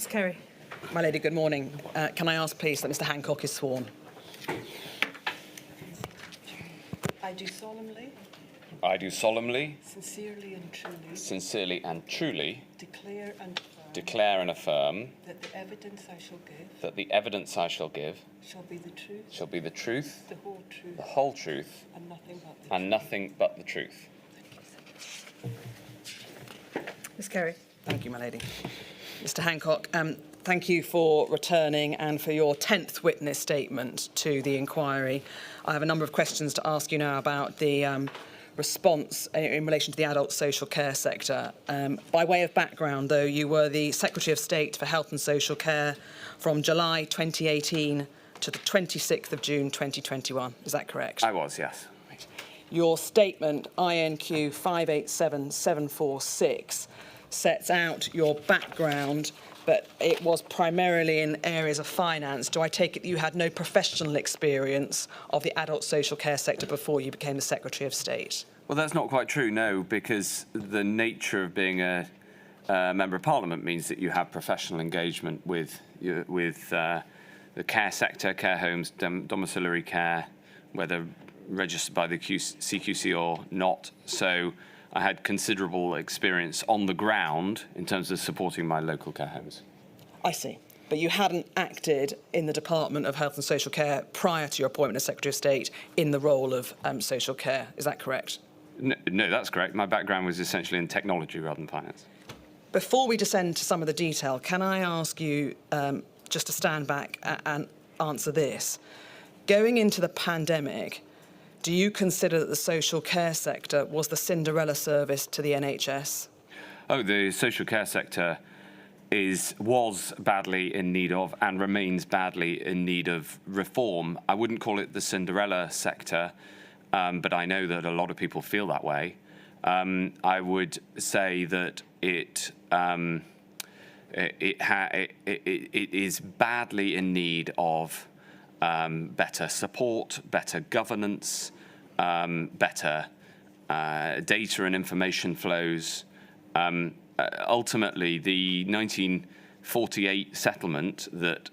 Kerry. My lady, good morning. Can I ask, please, that Mr Hancock is sworn? I do solemnly, sincerely and truly declare and affirm that the evidence I shall give shall be the truth, the whole truth, and nothing but the truth. Ms Kerry. Thank you, my lady. Mr Hancock, thank you for returning and for your 10th witness statement to the inquiry. I have a number of questions to ask you now about the response in relation to the adult social care sector. By way of background, though, you were the Secretary of State for Health and Social Care from July 2018 to the 26th of June 2021. Is that correct? I was, yes. Your statement, INQ 587746, sets out your background, but it was primarily in areas of finance. Do I take it that you had no professional experience of the adult social care sector before you became the Secretary of State? Well, that's not quite true, no, because the nature of being a Member of Parliament means that you have professional engagement with the care sector, care homes, domiciliary care, whether registered by the CQC or not. So I had considerable experience on the ground in terms of supporting my local care homes. I see. But you hadn't acted in the Department of Health and Social Care prior to your appointment as Secretary of State in the role of social care. Is that correct? No, that's correct. My background was essentially in technology rather than finance. Before we descend to some of the detail, can I ask you just to stand back and answer this? Going into the pandemic, do you consider that the social care sector was the Cinderella service to the NHS? Oh, the social care sector was badly in need of and remains badly in need of reform. I wouldn't call it the Cinderella sector, but I know that a lot of people feel that way. I would say that it is badly in need of better support, better governance, better data and information flows. Ultimately, the 1948 settlement that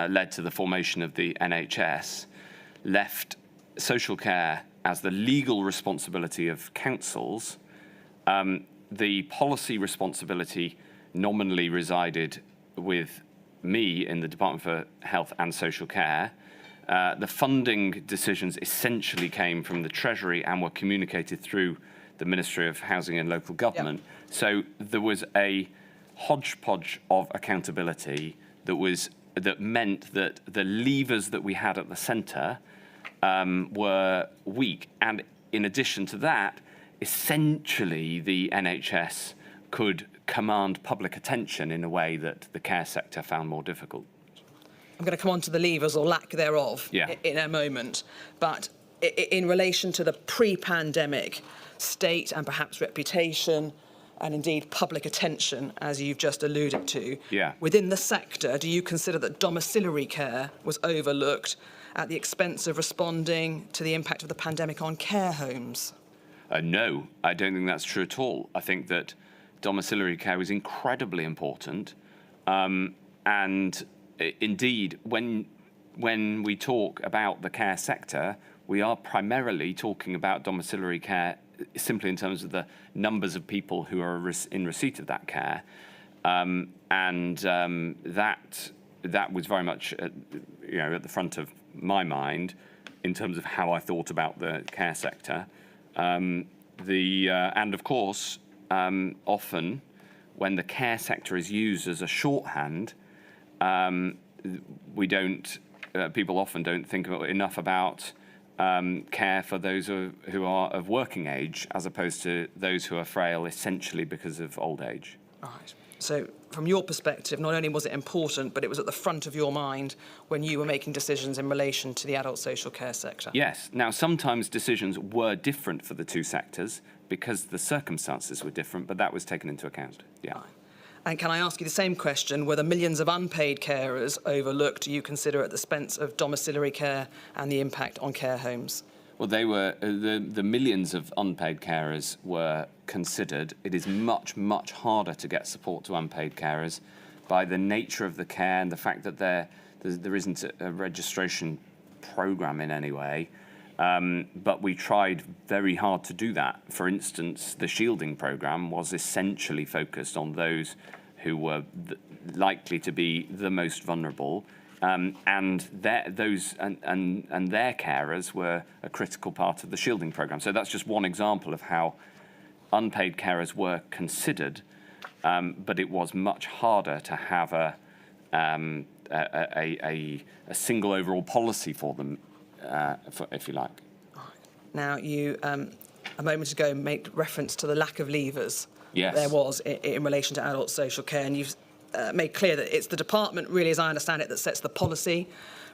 led to the formation of the NHS left social care as the legal responsibility of councils. The policy responsibility nominally resided with me in the Department for Health and Social Care. The funding decisions essentially came from the Treasury and were communicated through the Ministry of Housing and Local Government. Yep. So there was a hodgepodge of accountability that meant that the levers that we had at the centre were weak. And in addition to that, essentially the NHS could command public attention in a way that the care sector found more difficult. I'm going to come on to the levers or lack thereof in a moment. But in relation to the pre-pandemic state and perhaps reputation and indeed public attention, as you've just alluded to, within the sector, do you consider that domiciliary care was overlooked at the expense of responding to the impact of the pandemic on care homes? No, I don't think that's true at all. I think that domiciliary care was incredibly important. And indeed, when we talk about the care sector, we are primarily talking about domiciliary care simply in terms of the numbers of people who are in receipt of that care. That was very much at the front of my mind in terms of how I thought about the care sector. And of course, often when the care sector is used as a shorthand, people often don't think enough about care for those who are of working age, as opposed to those who are frail essentially because of old age. All right. So from your perspective, not only was it important, but it was at the front of your mind when you were making decisions in relation to the adult social care sector? Yes. Now, sometimes decisions were different for the two sectors because the circumstances were different, but that was taken into account. Yeah. Right. And can I ask you the same question? Were the millions of unpaid carers overlooked, you consider, at the expense of domiciliary care and the impact on care homes? Well, they were the millions of unpaid carers were considered. It is much, much harder to get support to unpaid carers by the nature of the care and the fact that there isn't a registration program in any way. But we tried very hard to do that. For instance, the shielding program was essentially focused on those who were likely to be the most vulnerable, and their carers were a critical part of the shielding program. So that's just one example of how unpaid carers were considered, but it was much harder to have a single overall policy for them, if you like. Now, you a moment ago made reference to the lack of levers Yes. there was in relation to adult social care, and you've made clear that it's the department, really, as I understand it, that sets the policy,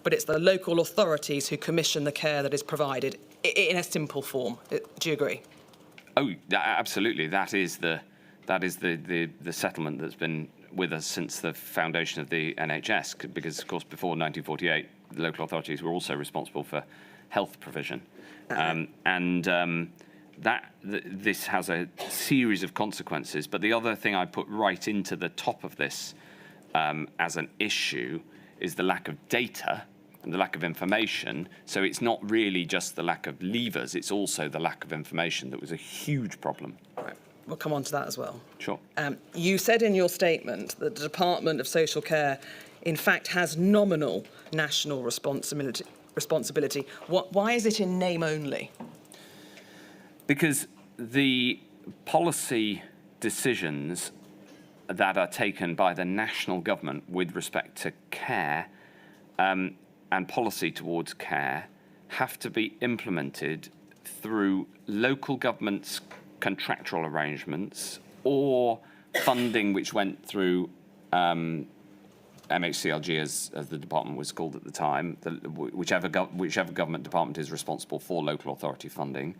but it's the local authorities who commission the care that is provided in a simple form. Do you agree? Oh, absolutely. That is the settlement that's been with us since the foundation of the NHS, because, of course, before 1948, the local authorities were also responsible for health provision. This has a series of consequences. But the other thing I put right into the top of this as an issue is the lack of data and the lack of information. So it's not really just the lack of levers, it's also the lack of information that was a huge problem. Right. We'll come on to that as well. Sure. You said in your statement that the Department of Social Care, in fact, has nominal national responsibility. Why is it in name only? Because the policy decisions that are taken by the national government with respect to care and policy towards care have to be implemented through local government's contractual arrangements or funding which went through MHCLG, as the department was called at the time, whichever government department is responsible for local authority funding,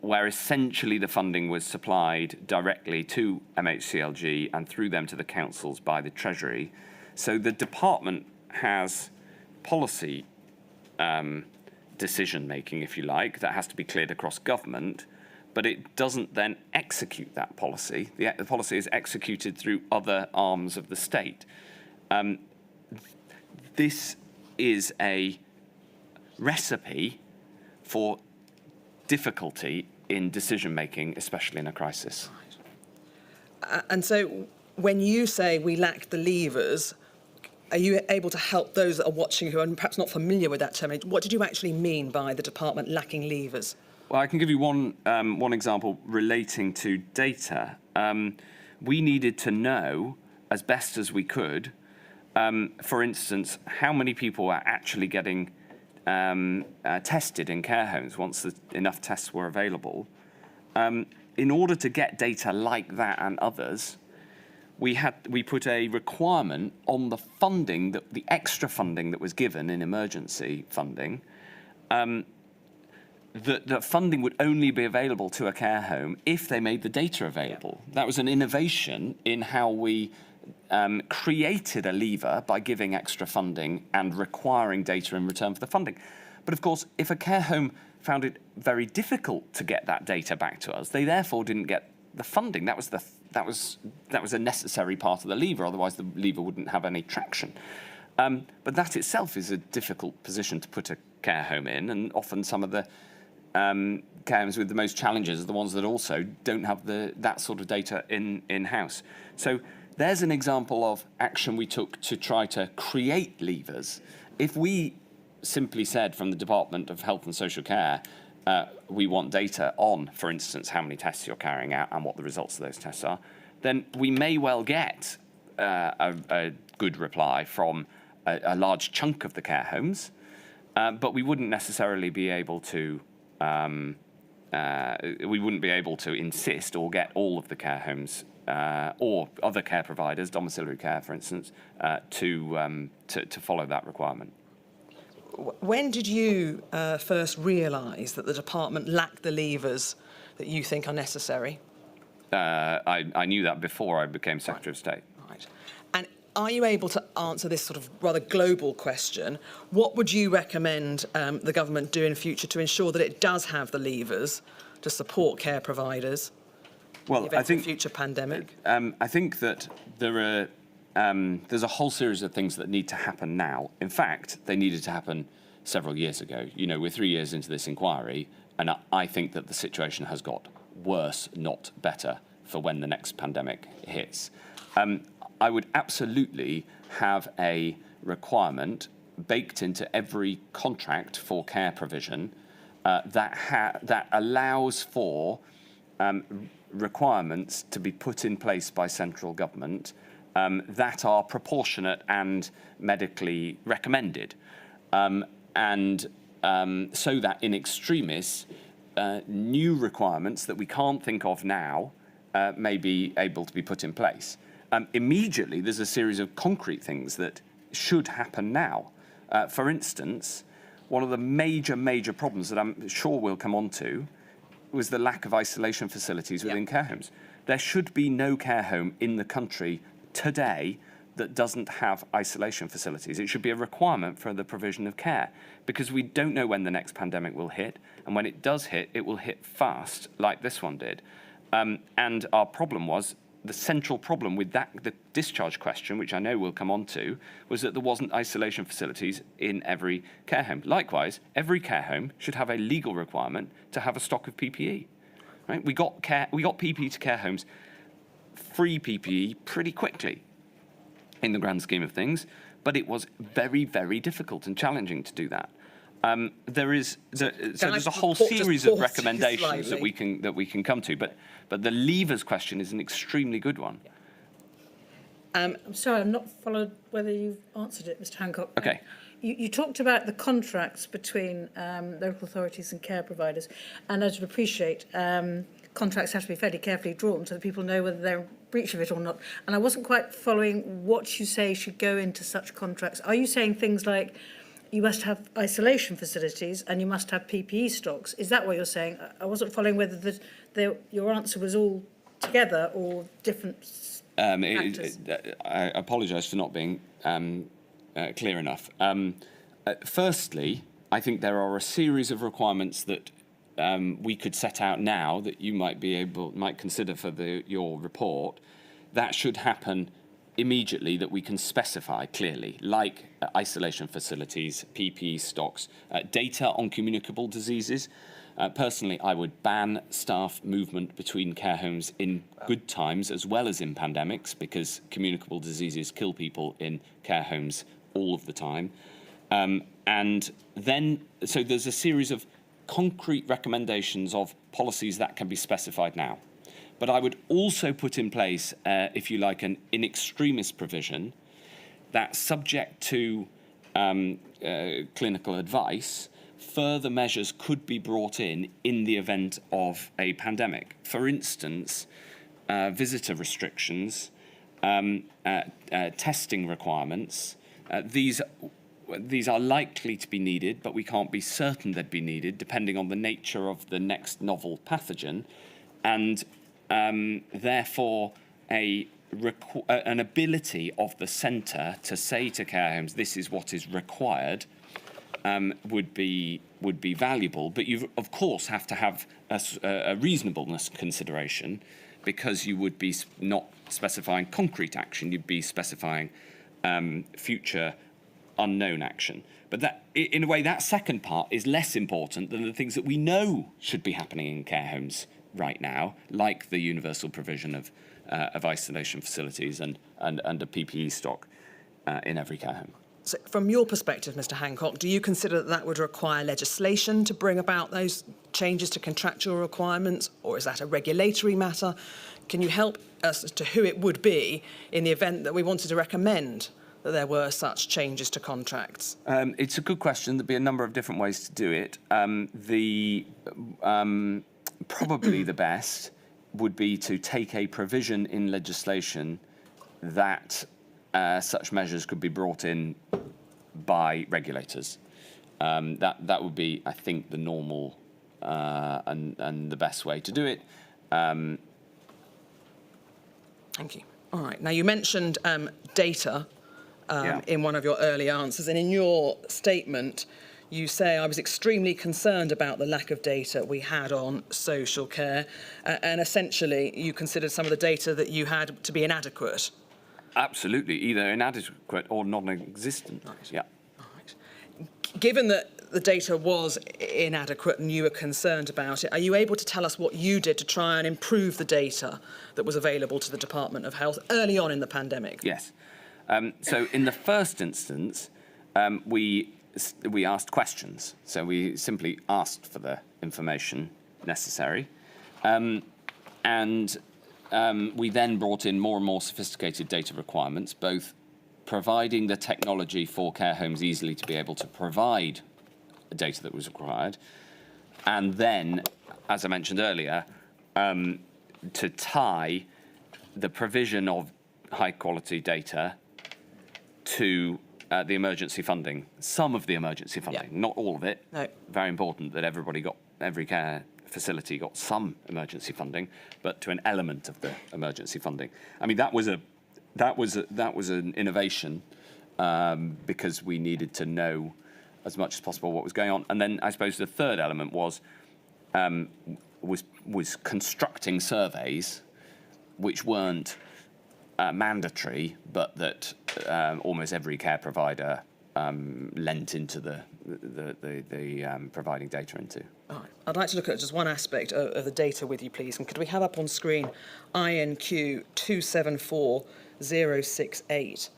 where essentially the funding was supplied directly to MHCLG and through them to the councils by the Treasury. So the department has policy decision-making, if you like, that has to be cleared across government, but it doesn't then execute that policy. The policy is executed through other arms of the state. This is a recipe for difficulty in decision-making, especially in a crisis. And so when you say we lack the levers, are you able to help those that are watching who are perhaps not familiar with that term? What did you actually mean by the department lacking levers? Well, I can give you one example relating to data. We needed to know, as best as we could, for instance, how many people are actually getting tested in care homes once enough tests were available. In order to get data like that and others, we put a requirement on the funding, the extra funding that was given in emergency funding, that funding would only be available to a care home if they made the data available. That was an innovation in how we created a lever by giving extra funding and requiring data in return for the funding. But of course, if a care home found it very difficult to get that data back to us, they therefore didn't get the funding. That was a necessary part of the lever. Otherwise, the lever wouldn't have any traction. But that itself is a difficult position to put a care home in, and often some of the care homes with the most challenges are the ones that also don't have that sort of data in-house. So there's an example of action we took to try to create levers. If we simply said from the Department of Health and Social Care, we want data on, for instance, how many tests you're carrying out and what the results of those tests are, then we may well get a good reply from a large chunk of the care homes, but we wouldn't necessarily be able to insist or get all of the care homes or other care providers, domiciliary care, for instance, to follow that requirement. When did you first realise that the department lacked the levers that you think are necessary? I knew that before I became Secretary of State. Right. And are you able to answer this sort of rather global question? What would you recommend the government do in future to ensure that it does have the levers to support care providers Well, in the event I think of a future pandemic? I think that there's a whole series of things that need to happen now. In fact, they needed to happen several years ago. You know, we're 3 years into this inquiry, and I think that the situation has got worse, not better, for when the next pandemic hits. I would absolutely have a requirement baked into every contract for care provision that allows for requirements to be put in place by central government that are proportionate and medically recommended. So that in extremis, new requirements that we can't think of now may be able to be put in place. Immediately, there's a series of concrete things that should happen now. For instance, one of the major problems that I'm sure we'll come on to was the lack of isolation facilities within care homes. There should be no care home in the country today that doesn't have isolation facilities. It should be a requirement for the provision of care, because we don't know when the next pandemic will hit, and when it does hit, it will hit fast, like this one did. And our problem was, the central problem with that, the discharge question, which I know we'll come on to, was that there wasn't isolation facilities in every care home. Likewise, every care home should have a legal requirement to have a stock of PPE. Right? We got PPE to care homes, free PPE, pretty quickly in the grand scheme of things, but it was very, very difficult and challenging to do that. There's a whole series of recommendations that we can come to, but the levers question is an extremely good one. I'm sorry, I'm not followed whether you've answered it, Mr. Hancock. Okay. You talked about the contracts between local authorities and care providers, and as you'd appreciate, contracts have to be fairly carefully drawn so that people know whether they're in breach of it or not. And I wasn't quite following what you say should go into such contracts. Are you saying things like you must have isolation facilities and you must have PPE stocks? Is that what you're saying? I wasn't following whether your answer was all together or different factors. I apologise for not being clear enough. Firstly, I think there are a series of requirements that we could set out now that you might consider for your report that should happen immediately, that we can specify clearly, like isolation facilities, PPE stocks, data on communicable diseases. Personally, I would ban staff movement between care homes in good times as well as in pandemics, because communicable diseases kill people in care homes all of the time. And then, so there's a series of concrete recommendations of policies that can be specified now. But I would also put in place, if you like, an in extremis provision that, subject to clinical advice, further measures could be brought in the event of a pandemic. For instance, visitor restrictions, testing requirements. These are likely to be needed, but we can't be certain they'd be needed, depending on the nature of the next novel pathogen. And therefore, an ability of the centre to say to care homes, this is what is required, would be valuable. But you, of course, have to have a reasonableness consideration, because you would be not specifying concrete action, you'd be specifying future unknown action. But that, in a way, that second part is less important than the things that we know should be happening in care homes right now, like the universal provision of isolation facilities and a PPE stock in every care home. So from your perspective, Mr. Hancock, do you consider that would require legislation to bring about those changes to contractual requirements, or is that a regulatory matter? Can you help us as to who it would be in the event that we wanted to recommend that there were such changes to contracts? It's a good question. There'd be a number of different ways to do it. Probably the best would be to take a provision in legislation that such measures could be brought in by regulators. That would be, I think, the normal and the best way to do it. Thank you. All right. Now, you mentioned data in one of your early answers, and in your statement, you say, I was extremely concerned about the lack of data we had on social care, and essentially you considered some of the data that you had to be inadequate. Absolutely, either inadequate or non-existent. Right. Yeah. Right. Given that the data was inadequate and you were concerned about it, are you able to tell us what you did to try and improve the data that was available to the Department of Health early on in the pandemic? Yes. So in the first instance, we asked questions. So we simply asked for the information necessary. And we then brought in more and more sophisticated data requirements, both providing the technology for care homes easily to be able to provide the data that was required, and then, as I mentioned earlier, to tie the provision of high-quality data to the emergency funding, some of the emergency funding, not all of it. No. Very important that every care facility got some emergency funding, but to an element of the emergency funding. I mean, that was an innovation because we needed to know as much as possible what was going on. And then I suppose the third element was constructing surveys which weren't mandatory, but that almost every care provider lent into the providing data into. All right. I'd like to look at just one aspect of the data with you, please. And could we have up on screen INQ 274068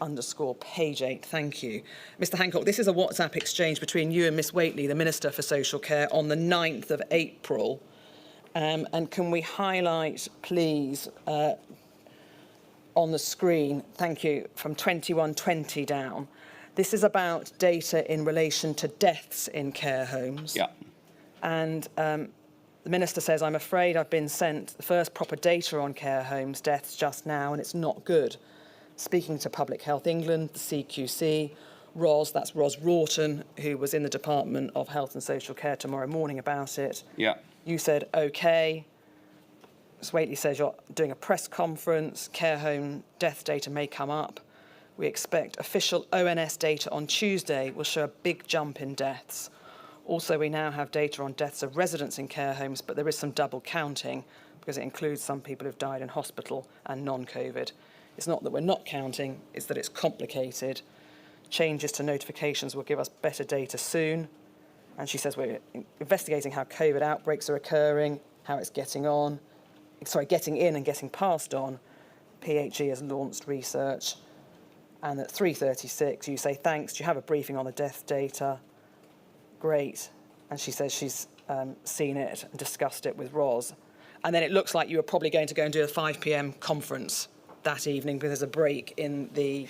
_ page 8? Thank you. Mr. Hancock, this is a WhatsApp exchange between you and Miss Whately, the Minister for Social Care, on the 9th of April. And can we highlight, please, on the screen, thank you, from 2120 down. This is about data in relation to deaths in care homes. Yeah. And the Minister says, I'm afraid I've been sent the first proper data on care homes deaths just now, and it's not good. Speaking to Public Health England, the CQC, Ros, that's Ros Rawton, who was in the Department of Health and Social Care tomorrow morning about it. Yeah. You said, OK. Ms Whately says you're doing a press conference, care home death data may come up. We expect official ONS data on Tuesday will show a big jump in deaths. Also, we now have data on deaths of residents in care homes, but there is some double counting because it includes some people who've died in hospital and non-COVID. It's not that we're not counting, it's that it's complicated. Changes to notifications will give us better data soon. And she says we're investigating how COVID outbreaks are occurring, how it's getting in and getting passed on. PHE has launched research. And at 3:36, you say, thanks, do you have a briefing on the death data? Great. And she says she's seen it and discussed it with Ros. And then it looks like you were probably going to go and do a 5 p.m. conference that evening because there's a break in the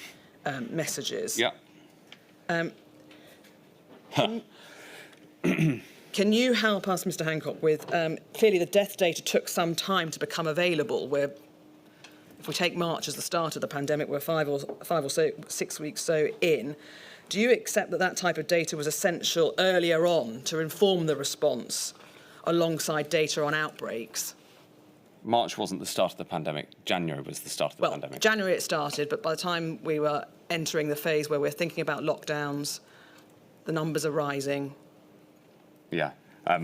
messages. Yeah. Can you help us, Mr. Hancock, with clearly the death data took some time to become available. If we take March as the start of the pandemic, we're 5 or 6 weeks so in. Do you accept that that type of data was essential earlier on to inform the response alongside data on outbreaks? March wasn't the start of the pandemic. January was the start of the pandemic. January it started, but by the time we were entering the phase where we're thinking about lockdowns, the numbers are rising. Yeah.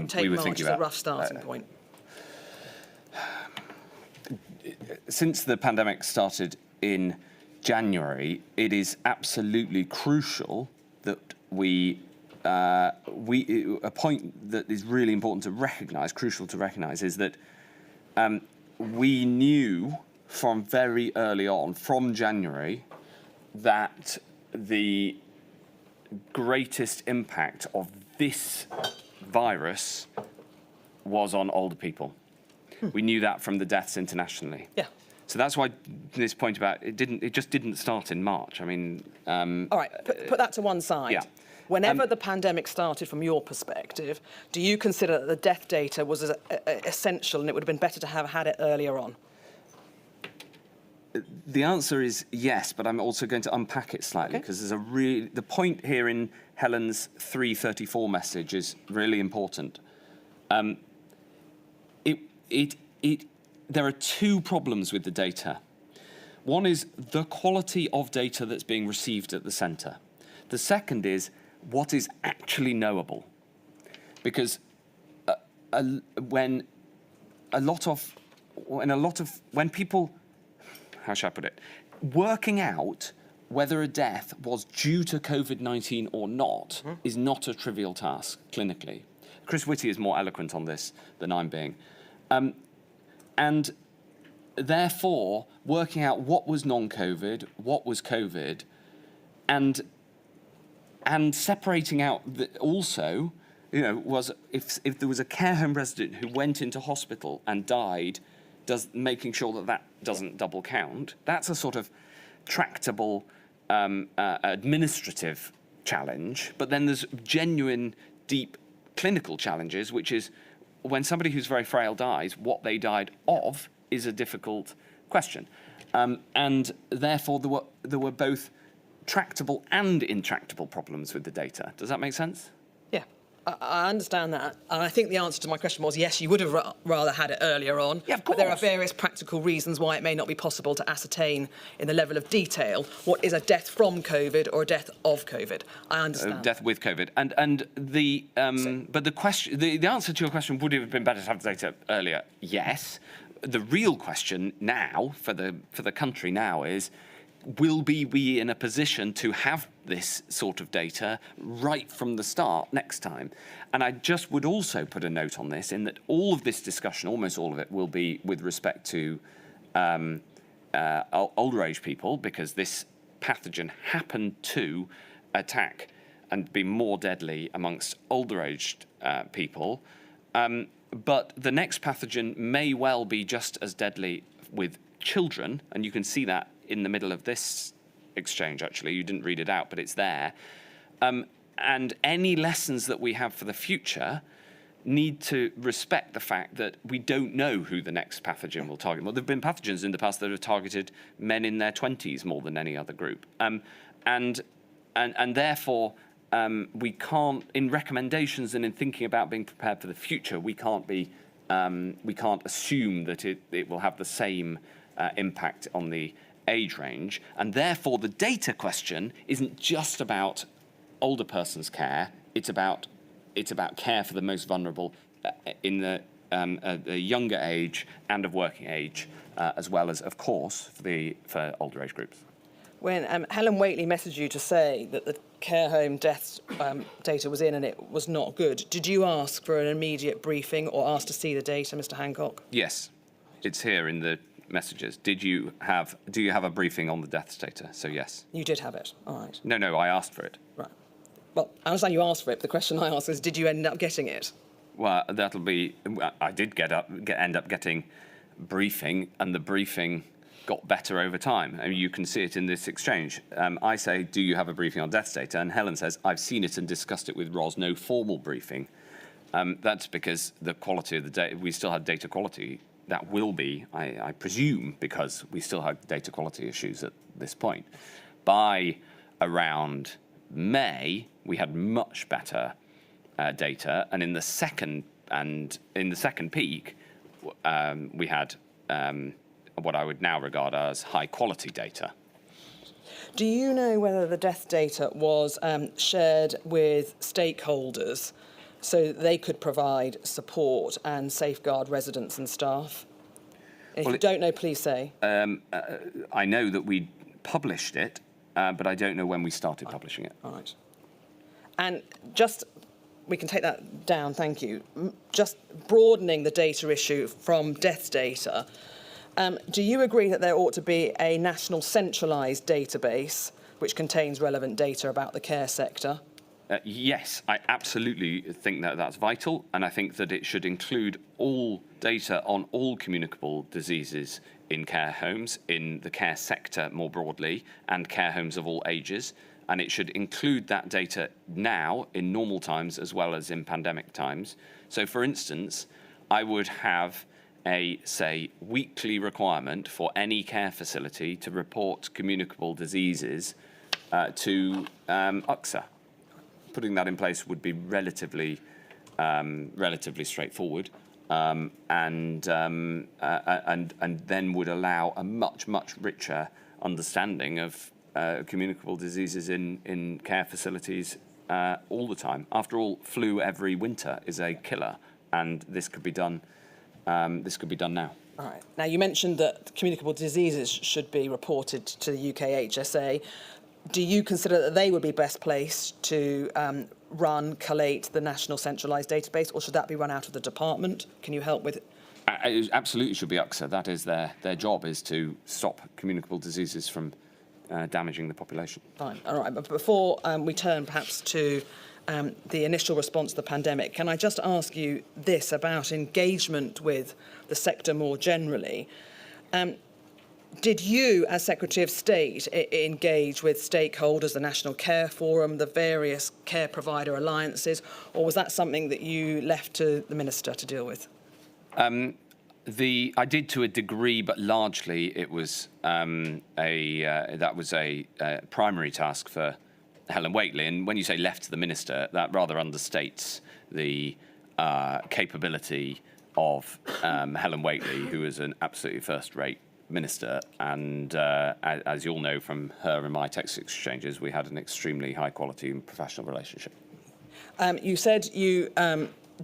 Take we were March thinking as a about rough starting point. Since the pandemic started in January, it is absolutely crucial that a point that is really important to recognise, crucial to recognise, is that we knew from very early on, from January, that the greatest impact of this virus was on older people. We knew that from the deaths internationally. Yeah. So that's why this point about it just didn't start in March. I mean, all right, put that to one side. Yeah. Whenever the pandemic started, from your perspective, do you consider that the death data was essential and it would have been better to have had it earlier on? The answer is yes, but I'm also going to unpack it slightly because there's the point here in Helen's 3:34 message is really important. There are two problems with the data. One is the quality of data that's being received at the centre. The second is what is actually knowable. Because when people, how shall I put it, working out whether a death was due to COVID-19 or not is not a trivial task clinically. Chris Whitty is more eloquent on this than I'm being. And therefore, working out what was non-COVID, what was COVID, and separating out also, was if there was a care home resident who went into hospital and died, making sure that doesn't double count, that's a sort of tractable administrative challenge. But then there's genuine, deep clinical challenges, which is when somebody who's very frail dies, what they died of is a difficult question. And therefore, there were both tractable and intractable problems with the data. Does that make sense? Yeah, I understand that. And I think the answer to my question was, yes, you would have rather had it earlier on. Yeah, of but there are course. various practical reasons why it may not be possible to ascertain in the level of detail what is a death from COVID or a death of COVID. I understand. Death with COVID. But the question, the answer to your question, would it have been better to have the data earlier? Yes. The real question now for the country now is, will we be in a position to have this sort of data right from the start next time? And I just would also put a note on this, in that all of this discussion, almost all of it, will be with respect to older age people, because this pathogen happened to attack and be more deadly amongst older aged people. But the next pathogen may well be just as deadly with children, and you can see that in the middle of this exchange, actually. You didn't read it out, but it's there. And any lessons that we have for the future need to respect the fact that we don't know who the next pathogen will target. Well, there have been pathogens in the past that have targeted men in their 20s more than any other group. And therefore, we can't, in recommendations and in thinking about being prepared for the future, we can't assume that it will have the same impact on the age range. And therefore, the data question isn't just about older persons' care. It's about care for the most vulnerable in the younger age and of working age, as well as, of course, for older age groups. When Helen Whately messaged you to say that the care home deaths data was in and it was not good, did you ask for an immediate briefing or ask to see the data, Mr. Hancock? Yes, it's here in the messages. Do you have a briefing on the deaths data? So yes. You did have it. All right. No, I asked for it. Right. Well, I understand you asked for it, but the question I asked is, did you end up getting it? Well, I did end up getting briefing, and the briefing got better over time. I mean, you can see it in this exchange. I say, do you have a briefing on deaths data? And Helen says, I've seen it and discussed it with Ros, no formal briefing. That's because the quality of the data, we still had data quality. That will be, I presume, because we still had data quality issues at this point. By around May, we had much better data, and in the second peak, we had what I would now regard as high quality data. Do you know whether the death data was shared with stakeholders so they could provide support and safeguard residents and staff? If you don't know, please say. I know that we published it, but I don't know when we started publishing it. All right. And just, we can take that down, thank you. Just broadening the data issue from deaths data, do you agree that there ought to be a national centralised database which contains relevant data about the care sector? Yes, I absolutely think that that's vital, and I think that it should include all data on all communicable diseases in care homes, in the care sector more broadly, and care homes of all ages. And it should include that data now in normal times as well as in pandemic times. So, for instance, I would have a, say, weekly requirement for any care facility to report communicable diseases to UXA. Putting that in place would be relatively straightforward, and then would allow a much richer understanding of communicable diseases in care facilities all the time. After all, flu every winter is a killer, and this could be done. This could be done now. All right. Now, you mentioned that communicable diseases should be reported to the UK HSA. Do you consider that they would be best placed to collate the national centralised database, or should that be run out of the department? Can you help with it? It absolutely should be UXA. That is their job, is to stop communicable diseases from damaging the population. Fine. All right. But before we turn perhaps to the initial response to the pandemic, can I just ask you this about engagement with the sector more generally? Did you, as Secretary of State, engage with stakeholders, the National Care Forum, the various care provider alliances, or was that something that you left to the Minister to deal with? I did to a degree, but largely it was that was a primary task for Helen Whately. And when you say left to the Minister, that rather understates the capability of Helen Whately, who is an absolutely first-rate Minister. And as you all know from her and my text exchanges, we had an extremely high-quality and professional relationship. You said you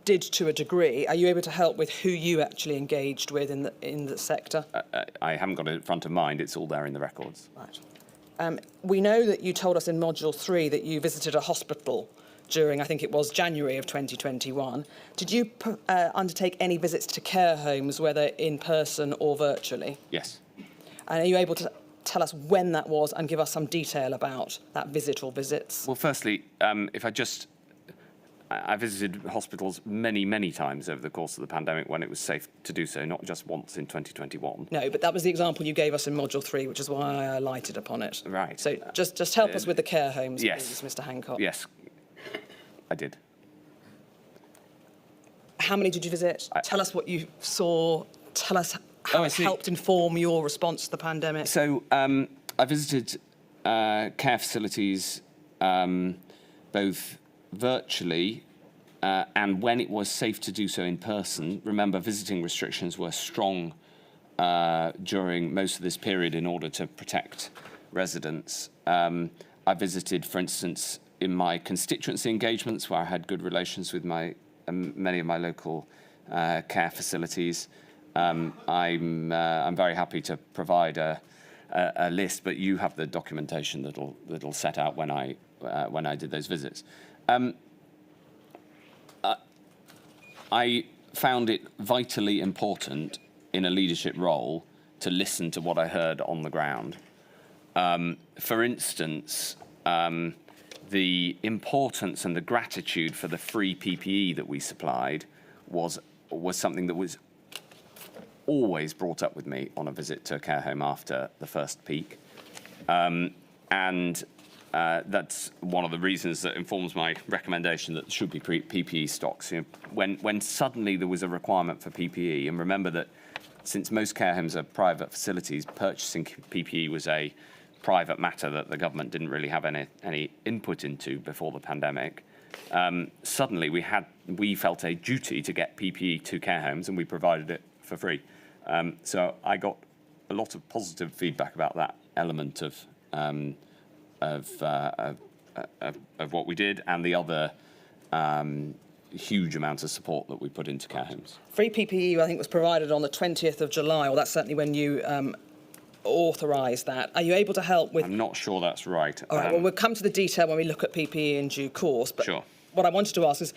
did to a degree. Are you able to help with who you actually engaged with in the sector? I haven't got it in front of mind. It's all there in the records. Right. We know that you told us in Module 3 that you visited a hospital during, I think it was January of 2021. Did you undertake any visits to care homes, whether in person or virtually? Yes. And are you able to tell us when that was and give us some detail about that visit or visits? Well, firstly, I visited hospitals many, many times over the course of the pandemic when it was safe to do so, not just once in 2021. No, but that was the example you gave us in Module 3, which is why I lighted upon it. Right. So just help us with the care homes, yes. please, Mr. Hancock. Yes, I did. How many did you visit? Tell us what you saw. Tell us how it helped inform your response to the pandemic. So I visited care facilities both virtually and when it was safe to do so in person. Remember, visiting restrictions were strong during most of this period in order to protect residents. I visited, for instance, in my constituency engagements where I had good relations with many of my local care facilities. I'm very happy to provide a list, but you have the documentation that'll set out when I did those visits. I found it vitally important in a leadership role to listen to what I heard on the ground. For instance, the importance and the gratitude for the free PPE that we supplied was something that was always brought up with me on a visit to a care home after the first peak. That's one of the reasons that informs my recommendation that there should be PPE stocks. You know, when suddenly there was a requirement for PPE, and remember that since most care homes are private facilities, purchasing PPE was a private matter that the government didn't really have any input into before the pandemic. Suddenly we felt a duty to get PPE to care homes, and we provided it for free. So I got a lot of positive feedback about that element of what we did, and the other huge amounts of support that we put into care homes. Free PPE, I think, was provided on the 20th of July, or that's certainly when you authorised that. Are you able to help with... I'm not sure that's right. All right, well, we'll come to the detail when we look at PPE in due course. But sure. What I wanted to ask is,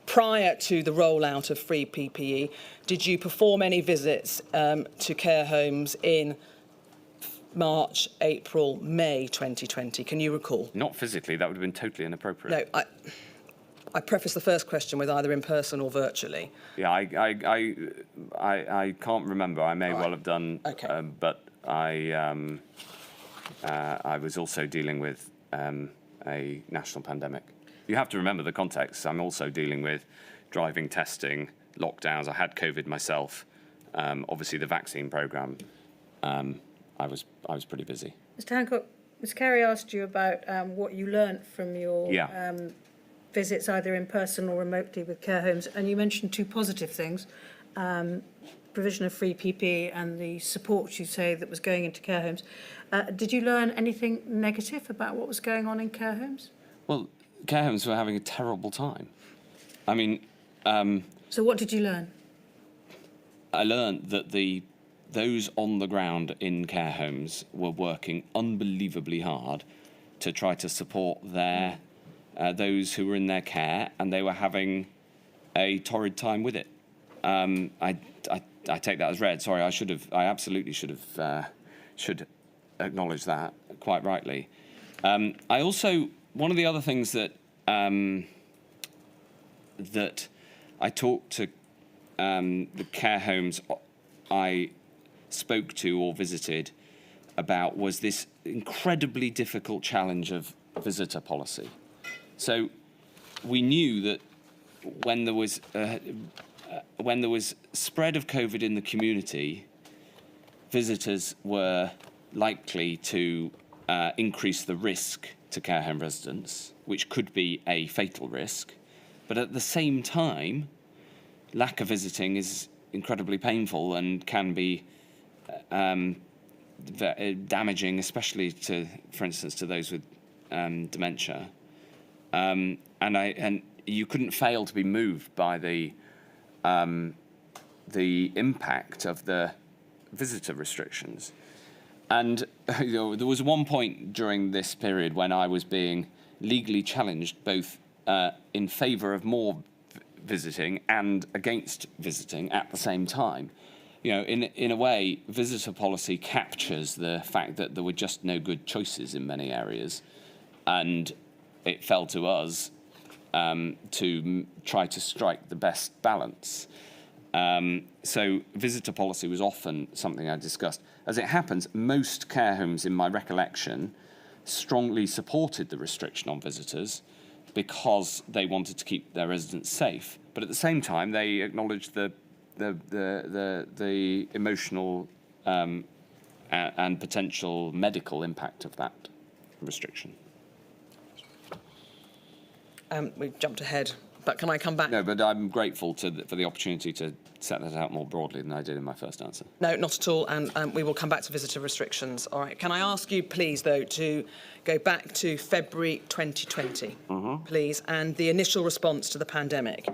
prior to the rollout of free PPE, did you perform any visits to care homes in March, April, May 2020? Can you recall? Not physically. That would have been totally inappropriate. No, I prefaced the first question with either in person or virtually. Yeah, I can't remember. I may well have done, okay. But I was also dealing with a national pandemic. You have to remember the context. I'm also dealing with driving, testing, lockdowns. I had COVID myself. Obviously, the vaccine programme. I was pretty busy. Mr. Hancock, Ms. Carey asked you about what you learnt from your visits, either in person or remotely with care homes, and you mentioned two positive things: provision of free PPE and the support, you say, that was going into care homes. Did you learn anything negative about what was going on in care homes? Well, care homes were having a terrible time. I mean, So what did you learn? I learned that those on the ground in care homes were working unbelievably hard to try to support those who were in their care, and they were having a torrid time with it. I take that as read. Sorry, I absolutely should acknowledge that quite rightly. I also, one of the other things that that I talked to the care homes I spoke to or visited about was this incredibly difficult challenge of visitor policy. So we knew that when there was spread of COVID in the community, visitors were likely to increase the risk to care home residents, which could be a fatal risk. But at the same time, lack of visiting is incredibly painful and can be damaging, especially to, for instance, to those with dementia. And you couldn't fail to be moved by the impact of the visitor restrictions. And there was one point during this period when I was being legally challenged, both in favour of more visiting and against visiting at the same time. In a way, visitor policy captures the fact that there were just no good choices in many areas, and it fell to us to try to strike the best balance. So visitor policy was often something I discussed. As it happens, most care homes, in my recollection, strongly supported the restriction on visitors because they wanted to keep their residents safe. But at the same time, they acknowledged the emotional and potential medical impact of that restriction. We've jumped ahead, but can I come back? No, but I'm grateful for the opportunity to set that out more broadly than I did in my first answer. No, not at all, and we will come back to visitor restrictions. All right. Can I ask you, please, though, to go back to February 2020, please, and the initial response to the pandemic?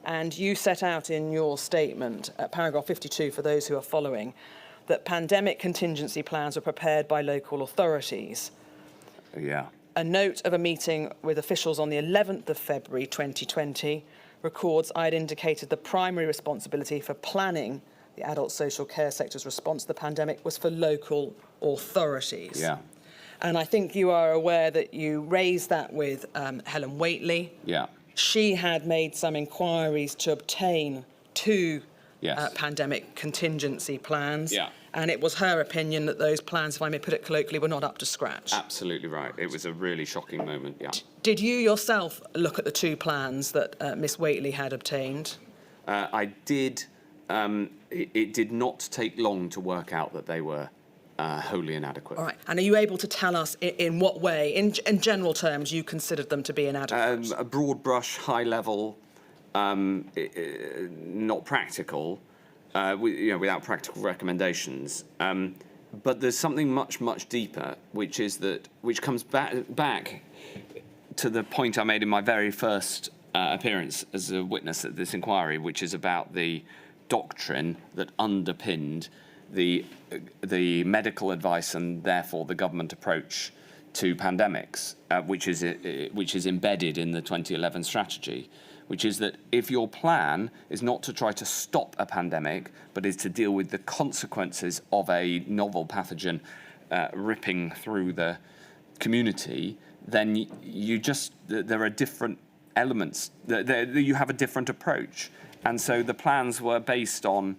And you set out in your statement, at paragraph 52, for those who are following, that pandemic contingency plans were prepared by local authorities. Yeah. A note of a meeting with officials on the 11th of February 2020 records I'd indicated the primary responsibility for planning the adult social care sector's response to the pandemic was for local authorities. Yeah. And I think you are aware that you raised that with Helen Whately. Yeah. She had made some inquiries to obtain two pandemic contingency plans. Yeah. And it was her opinion that those plans, if I may put it colloquially, were not up to scratch. Absolutely right. It was a really shocking moment, yeah. Did you yourself look at the two plans that Miss Whately had obtained? I did. It did not take long to work out that they were wholly inadequate. All right. And are you able to tell us in what way, in general terms, you considered them to be inadequate? A broad brush, high level, not practical, without practical recommendations. But there's something much, much deeper, which comes back to the point I made in my very first appearance as a witness at this inquiry, which is about the doctrine that underpinned the medical advice and therefore the government approach to pandemics, which is embedded in the 2011 strategy, which is that if your plan is not to try to stop a pandemic, but is to deal with the consequences of a novel pathogen ripping through the community, then there are different elements. You have a different approach. And so the plans were based on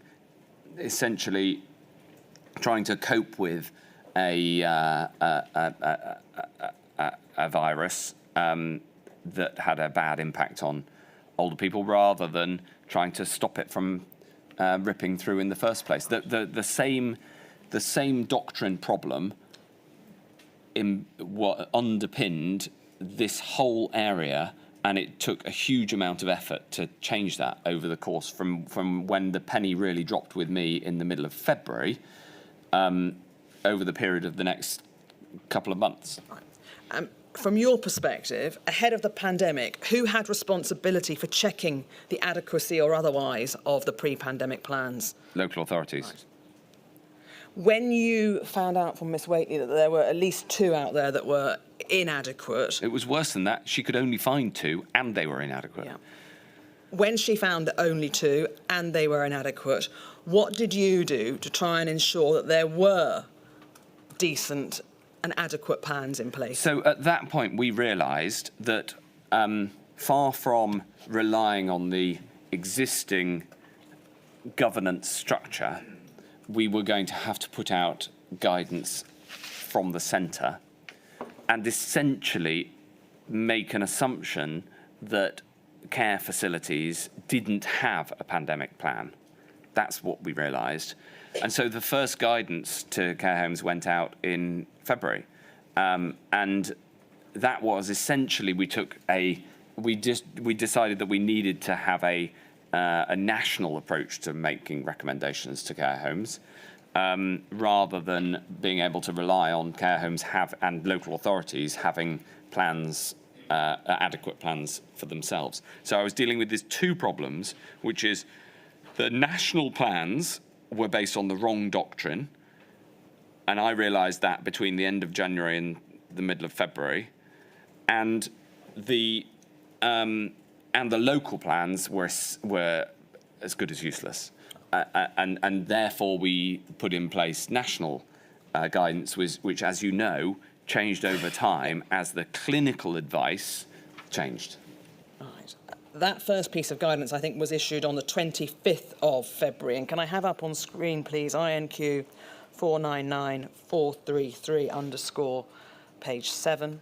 essentially trying to cope with a virus that had a bad impact on older people, rather than trying to stop it from ripping through in the first place. The same doctrine problem in what underpinned this whole area, and it took a huge amount of effort to change that over the course from when the penny really dropped with me in the middle of February, over the period of the next couple of months. Right. from your perspective, ahead of the pandemic, who had responsibility for checking the adequacy or otherwise of the pre-pandemic plans? Local authorities. Right. When you found out from Miss Whately that there were at least 2 out there that were inadequate... It was worse than that. She could only find 2 and they were inadequate. Yeah. When she found that only 2 and they were inadequate, what did you do to try and ensure that there were decent and adequate plans in place? So at that point, we realised that far from relying on the existing governance structure, we were going to have to put out guidance from the centre and essentially make an assumption that care facilities didn't have a pandemic plan. That's what we realised. And so the first guidance to care homes went out in February. And that was essentially, we decided that we needed to have a national approach to making recommendations to care homes, rather than being able to rely on care homes and local authorities having plans, adequate plans for themselves. So I was dealing with these 2 problems, which is the national plans were based on the wrong doctrine, and I realised that between the end of January and the middle of February, and the local plans were as good as useless, and therefore we put in place national guidance, which, as you know, changed over time as the clinical advice changed. Right. That first piece of guidance, I think, was issued on the 25th of February. And can I have up on screen, please, INQ 499433 _ page 7.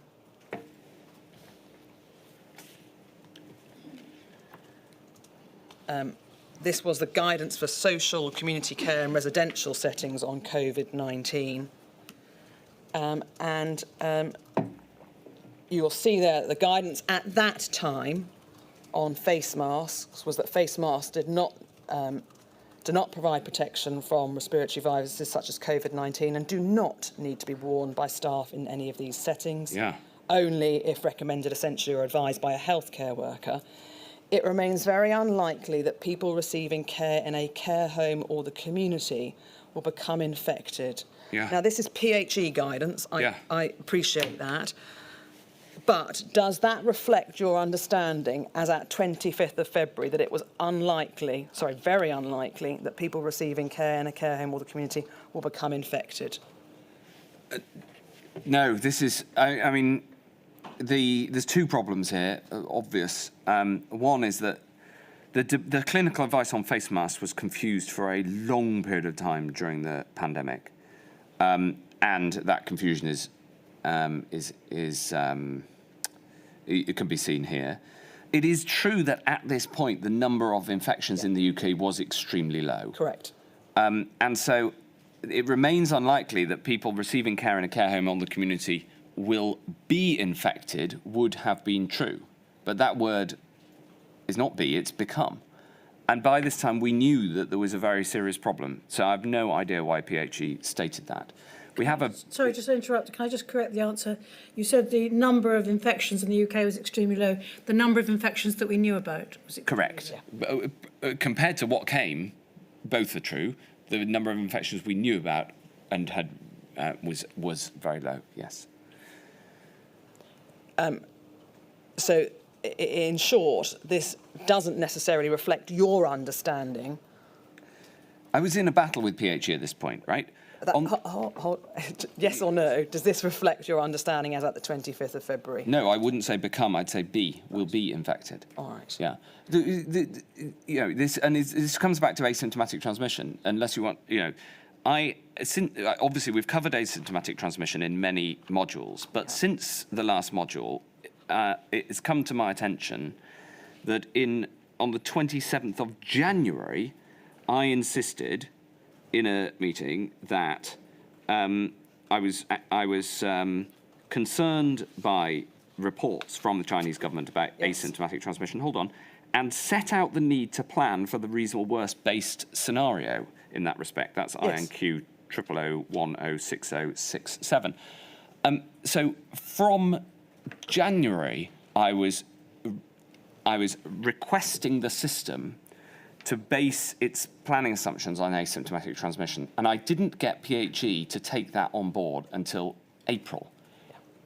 This was the guidance for social, community care and residential settings on COVID-19. You will see there the guidance at that time on face masks was that face masks do not provide protection from respiratory viruses such as COVID-19 and do not need to be worn by staff in any of these settings. Yeah. Only if recommended essentially or advised by a healthcare worker. It remains very unlikely that people receiving care in a care home or the community will become infected. Yeah. Now, this is PHE guidance. Yeah. I appreciate that. But does that reflect your understanding as at 25th of February that it was very unlikely that people receiving care in a care home or the community will become infected? No, this is, I mean, there's 2 problems here, obvious. One is that the clinical advice on face masks was confused for a long period of time during the pandemic. And that confusion it can be seen here. It is true that at this point, the number of infections in the UK was extremely low. Correct. And so it remains unlikely that people receiving care in a care home or the community will be infected would have been true. But that word is not be, it's become. And by this time, we knew that there was a very serious problem. So I have no idea why PHE stated that. We have a... Sorry, just to interrupt. Can I just correct the answer? You said the number of infections in the UK was extremely low. The number of infections that we knew about was it? Correct. Yeah. Compared to what came, both are true. The number of infections we knew about and had was very low, yes. So, in short, this doesn't necessarily reflect your understanding. I was in a battle with PHE at this point, right? Yes or no? Does this reflect your understanding as at the 25th of February? No, I wouldn't say become. I'd say be. Will be infected. All right. Yeah. This comes back to asymptomatic transmission. Unless you want, obviously we've covered asymptomatic transmission in many modules, but since the last module, it has come to my attention that on the 27th of January, I insisted in a meeting that I was concerned by reports from the Chinese government about asymptomatic transmission. Hold on, and set out the need to plan for the reasonable worst-based scenario in that respect. That's INQ 00106067. So from January, I was requesting the system to base its planning assumptions on asymptomatic transmission, and I didn't get PHE to take that on board until April.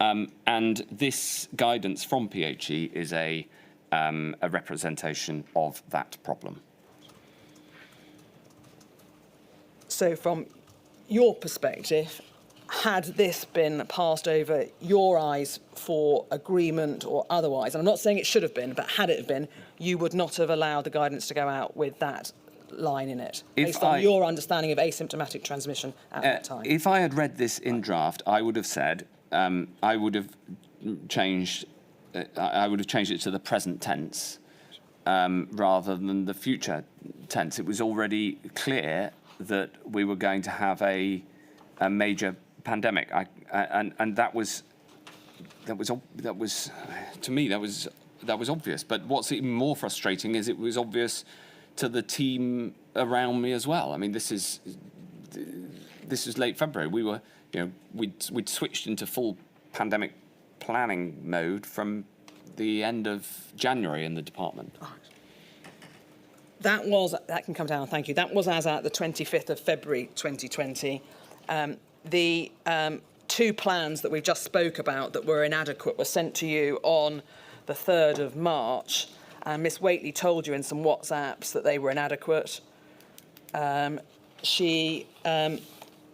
And this guidance from PHE is a representation of that problem. So from your perspective, had this been passed over your eyes for agreement or otherwise, and I'm not saying it should have been, but had it have been, you would not have allowed the guidance to go out with that line in it, based on your understanding of asymptomatic transmission at that time? If I had read this in draft, I would have said, I would have changed it to the present tense rather than the future tense. It was already clear that we were going to have a major pandemic, and that was to me that was obvious. But what's even more frustrating is it was obvious to the team around me as well. I mean, this is late February. We were, we'd switched into full pandemic planning mode from the end of January in the department. That can come down, thank you. That was as at the 25th of February 2020. The two plans that we've just spoke about that were inadequate were sent to you on the 3rd of March. And Miss Whately told you in some WhatsApps that they were inadequate. She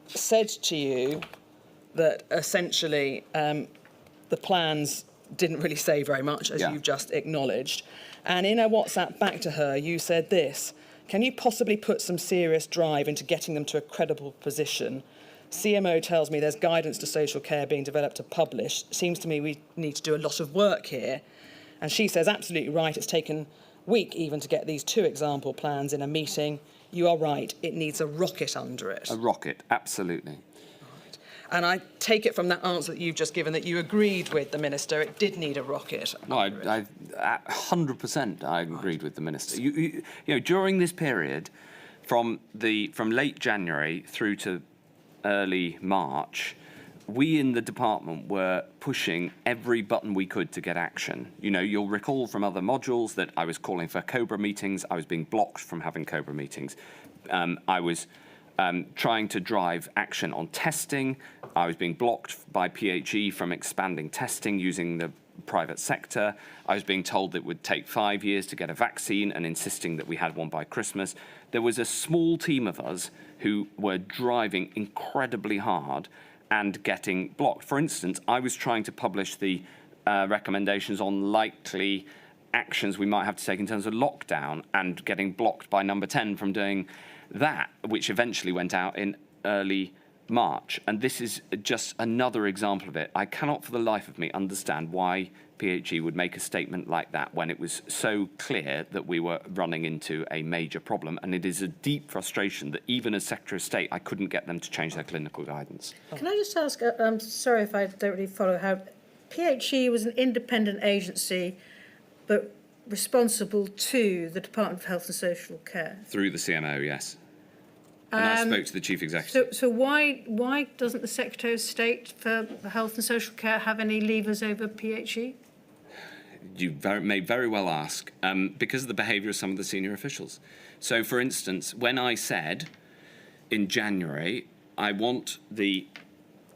said to you that essentially the plans didn't really say very much, as you've just acknowledged. And in a WhatsApp back to her, you said this: can you possibly put some serious drive into getting them to a credible position? CMO tells me there's guidance to social care being developed to publish. Seems to me we need to do a lot of work here. And she says, absolutely right, it's taken a week even to get these 2 example plans in a meeting. You are right, it needs a rocket under it. A rocket, absolutely. Right. And I take it from that answer that you've just given that you agreed with the Minister, it did need a rocket. No, I 100% I agreed with the Minister. You know, during this period, from late January through to early March, we in the department were pushing every button we could to get action. You know, you'll recall from other modules that I was calling for COBRA meetings. I was being blocked from having COBRA meetings. I was trying to drive action on testing. I was being blocked by PHE from expanding testing using the private sector. I was being told that it would take 5 years to get a vaccine and insisting that we had one by Christmas. There was a small team of us who were driving incredibly hard and getting blocked. For instance, I was trying to publish the recommendations on likely actions we might have to take in terms of lockdown and getting blocked by number 10 from doing that, which eventually went out in early March. And this is just another example of it. I cannot for the life of me understand why PHE would make a statement like that when it was so clear that we were running into a major problem. And it is a deep frustration that even as Secretary of State, I couldn't get them to change their clinical guidance. Can I just ask, I'm sorry if I don't really follow how, PHE was an independent agency, but responsible to the Department of Health and Social Care? Through the CMO, yes. And I spoke to the Chief Executive. So why doesn't the Secretary of State for Health and Social Care have any levers over PHE? You may very well ask, because of the behaviour of some of the senior officials. So, for instance, when I said in January, I want the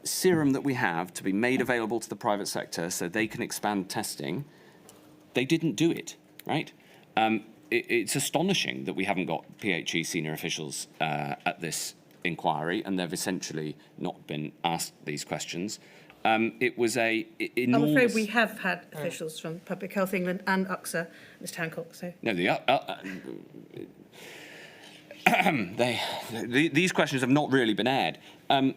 serum that we have to be made available to the private sector so they can expand testing, they didn't do it, right? It's astonishing that we haven't got PHE senior officials at this inquiry, and they've essentially not been asked these questions. It was a enormous... I'm afraid we have had officials from Public Health England and UXA, Mr Hancock. So no, these questions have not really been aired. I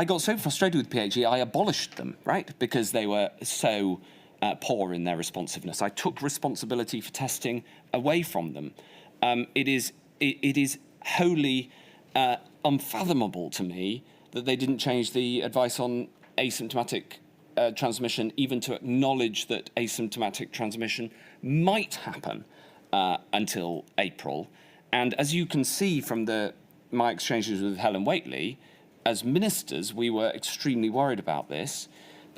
got so frustrated with PHE, I abolished them, right? Because they were so poor in their responsiveness. I took responsibility for testing away from them. It is wholly unfathomable to me that they didn't change the advice on asymptomatic transmission, even to acknowledge that asymptomatic transmission might happen until April. And as you can see from my exchanges with Helen Whately, as ministers, we were extremely worried about this.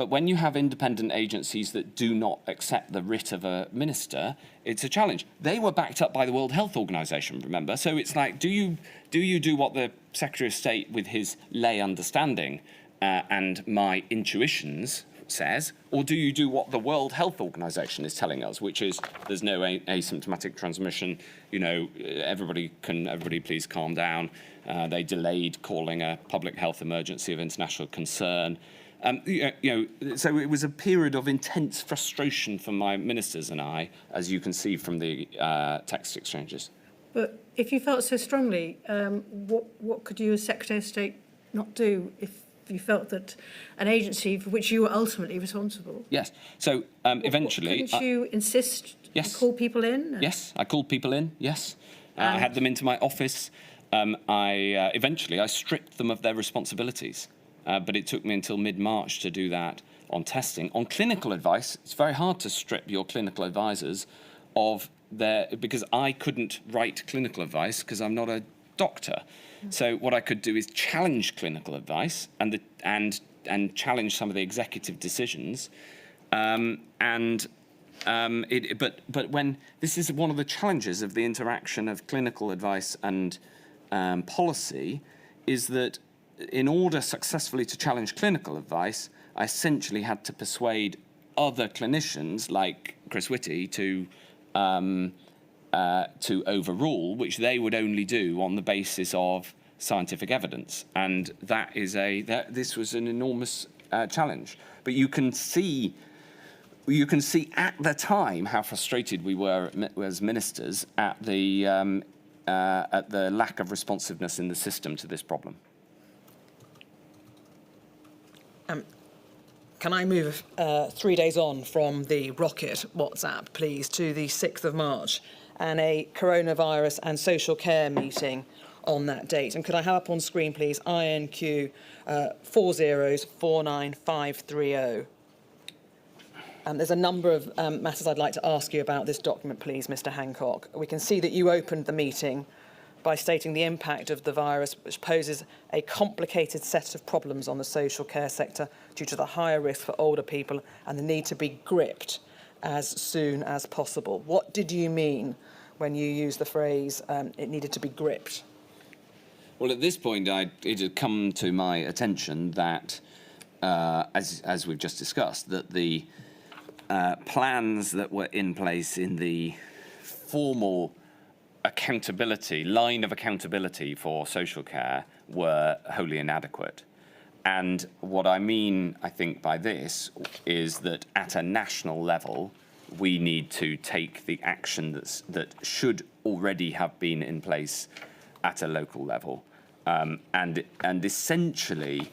But when you have independent agencies that do not accept the writ of a minister, it's a challenge. They were backed up by the World Health Organization, remember? So it's like, do you do what the Secretary of State, with his lay understanding and my intuitions, says, or do you do what the World Health Organization is telling us, which is there's no asymptomatic transmission, you know, everybody please calm down. They delayed calling a public health emergency of international concern. So it was a period of intense frustration for my ministers and I, as you can see from the text exchanges. But if you felt so strongly, what could you as Secretary of State not do if you felt that an agency for which you were ultimately responsible? Yes. So eventually... Couldn't you insist yes. and call people in? Yes, I called people in, yes. I had them into my office. Eventually I stripped them of their responsibilities. But it took me until mid-March to do that on testing. On clinical advice, it's very hard to strip your clinical advisors of their... because I couldn't write clinical advice because I'm not a doctor. So what I could do is challenge clinical advice and challenge some of the executive decisions. But when this is one of the challenges of the interaction of clinical advice and policy, is that in order successfully to challenge clinical advice, I essentially had to persuade other clinicians like Chris Whitty to overrule, which they would only do on the basis of scientific evidence, and this was an enormous challenge. But you can see at the time how frustrated we were as ministers at the lack of responsiveness in the system to this problem. Can I move 3 days on from the rocket WhatsApp, please, to the 6th of March and a coronavirus and social care meeting on that date? And could I have up on screen, please, INQ 4049530. There's a number of matters I'd like to ask you about this document, please, Mr. Hancock. We can see that you opened the meeting by stating the impact of the virus, which poses a complicated set of problems on the social care sector due to the higher risk for older people and the need to be gripped as soon as possible. What did you mean when you used the phrase, it needed to be gripped? Well, at this point, it had come to my attention that, as we've just discussed, that the plans that were in place in the formal line of accountability for social care were wholly inadequate. And what I mean, I think, by this is that at a national level, we need to take the action that should already have been in place at a local level. And essentially,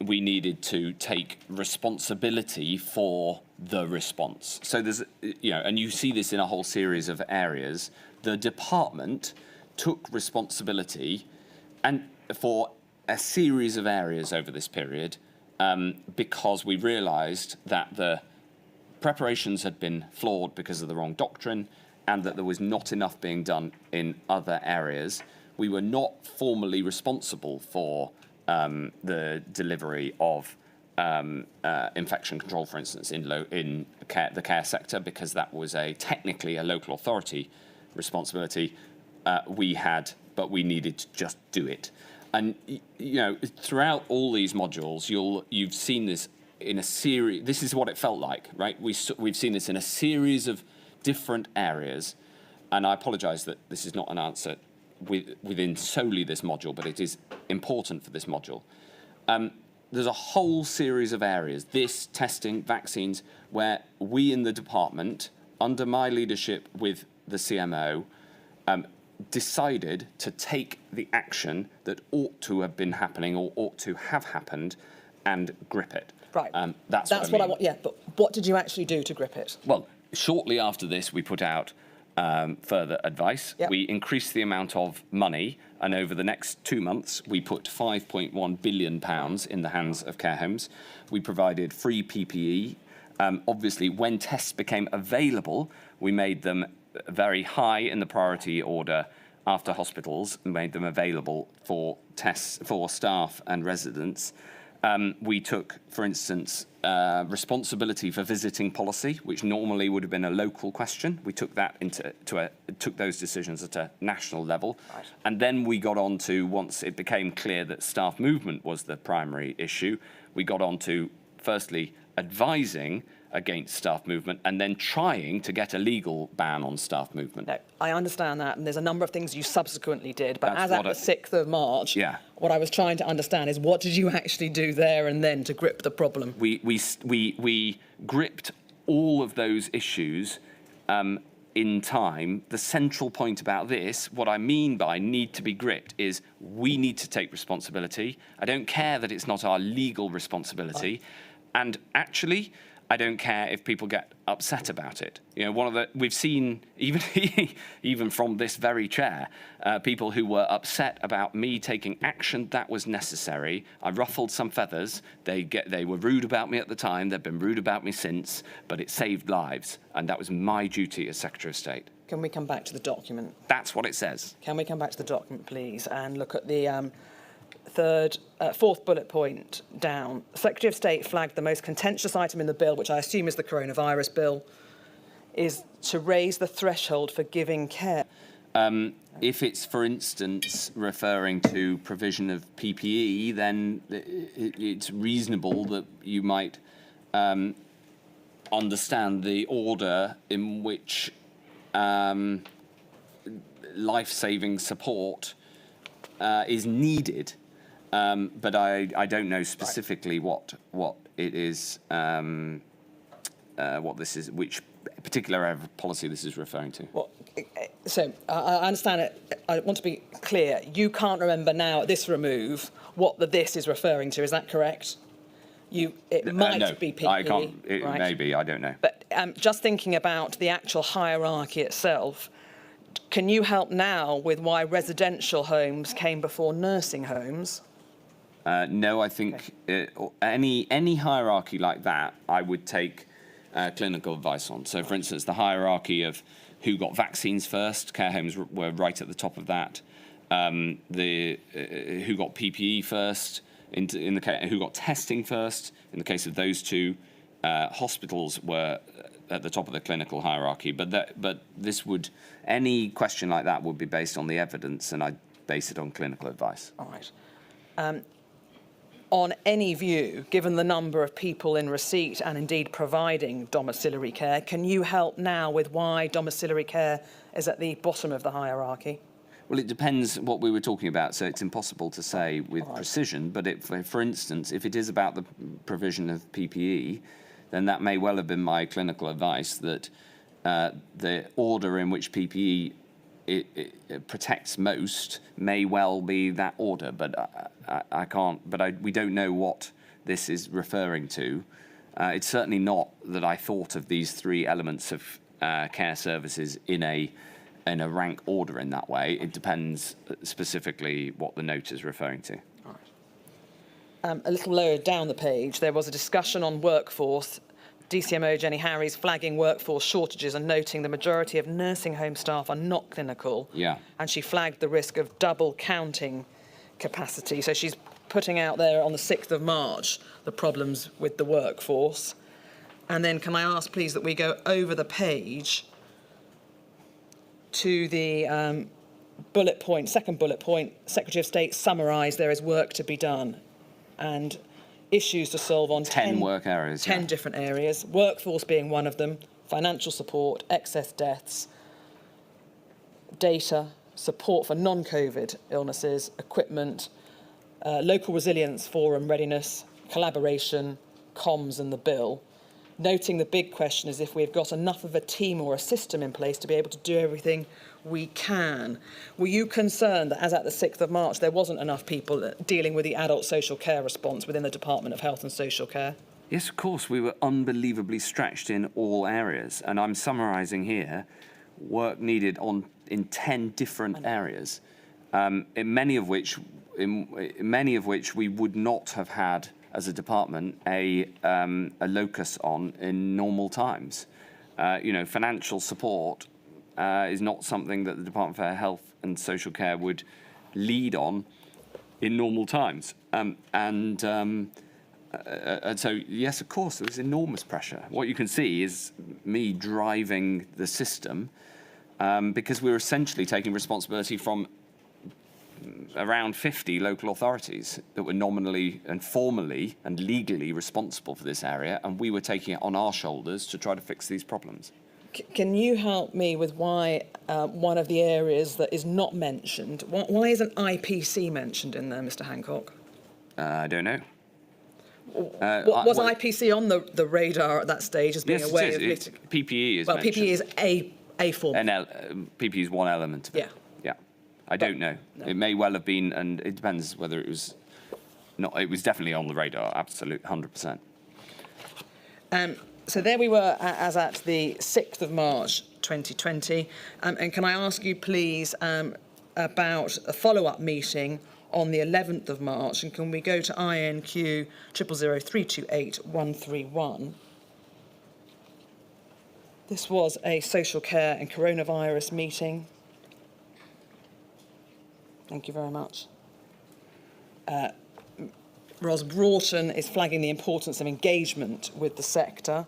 we needed to take responsibility for the response. So there's, and you see this in a whole series of areas. The department took responsibility and for a series of areas over this period because we realised that the preparations had been flawed because of the wrong doctrine and that there was not enough being done in other areas. We were not formally responsible for the delivery of infection control, for instance, in the care sector, because that was technically a local authority responsibility. But we needed to just do it. And throughout all these modules, you've seen this in a series. This is what it felt like, right? We've seen this in a series of different areas, and I apologise that this is not an answer within solely this module, but it is important for this module. There's a whole series of areas, this, testing, vaccines, where we in the department, under my leadership with the CMO, decided to take the action that ought to have been happening or ought to have happened and grip it. Right. That's what I want. Yeah, but what did you actually do to grip it? Well, shortly after this, we put out further advice. Yep. We increased the amount of money, and over the next 2 months, we put £5.1 billion in the hands of care homes. We provided free PPE. Obviously, when tests became available, we made them very high in the priority order after hospitals and made them available for tests for staff and residents. We took, for instance, responsibility for visiting policy, which normally would have been a local question. We took that took those decisions at a national level. Right. And then we got on to, once it became clear that staff movement was the primary issue, we got on to, firstly, advising against staff movement and then trying to get a legal ban on staff movement. No, I understand that, and there's a number of things you subsequently did, but That's as at the 6th of March, what I was trying to understand is what did you actually do there and then to grip the problem? We gripped all of those issues in time. The central point about this, what I mean by need to be gripped, is we need to take responsibility. I don't care that it's not our legal responsibility. Right. And actually, I don't care if people get upset about it. You know, we've seen even from this very chair, people who were upset about me taking action that was necessary. I ruffled some feathers. They were rude about me at the time. They've been rude about me since, but it saved lives, and that was my duty as Secretary of State. Can we come back to the document? That's what it says. Can we come back to the document, please, and look at the fourth bullet point down. The Secretary of State flagged the most contentious item in the bill, which I assume is the coronavirus bill, is to raise the threshold for giving care. If it's, for instance, referring to provision of PPE, then it's reasonable that you might understand the order in which life-saving support is needed. But I don't know specifically what it is, what this is, which particular area of policy this is referring to. Well, so I understand it. I want to be clear. You can't remember now at this remove what the this is referring to. Is that correct? It might no, be PPE. I can't. It right? may be. I don't know. But just thinking about the actual hierarchy itself, can you help now with why residential homes came before nursing homes? No, I think any hierarchy like that, I would take clinical advice on. So, for instance, the hierarchy of who got vaccines first, care homes were right at the top of that. Who got PPE first, who got testing first. In the case of those two, hospitals were at the top of the clinical hierarchy. But any question like that would be based on the evidence, and I'd base it on clinical advice. All right. On any view, given the number of people in receipt and indeed providing domiciliary care, can you help now with why domiciliary care is at the bottom of the hierarchy? Well, it depends what we were talking about, so it's impossible to say with precision. But for instance, if it is about the provision of PPE, then that may well have been my clinical advice that the order in which PPE it protects most may well be that order, but I can't. But we don't know what this is referring to. It's certainly not that I thought of these three elements of care services in a rank order in that way. It depends specifically what the note is referring to. All right. A little lower down the page, there was a discussion on workforce. DCMO Jenny Harries flagging workforce shortages and noting the majority of nursing home staff are not clinical. Yeah. And she flagged the risk of double counting capacity. So she's putting out there on the 6th of March the problems with the workforce. And then can I ask, please, that we go over the page to the bullet point, second bullet point, Secretary of State summarised there is work to be done. And issues to solve on 10 work areas. 10 different areas, workforce being one of them, financial support, excess deaths, data, support for non-COVID illnesses, equipment, local resilience forum readiness, collaboration, comms and the bill. Noting the big question is if we've got enough of a team or a system in place to be able to do everything we can. Were you concerned that as at the 6th of March there wasn't enough people dealing with the adult social care response within the Department of Health and Social Care? Yes, of course. We were unbelievably stretched in all areas. And I'm summarising here work needed in 10 different areas, in many of which we would not have had as a department a locus on in normal times. Financial support is not something that the Department for Health and Social Care would lead on in normal times. And so, yes, of course, there's enormous pressure. What you can see is me driving the system because we're essentially taking responsibility from around 50 local authorities that were nominally and formally and legally responsible for this area, and we were taking it on our shoulders to try to fix these problems. Can you help me with why one of the areas that is not mentioned, why isn't IPC mentioned in there, Mr. Hancock? I don't know. Was IPC on the radar at that stage as being Yes, a way it is. of... PPE is Well, mentioned. PPE is a form. PPE is one element of it. Yeah. Yeah. I don't know. No. It may well have been, and it depends whether it was not. It was definitely on the radar, absolute 100%. So there we were as at the 6th of March 2020. And can I ask you, please, about a follow-up meeting on the 11th of March? And can we go to INQ 000328-131? This was a social care and coronavirus meeting. Thank you very much. Ros Broughton is flagging the importance of engagement with the sector.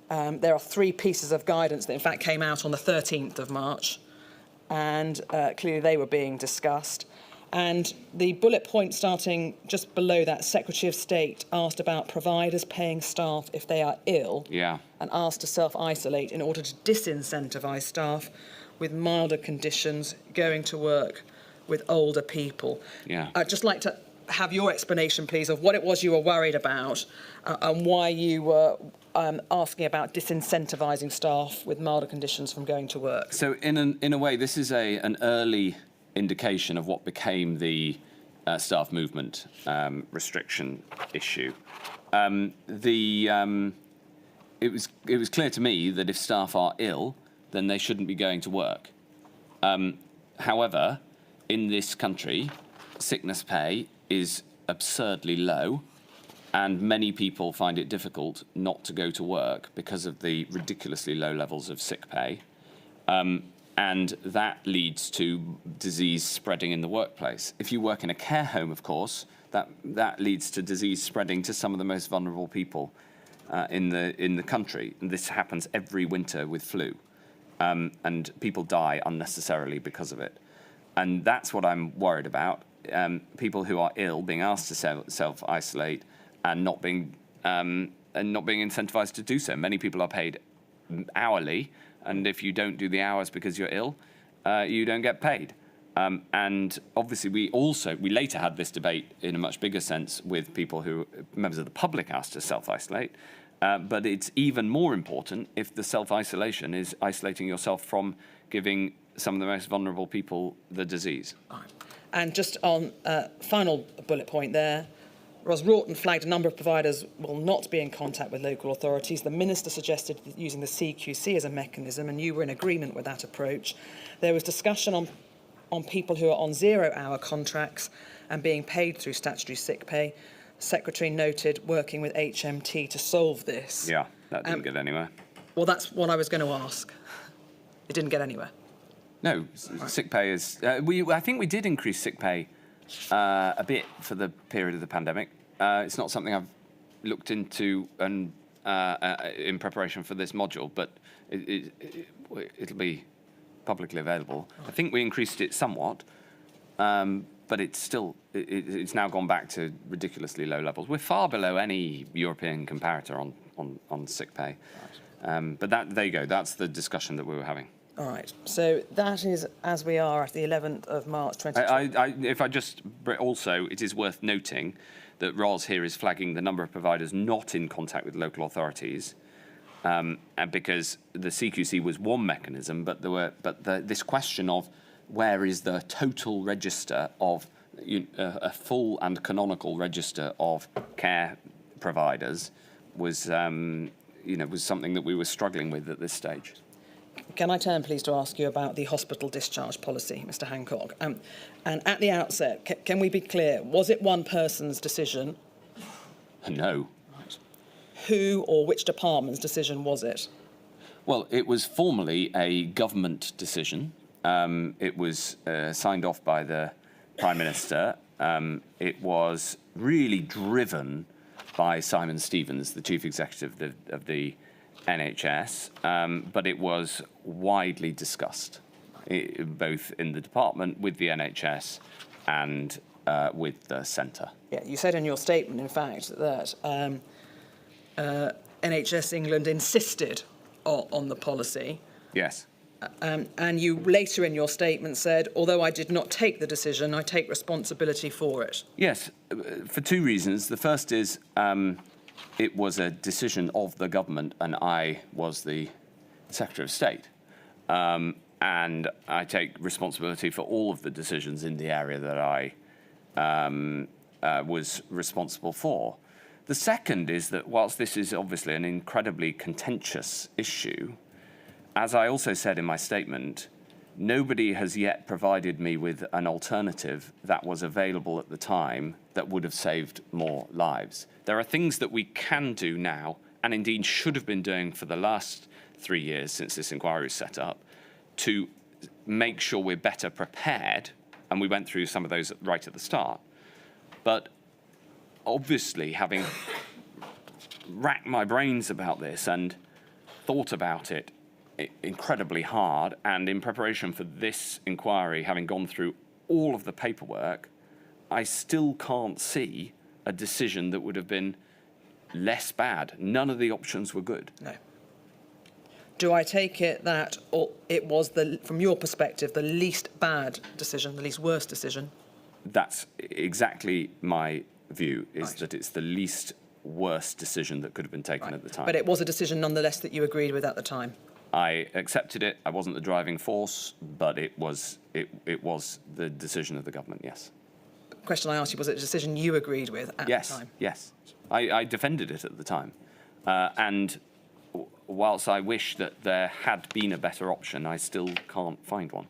There are 3 pieces of guidance that in fact came out on the 13th of March, and clearly they were being discussed. And the bullet point starting just below that, Secretary of State asked about providers paying staff if they are ill, and asked to self-isolate in order to disincentivise staff with milder conditions going to work with older people. I'd just like to have your explanation, please, of what it was you were worried about and why you were asking about disincentivising staff with milder conditions from going to work. So in a way, this is an early indication of what became the staff movement restriction issue. It was clear to me that if staff are ill, then they shouldn't be going to work. However, in this country, sickness pay is absurdly low, and many people find it difficult not to go to work because of the ridiculously low levels of sick pay. And that leads to disease spreading in the workplace. If you work in a care home, of course, that leads to disease spreading to some of the most vulnerable people in the country. And this happens every winter with flu. And people die unnecessarily because of it. And that's what I'm worried about. People who are ill being asked to self-isolate and not being incentivized to do so. Many people are paid hourly, and if you don't do the hours because you're ill, you don't get paid. And obviously, we later had this debate in a much bigger sense with people who members of the public asked to self-isolate. But it's even more important if the self-isolation is isolating yourself from giving some of the most vulnerable people the disease. And just on final bullet point there, Ros Broughton flagged a number of providers will not be in contact with local authorities. The Minister suggested using the CQC as a mechanism, and you were in agreement with that approach. There was discussion on people who are on 0-hour contracts and being paid through statutory sick pay. The Secretary noted working with HMT to solve this. Yeah, that didn't get anywhere. Well, that's what I was going to ask. It didn't get anywhere. No, sick pay is... I think we did increase sick pay a bit for the period of the pandemic. It's not something I've looked into and in preparation for this module, but it'll be publicly available. I think we increased it somewhat, but it's still... It's now gone back to ridiculously low levels. We're far below any European comparator on sick pay. Right. But there you go. That's the discussion that we were having. All right. So that is as we are at the 11th of March 2020. If I just also, it is worth noting that Ros here is flagging the number of providers not in contact with local authorities, and because the CQC was one mechanism, but this question of where is the total register of a full and canonical register of care providers was something that we were struggling with at this stage. Can I turn, please, to ask you about the hospital discharge policy, Mr. Hancock? And at the outset, can we be clear? Was it one person's decision? No. Right. Who or which department's decision was it? Well, it was formally a government decision. It was signed off by the Prime Minister. It was really driven by Simon Stevens, the chief executive of the NHS, but it was widely discussed, both in the department, with the NHS, and with the centre. Yeah, you said in your statement, in fact, that NHS England insisted on the policy. Yes. And you later in your statement said, although I did not take the decision, I take responsibility for it. Yes, for two reasons. The first is it was a decision of the government, and I was the Secretary of State. And I take responsibility for all of the decisions in the area that I was responsible for. The second is that whilst this is obviously an incredibly contentious issue, as I also said in my statement, nobody has yet provided me with an alternative that was available at the time that would have saved more lives. There are things that we can do now, and indeed should have been doing for the last 3 years since this inquiry was set up, to make sure we're better prepared, and we went through some of those right at the start. But obviously, having racked my brains about this and thought about it incredibly hard, and in preparation for this inquiry, having gone through all of the paperwork, I still can't see a decision that would have been less bad. None of the options were good. No. Do I take it that it was, from your perspective, the least bad decision, the least worst decision? That's exactly my view, is that it's the least worst decision that could have been taken at the time. But it was a decision nonetheless that you agreed with at the time? I accepted it. I wasn't the driving force, but it was the decision of the government, yes. The question I asked you, was it a decision you agreed with at the time? Yes. I defended it at the time. And whilst I wish that there had been a better option, I still can't find one.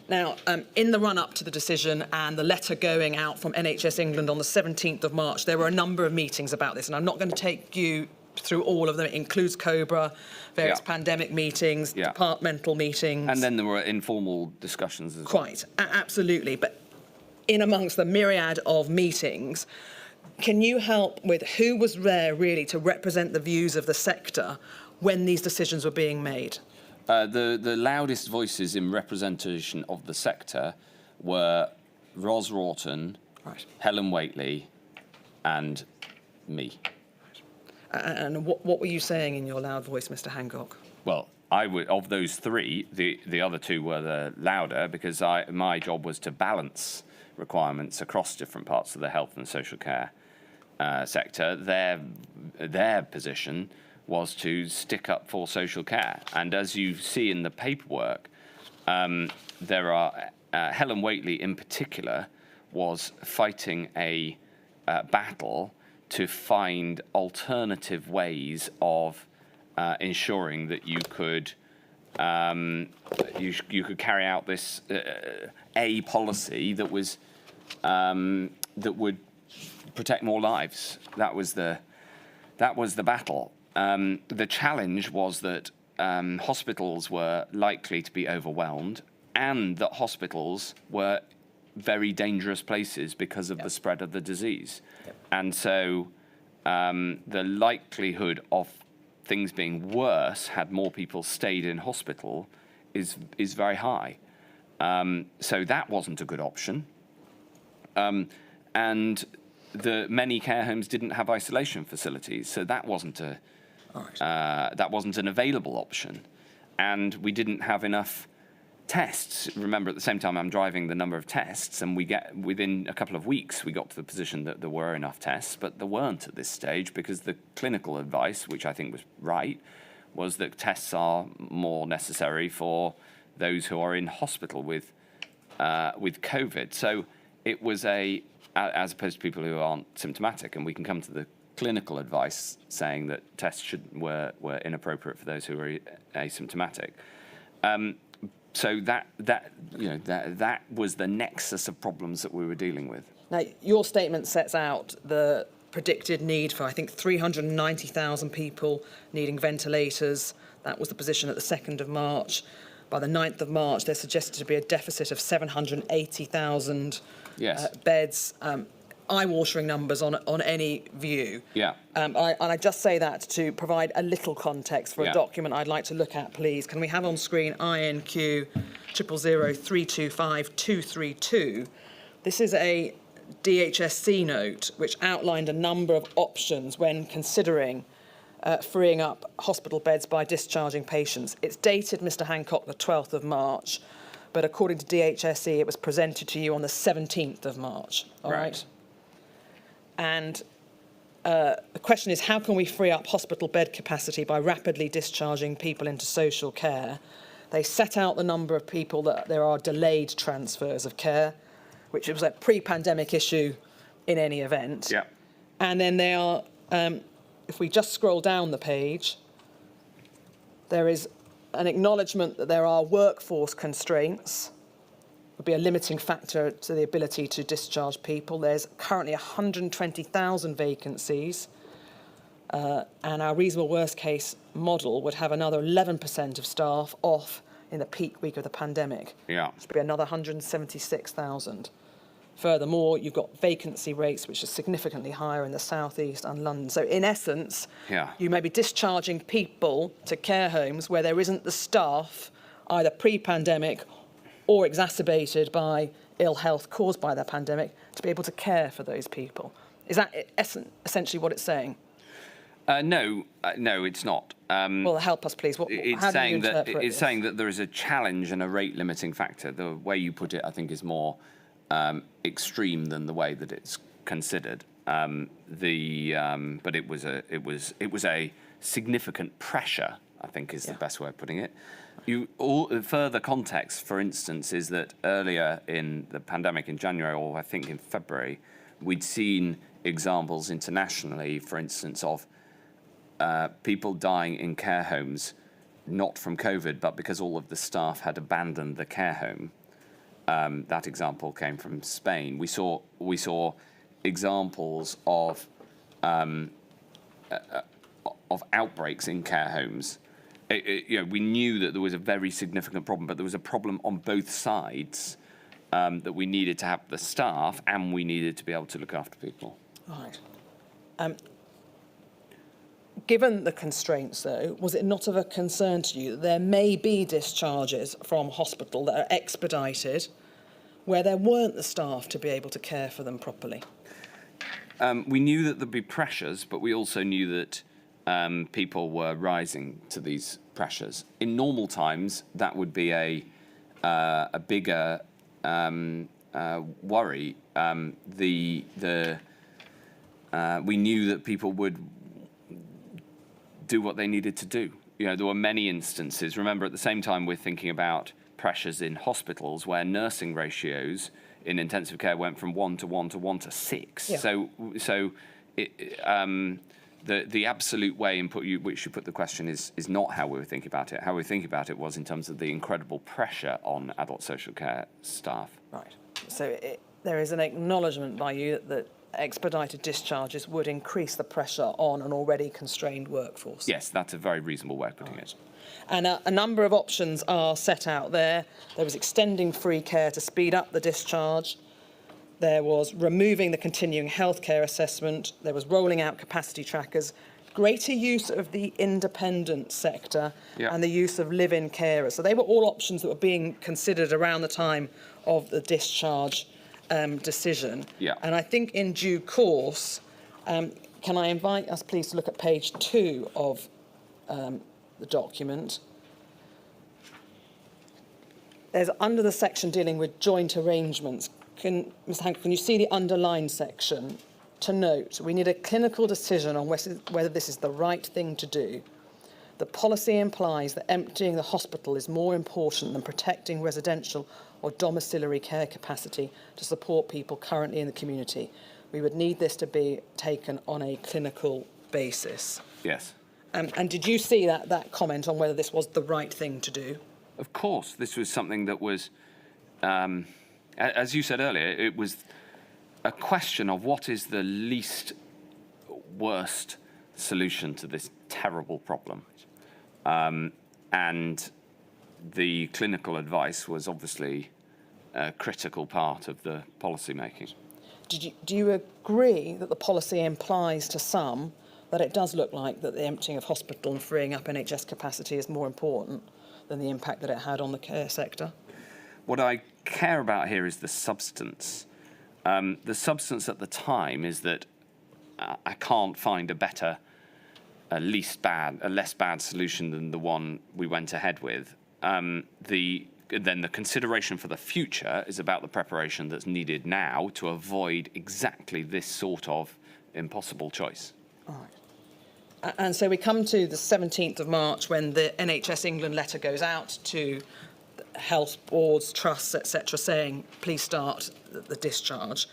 Now, in the run-up to the decision and the letter going out from NHS England on the 17th of March, there were a number of meetings about this, and I'm not going to take you through all of them. It includes COBRA, various pandemic meetings, departmental meetings. And then there were informal discussions as well. Quite, absolutely. But in amongst the myriad of meetings, can you help with who was there really to represent the views of the sector when these decisions were being made? The loudest voices in representation of the sector were Ros Rawton, Helen Whately, and me. And what were you saying in your loud voice, Mr. Hancock? Well, of those three, the other two were the louder, because my job was to balance requirements across different parts of the health and social care sector. Their position was to stick up for social care. And as you see in the paperwork, there are Helen Whately in particular was fighting a battle to find alternative ways of ensuring that you could you could carry out this a policy that was that would protect more lives. That was the battle. The challenge was that hospitals were likely to be overwhelmed, and that hospitals were very dangerous places because of the spread of the disease. And so the likelihood of things being worse had more people stayed in hospital is very high. So that wasn't a good option. And the many care homes didn't have isolation facilities, so that wasn't an available option. And we didn't have enough tests. Remember, at the same time, I'm driving the number of tests, and within a couple of weeks, we got to the position that there were enough tests, but there weren't at this stage, because the clinical advice, which I think was right, was that tests are more necessary for those who are in hospital with COVID. So it was as opposed to people who aren't symptomatic, and we can come to the clinical advice saying that tests were inappropriate for those who were asymptomatic. So that was the nexus of problems that we were dealing with. Now, your statement sets out the predicted need for, I think, 390,000 people needing ventilators. That was the position at the 2nd of March. By the 9th of March, there's suggested to be a deficit of 780,000 beds. eye-watering numbers on any view. Yeah. And I just say that to provide a little context for a Yeah. document I'd like to look at, please. Can we have on screen INQ 000325232? This is a DHSC note which outlined a number of options when considering freeing up hospital beds by discharging patients. It's dated, Mr. Hancock, the 12th of March, but according to DHSC, it was presented to you on the 17th of March. All right. And the question is, how can we free up hospital bed capacity by rapidly discharging people into social care? They set out the number of people that there are delayed transfers of care, which was a pre-pandemic issue in any event. Yeah. And then they are, if we just scroll down the page, there is an acknowledgement that there are workforce constraints, would be a limiting factor to the ability to discharge people. There's currently 120,000 vacancies, and our reasonable worst case model would have another 11% of staff off in the peak week of the pandemic. Yeah. Which would be another 176,000. Furthermore, you've got vacancy rates which are significantly higher in the South East and London. So in essence, you may be discharging people to care homes where there isn't the staff, either pre-pandemic or exacerbated by ill health caused by the pandemic, to be able to care for those people. Is that essentially what it's saying? No, it's not. Well, help us, please. How do you interpret it's this? saying that there is a challenge and a rate limiting factor. The way you put it, I think, is more extreme than the way that it's considered. But it was a significant pressure, I think, is the best way of putting it. Further context, for instance, is that earlier in the pandemic in January, or I think in February, we'd seen examples internationally, for instance, of people dying in care homes, not from COVID, but because all of the staff had abandoned the care home. That example came from Spain. We saw examples of outbreaks in care homes. We knew that there was a very significant problem, but there was a problem on both sides, that we needed to have the staff and we needed to be able to look after people. Right. Given the constraints, though, was it not of a concern to you that there may be discharges from hospital that are expedited where there weren't the staff to be able to care for them properly? We knew that there'd be pressures, but we also knew that people were rising to these pressures. In normal times, that would be a bigger worry. We knew that people would do what they needed to do. There were many instances. Remember, at the same time, we're thinking about pressures in hospitals where nursing ratios in intensive care went from 1 to 1 to 1 to 6. Yeah. So the absolute way in which you put the question is not how we were thinking about it. How we were thinking about it was in terms of the incredible pressure on adult social care staff. Right. So there is an acknowledgement by you that expedited discharges would increase the pressure on an already constrained workforce. Yes, that's a very reasonable way of putting it. And a number of options are set out there. There was extending free care to speed up the discharge. There was removing the continuing healthcare assessment. There was rolling out capacity trackers, greater use of the independent sector, and the use of live-in carers. So they were all options that were being considered around the time of the discharge decision. Yeah. And I think in due course, can I invite us please to look at page 2 of the document. There's under the section dealing with joint arrangements. Mr. Hancock, can you see the underlined section? To note, we need a clinical decision on whether this is the right thing to do. The policy implies that emptying the hospital is more important than protecting residential or domiciliary care capacity to support people currently in the community. We would need this to be taken on a clinical basis. Yes. And did you see that comment on whether this was the right thing to do? Of course, this was something that was, as you said earlier, it was a question of what is the least worst solution to this terrible problem. And the clinical advice was obviously a critical part of the policy making. do you agree that the policy implies to some that it does look like that the emptying of hospital and freeing up NHS capacity is more important than the impact that it had on the care sector? What I care about here is the substance. The substance at the time is that I can't find a less bad solution than the one we went ahead with. Then the consideration for the future is about the preparation that's needed now to avoid exactly this sort of impossible choice. All right. And so we come to the 17th of March when the NHS England letter goes out to health boards, trusts, etc., saying, please start the discharge.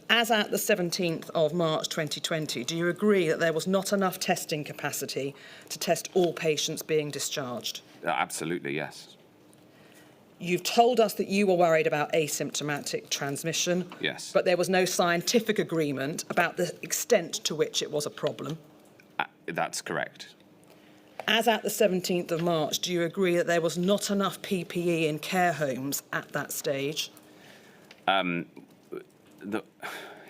As at the 17th of March 2020, do you agree that there was not enough testing capacity to test all patients being discharged? Absolutely, yes. You've told us that you were worried about asymptomatic transmission. Yes. But there was no scientific agreement about the extent to which it was a problem. That's correct. As at the 17th of March, do you agree that there was not enough PPE in care homes at that stage? It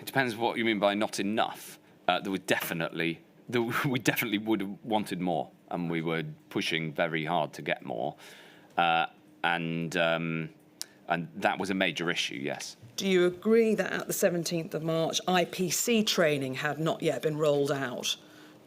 depends what you mean by not enough. We definitely would have wanted more, and we were pushing very hard to get more, and that was a major issue. Yes. Do you agree that at the 17th of March, IPC training had not yet been rolled out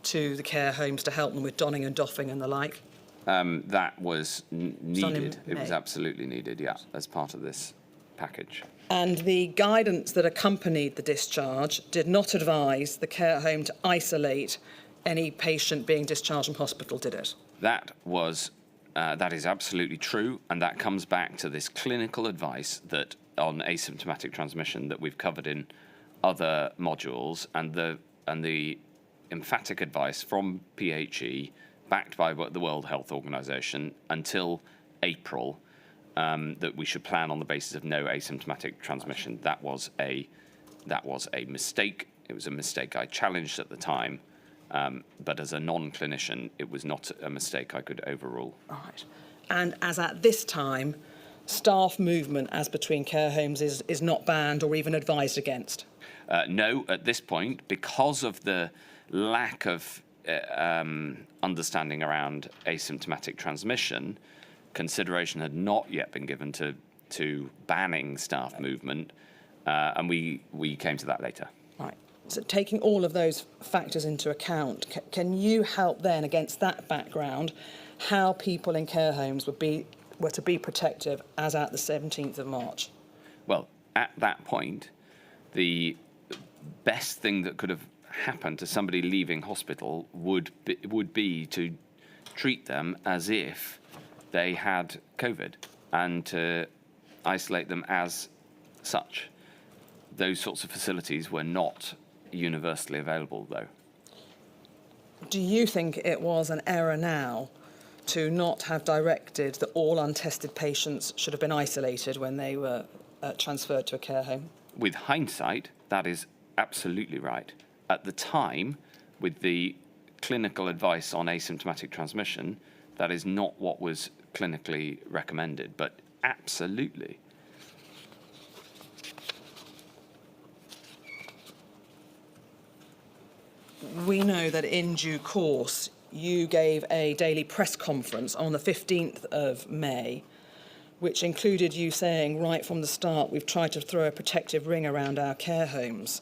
to the care homes to help them with donning and doffing and the like? That was needed. It was May. absolutely needed. Yeah, as part of this package. And the guidance that accompanied the discharge did not advise the care home to isolate any patient being discharged from hospital, did it? That is absolutely true, and that comes back to this clinical advice that on asymptomatic transmission that we've covered in other modules, and the emphatic advice from PHE, backed by the World Health Organization, until April. That we should plan on the basis of no asymptomatic transmission. That was a mistake. It was a mistake I challenged at the time, but as a non-clinician, it was not a mistake I could overrule. All right. And as at this time, staff movement as between care homes is not banned or even advised against? No, at this point, because of the lack of understanding around asymptomatic transmission, consideration had not yet been given to banning staff movement, and we came to that later. Right. So taking all of those factors into account, can you help then, against that background, how people in care homes were to be protective as at the 17th of March? Well, at that point, the best thing that could have happened to somebody leaving hospital would be to treat them as if they had COVID and to isolate them as such. Those sorts of facilities were not universally available, though. Do you think it was an error now to not have directed that all untested patients should have been isolated when they were transferred to a care home? With hindsight, that is absolutely right. At the time, with the clinical advice on asymptomatic transmission, that is not what was clinically recommended, but absolutely. We know that in due course, you gave a daily press conference on the 15th of May, which included you saying right from the start, we've tried to throw a protective ring around our care homes.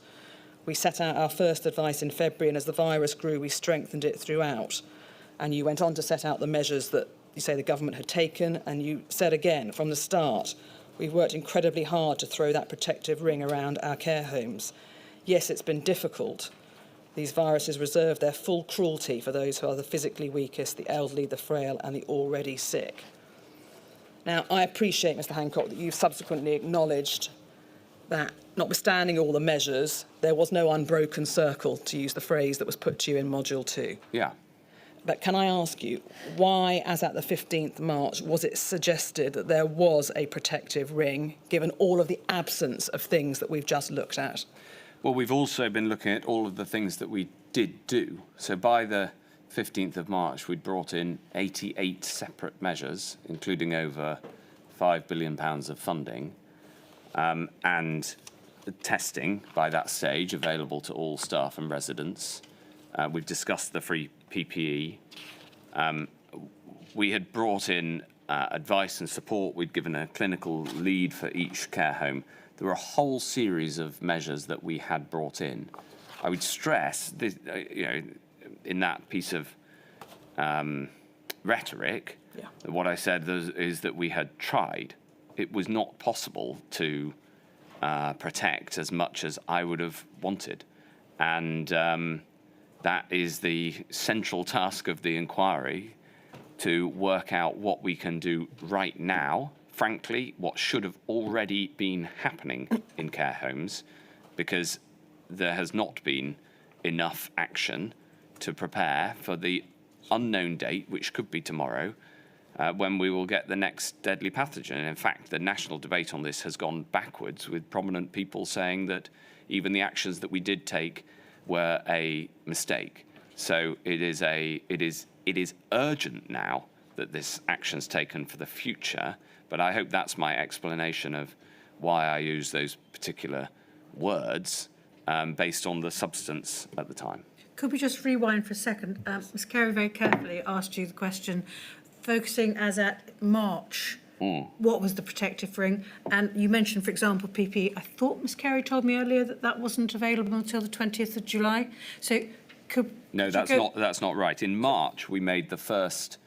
We set out our first advice in February, and as the virus grew, we strengthened it throughout. And you went on to set out the measures that you say the government had taken, and you said again from the start, we've worked incredibly hard to throw that protective ring around our care homes. Yes, it's been difficult. These viruses reserve their full cruelty for those who are the physically weakest, the elderly, the frail, and the already sick. Now, I appreciate, Mr. Hancock, that you've subsequently acknowledged that, notwithstanding all the measures, there was no unbroken circle, to use the phrase that was put to you in Module 2. Yeah. But can I ask you, why, as at the 15th March, was it suggested that there was a protective ring, given all of the absence of things that we've just looked at? Well, we've also been looking at all of the things that we did do. So by the 15th of March, we'd brought in 88 separate measures, including over £5 billion of funding. And testing by that stage available to all staff and residents. We've discussed the free PPE. We had brought in advice and support. We'd given a clinical lead for each care home. There were a whole series of measures that we had brought in. I would stress, this, in that piece of rhetoric, what I said is that we had tried. It was not possible to protect as much as I would have wanted. And that is the central task of the inquiry, to work out what we can do right now, frankly, what should have already been happening in care homes, because there has not been enough action to prepare for the unknown date, which could be tomorrow, when we will get the next deadly pathogen. And in fact, the national debate on this has gone backwards, with prominent people saying that even the actions that we did take were a mistake. So it is urgent now that this action's taken for the future, but I hope that's my explanation of why I use those particular words based on the substance at the time. Could we just rewind for a second? Ms. Carey very carefully asked you the question, focusing as at March, what was the protective ring? And you mentioned, for example, PPE. I thought Ms. Carey told me earlier that that wasn't available until the 20th of July. So that's not right. In March, we made the first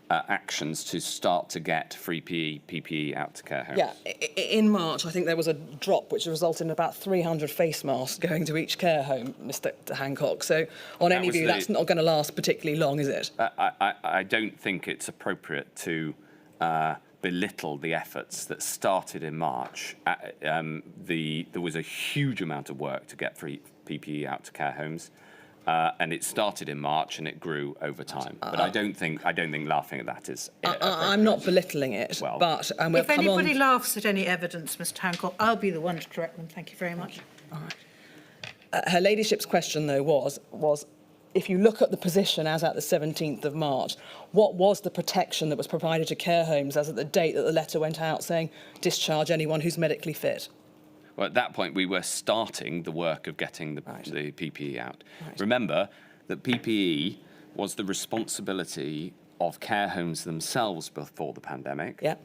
actions to start to get free PPE out to care homes. Yeah, in March, I think there was a drop which resulted in about 300 face masks going to each care home, Mr. Hancock. So on any view, that's not going to last particularly long, is it? I don't think it's appropriate to belittle the efforts that started in March. There was a huge amount of work to get free PPE out to care homes. And it started in March and it grew over time. But I don't think laughing at that is. I'm not belittling it. Well, but we'll if anybody laughs at any evidence, Mr. Hancock, I'll be the one to correct them. Thank you very much. All right. Her ladyship's question, though, was if you look at the position as at the 17th of March, what was the protection that was provided to care homes as at the date that the letter went out saying discharge anyone who's medically fit? Well, at that point, we were starting the work of getting the PPE out. Right. Remember that PPE was the responsibility of care homes themselves before the pandemic. Yeah.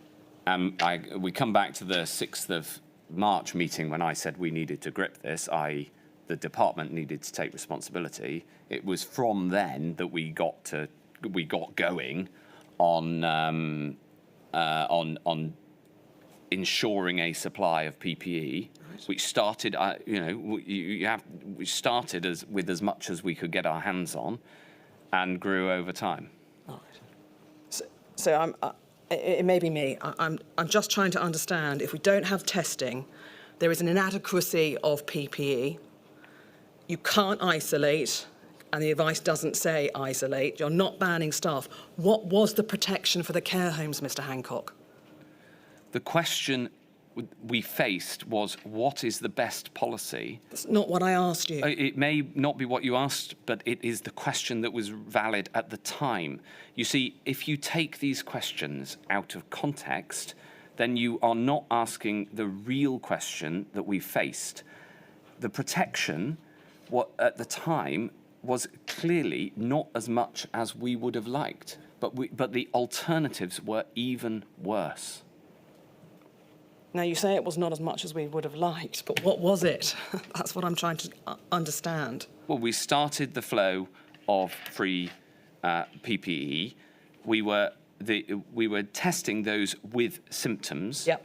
We come back to the 6th of March meeting when I said we needed to grip this, i.e. the department needed to take responsibility. It was from then that we got going on ensuring a supply of PPE, which started, we started with as much as we could get our hands on, and grew over time. All right. So it may be me. I'm just trying to understand. If we don't have testing, there is an inadequacy of PPE. You can't isolate, and the advice doesn't say isolate. You're not banning staff. What was the protection for the care homes, Mr. Hancock? The question we faced was, what is the best policy? That's not what I asked you. It may not be what you asked, but it is the question that was valid at the time. You see, if you take these questions out of context, then you are not asking the real question that we faced. The protection, at the time, was clearly not as much as we would have liked, but the alternatives were even worse. Now, you say it was not as much as we would have liked, but what was it? That's what I'm trying to understand. Well, we started the flow of free PPE. We were testing those with symptoms. Yep.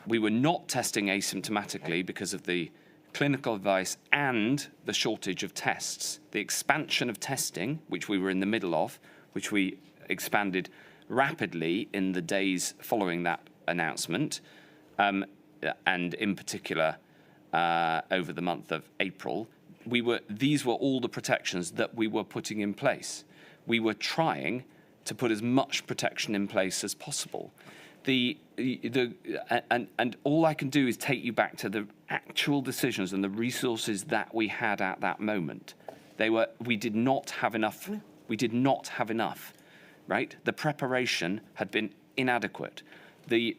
We were not testing asymptomatically because of the clinical advice and the shortage of tests. The expansion of testing, which we were in the middle of, which we expanded rapidly in the days following that announcement, and in particular over the month of April, these were all the protections that we were putting in place. We were trying to put as much protection in place as possible. And all I can do is take you back to the actual decisions and the resources that we had at that moment. We did not have enough. We did not have enough, right? The preparation had been inadequate. The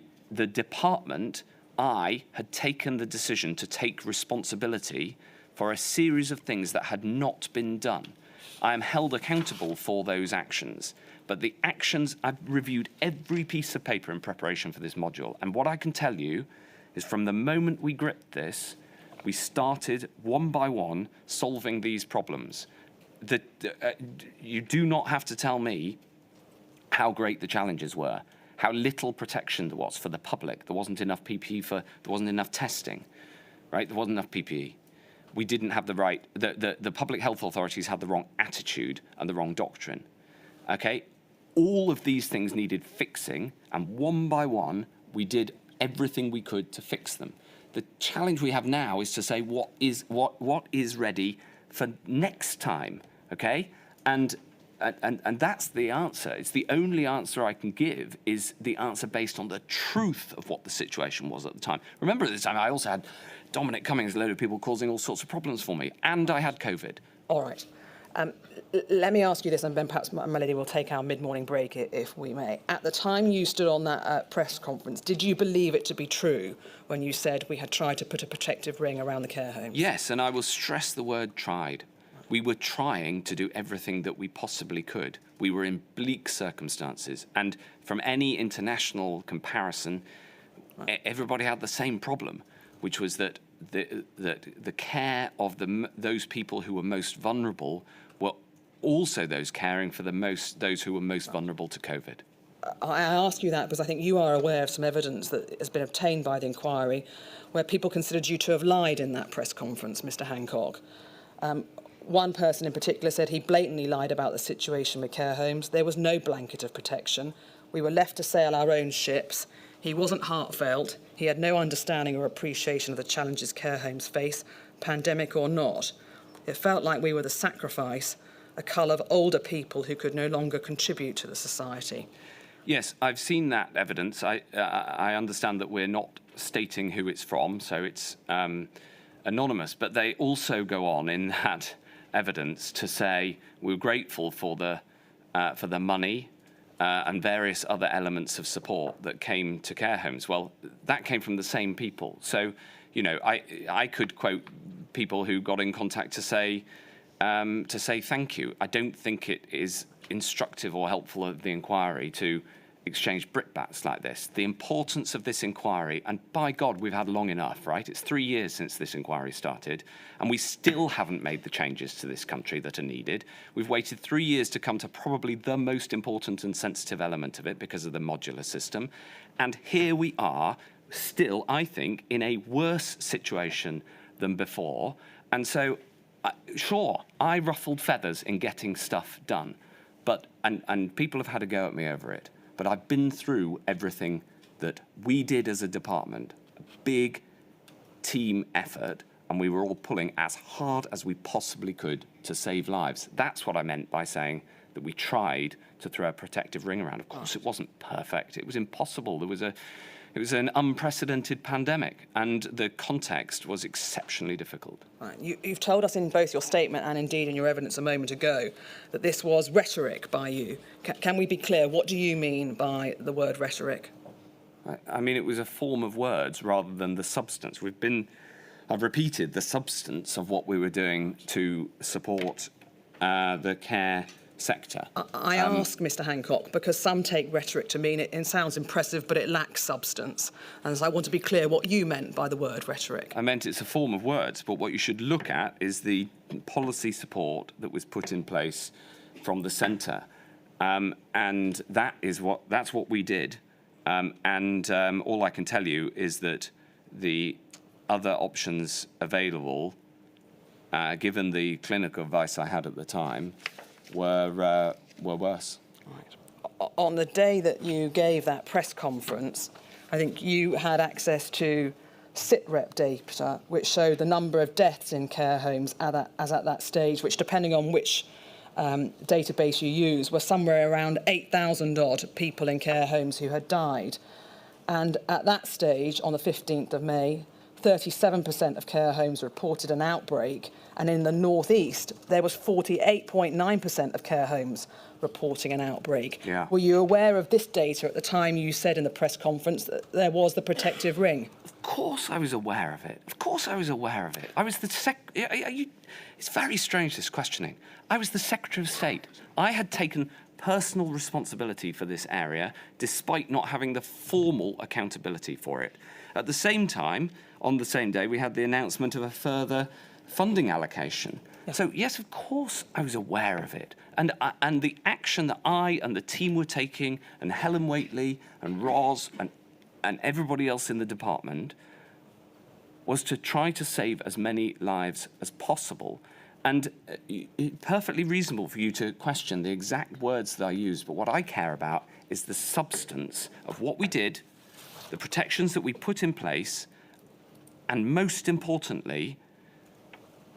department I had taken the decision to take responsibility for a series of things that had not been done. I am held accountable for those actions. But the actions, I've reviewed every piece of paper in preparation for this module. And what I can tell you is from the moment we gripped this, we started one by one solving these problems. You do not have to tell me how great the challenges were, how little protection there was for the public. There wasn't enough PPE there wasn't enough testing, right? There wasn't enough PPE. We didn't have the right, the public health authorities had the wrong attitude and the wrong doctrine, okay? All of these things needed fixing, and one by one, we did everything we could to fix them. The challenge we have now is to say what is ready for next time, okay? And that's the answer. It's the only answer I can give is the answer based on the truth of what the situation was at the time. Remember at the time, I also had Dominic Cummings, a load of people causing all sorts of problems for me, and I had COVID. All right. Let me ask you this, and then perhaps Melody will take our mid-morning break, if we may. At the time you stood on that press conference, did you believe it to be true when you said we had tried to put a protective ring around the care homes? Yes, and I will stress the word tried. We were trying to do everything that we possibly could. We were in bleak circumstances, and from any international comparison, everybody had the same problem, which was that the care of those people who were most vulnerable were also those caring for those who were most vulnerable to COVID. I ask you that because I think you are aware of some evidence that has been obtained by the inquiry where people considered you to have lied in that press conference, Mr. Hancock. One person in particular said he blatantly lied about the situation with care homes. There was no blanket of protection. We were left to sail our own ships. He wasn't heartfelt. He had no understanding or appreciation of the challenges care homes face, pandemic or not. It felt like we were the sacrifice, a cull of older people who could no longer contribute to the society. Yes, I've seen that evidence. I understand that we're not stating who it's from, so it's anonymous. But they also go on in that evidence to say we're grateful for the money and various other elements of support that came to care homes. Well, that came from the same people. So, you know, I could quote people who got in contact to say thank you. I don't think it is instructive or helpful of the inquiry to exchange brickbats like this. The importance of this inquiry, and by God, we've had long enough, right? It's 3 years since this inquiry started, and we still haven't made the changes to this country that are needed. We've waited 3 years to come to probably the most important and sensitive element of it because of the modular system. And here we are, still, I think, in a worse situation than before. And so, sure, I ruffled feathers in getting stuff done, but and people have had a go at me over it. But I've been through everything that we did as a department, a big team effort, and we were all pulling as hard as we possibly could to save lives. That's what I meant by saying that we tried to throw a protective ring around. Of course, it wasn't perfect. It was impossible. It was an unprecedented pandemic, and the context was exceptionally difficult. Right. You've told us in both your statement and indeed in your evidence a moment ago that this was rhetoric by you. Can we be clear? What do you mean by the word rhetoric? I mean, it was a form of words rather than the substance. I've repeated the substance of what we were doing to support the care sector. I ask, Mr. Hancock, because some take rhetoric to mean it sounds impressive, but it lacks substance. And so I want to be clear what you meant by the word rhetoric. I meant it's a form of words, but what you should look at is the policy support that was put in place from the centre. And that's what we did. All I can tell you is that the other options available, given the clinical advice I had at the time, were worse. Right. On the day that you gave that press conference, I think you had access to SITREP data, which showed the number of deaths in care homes at that stage, which, depending on which database you use, were somewhere around 8,000 odd people in care homes who had died. And at that stage, on the 15th of May, 37% of care homes reported an outbreak, and in the northeast, there was 48.9% of care homes reporting an outbreak. Yeah. Were you aware of this data at the time you said in the press conference that there was the protective ring? Of course I was aware of it. Of course I was aware of it. I was the it's very strange, this questioning. I was the Secretary of State. I had taken personal responsibility for this area, despite not having the formal accountability for it. At the same time, on the same day, we had the announcement of a further funding allocation. Yeah. So, yes, of course I was aware of it. And the action that I and the team were taking, and Helen Whately and Roz and everybody else in the department, was to try to save as many lives as possible. And perfectly reasonable for you to question the exact words that I used, but what I care about is the substance of what we did, the protections that we put in place, and most importantly,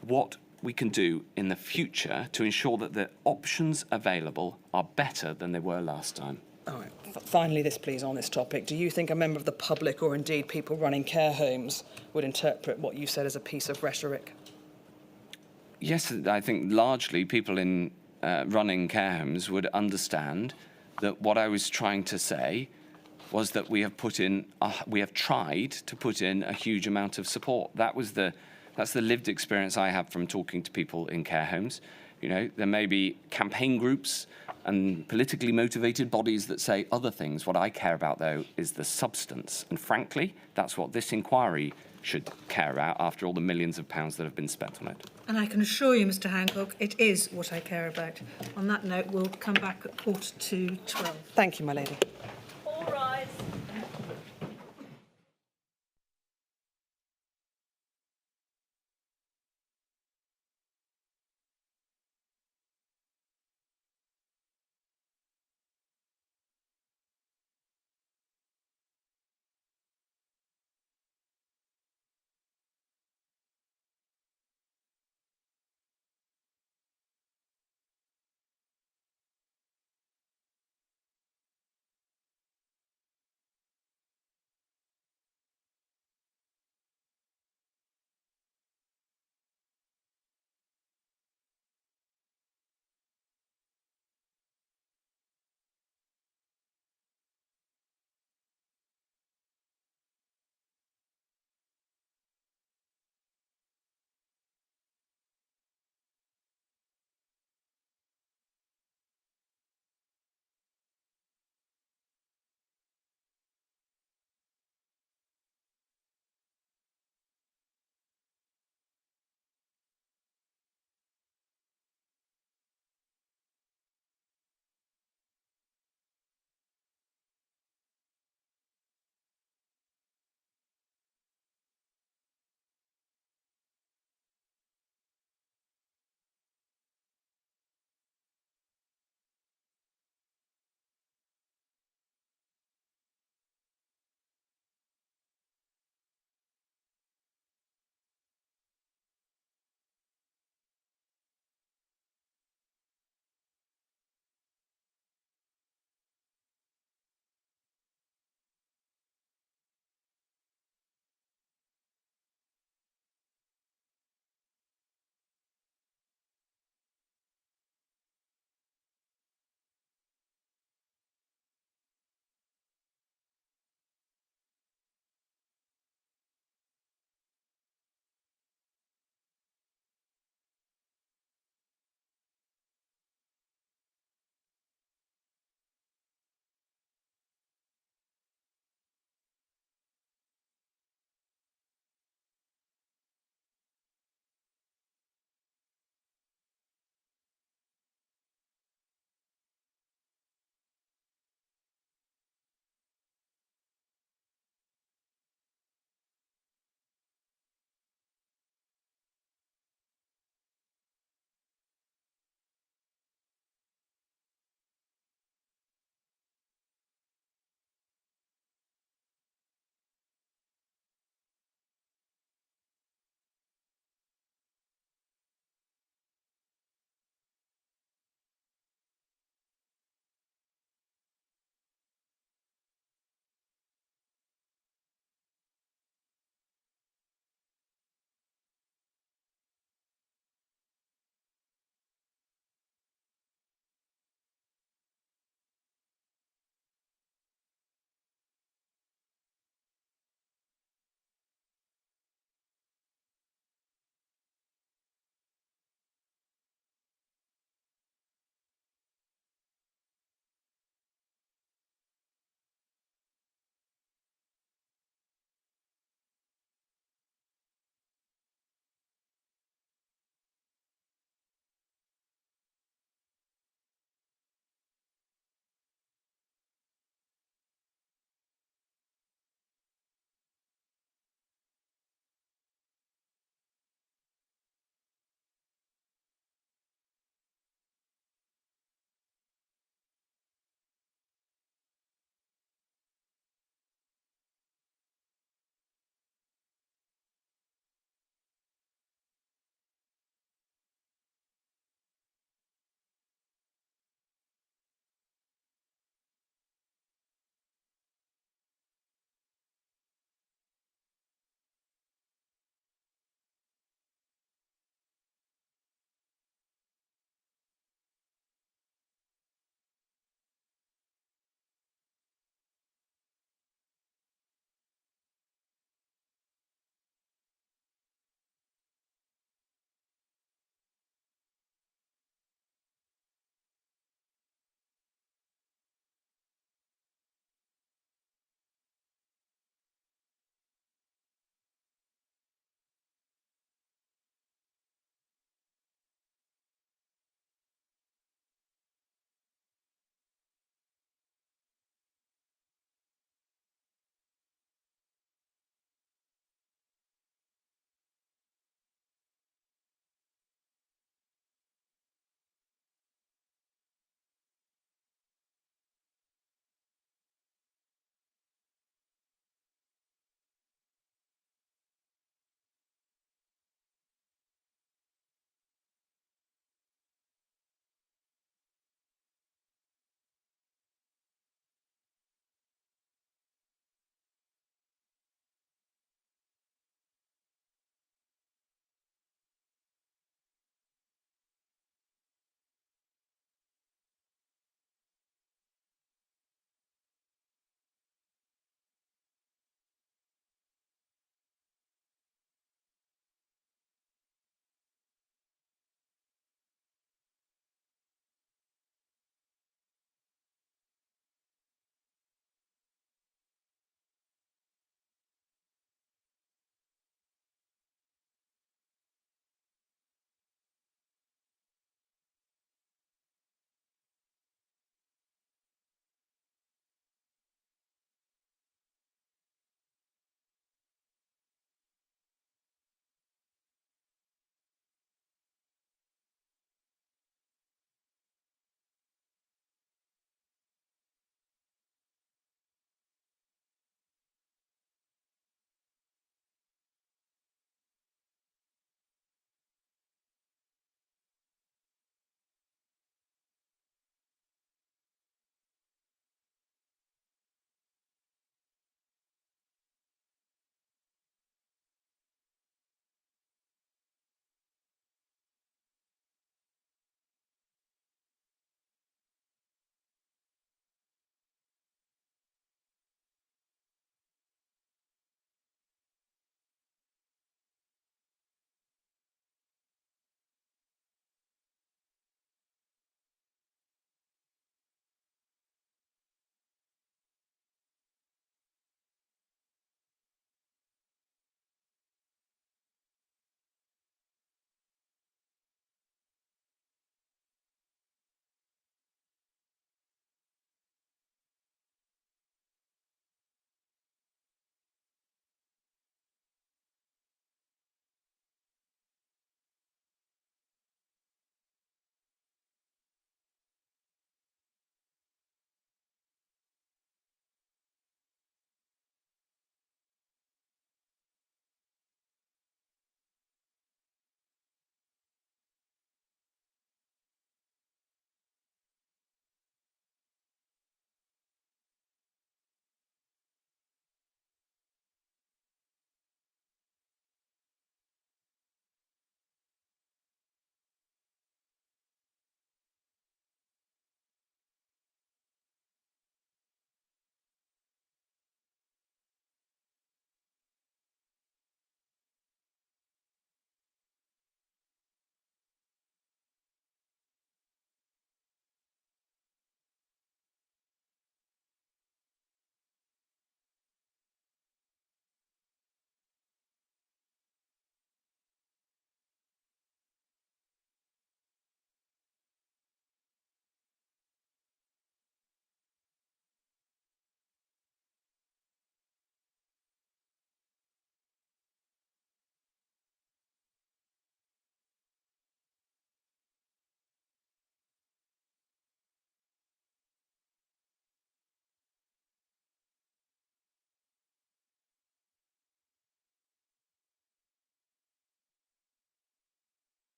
what we can do in the future to ensure that the options available are better than they were last time. All right. Finally, this please, on this topic. Do you think a member of the public, or indeed people running care homes, would interpret what you said as a piece of rhetoric? Yes, I think largely people in running care homes would understand that what I was trying to say was that we have tried to put in a huge amount of support. That's the lived experience I have from talking to people in care homes. You know, there may be campaign groups and politically motivated bodies that say other things. What I care about, though, is the substance. And frankly, that's what this inquiry should care about after all the millions of pounds that have been spent on it. And I can assure you, Mr Hancock, it is what I care about. On that note, we'll come back at 11:45. Thank you, my lady. All rise.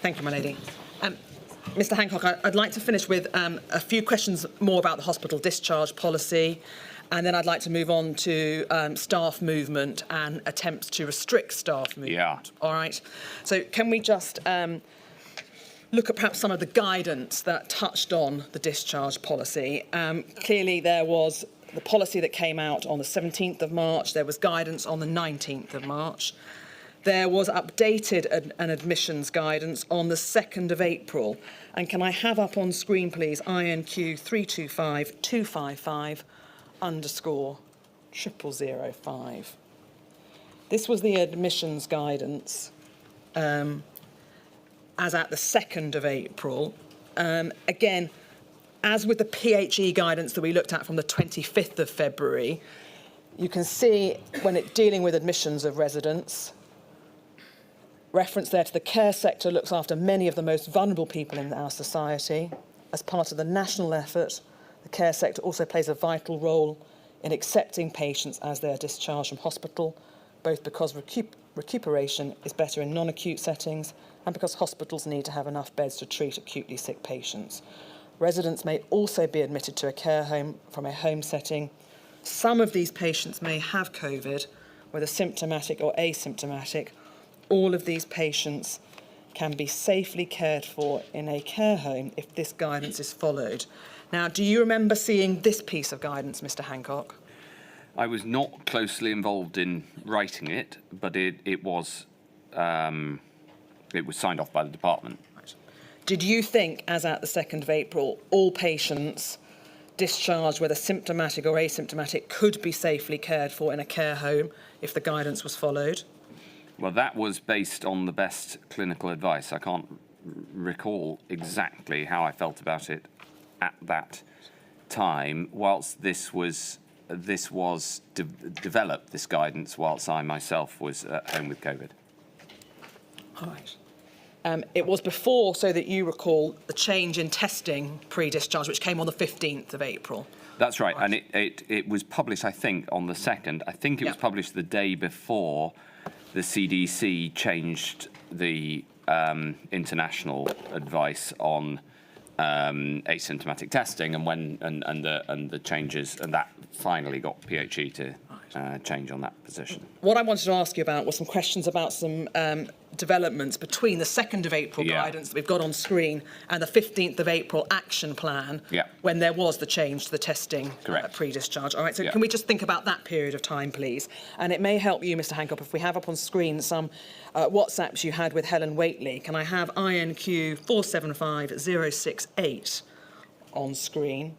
Thank you, my lady. Mr Hancock, I'd like to finish with a few questions more about the hospital discharge policy, and then I'd like to move on to staff movement and attempts to restrict staff movement. Yeah. All right. So can we just look at perhaps some of the guidance that touched on the discharge policy? Clearly, there was the policy that came out on the 17th of March. There was guidance on the 19th of March. There was updated an admissions guidance on the 2nd of April. And can I have up on screen, please, INQ 325-255_0005. This was the admissions guidance as at the 2nd of April. Again, as with the PHE guidance that we looked at from the 25th of February, you can see when it's dealing with admissions of residents, reference there to the care sector looks after many of the most vulnerable people in our society. As part of the national effort, the care sector also plays a vital role in accepting patients as they are discharged from hospital, both because recuperation is better in non-acute settings and because hospitals need to have enough beds to treat acutely sick patients. Residents may also be admitted to a care home from a home setting. Some of these patients may have COVID, whether symptomatic or asymptomatic. All of these patients can be safely cared for in a care home if this guidance is followed. Now, do you remember seeing this piece of guidance, Mr Hancock? I was not closely involved in writing it, but it was signed off by the department. Right. Did you think, as at the 2nd of April, all patients discharged, whether symptomatic or asymptomatic, could be safely cared for in a care home if the guidance was followed? Well, that was based on the best clinical advice. I can't recall exactly how I felt about it at that time, whilst this was developed, this guidance, whilst I myself was at home with COVID. All right. It was before, so that you recall, the change in testing pre-discharge, which came on the 15th of April. That's right, and it was published, I think, on the 2nd. I think it was published the day before the CDC changed the international advice on asymptomatic testing, and the changes, and that finally got PHE to change on that position. What I wanted to ask you about was some questions about some developments between the 2nd of April guidance that we've got on screen and the 15th of April action plan, when there was the change to the testing pre-discharge. All right, so can we just think about that period of time, please? And it may help you, Mr Hancock, if we have up on screen some WhatsApps you had with Helen Waitley. Can I have INQ 475068 on screen?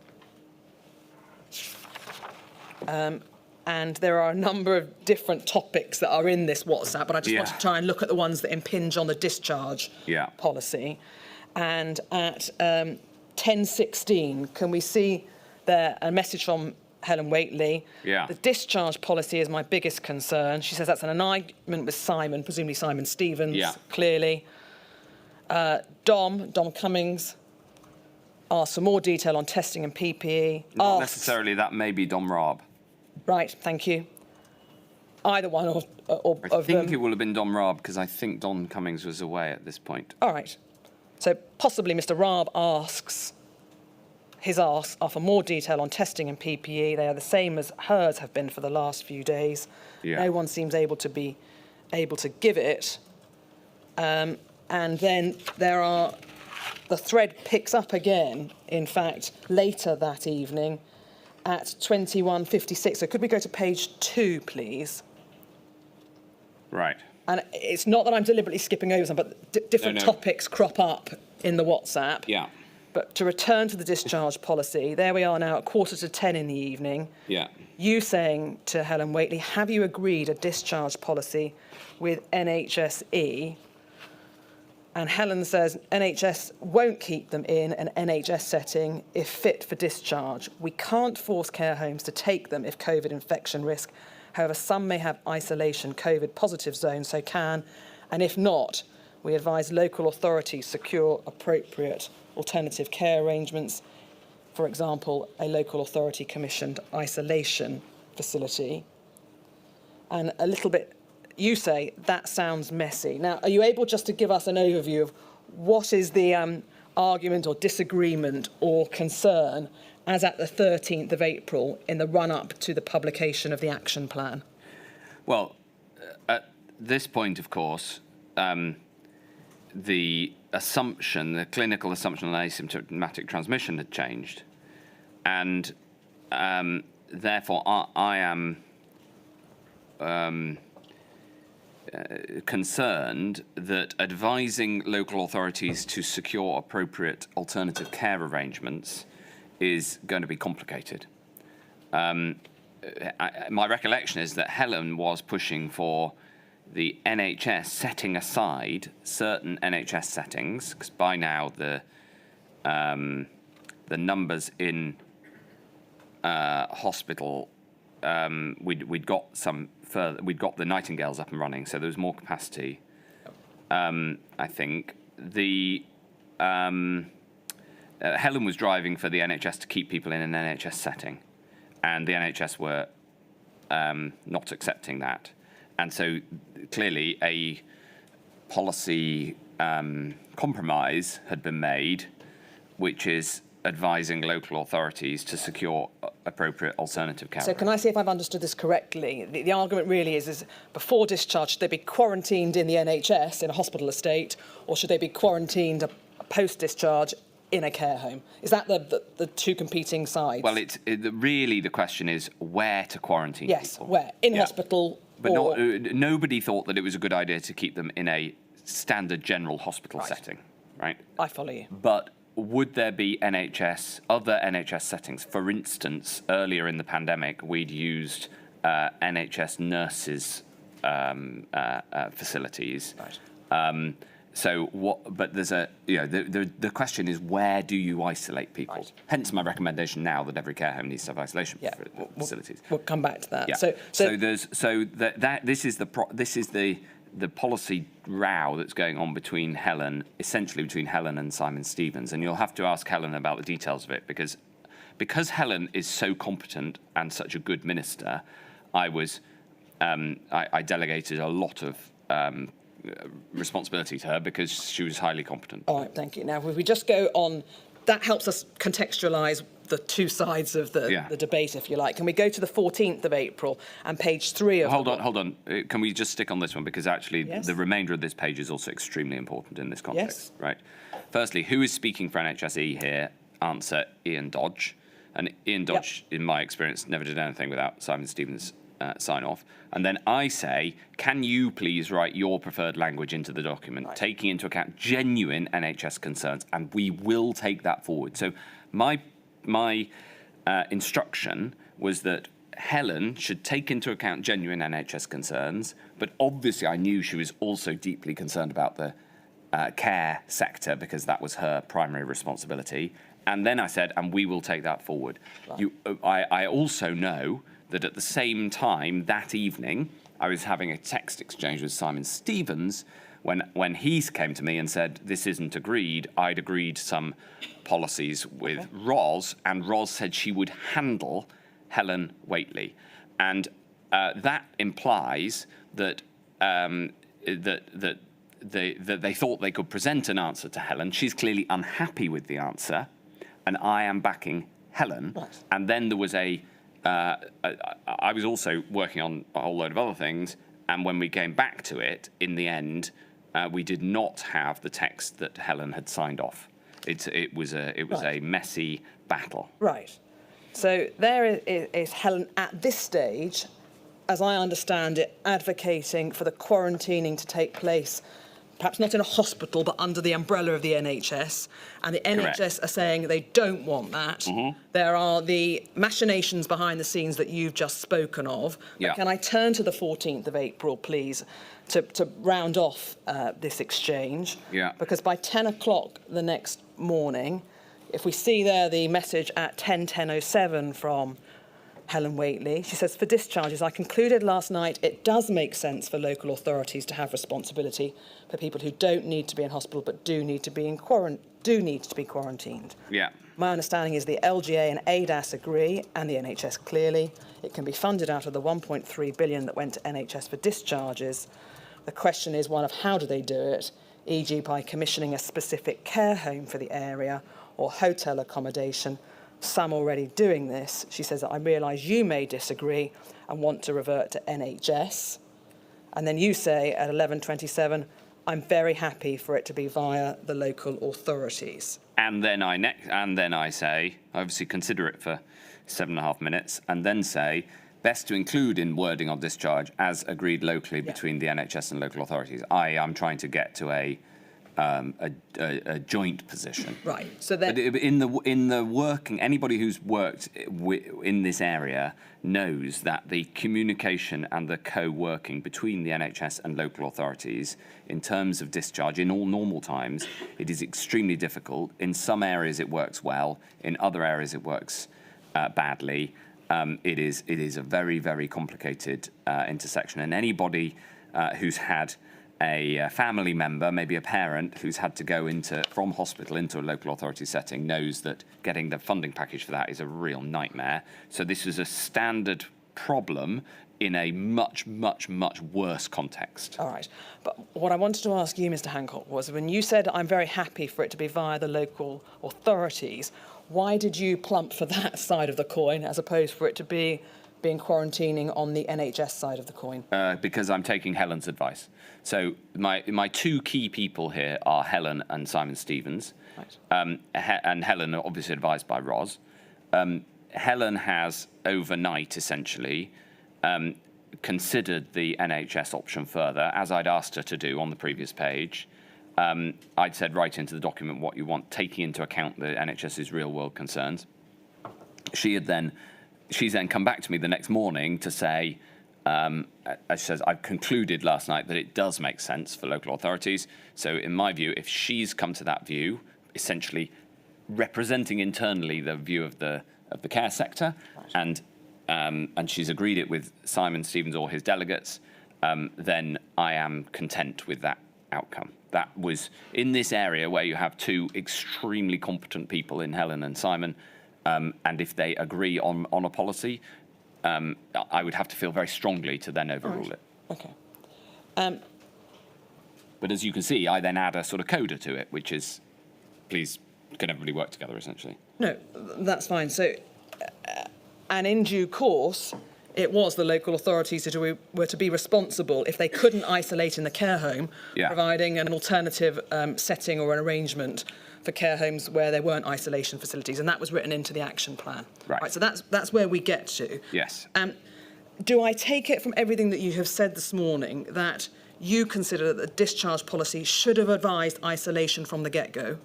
And there are a number of different topics that are in this WhatsApp, but I just want to try and look at the ones that impinge on the discharge policy. And at 10:16, can we see there a message from Helen Waitley? The discharge policy is my biggest concern. She says that's an alignment with Simon, presumably Simon Stevens, clearly. Dom Cummings asked for more detail on testing and PPE. Not necessarily, that may be Dom Raab. Right, thank you. Either one of them. I think it will have been Dom Raab, because I think Don Cummings was away at this point. All right. So possibly Mr Raab his asks are for more detail on testing and PPE. They are the same as hers have been for the last few days. No one seems able to give it. And then the thread picks up again, in fact, later that evening, at 21:56. So could we go to page 2, please? Right. And it's not that I'm deliberately skipping over some, but different topics crop up in the WhatsApp. But to return to the discharge policy, there we are now at 9:45 in the evening. You saying to Helen Waitley, have you agreed a discharge policy with NHSE? And Helen says NHS won't keep them in an NHS setting if fit for discharge. We can't force care homes to take them if COVID infection risk. However, some may have isolation COVID positive zones, so can. And if not, we advise local authorities secure appropriate alternative care arrangements. For example, a local authority commissioned isolation facility. And a little bit you say that sounds messy. Now, are you able just to give us an overview of what is the argument or disagreement or concern as at the 13th of April in the run-up to the publication of the action plan? Well, at this point, of course, the clinical assumption on asymptomatic transmission had changed. And therefore, I am concerned that advising local authorities to secure appropriate alternative care arrangements is going to be complicated. My recollection is that Helen was pushing for the NHS setting aside certain NHS settings, because by now the numbers in hospital, we'd got some further, we'd got the Nightingales up and running, so there was more capacity. I think Helen was driving for the NHS to keep people in an NHS setting, and the NHS were not accepting that. And so clearly a policy compromise had been made, which is advising local authorities to secure appropriate alternative care. So can I see if I've understood this correctly? The argument really is before discharge, should they be quarantined in the NHS in a hospital estate, or should they be quarantined post-discharge in a care home? Is that the two competing sides? Well, really the question is where to quarantine yes, people. Where? In hospital? But nobody thought that it was a good idea to keep them in a standard general hospital setting, right? I follow you. But would there be other NHS settings? For instance, earlier in the pandemic, we'd used NHS nurses' facilities. Right. So what? But there's the question is, where do you isolate people? Right. Hence my recommendation now that every care home needs to have isolation facilities. We'll come back to that. Yeah. This is the policy row that's going on between essentially between Helen and Simon Stevens, and you'll have to ask Helen about the details of it, because Helen is so competent and such a good minister. I delegated a lot of responsibility to her because she was highly competent. All right, thank you. Now, if we just go on, that helps us contextualise the two sides of the debate, if you like. Can we go to the 14th of April and page 3 of... Hold on. Can we just stick on this one? Because actually the remainder of this page is also extremely important in this context. Yes. Right. Firstly, who is speaking for NHSE here? Answer, Ian Dodge. And Ian Dodge, in my experience, never did anything without Simon Stevens' sign-off. And then I say, can you please write your preferred language into the document, taking into account genuine NHS concerns, and we will take that forward. So my instruction was that Helen should take into account genuine NHS concerns, but obviously I knew she was also deeply concerned about the care sector because that was her primary responsibility. And then I said, and we will take that forward. Right. I also know that at the same time that evening, I was having a text exchange with Simon Stevens when he came to me and said, this isn't agreed. I'd agreed some policies with Ros, and Ros said she would handle Helen Whately. And that implies that that they thought they could present an answer to Helen. She's clearly unhappy with the answer, and I am backing Helen. Right. And then there was I was also working on a whole load of other things, and when we came back to it, in the end, we did not have the text that Helen had signed off. It was a messy battle. Right. So there is Helen at this stage, as I understand it, advocating for the quarantining to take place, perhaps not in a hospital, but under the umbrella of the NHS. And the NHS are saying they don't want that. Mm-hmm. There are the machinations behind the scenes that you've just spoken of. But can I turn to the 14th of April, please, to round off this exchange? Yeah. Because by 10 o'clock the next morning, if we see there the message at 10:07 from Helen Whately. She says, for discharges, I concluded last night it does make sense for local authorities to have responsibility for people who don't need to be in hospital but do need to be quarantined. Yeah. My understanding is the LGA and ADAS agree, and the NHS clearly. It can be funded out of the 1.3 billion that went to NHS for discharges. The question is one of how do they do it, e.g. by commissioning a specific care home for the area or hotel accommodation. Some already doing this. She says that I realise you may disagree and want to revert to NHS. And then you say at 11:27, I'm very happy for it to be via the local authorities. And then I say, obviously consider it for 7.5 minutes, and then say, best to include in wording on discharge as agreed locally between the NHS and local authorities. I'm trying to get to a joint position. Right. So then, but in the working, anybody who's worked in this area knows that the communication and the co-working between the NHS and local authorities in terms of discharge in all normal times, it is extremely difficult. In some areas it works well, in other areas it works badly. It is a very, very complicated intersection, and anybody who's had a family member, maybe a parent, who's had to go from hospital into a local authority setting knows that getting the funding package for that is a real nightmare. So this is a standard problem in a much, much, much worse context. all right. But what I wanted to ask you, Mr. Hancock, was when you said I'm very happy for it to be via the local authorities, why did you plump for that side of the coin as opposed for it to be being quarantining on the NHS side of the coin? Because I'm taking Helen's advice. So my two key people here are Helen and Simon Stevens. Right. And Helen are obviously advised by Ros. Helen has overnight essentially considered the NHS option further, as I'd asked her to do on the previous page. I'd said write into the document what you want, taking into account the NHS's real world concerns. She's then come back to me the next morning to say, she says, I've concluded last night that it does make sense for local authorities. So in my view, if she's come to that view, essentially representing internally the view of the care sector, right, and she's agreed it with Simon Stevens or his delegates, then I am content with that outcome. That was in this area where you have two extremely competent people in Helen and Simon, and if they agree on a policy, I would have to feel very strongly to then overrule right. it. Okay. But as you can see, I then add a sort of coda to it, which is, please, can everybody work together, essentially? No, that's fine. So, and in due course, it was the local authorities that were to be responsible if they couldn't isolate in the care home, Yeah, providing an alternative setting or an arrangement for care homes where there weren't isolation facilities, and that was written into the action plan. Right. So that's where we get to. Yes. Do I take it from everything that you have said this morning that you consider that the discharge policy should have advised isolation from the get-go?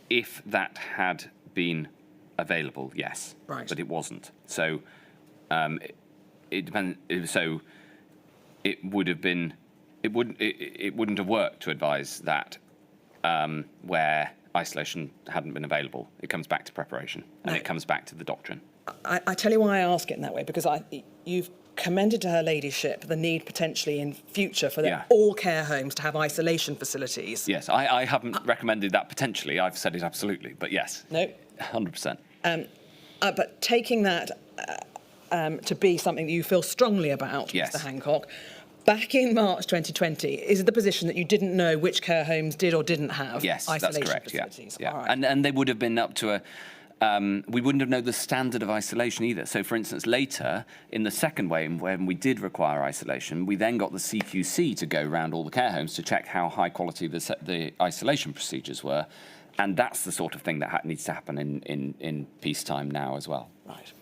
If that had been available, yes. Right. But it wasn't. So it depends. So it would have been. It wouldn't have worked to advise that where isolation hadn't been available. It comes back to preparation, and it comes back to the doctrine. I tell you why I ask it in that way, because you've commended to her ladyship the need potentially in future for all care homes to have isolation facilities. Yes, I haven't recommended that potentially. I've said it absolutely, but yes. No. 100%. But taking that to be something that you feel strongly about, Yes. Mr. Hancock, back in March 2020, is it the position that you didn't know which care homes did or didn't have isolation that's correct, facilities? Yeah. All right. And they would have been up to a... we wouldn't have known the standard of isolation either. So, for instance, later, in the second wave, when we did require isolation, we then got the CQC to go around all the care homes to check how high quality the isolation procedures were. And that's the sort of thing that needs to happen in peacetime now as well. Right.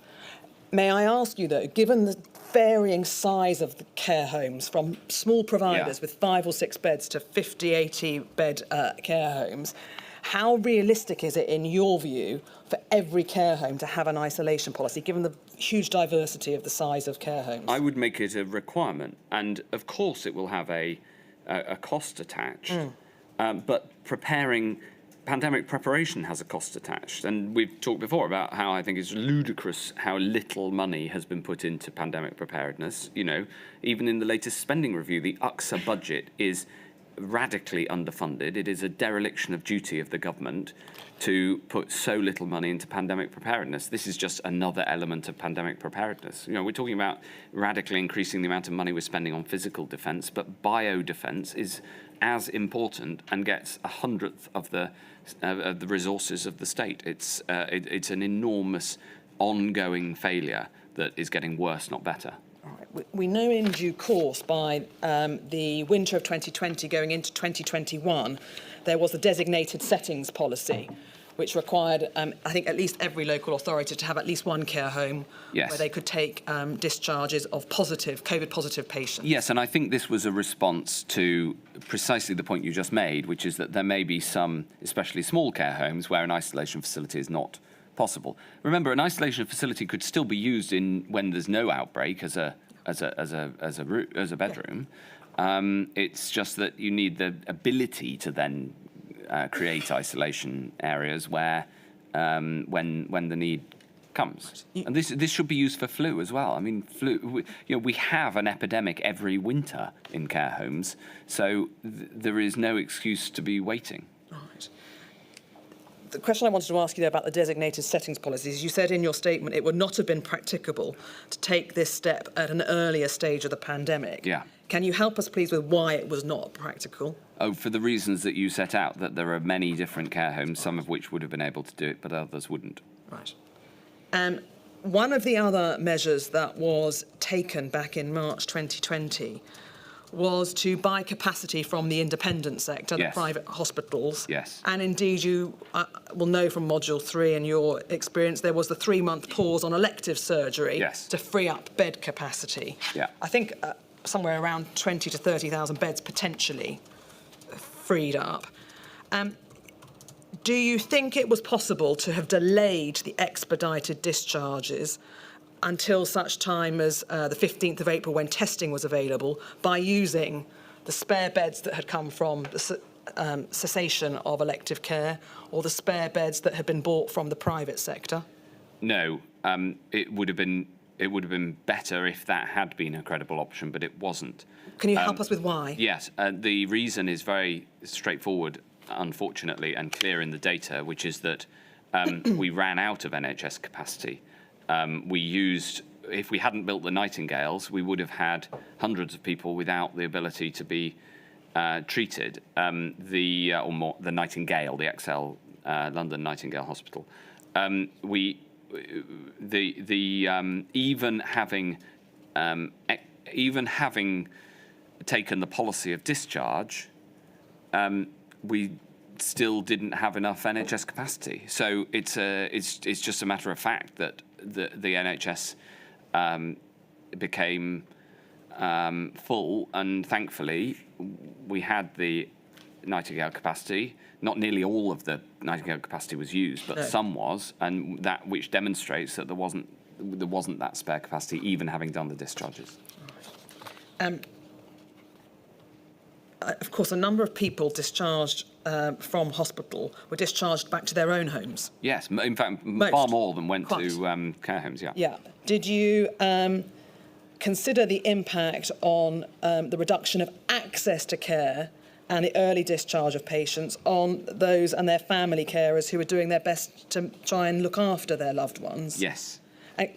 May I ask you, though, given the varying size of the care homes, from small providers with 5 or 6 beds to 50, 80 bed care homes, how realistic is it, in your view, for every care home to have an isolation policy, given the huge diversity of the size of care homes? I would make it a requirement, and of course it will have a cost attached, but preparing pandemic preparation has a cost attached. And we've talked before about how I think it's ludicrous how little money has been put into pandemic preparedness. You know, even in the latest spending review, the UXA budget is radically underfunded. It is a dereliction of duty of the government to put so little money into pandemic preparedness. This is just another element of pandemic preparedness. You know, we're talking about radically increasing the amount of money we're spending on physical defence, but bio-defence is as important and gets 1/100th of the resources of the state. It's an enormous ongoing failure that is getting worse, not better. We know in due course by the winter of 2020 going into 2021, there was a designated settings policy, which required, I think, at least every local authority to have at least one care home Yes. where they could take discharges of COVID-positive patients. Yes, and I think this was a response to precisely the point you just made, which is that there may be some, especially small care homes, where an isolation facility is not possible. Remember, an isolation facility could still be used when there's no outbreak as a bedroom. It's just that you need the ability to then create isolation areas where when the need comes. And this should be used for flu as well. I mean, flu. We have an epidemic every winter in care homes, so there is no excuse to be waiting. Right. The question I wanted to ask you there about the designated settings policies, you said in your statement it would not have been practicable to take this step at an earlier stage of the pandemic. Yeah. Can you help us, please, with why it was not practical? Oh, for the reasons that you set out, that there are many different care homes, some of which would have been able to do it, but others wouldn't. Right. One of the other measures that was taken back in March 2020 was to buy capacity from the independent sector, Yes. the private hospitals. Yes. And indeed, you will know from Module 3 and your experience, there was the 3-month pause on elective surgery Yes. to free up bed capacity. Yeah. I think somewhere around 20 to 30,000 beds potentially freed up. Do you think it was possible to have delayed the expedited discharges until such time as the 15th of April when testing was available by using the spare beds that had come from the cessation of elective care or the spare beds that had been bought from the private sector? No, it would have been better if that had been a credible option, but it wasn't. Can you help us with why? Yes, the reason is very straightforward, unfortunately, and clear in the data, which is that we ran out of NHS capacity. If we hadn't built the Nightingales, we would have had hundreds of people without the ability to be treated. The Nightingale, the XL London Nightingale Hospital. Even having taken the policy of discharge, we still didn't have enough NHS capacity. So it's just a matter of fact that the NHS became full, and thankfully we had the Nightingale capacity. Not nearly all of the Nightingale capacity was used, but some was, and that which demonstrates that there wasn't that spare capacity, even having done the discharges. Of course, a number of people discharged from hospital were discharged back to their own homes. Yes, in fact, Most. far more than went Quite. to care homes, yeah. Yeah. Did you consider the impact on the reduction of access to care and the early discharge of patients on those and their family carers who are doing their best to try and look after their loved ones? Yes.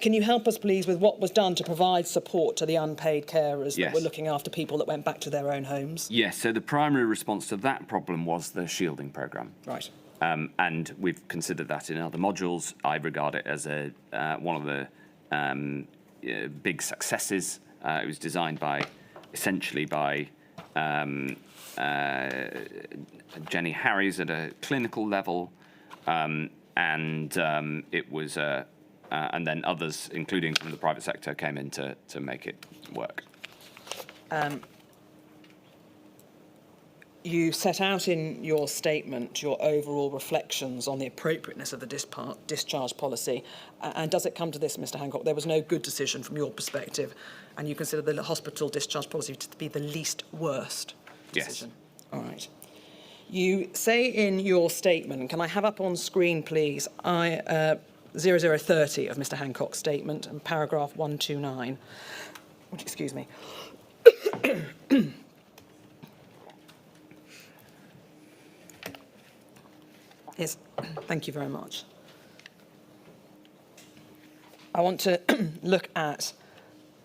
Can you help us, please, with what was done to provide support to the unpaid carers Yes. that were looking after people that went back to their own homes? Yes, so the primary response to that problem was the shielding programme. Right. And we've considered that in other modules. I regard it as one of the big successes. It was designed essentially by Jenny Harries at a clinical level, and it was and then others, including from the private sector, came in to make it work. You set out in your statement your overall reflections on the appropriateness of the discharge policy. And does it come to this, Mr. Hancock? There was no good decision from your perspective, and you consider the hospital discharge policy to be the least worst decision? Yes. All right. You say in your statement, can I have up on screen, please, 0030 of Mr. Hancock's statement and paragraph 129. Excuse me. Yes, thank you very much. I want to look at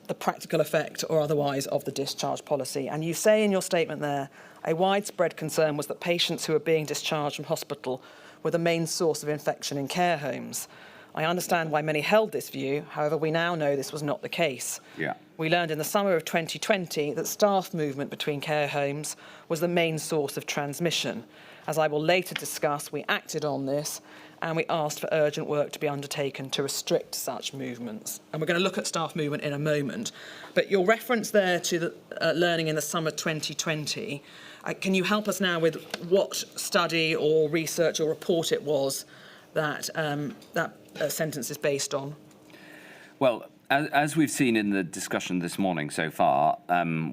the practical effect or otherwise of the discharge policy. And you say in your statement there, a widespread concern was that patients who were being discharged from hospital were the main source of infection in care homes. I understand why many held this view. However, we now know this was not the case. Yeah. We learned in the summer of 2020 that staff movement between care homes was the main source of transmission. As I will later discuss, we acted on this and we asked for urgent work to be undertaken to restrict such movements. And we're going to look at staff movement in a moment. But your reference there to the learning in the summer 2020, can you help us now with what study or research or report it was that that sentence is based on? Well, as we've seen in the discussion this morning so far,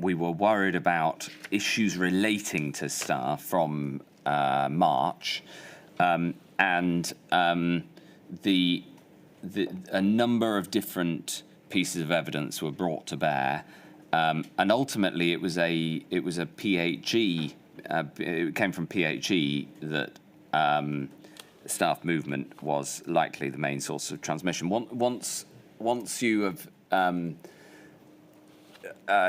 we were worried about issues relating to staff from March, and a number of different pieces of evidence were brought to bear, and ultimately it was a PHE. It came from PHE that staff movement was likely the main source of transmission. Once you have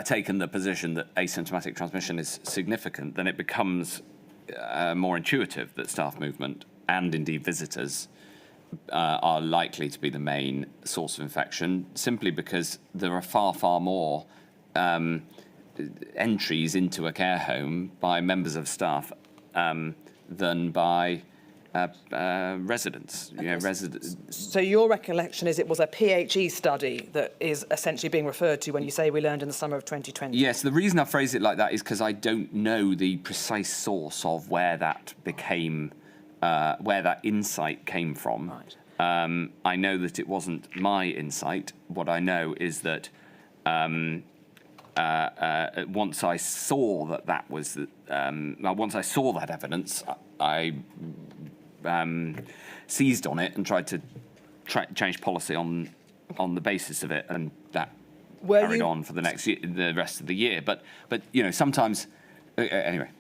taken the position that asymptomatic transmission is significant, then it becomes more intuitive that staff movement and indeed visitors are likely to be the main source of infection, simply because there are far more entries into a care home by members of staff than by residents. So your recollection is it was a PHE study that is essentially being referred to when you say we learned in the summer of 2020? Yes, the reason I phrase it like that is because I don't know the precise source of where that became, where that insight came from. Right. I know that it wasn't my insight. What I know is that once I saw that was, once I saw that evidence, I seized on it and tried to change policy on the basis of it, and that carried on for the rest of the year. But sometimes anyway,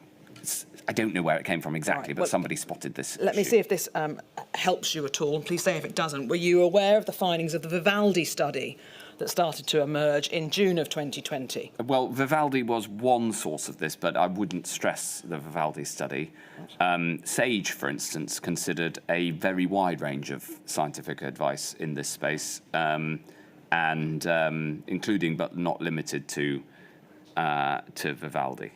I don't know where it came from exactly, but somebody spotted this. Let me see if this helps you at all. Please say if it doesn't. Were you aware of the findings of the Vivaldi study that started to emerge in June of 2020? Well, Vivaldi was one source of this, but I wouldn't stress the Vivaldi study. SAGE, for instance, considered a very wide range of scientific advice in this space, and including but not limited to Vivaldi.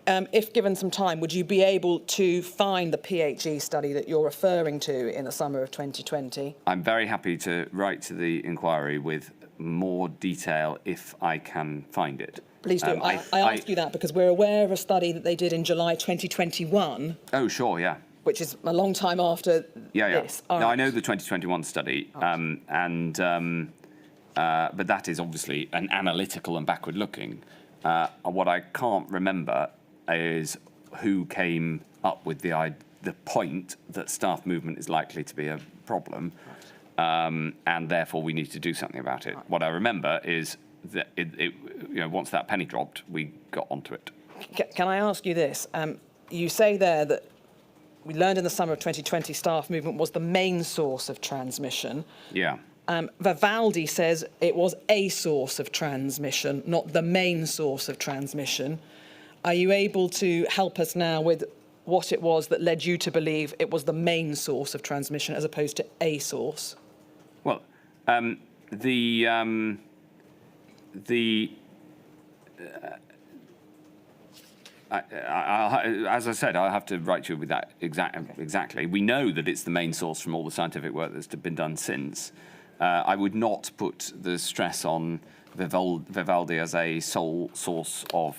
If given some time, would you be able to find the PHE study that you're referring to in the summer of 2020? I'm very happy to write to the inquiry with more detail if I can find it. Please do. I ask you that because we're aware of a study that they did in July 2021. Oh, sure, yeah. Which is a long time after this. Yeah. No, I know the 2021 study, but that is obviously an analytical and backward-looking. What I can't remember is who came up with the point that staff movement is likely to be a problem, and therefore we need to do something about it. What I remember is that once that penny dropped, we got onto it. Can I ask you this? You say there that we learned in the summer of 2020 staff movement was the main source of transmission. Yeah. Vivaldi says it was a source of transmission, not the main source of transmission. Are you able to help us now with what it was that led you to believe it was the main source of transmission as opposed to a source? Well, as I said, I'll have to write you with that exactly. We know that it's the main source from all the scientific work that's been done since. I would not put the stress on Vivaldi as a sole source of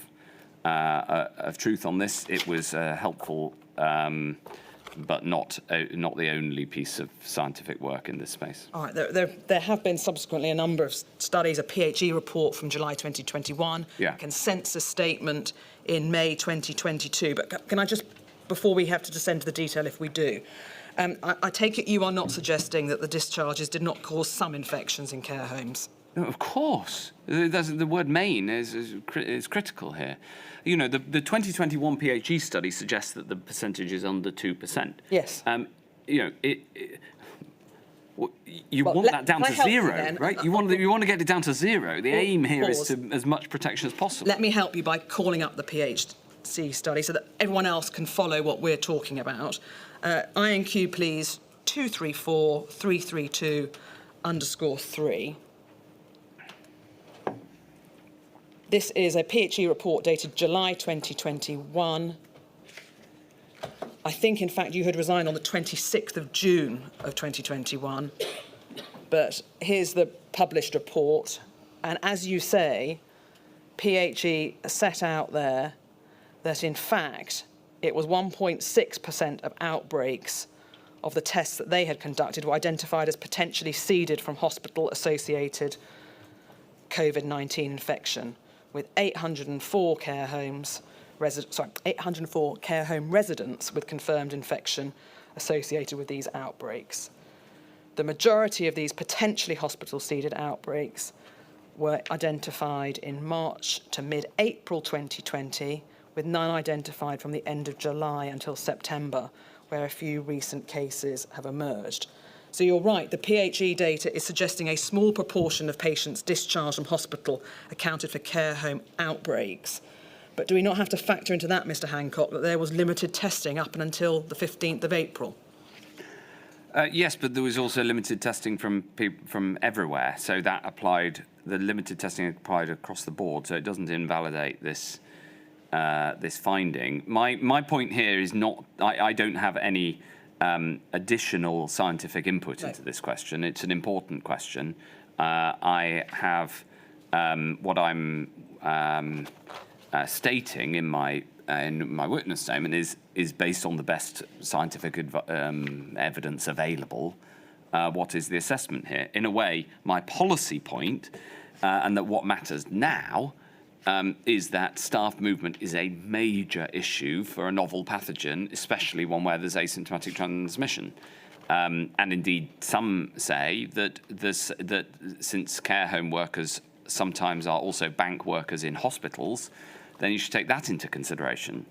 truth on this. It was helpful, but not the only piece of scientific work in this space. All right. There have been subsequently a number of studies, a PHE report from July 2021, a consensus statement in May 2022. But can I just before we have to descend to the detail if we do. I take it you are not suggesting that the discharges did not cause some infections in care homes? No, of course. The word main is critical here. You know, the 2021 PHE study suggests that the percentage is under 2%. Yes. You know, you want that down to zero, right? You want to get it down to zero. The aim here is to as much protection as possible. Let me help you by calling up the PHC study so that everyone else can follow what we're talking about. INQ, please, 234332_3. This is a PHE report dated July 2021. I think, in fact, you had resigned on the 26th of June of 2021. But here's the published report. And as you say, PHE set out there that, in fact, it was 1.6% of outbreaks of the tests that they had conducted were identified as potentially seeded from hospital-associated COVID-19 infection, with 804 care home residents with confirmed infection associated with these outbreaks. The majority of these potentially hospital-seeded outbreaks were identified in March to mid-April 2020, with none identified from the end of July until September, where a few recent cases have emerged. So you're right, the PHE data is suggesting a small proportion of patients discharged from hospital accounted for care home outbreaks. But do we not have to factor into that, Mr. Hancock, that there was limited testing up until the 15th of April? Yes, but there was also limited testing from everywhere. So that applied, the limited testing applied across the board. So it doesn't invalidate this finding. My point here is not, I don't have any additional scientific input into this question. It's an important question. I have what I'm stating in my witness statement is based on the best scientific evidence available. What is the assessment here? In a way, my policy point, and that what matters now, is that staff movement is a major issue for a novel pathogen, especially one where there's asymptomatic transmission. And indeed, some say that since care home workers sometimes are also bank workers in hospitals, then you should take that into consideration,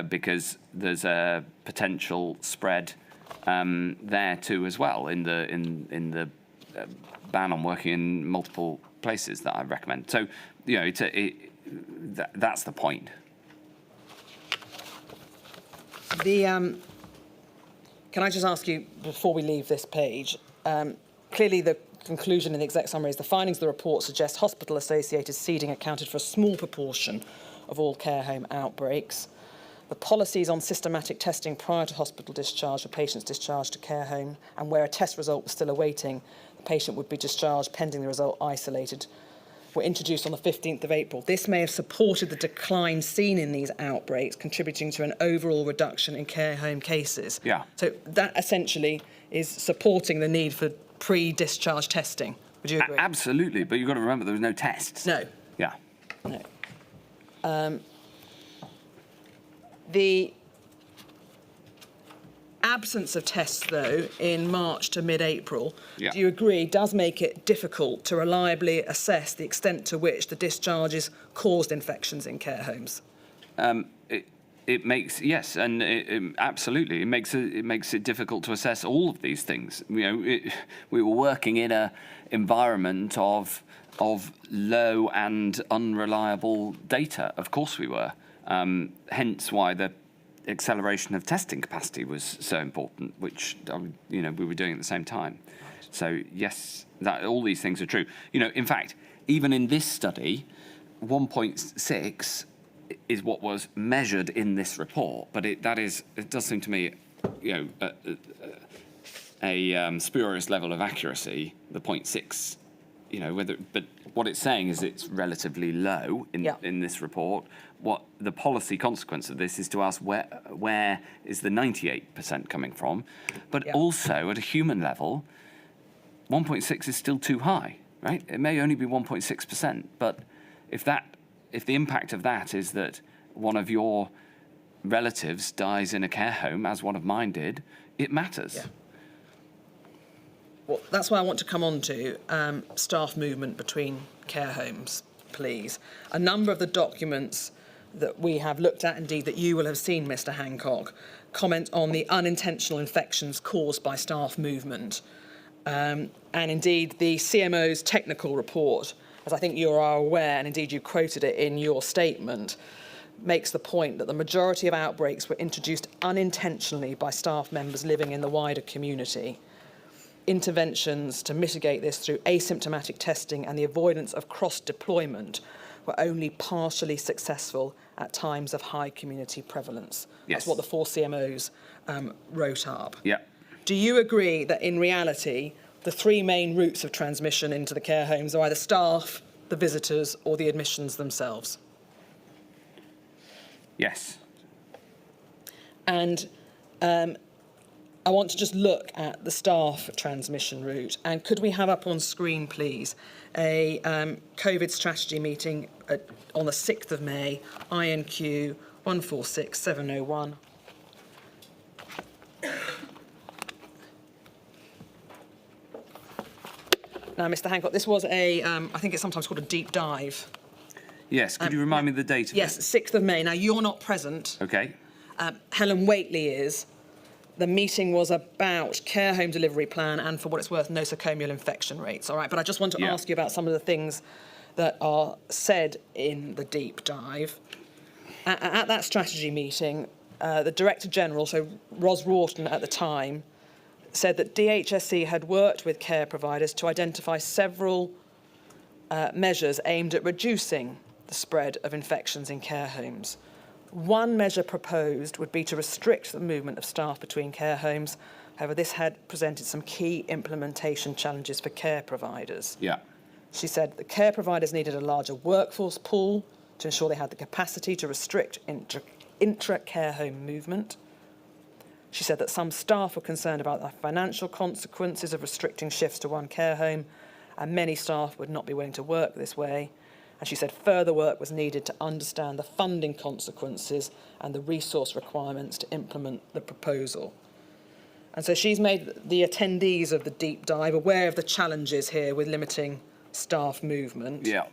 because there's a potential spread there too as well in the ban on working in multiple places that I recommend. So, you know, that's the point. Can I just ask you, before we leave this page, clearly the conclusion in the exec summary is the findings of the report suggest hospital-associated seeding accounted for a small proportion of all care home outbreaks. The policies on systematic testing prior to hospital discharge for patients discharged to care home, and where a test result was still awaiting, the patient would be discharged pending the result isolated, were introduced on the 15th of April. This may have supported the decline seen in these outbreaks, contributing to an overall reduction in care home cases. Yeah. So that essentially is supporting the need for pre-discharge testing. Would you agree? Absolutely, but you've got to remember there was no tests. No. Yeah. No. The absence of tests, though, in March to mid-April, do you agree, does make it difficult to reliably assess the extent to which the discharges caused infections in care homes? It makes, yes, and absolutely, it makes it difficult to assess all of these things. You know, we were working in an environment of low and unreliable data. Of course, we were. Hence, why the acceleration of testing capacity was so important, which we were doing at the same time. So yes, that all these things are true. You know, in fact, even in this study, 1.6 is what was measured in this report, but it does seem to me, you know, a spurious level of accuracy. The 0.6, you know, but what it's saying is it's relatively low in this report. What the policy consequence of this is to ask where is the 98% coming from, but also at a human level, 1.6 is still too high, right? It may only be 1.6%, but if the impact of that is that one of your relatives dies in a care home, as one of mine did, it matters. Yeah. Well, that's why I want to come on to staff movement between care homes, please. A number of the documents that we have looked at, indeed that you will have seen, Mr. Hancock, comment on the unintentional infections caused by staff movement. And indeed, the CMO's technical report, as I think you are aware, and indeed you quoted it in your statement, makes the point that the majority of outbreaks were introduced unintentionally by staff members living in the wider community. Interventions to mitigate this through asymptomatic testing and the avoidance of cross-deployment were only partially successful at times of high community prevalence. Yes. That's what the 4 CMOs wrote up. Yeah. Do you agree that in reality, the 3 main routes of transmission into the care homes are either staff, the visitors, or the admissions themselves? Yes. And I want to just look at the staff transmission route. And could we have up on screen, please, a COVID strategy meeting on the 6th of May, INQ 146701. Now, Mr. Hancock, this was I think it's sometimes called a deep dive. Yes, could you remind me the date of Yes, 6th of May. Now, you're not present. Okay. Helen Waitley is. The meeting was about care home delivery plan and, for what it's worth, nosocomial infection rates. All right, but I just want to ask you about some of the things that are said in the deep dive. At that strategy meeting, the Director General, so Ros Rawton at the time, said that DHSC had worked with care providers to identify several measures aimed at reducing the spread of infections in care homes. One measure proposed would be to restrict the movement of staff between care homes. However, this had presented some key implementation challenges for care providers. Yeah. She said the care providers needed a larger workforce pool to ensure they had the capacity to restrict intra-care home movement. She said that some staff were concerned about the financial consequences of restricting shifts to one care home, and many staff would not be willing to work this way. And she said further work was needed to understand the funding consequences and the resource requirements to implement the proposal. And so she's made the attendees of the deep dive aware of the challenges here with limiting staff movement. Yeah.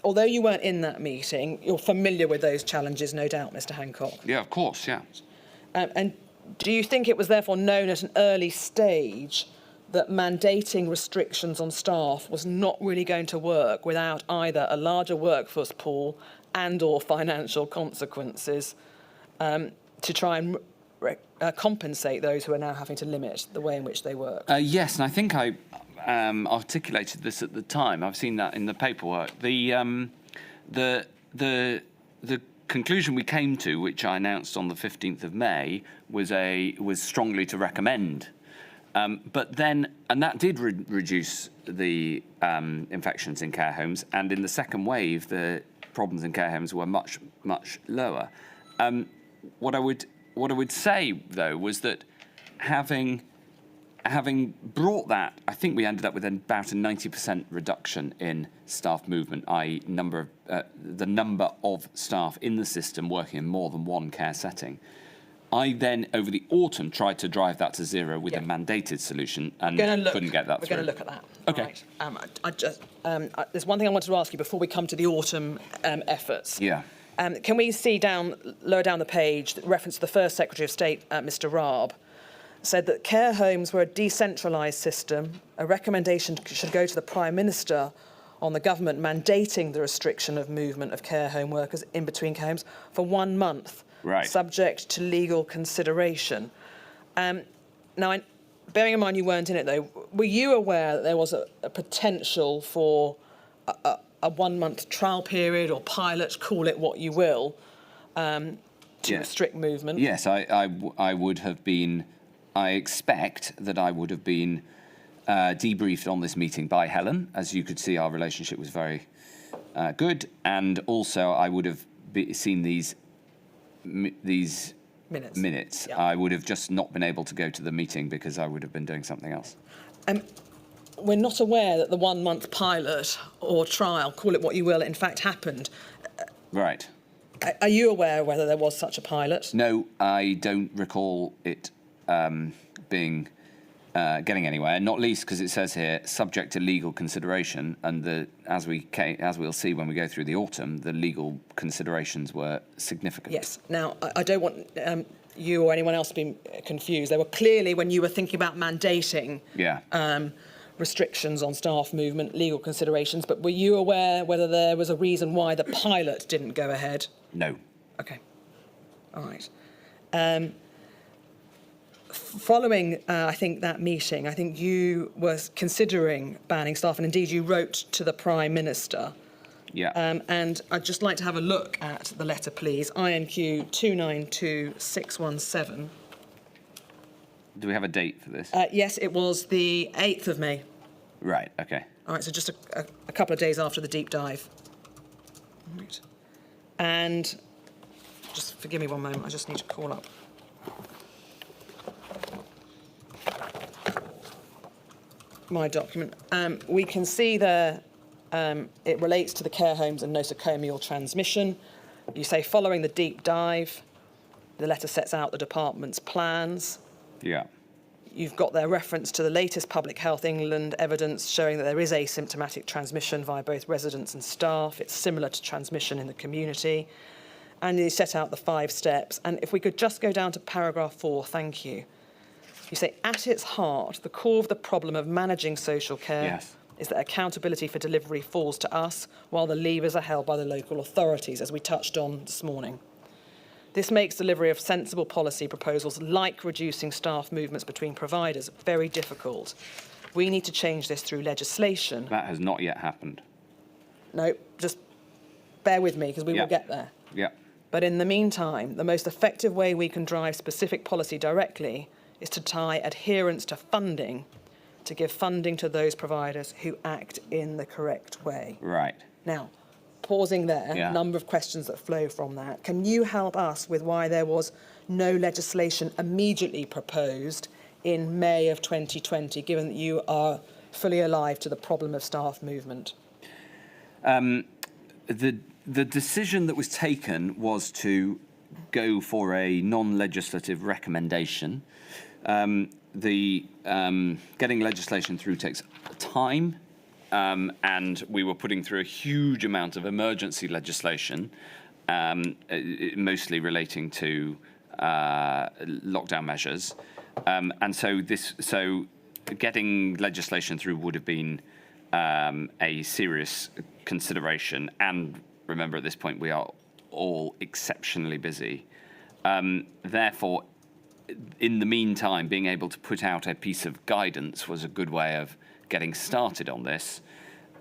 Although you weren't in that meeting, you're familiar with those challenges, no doubt, Mr. Hancock. Yeah, of course, yeah. And do you think it was therefore known at an early stage that mandating restrictions on staff was not really going to work without either a larger workforce pool and or financial consequences to try and compensate those who are now having to limit the way in which they work? Yes, and I think I articulated this at the time. I've seen that in the paperwork. The conclusion we came to, which I announced on the 15th of May, was strongly to recommend. But then, and that did reduce the infections in care homes, and in the second wave, the problems in care homes were much, much lower. What I would say, though, was that having brought that, I think we ended up with about a 90% reduction in staff movement, i.e. the number of staff in the system working in more than one care setting. I then, over the autumn, tried to drive that to zero with a mandated solution and couldn't get that through. We're going to look at that. Okay. Right. There's one thing I wanted to ask you before we come to the autumn efforts. Yeah. Can we see lower down the page, the reference to the first Secretary of State, Mr. Raab, said that care homes were a decentralised system. A recommendation should go to the Prime Minister on the government mandating the restriction of movement of care home workers in between care homes for 1 month. Right. Subject to legal consideration. Now, bearing in mind you weren't in it, though, were you aware that there was a potential for a 1 month trial period or pilot, call it what you will, to restrict movement? Yes, I would have been. I expect that I would have been debriefed on this meeting by Helen. As you could see, our relationship was very good, and also I would have seen these minutes. Yeah. I would have just not been able to go to the meeting because I would have been doing something else. We're not aware that the 1 month pilot or trial, call it what you will, in fact happened. Right. Are you aware whether there was such a pilot? No, I don't recall it being getting anywhere. Not least because it says here, subject to legal consideration, and as we'll see when we go through the autumn, the legal considerations were significant. Yes. Now, I don't want you or anyone else to be confused. There were clearly, when you were thinking about mandating restrictions on staff movement, legal considerations, but were you aware whether there was a reason why the pilot didn't go ahead? No. Okay. All right. Following, I think, that meeting, I think you were considering banning staff, and indeed you wrote to the Prime Minister. Yeah. And I'd just like to have a look at the letter, please. INQ 292617. Do we have a date for this? Yes, it was the 8th of May. Right, okay. All right, so just a couple of days after the deep dive. All right. And just forgive me one moment, I just need to call up. My document. We can see there it relates to the care homes and nosocomial transmission. You say, following the deep dive, the letter sets out the department's plans. Yeah. You've got their reference to the latest Public Health England evidence showing that there is asymptomatic transmission via both residents and staff. It's similar to transmission in the community. And you set out the 5 steps. And if we could just go down to paragraph 4, thank you. You say, at its heart, the core of the problem of managing social care is that accountability for delivery falls to us, while the levers are held by the local authorities, as we touched on this morning. This makes delivery of sensible policy proposals like reducing staff movements between providers very difficult. We need to change this through legislation. That has not yet happened. No, just bear with me because we will get there. Yeah. But in the meantime, the most effective way we can drive specific policy directly is to tie adherence to funding, to give funding to those providers who act in the correct way. Right. Now, pausing there, a number of questions that flow from that. Can you help us with why there was no legislation immediately proposed in May of 2020, given that you are fully alive to the problem of staff movement? The decision that was taken was to go for a non-legislative recommendation. Getting legislation through takes time. And we were putting through a huge amount of emergency legislation, mostly relating to lockdown measures, and so getting legislation through would have been a serious consideration. And remember, at this point, we are all exceptionally busy. Therefore, in the meantime, being able to put out a piece of guidance was a good way of getting started on this,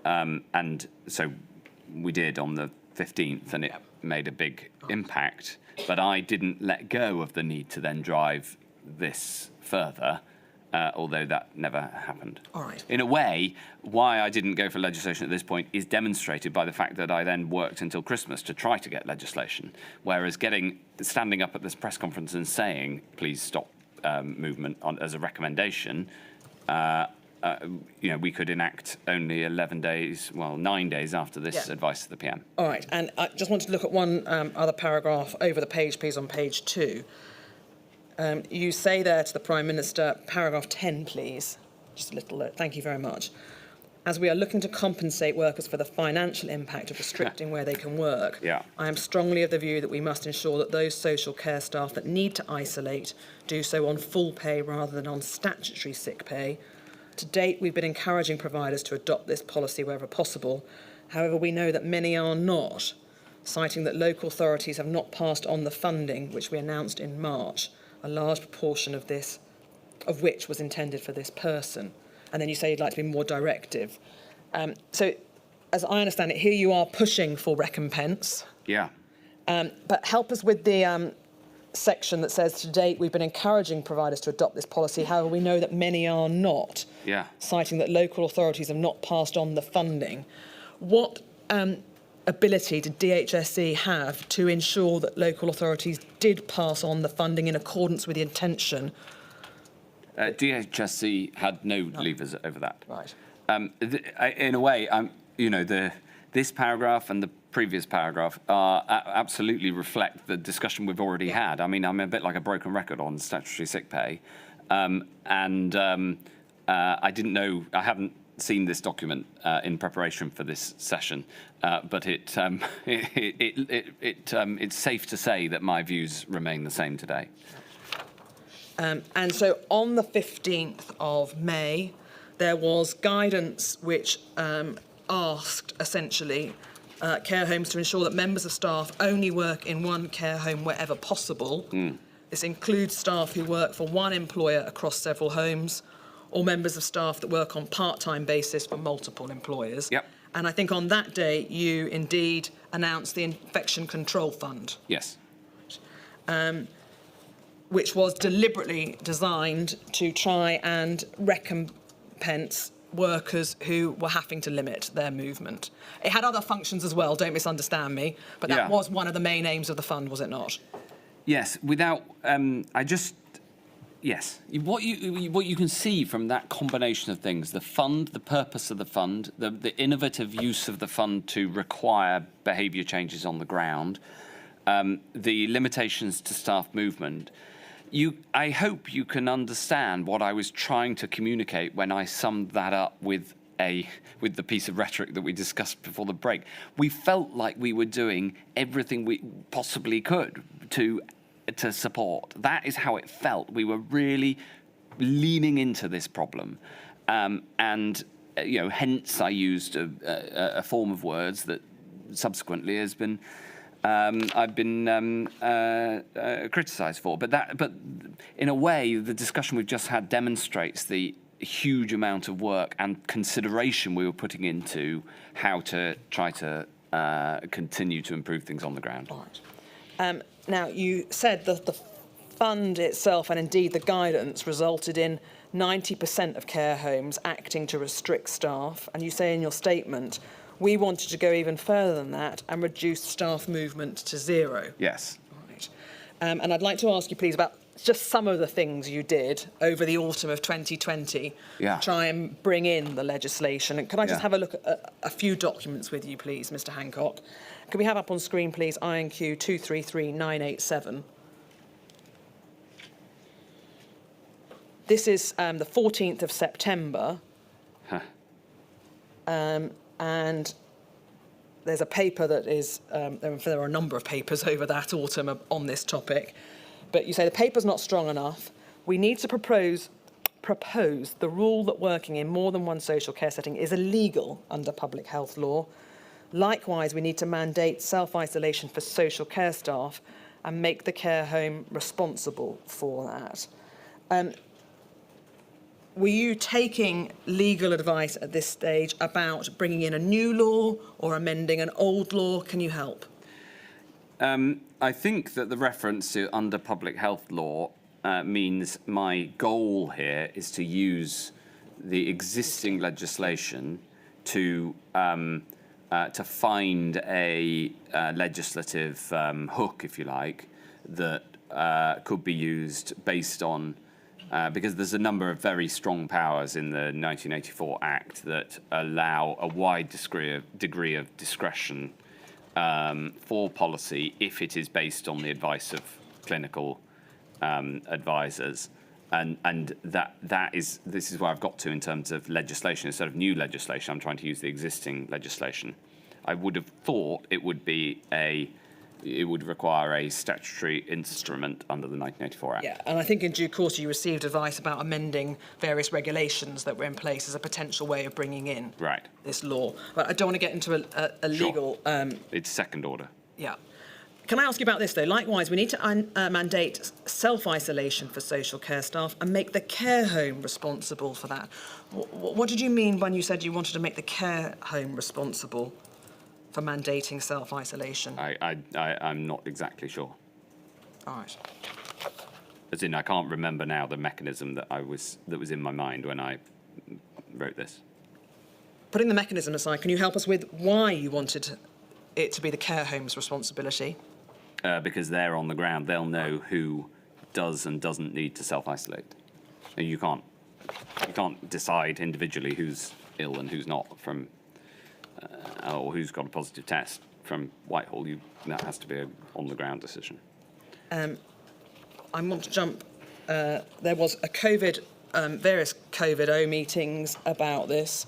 and so we did on the 15th, and it made a big impact. But I didn't let go of the need to then drive this further, although that never happened. All right. In a way, why I didn't go for legislation at this point is demonstrated by the fact that I then worked until Christmas to try to get legislation, whereas standing up at this press conference and saying, please stop movement as a recommendation, we could enact only 9 days after this advice to the PM. All right, and I just wanted to look at one other paragraph over the page, please, on page 2. You say there to the Prime Minister, paragraph 10, please, just a little look, thank you very much. As we are looking to compensate workers for the financial impact of restricting where they can work, I am strongly of the view that we must ensure that those social care staff that need to isolate do so on full pay rather than on statutory sick pay. To date, we've been encouraging providers to adopt this policy wherever possible. However, we know that many are not, citing that local authorities have not passed on the funding, which we announced in March, a large proportion of which was intended for this person. And then you say you'd like to be more directive. So, as I understand it, here you are pushing for recompense. Yeah. But help us with the section that says, to date, we've been encouraging providers to adopt this policy. However, we know that many are not, citing that local authorities have not passed on the funding. What ability did DHSC have to ensure that local authorities did pass on the funding in accordance with the intention? DHSC had no levers over that. Right. In a way, this paragraph and the previous paragraph absolutely reflect the discussion we've already had. I mean, I'm a bit like a broken record on statutory sick pay. I didn't know, I haven't seen this document in preparation for this session, but it's safe to say that my views remain the same today. And so on the 15th of May, there was guidance which asked, essentially, care homes to ensure that members of staff only work in one care home wherever possible. This includes staff who work for one employer across several homes, or members of staff that work on part-time basis for multiple employers. Yep. And I think on that day, you indeed announced the Infection Control Fund. Yes. Which was deliberately designed to try and recompense workers who were having to limit their movement. It had other functions as well, don't misunderstand me, but that was one of the main aims of the fund, was it not? Yes, without, yes. What you can see from that combination of things, the fund, the purpose of the fund, the innovative use of the fund to require behaviour changes on the ground, the limitations to staff movement, I hope you can understand what I was trying to communicate when I summed that up with the piece of rhetoric that we discussed before the break. We felt like we were doing everything we possibly could to support. That is how it felt. We were really leaning into this problem, and hence I used a form of words that subsequently has been. I've been criticised for, but in a way, the discussion we've just had demonstrates the huge amount of work and consideration we were putting into how to try to continue to improve things on the ground. All right. Now, you said that the fund itself and indeed the guidance resulted in 90% of care homes acting to restrict staff, and you say in your statement, we wanted to go even further than that and reduce staff movement to zero. Yes. Right. And I'd like to ask you, please, about just some of the things you did over the autumn of 2020 to try and bring in the legislation. And can I just have a look at a few documents with you, please, Mr. Hancock? Can we have up on screen, please, INQ 233987? This is the 14th of September. And there's a paper that is, there are a number of papers over that autumn on this topic, but you say the paper's not strong enough. We need to propose the rule that working in more than one social care setting is illegal under public health law. Likewise, we need to mandate self-isolation for social care staff and make the care home responsible for that. Were you taking legal advice at this stage about bringing in a new law or amending an old law? Can you help? I think that the reference to under public health law means my goal here is to use the existing legislation to find a legislative hook, if you like, that could be used based on because there's a number of very strong powers in the 1984 Act that allow a wide degree of discretion for policy if it is based on the advice of clinical advisors. And this is where I've got to in terms of legislation. Instead of new legislation, I'm trying to use the existing legislation. I would have thought it would require a statutory instrument under the 1984 Act. Yeah, and I think in due course you received advice about amending various regulations that were in place as a potential way of bringing in this law. But I don't want to get into a legal... It's second order. Yeah. Can I ask you about this, though? Likewise, we need to mandate self-isolation for social care staff and make the care home responsible for that. What did you mean when you said you wanted to make the care home responsible for mandating self-isolation? I'm not exactly sure. All right. As in, I can't remember now the mechanism that was in my mind when I wrote this. Putting the mechanism aside, can you help us with why you wanted it to be the care home's responsibility? Because they're on the ground, they'll know who does and doesn't need to self-isolate. And you can't decide individually who's ill and who's not from, or who's got a positive test from Whitehall, that has to be an on-the-ground decision. I want to jump. There was various COVID-O meetings about this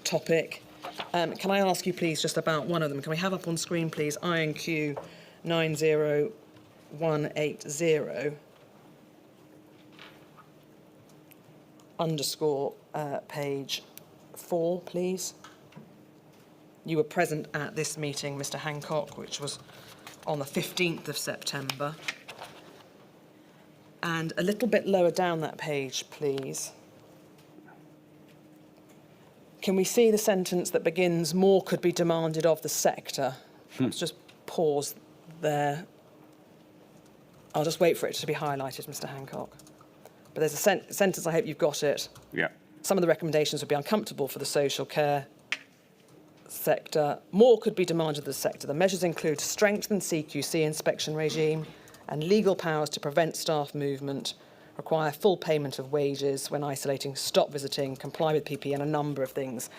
topic. Can I ask you, please, just about one of them? Can we have up on screen, please, INQ 90180 underscore page 4, please? You were present at this meeting, Mr. Hancock, which was on the 15th of September. And a little bit lower down that page, please. Can we see the sentence that begins, more could be demanded of the sector? Let's just pause there. I'll just wait for it to be highlighted, Mr. Hancock. But there's a sentence, I hope you've got it. Yeah. Some of the recommendations would be uncomfortable for the social care sector. More could be demanded of the sector. The measures include strengthened CQC inspection regime and legal powers to prevent staff movement, require full payment of wages when isolating, stop visiting, comply with PPE, and a number of things.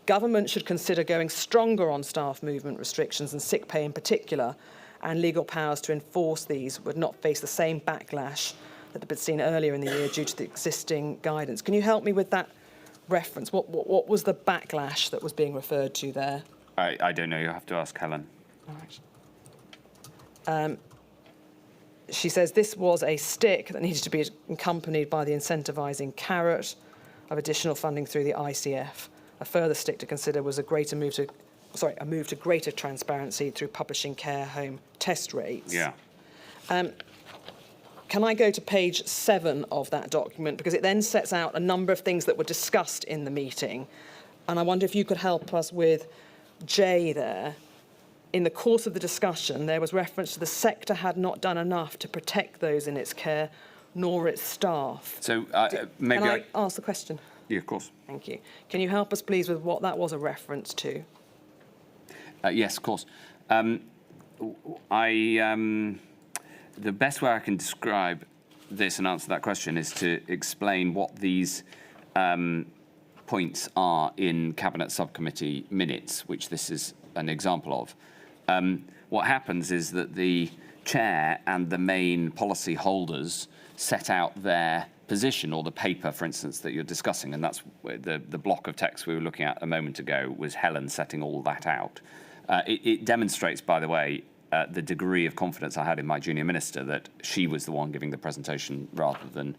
Government should consider going stronger on staff movement restrictions and sick pay in particular, and legal powers to enforce these would not face the same backlash that had been seen earlier in the year due to the existing guidance. Can you help me with that reference? What was the backlash that was being referred to there? I don't know. You'll have to ask Helen. All right. She says this was a stick that needed to be accompanied by the incentivising carrot of additional funding through the ICF. A further stick to consider was a move to greater transparency through publishing care home test rates. Yeah. Can I go to page 7 of that document, because it then sets out a number of things that were discussed in the meeting, and I wonder if you could help us with J there. In the course of the discussion, there was reference to the sector had not done enough to protect those in its care, nor its staff. So maybe Can I ask the question? Yeah, of course. Thank you. Can you help us, please, with what that was a reference to? Yes, of course. The best way I can describe this and answer that question is to explain what these points are in Cabinet Subcommittee minutes, which this is an example of. What happens is that the chair and the main policy holders set out their position, or the paper, for instance, that you're discussing, and that's the block of text we were looking at a moment ago was Helen setting all that out. It demonstrates, by the way, the degree of confidence I had in my junior minister that she was the one giving the presentation rather than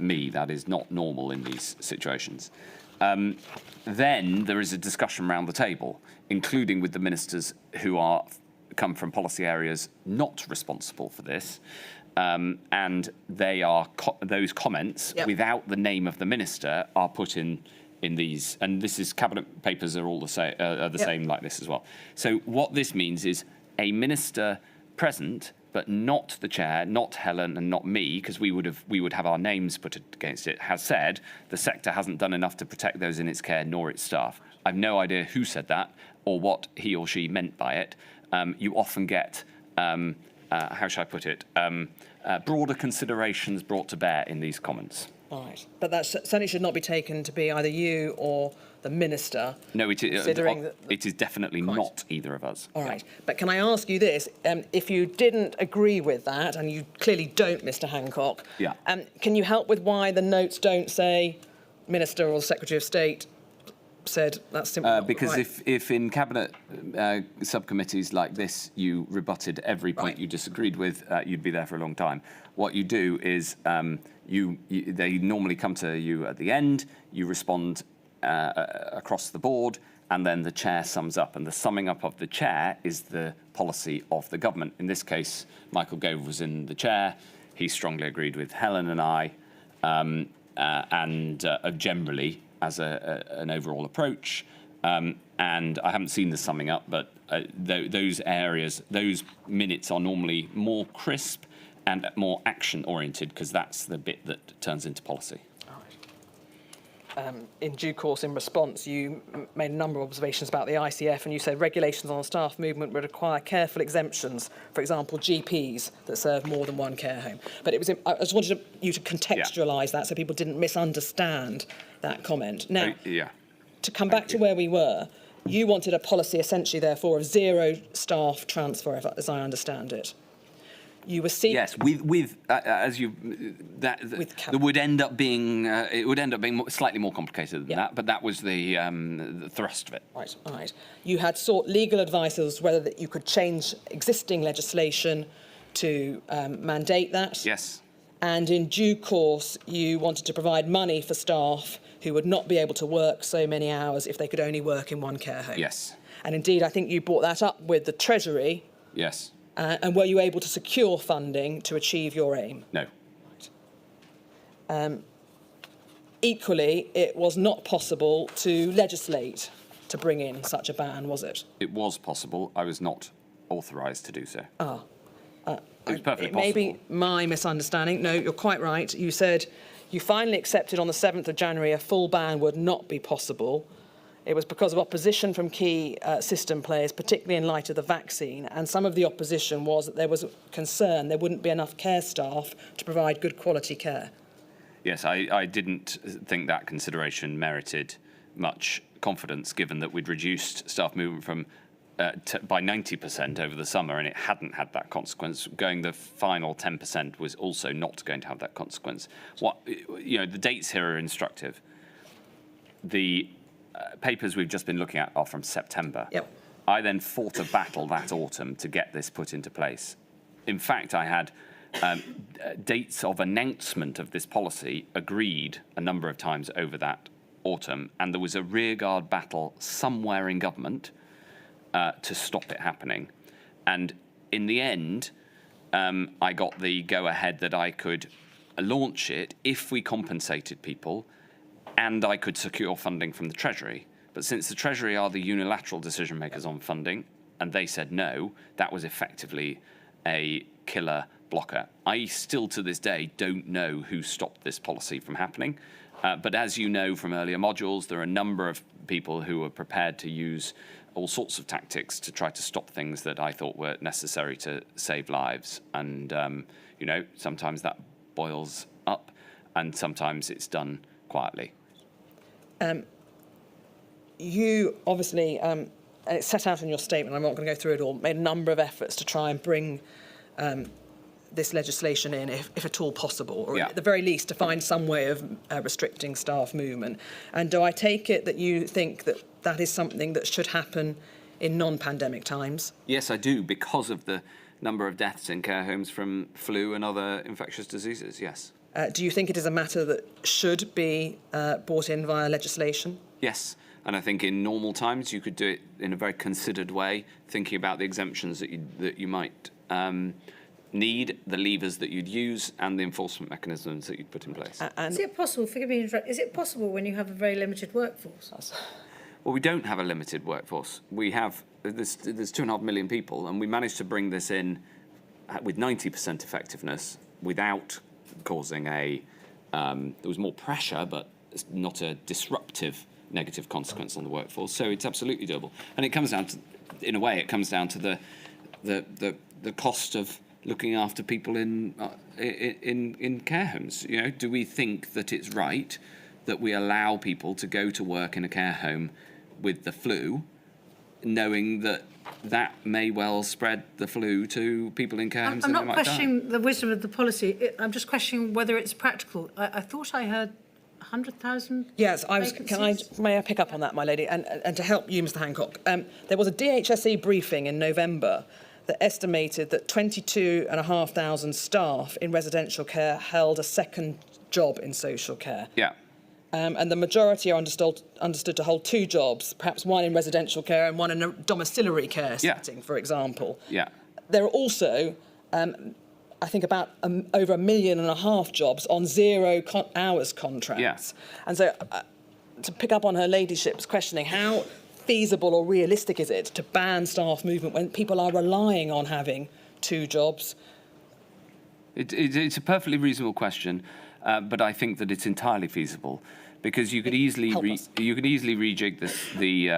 me. That is not normal in these situations. Then there is a discussion around the table, including with the ministers who come from policy areas not responsible for this, and they are those comments without the name of the minister are put in these, and this is cabinet papers are all the same like this as well. So what this means is a minister present, but not the chair, not Helen, and not me, because we would have our names put against it, has said the sector hasn't done enough to protect those in its care nor its staff. I've no idea who said that or what he or she meant by it. You often get, how shall I put it, broader considerations brought to bear in these comments. All right. But that certainly should not be taken to be either you or the minister. No, it is definitely Quite. Not either of us. All right. But can I ask you this? If you didn't agree with that, and you clearly don't, Mr. Hancock, can you help with why the notes don't say Minister or Secretary of State said that's simply not because right? if in cabinet subcommittees like this you rebutted every point you disagreed with, you'd be there for a long time. What you do is they normally come to you at the end, you respond across the board, and then the chair sums up. And the summing up of the chair is the policy of the government. In this case, Michael Gove was in the chair. He strongly agreed with Helen and I, and generally as an overall approach. And I haven't seen the summing up, but those areas, those minutes are normally more crisp and more action-oriented, because that's the bit that turns into policy. In due course, in response, you made a number of observations about the ICF, and you said regulations on staff movement would require careful exemptions, for example, GPs that serve more than one care home. But I just wanted you to contextualise that so people didn't misunderstand that comment. Now, to come back to where we were, You wanted a policy essentially, therefore, of zero staff transfer, as I understand it. You were seeking... Yes, with as you that would end up being it would end up being slightly more complicated than that, but that was the thrust of it. Right, all right. You had sought legal advice as to whether that you could change existing legislation to mandate that. Yes. And in due course, you wanted to provide money for staff who would not be able to work so many hours if they could only work in one care home. Yes. And indeed, I think you brought that up with the Treasury. Yes. And were you able to secure funding to achieve your aim? No. Right. Equally, it was not possible to legislate to bring in such a ban, was it? It was possible. I was not authorised to do so. It was perfectly It may possible. be my misunderstanding. No, you're quite right. You said you finally accepted on the 7th of January a full ban would not be possible. It was because of opposition from key system players, particularly in light of the vaccine. And some of the opposition was that there was concern there wouldn't be enough care staff to provide good quality care. Yes, I didn't think that consideration merited much confidence, given that we'd reduced staff movement from by 90% over the summer, and it hadn't had that consequence. Going the final 10% was also not going to have that consequence. The dates here are instructive. The papers we've just been looking at are from September. Yep. I then fought a battle that autumn to get this put into place. In fact, I had dates of announcement of this policy agreed a number of times over that autumn, and there was a rearguard battle somewhere in government to stop it happening. And in the end, I got the go-ahead that I could launch it if we compensated people and I could secure funding from the Treasury. But since the Treasury are the unilateral decision makers on funding, and they said no, that was effectively a killer blocker. I still to this day don't know who stopped this policy from happening. But as you know from earlier modules, there are a number of people who are prepared to use all sorts of tactics to try to stop things that I thought were necessary to save lives. And, sometimes that boils up and sometimes it's done quietly. You obviously, and it's set out in your statement, I'm not going to go through it all, made a number of efforts to try and bring this legislation in, if at all possible, or at the very least to find some way of restricting staff movement. And do I take it that you think that that is something that should happen in non-pandemic times? Yes, I do, because of the number of deaths in care homes from flu and other infectious diseases, yes. Do you think it is a matter that should be brought in via legislation? Yes, and I think in normal times you could do it in a very considered way, thinking about the exemptions that you might need, the levers that you'd use, and the enforcement mechanisms that you'd put in place. Is it possible, forgive me, is it possible when you have a very limited workforce? Well, we don't have a limited workforce. We have, there's 2.5 million people, and we managed to bring this in with 90% effectiveness without causing there was more pressure, but it's not a disruptive negative consequence on the workforce. So it's absolutely doable. And it comes down to, in a way, it comes down to the cost of looking after people in care homes. Do we think that it's right that we allow people to go to work in a care home with the flu, knowing that that may well spread the flu to people in care homes? I'm not questioning the wisdom of the policy. I'm just questioning whether it's practical. I thought I heard 100,000. Yes, may I pick up on that, my lady? And to help you, Mr. Hancock, there was a DHSE briefing in November that estimated that 22,500 staff in residential care held a second job in social care. Yeah. And the majority are understood to hold two jobs, perhaps one in residential care and one in a domiciliary care setting, for example. Yeah. There are also, I think, about over 1.5 million jobs on 0 hours contracts. Yeah. And so, to pick up on her ladyship's questioning, how feasible or realistic is it to ban staff movement when people are relying on having two jobs? It's a perfectly reasonable question, but I think that it's entirely feasible, because you could easily rejig the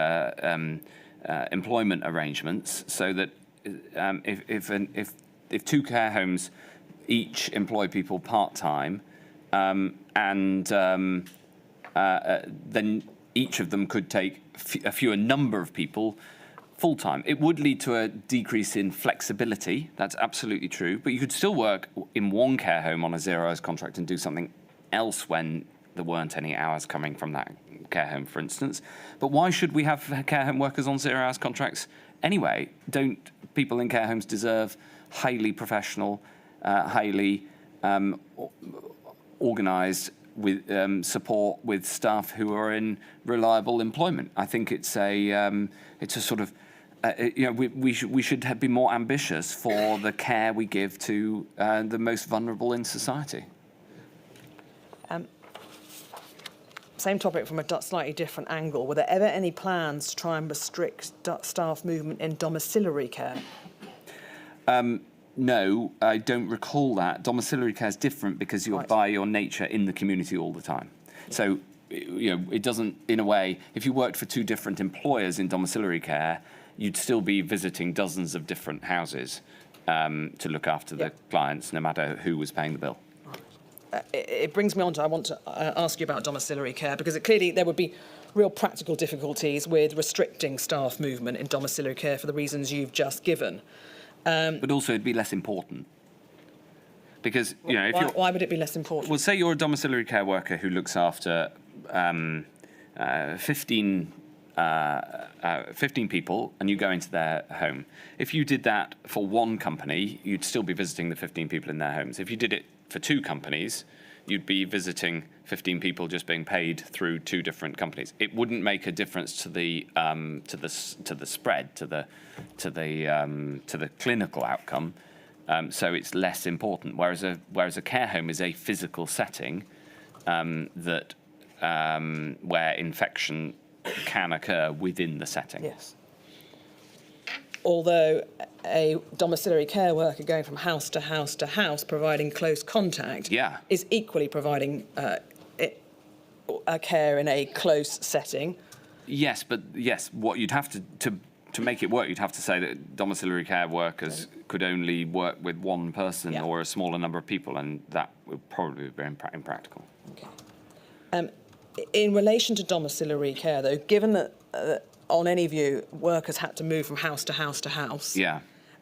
employment arrangements so that if two care homes each employ people part-time, and then each of them could take a fewer number of people full-time. It would lead to a decrease in flexibility, that's absolutely true, but you could still work in one care home on a 0 hours contract and do something else when there weren't any hours coming from that care home, for instance. But why should we have care home workers on 0 hours contracts anyway? Don't people in care homes deserve highly professional, highly organised with support with staff who are in reliable employment? I think it's a sort of we should be more ambitious for the care we give to the most vulnerable in society. Same topic from a slightly different angle. Were there ever any plans to try and restrict staff movement in domiciliary care? No, I don't recall that. Domiciliary care is different because you're by your nature in the community all the time. So, it doesn't, in a way, if you worked for 2 different employers in domiciliary care, you'd still be visiting dozens of different houses to look after the clients, no matter who was paying the bill. It brings me on to, I want to ask you about domiciliary care, because clearly there would be real practical difficulties with restricting staff movement in domiciliary care for the reasons you've just given. But also it'd be less important. Because, why would it be less important? Well, say you're a domiciliary care worker who looks after 15 people and you go into their home. If you did that for one company, you'd still be visiting the 15 people in their homes. If you did it for 2 companies, you'd be visiting 15 people just being paid through 2 different companies. It wouldn't make a difference to the spread, to the clinical outcome. So it's less important. Whereas a care home is a physical setting that where infection can occur within the setting. Yes. Although a domiciliary care worker going from house to house to house, providing close contact, is equally providing a care in a close setting. Yes, but what you'd have to make it work, you'd have to say that domiciliary care workers could only work with one person or a smaller number of people, and that would probably be very impractical. Okay. In relation to domiciliary care, though, given that on any view workers had to move from house to house to house,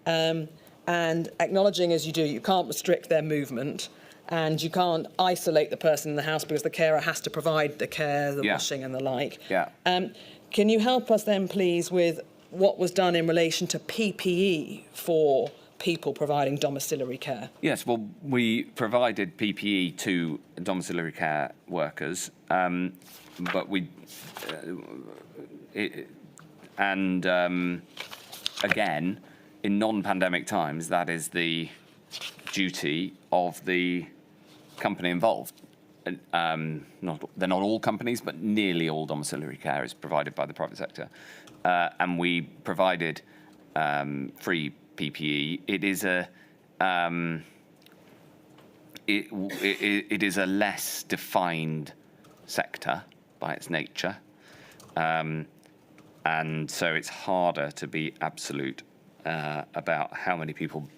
and acknowledging as you do, you can't restrict their movement, and you can't isolate the person in the house because the carer has to provide the care, the washing and the like. Can you help us then, please, with what was done in relation to PPE for people providing domiciliary care? Yes, well, we provided PPE to domiciliary care workers, but again, in non-pandemic times, that is the duty of the company involved. They're not all companies, but nearly all domiciliary care is provided by the private sector. And we provided free PPE. It is a less defined sector by its nature. And so it's harder to be absolute about how many people,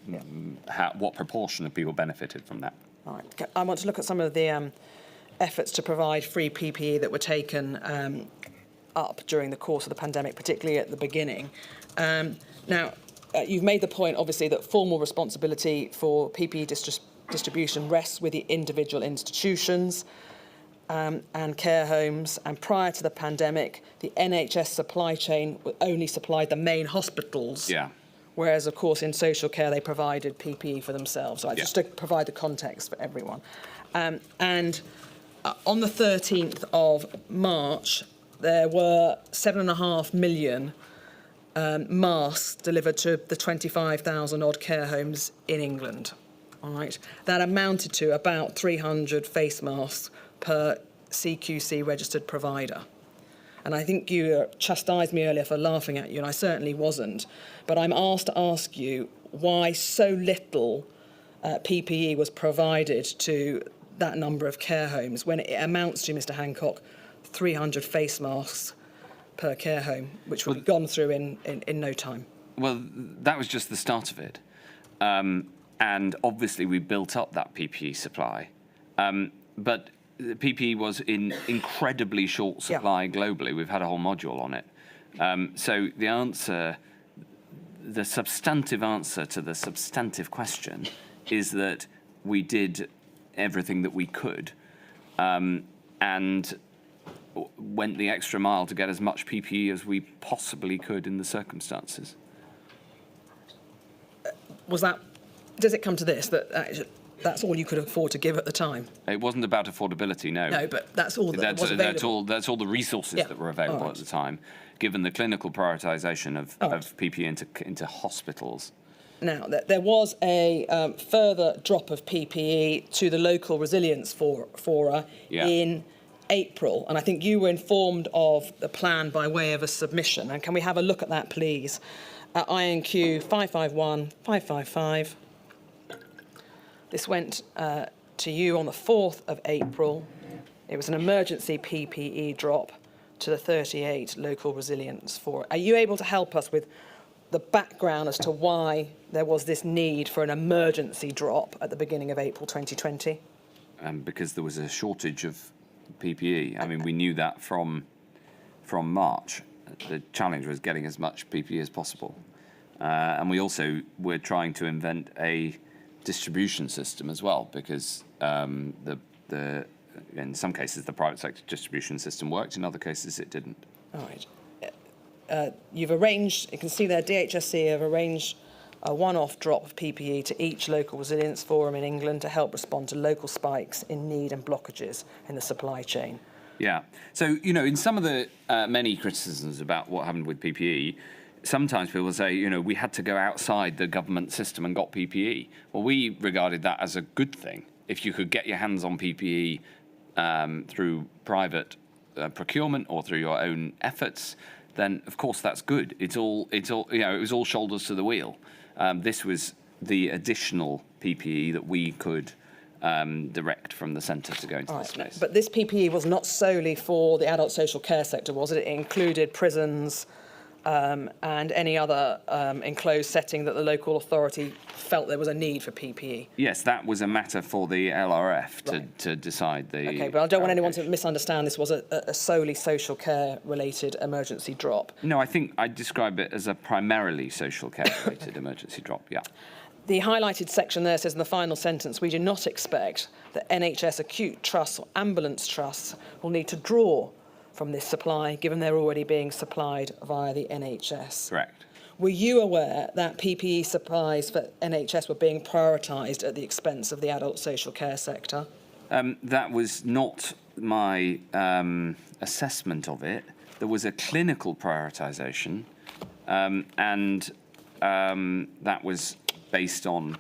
what proportion of people benefited from that. All right. I want to look at some of the efforts to provide free PPE that were taken up during the course of the pandemic, particularly at the beginning. Now, you've made the point, obviously, that formal responsibility for PPE distribution rests with the individual institutions and care homes. And prior to the pandemic, the NHS supply chain only supplied the main hospitals. Whereas, of course, in social care, they provided PPE for themselves. Right? Just to provide the context for everyone. And on the 13th of March, there were 7.5 million masks delivered to the 25,000 odd care homes in England. All right, that amounted to about 300 face masks per CQC registered provider. And I think you chastised me earlier for laughing at you, and I certainly wasn't. But I'm asked to ask you why so little PPE was provided to that number of care homes when it amounts to, Mr. Hancock, 300 face masks per care home, which will be gone through in no time. Well, that was just the start of it. And obviously we built up that PPE supply. But the PPE was in incredibly short supply globally. We've had a whole module on it. So the substantive answer to the substantive question is that we did everything that we could and went the extra mile to get as much PPE as we possibly could in the circumstances. Does it come to this, that's all you could afford to give at the time? It wasn't about affordability, no. No, but that's all that was available. That's all the resources that were available at the time, given the clinical prioritisation of PPE into hospitals. Now, there was a further drop of PPE to the local resilience fora in April, and I think you were informed of the plan by way of a submission. And can we have a look at that, please? INQ 551555. This went to you on the 4th of April. It was an emergency PPE drop to the 38 local resilience fora. Are you able to help us with the background as to why there was this need for an emergency drop at the beginning of April 2020? Because there was a shortage of PPE. I mean, we knew that from March. The challenge was getting as much PPE as possible. And we also were trying to invent a distribution system as well, because in some cases the private sector distribution system worked, in other cases it didn't. All right. You've arranged, you can see there, DHSC have arranged a one-off drop of PPE to each local resilience forum in England to help respond to local spikes in need and blockages in the supply chain. Yeah. So, in some of the many criticisms about what happened with PPE, sometimes people say, we had to go outside the government system and got PPE. Well, we regarded that as a good thing. If you could get your hands on PPE through private procurement or through your own efforts, then of course that's good. It was all shoulders to the wheel. This was the additional PPE that we could direct from the centre to go into this space. But this PPE was not solely for the adult social care sector, was it? It included prisons and any other enclosed setting that the local authority felt there was a need for PPE. Yes, that was a matter for the LRF to decide the... OK, but I don't want anyone to misunderstand this was a solely social care-related emergency drop. No, I think I describe it as a primarily social care-related emergency drop, yeah. The highlighted section there says in the final sentence, we do not expect that NHS acute trusts or ambulance trusts will need to draw from this supply, given they're already being supplied via the NHS. Correct. Were you aware that PPE supplies for NHS were being prioritised at the expense of the adult social care sector? That was not my assessment of it. There was a clinical prioritisation, and that was based on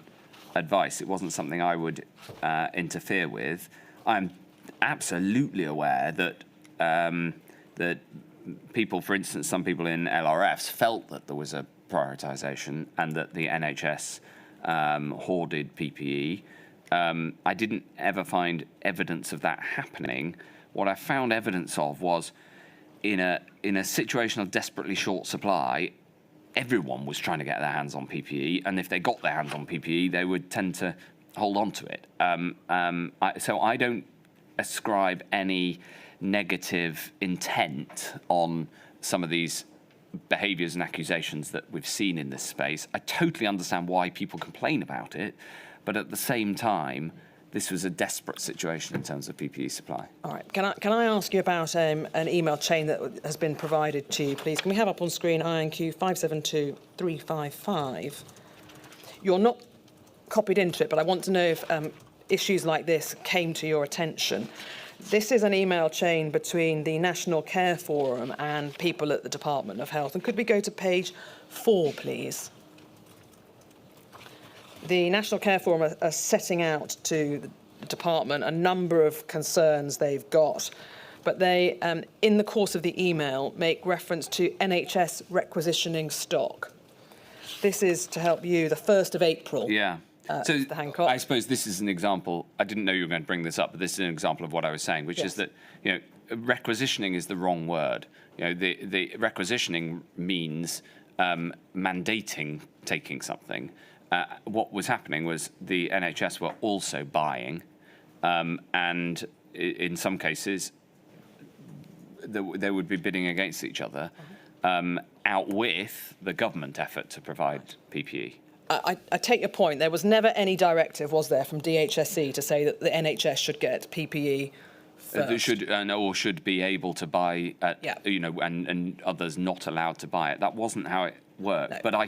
advice. It wasn't something I would interfere with. I'm absolutely aware that that people, for instance, some people in LRFs felt that there was a prioritisation and that the NHS hoarded PPE. I didn't ever find evidence of that happening. What I found evidence of was in a situation of desperately short supply, everyone was trying to get their hands on PPE, and if they got their hands on PPE, they would tend to hold on to it. So I don't ascribe any negative intent on some of these behaviours and accusations that we've seen in this space. I totally understand why people complain about it, but at the same time, this was a desperate situation in terms of PPE supply. All right. Can I ask you about an email chain that has been provided to you, please? Can we have up on screen INQ 572355? You're not copied into it, but I want to know if issues like this came to your attention. This is an email chain between the National Care Forum and people at the Department of Health. And could we go to page 4, please? The National Care Forum are setting out to the department a number of concerns they've got, but they, in the course of the email, make reference to NHS requisitioning stock. This is to help you, the 1st of April. Yeah. So Mr. Hancock. I suppose this is an example. I didn't know you were going to bring this up, but this is an example of what I was saying, which is that requisitioning is the wrong word. The requisitioning means mandating taking something. What was happening was the NHS were also buying, and in some cases, they would be bidding against each other, outwith the government effort to provide PPE. I take your point. There was never any directive, was there, from DHSE to say that the NHS should get PPE first? Should be able to buy, Yeah. and others not allowed to buy it. That wasn't how it worked. No.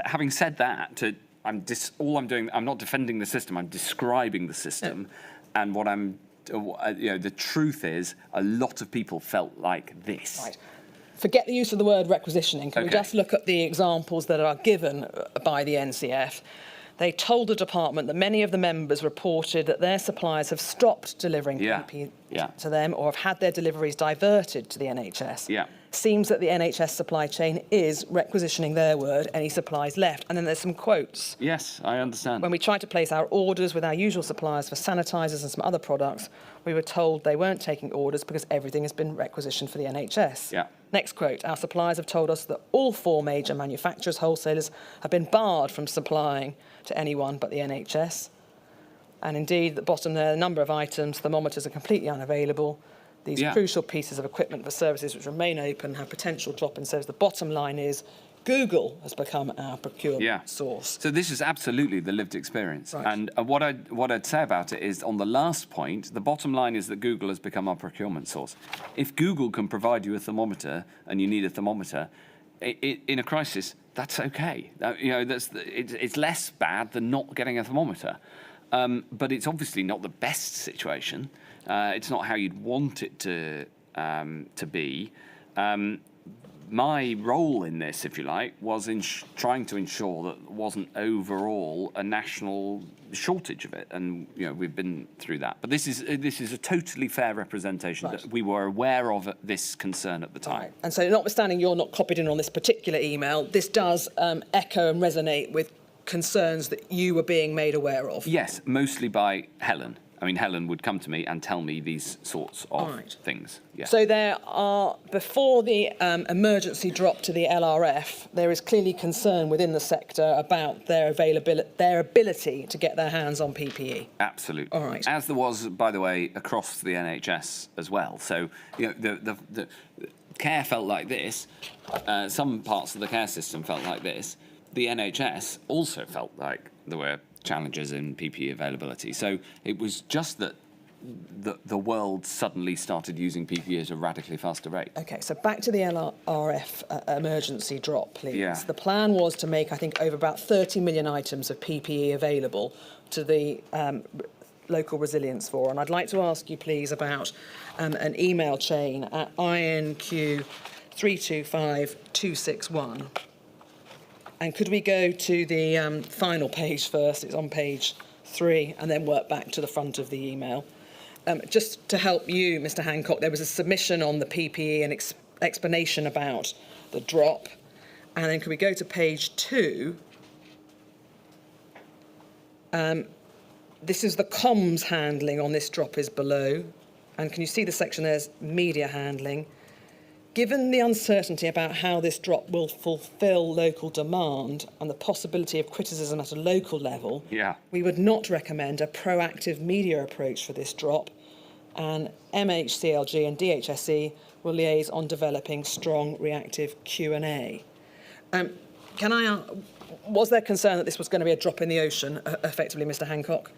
Having said that, I'm not defending the system. I'm describing the system, and what the truth is, a lot of people felt like this. Right. Forget the use of the word requisitioning. Can we just look at the examples that are given by the NCF? They told the department that many of the members reported that their suppliers have stopped delivering PPE to them or have had their deliveries diverted to the NHS. Yeah. Seems that the NHS supply chain is requisitioning their word, any supplies left. And then there's some quotes. Yes, I understand. When we tried to place our orders with our usual suppliers for sanitisers and some other products, we were told they weren't taking orders because everything has been requisitioned for the NHS. Yeah. Next quote, our suppliers have told us that all 4 major manufacturers, wholesalers, have been barred from supplying to anyone but the NHS. And indeed, at the bottom there, a number of items, thermometers are completely unavailable. These crucial pieces of equipment for services which remain open have potential drop in sales. The bottom line is Google has become our procurement source. So this is absolutely the lived experience. Right. And what I'd say about it is, on the last point, the bottom line is that Google has become our procurement source. If Google can provide you a thermometer and you need a thermometer, in a crisis, that's okay. It's less bad than not getting a thermometer. But it's obviously not the best situation. It's not how you'd want it to be. My role in this, if you like, was in trying to ensure that there wasn't overall a national shortage of it, and we've been through that. But this is a totally fair representation that we were aware of this concern at the time. Right. And so, notwithstanding you're not copied in on this particular email, this does echo and resonate with concerns that you were being made aware of. Yes, mostly by Helen. I mean, Helen would come to me and tell me these sorts of things. Yeah. So there are, before the emergency drop to the LRF, there is clearly concern within the sector about their ability to get their hands on PPE. Absolutely. All right. As there was, by the way, across the NHS as well. So, the care felt like this. Some parts of the care system felt like this. The NHS also felt like there were challenges in PPE availability. So it was just that the world suddenly started using PPE at a radically faster rate. OK, so back to the LRF emergency drop, please. Yeah. The plan was to make, I think, over about 30 million items of PPE available to the local resilience forum. And I'd like to ask you, please, about an email chain at INQ 325261. And could we go to the final page first? It's on page 3, and then work back to the front of the email. Just to help you, Mr. Hancock, there was a submission on the PPE and explanation about the drop. And then could we go to page 2? This is the comms handling on this drop is below. And can you see the section there's media handling? Given the uncertainty about how this drop will fulfil local demand and the possibility of criticism at a local level, we would not recommend a proactive media approach for this drop, and MHCLG and DHSE will liaise on developing strong reactive Q&A. Was there concern that this was going to be a drop in the ocean, effectively, Mr. Hancock?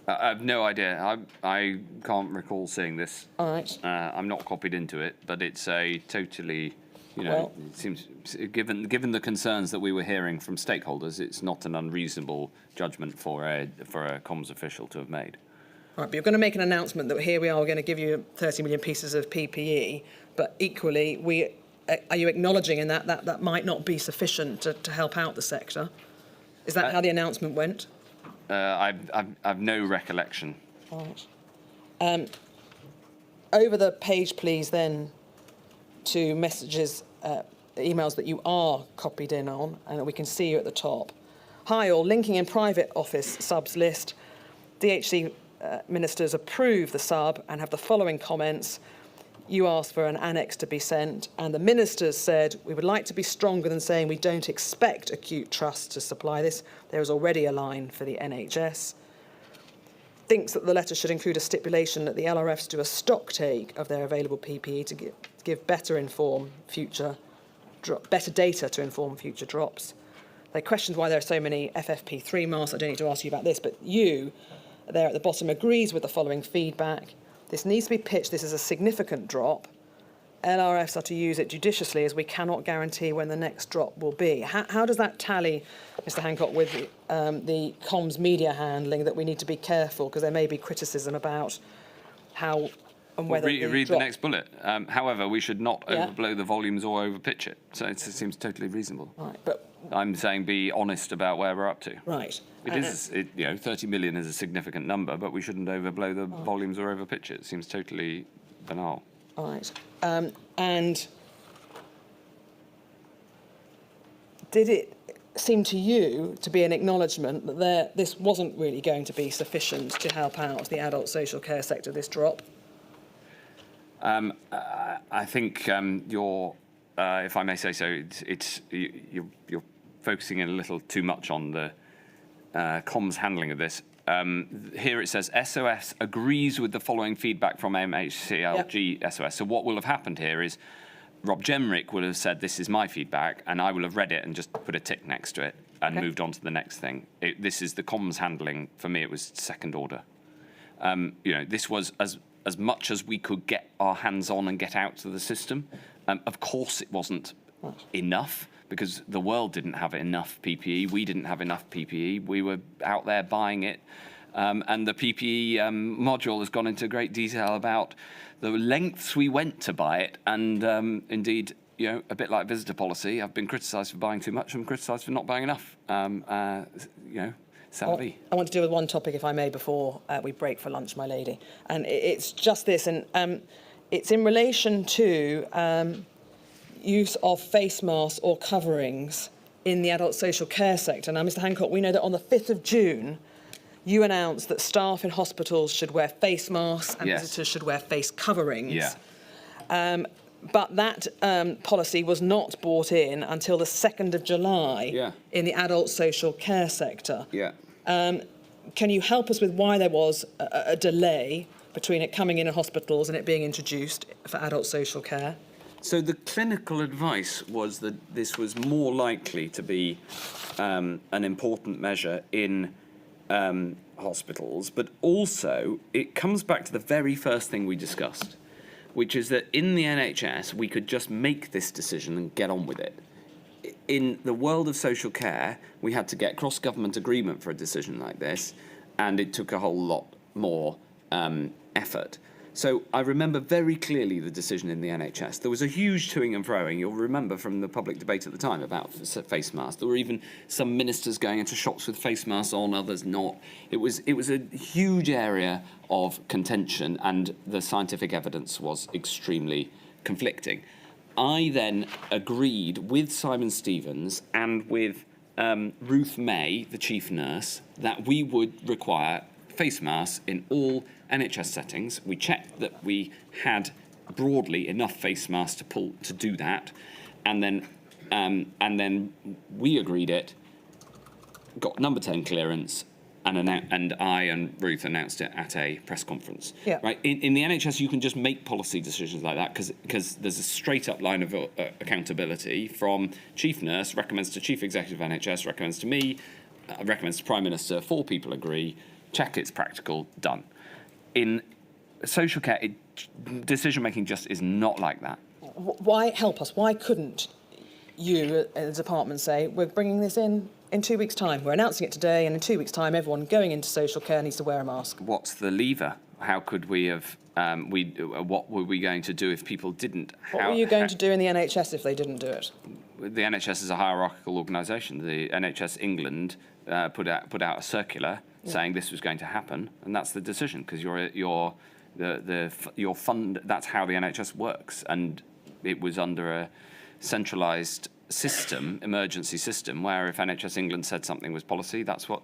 I have no idea. I can't recall seeing this. All right. I'm not copied into it, but it's a totally, it seems, given the concerns that we were hearing from stakeholders, it's not an unreasonable judgment for a comms official to have made. All right, but you're going to make an announcement that here we are, we're going to give you 30 million pieces of PPE, but equally, are you acknowledging in that might not be sufficient to help out the sector? Is that how the announcement went? I've no recollection. Right. Over the page, please, then, to messages, emails that you are copied in on, and we can see you at the top. Hi, all. Linking in private office subs list. DHC ministers approve the sub and have the following comments. You asked for an annex to be sent, and the ministers said, we would like to be stronger than saying we don't expect acute trust to supply this. There is already a line for the NHS. thinks that the letter should include a stipulation that the LRFs do a stock take of their available PPE to give better data to inform future drops. They questioned why there are so many FFP3 masks. I don't need to ask you about this, but you, there at the bottom, agrees with the following feedback. This needs to be pitched. This is a significant drop. LRFs are to use it judiciously as we cannot guarantee when the next drop will be. How does that tally, Mr Hancock, with the comms media handling that we need to be careful because there may be criticism about how and whether read the next bullet. However, we should not overblow the volumes or overpitch it. So it seems totally reasonable. Right, but I'm saying be honest about where we're up to. Right. It is, 30 million is a significant number, but we shouldn't overblow the volumes or overpitch it. It seems totally banal. Right. And did it seem to you to be an acknowledgement that this wasn't really going to be sufficient to help out the adult social care sector, this drop? I think if I may say so, you're focusing in a little too much on the comms handling of this. Here it says SOS agrees with the following feedback from MHCLG SOS. So what will have happened here is Rob Jemrick will have said, this is my feedback, and I will have read it and just put a tick next to it and moved on to the next thing. This is the comms handling. For me, it was second order. This was as much as we could get our hands on and get out to the system. Of course, it wasn't enough because the world didn't have enough PPE. We didn't have enough PPE. We were out there buying it. And the PPE module has gone into great detail about the lengths we went to buy it. And indeed, a bit like visitor policy, I've been criticised for buying too much. I'm criticised for not buying enough. Savvy. I want to deal with one topic, if I may, before we break for lunch, my lady. And it's just this, and it's in relation to use of face masks or coverings in the adult social care sector. Now, Mr Hancock, we know that on the 5th of June, you announced that staff in hospitals should wear face masks and visitors should wear face coverings. Yeah. But that policy was not brought in until the 2nd of July in the adult social care sector. Yeah. Can you help us with why there was a delay between it coming in hospitals and it being introduced for adult social care? So the clinical advice was that this was more likely to be an important measure in hospitals, but also it comes back to the very first thing we discussed, which is that in the NHS we could just make this decision and get on with it. In the world of social care, we had to get cross-government agreement for a decision like this, and it took a whole lot more effort. So I remember very clearly the decision in the NHS. There was a huge toing and froing. You'll remember from the public debate at the time about face masks. There were even some ministers going into shops with face masks on, others not. It was a huge area of contention, and the scientific evidence was extremely conflicting. I then agreed with Simon Stevens and with Ruth May, the chief nurse, that we would require face masks in all NHS settings. We checked that we had broadly enough face masks to do that, and then we agreed it, got number 10 clearance, and I and Ruth announced it at a press conference. Yeah. Right. In the NHS, you can just make policy decisions like that because there's a straight up line of accountability from chief nurse recommends to chief executive of NHS, recommends to me, recommends to Prime Minister. 4 people agree. Check it's practical. Done. In social care, decision making just is not like that. Why help us? Why couldn't you, as a department, say we're bringing this in 2 weeks' time? We're announcing it today, and in 2 weeks' time, everyone going into social care needs to wear a mask. What's the lever? How could we have? What were we going to do if people didn't? What were you going to do in the NHS if they didn't do it? The NHS is a hierarchical organisation. The NHS England put out a circular saying this was going to happen, and that's the decision because your fund. That's how the NHS works, and it was under a centralised system, emergency system, where if NHS England said something was policy, that's what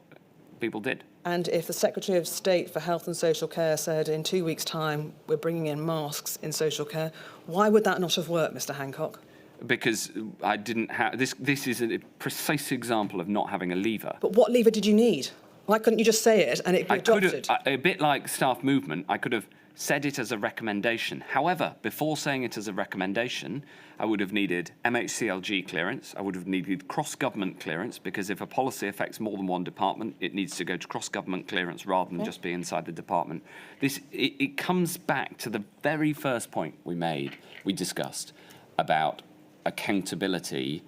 people did. And if the Secretary of State for Health and Social Care said in 2 weeks' time we're bringing in masks in social care, why would that not have worked, Mr Hancock? Because I didn't have this is a precise example of not having a lever. But what lever did you need? Why couldn't you just say it and it be I could adopted? have, a bit like staff movement, I could have said it as a recommendation. However, before saying it as a recommendation, I would have needed MHCLG clearance. I would have needed cross-government clearance, because if a policy affects more than one department, it needs to go to cross-government clearance rather than just be inside the department. It comes back to the very first point we discussed about accountability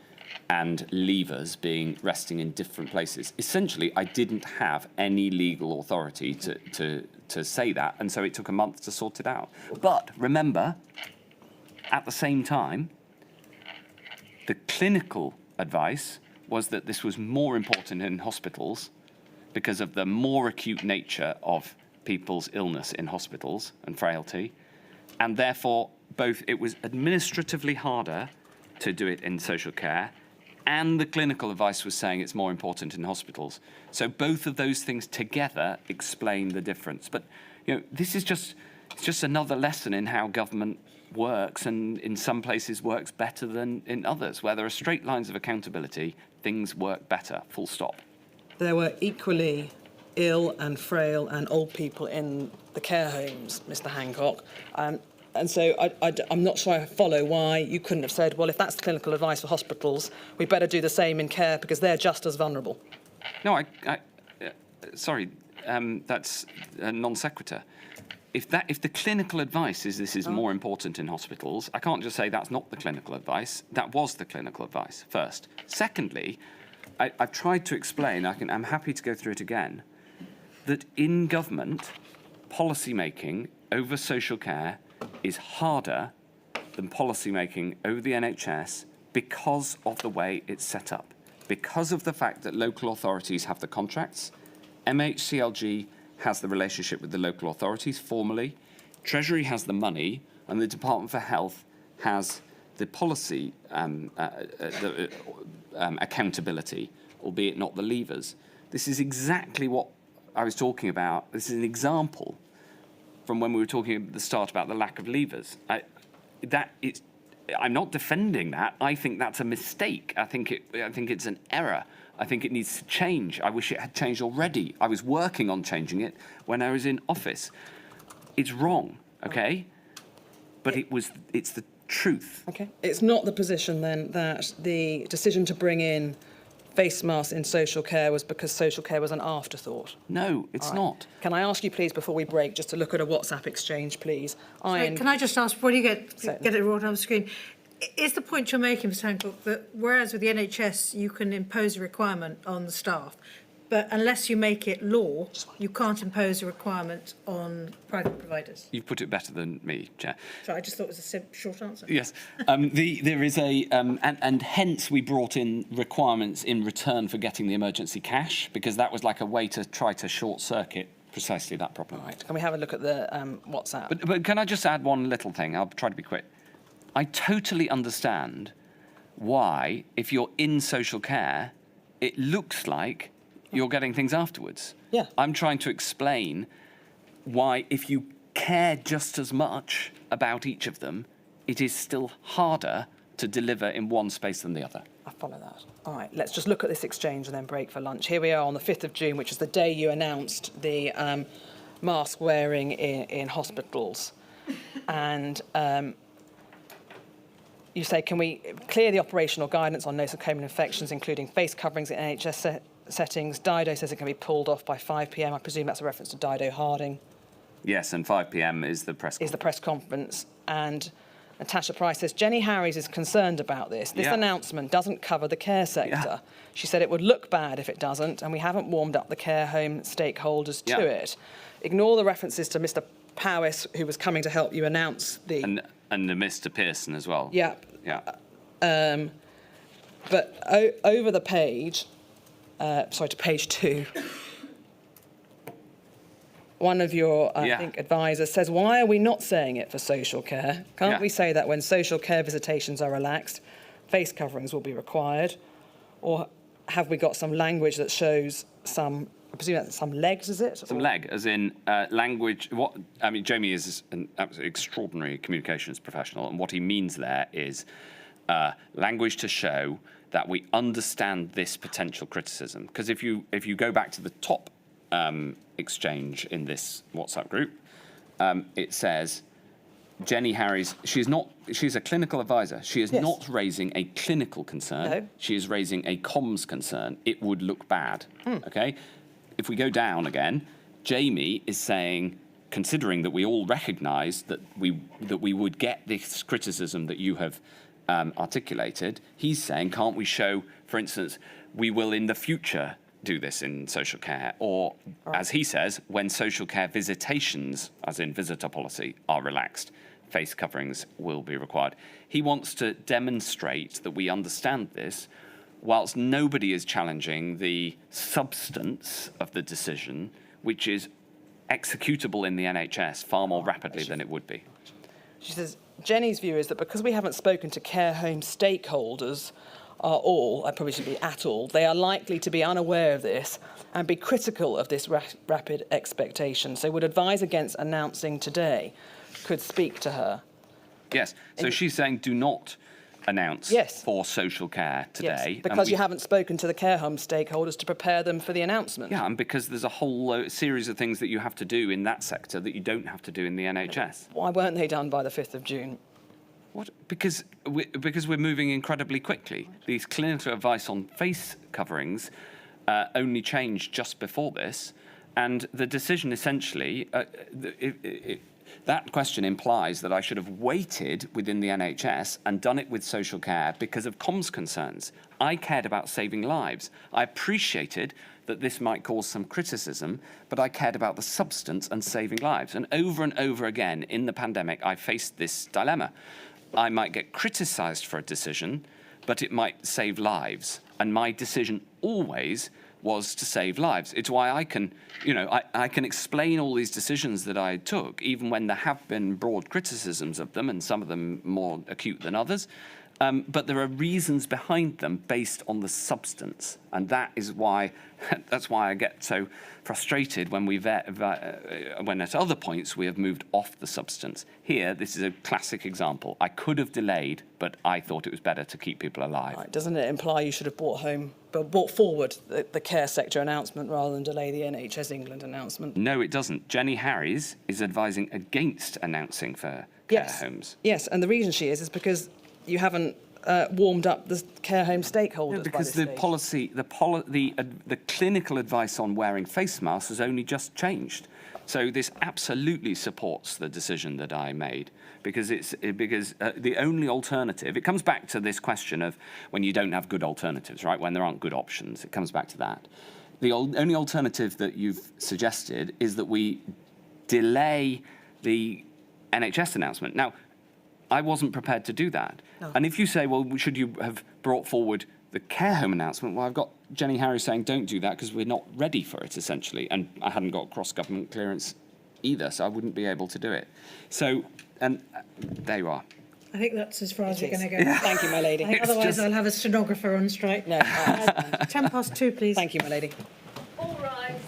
and levers resting in different places. Essentially, I didn't have any legal authority to say that, and so it took a month to sort it out. But remember, at the same time, the clinical advice was that this was more important in hospitals because of the more acute nature of people's illness in hospitals and frailty, and therefore both it was administratively harder to do it in social care, and the clinical advice was saying it's more important in hospitals. So both of those things together explain the difference. But this is just another lesson in how government works, and in some places works better than in others. Where there are straight lines of accountability, things work better, full stop. There were equally ill and frail and old people in the care homes, Mr. Hancock. And so I'm not sure I follow why you couldn't have said, well, if that's the clinical advice for hospitals, we better do the same in care because they're just as vulnerable. No, sorry, that's a non sequitur. If the clinical advice is this is more important in hospitals, I can't just say that's not the clinical advice. That was the clinical advice, first. Secondly, I've tried to explain, I'm happy to go through it again, that in government, policy making over social care is harder than policy making over the NHS because of the way it's set up. Because of the fact that local authorities have the contracts, MHCLG has the relationship with the local authorities formally, Treasury has the money, and the Department for Health has the policy accountability, albeit not the levers. This is exactly what I was talking about. This is an example from when we were talking at the start about the lack of levers. I'm not defending that. I think that's a mistake. I think it's an error. I think it needs to change. I wish it had changed already. I was working on changing it when I was in office. It's wrong, okay? But it's the truth. Okay. It's not the position then that the decision to bring in face masks in social care was because social care was an afterthought? No, it's not. Can I ask you, please, before we break, just to look at a WhatsApp exchange, please? Sorry, can I just ask, before you get it right on the screen, is the point you're making, Mr. Hancock, that whereas with the NHS you can impose a requirement on the staff, but unless you make it law, you can't impose a requirement on private providers? You've put it better than me, Chair. Sorry, I just thought it was a short answer. Yes. There is and hence we brought in requirements in return for getting the emergency cash, because that was like a way to try to short circuit precisely that problem. Right. Can we have a look at the WhatsApp? But can I just add one little thing? I'll try to be quick. I totally understand why, if you're in social care, it looks like you're getting things afterwards. Yeah. I'm trying to explain why, if you care just as much about each of them, it is still harder to deliver in one space than the other. I follow that. All right, let's just look at this exchange and then break for lunch. Here we are on the 5th of June, which is the day you announced the mask wearing in hospitals. And you say, can we clear the operational guidance on nosocomial infections, including face coverings in NHS settings? Dido says it can be pulled off by 5 p.m. I presume that's a reference to Dido Harding. Yes, and 5 p.m. is the press conference. And Natasha Price says, Jenny Harries is concerned about this. This announcement doesn't cover the care sector. Yeah. She said it would look bad if it doesn't, and we haven't warmed up the care home stakeholders to it. Ignore the references to Mr. Powis, who was coming to help you announce the... And the Mr. Pearson as well. Yeah. Yeah. But over the page, to page 2, one of your, I think, advisors says, why are we not saying it for social care? Can't we say that when social care visitations are relaxed, face coverings will be required? Or have we got some language that shows some, I presume that's some legs, is it? Some leg, as in language. Jamie is an absolutely extraordinary communications professional, and what he means there is language to show that we understand this potential criticism. Because if you go back to the top exchange in this WhatsApp group. It says, Jenny Harries, she's a clinical advisor. She is not raising a clinical concern. No. She is raising a comms concern. It would look bad. Okay? If we go down again, Jamie is saying, considering that we all recognise that we would get this criticism that you have articulated, he's saying, can't we show, for instance, we will in the future do this in social care, or as he says, when social care visitations, as in visitor policy, are relaxed, face coverings will be required. He wants to demonstrate that we understand this, whilst nobody is challenging the substance of the decision, which is executable in the NHS far more rapidly than it would be. She says, Jenny's view is that because we haven't spoken to care home stakeholders I probably should be at all, they are likely to be unaware of this and be critical of this rapid expectation. So would advise against announcing today. Could speak to her. Yes, so she's saying do not announce for social care today. Yes, because you haven't spoken to the care home stakeholders to prepare them for the announcement. Yeah, and because there's a whole series of things that you have to do in that sector that you don't have to do in the NHS. Why weren't they done by the 5th of June? What? Because we're moving incredibly quickly. These clinical advice on face coverings only changed just before this, and the decision essentially, that question implies that I should have waited within the NHS and done it with social care because of comms concerns. I cared about saving lives. I appreciated that this might cause some criticism, but I cared about the substance and saving lives. And over again in the pandemic, I faced this dilemma. I might get criticised for a decision, but it might save lives. And my decision always was to save lives. It's why I can, I can explain all these decisions that I took, even when there have been broad criticisms of them, and some of them more acute than others. But there are reasons behind them based on the substance, and that's why I get so frustrated when when at other points we have moved off the substance. Here, this is a classic example. I could have delayed, but I thought it was better to keep people alive. Right, doesn't it imply you should have brought forward the care sector announcement rather than delay the NHS England announcement? No, it doesn't. Jenny Harries is advising against announcing for care homes. Yes, and the reason she is because you haven't warmed up the care home stakeholders. No, because the policy, the clinical advice on wearing face masks has only just changed. So this absolutely supports the decision that I made, because the only alternative. It comes back to this question of when you don't have good alternatives, right? When there aren't good options, it comes back to that. The only alternative that you've suggested is that we delay the NHS announcement. Now, I wasn't prepared to do that. No. And if you say, well, should you have brought forward the care home announcement? Well, I've got Jenny Harries saying don't do that because we're not ready for it, essentially. And I hadn't got cross-government clearance either, so I wouldn't be able to do it. So, and there you are. I think that's as far as we're going to go. Yeah. Thank you, my lady. Otherwise, I'll have a stenographer on strike. No. 2:10, please. Thank you, my lady. All rise.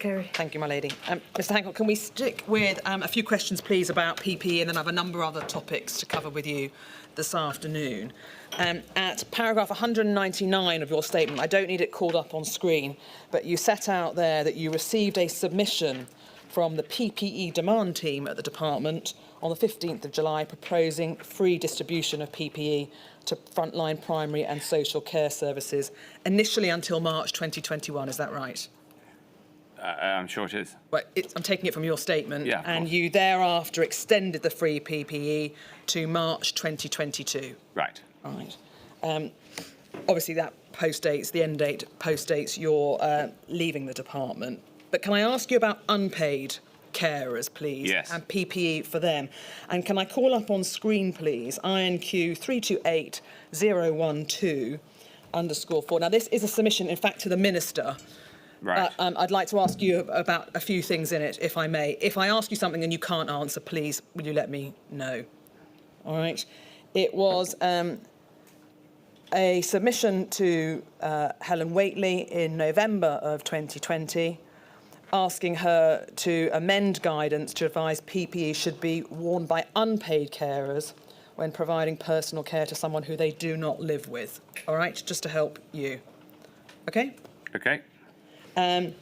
Carey. Thank you, my lady. Mr Hancock, can we stick with a few questions, please, about PPE, and then I have a number of other topics to cover with you this afternoon. At paragraph 199 of your statement, I don't need it called up on screen, but you set out there that you received a submission from the PPE demand team at the department on the 15th of July proposing free distribution of PPE to frontline primary and social care services, initially until March 2021. Is that right? I'm sure it is. Well, I'm taking it from your statement. Yeah, of and course. you thereafter extended the free PPE to March 2022. Right. All right. Obviously, that postdates, the end date postdates your leaving the department. But can I ask you about unpaid carers, please? Yes. And PPE for them. And can I call up on screen, please, INQ 328012_4. Now, this is a submission, in fact, to the Minister. Right. I'd like to ask you about a few things in it, if I may. If I ask you something and you can't answer, please, will you let me know? All right. It was a submission to Helen Whately in November of 2020, asking her to amend guidance to advise PPE should be worn by unpaid carers when providing personal care to someone who they do not live with. All right, just to help you. Okay? Okay. And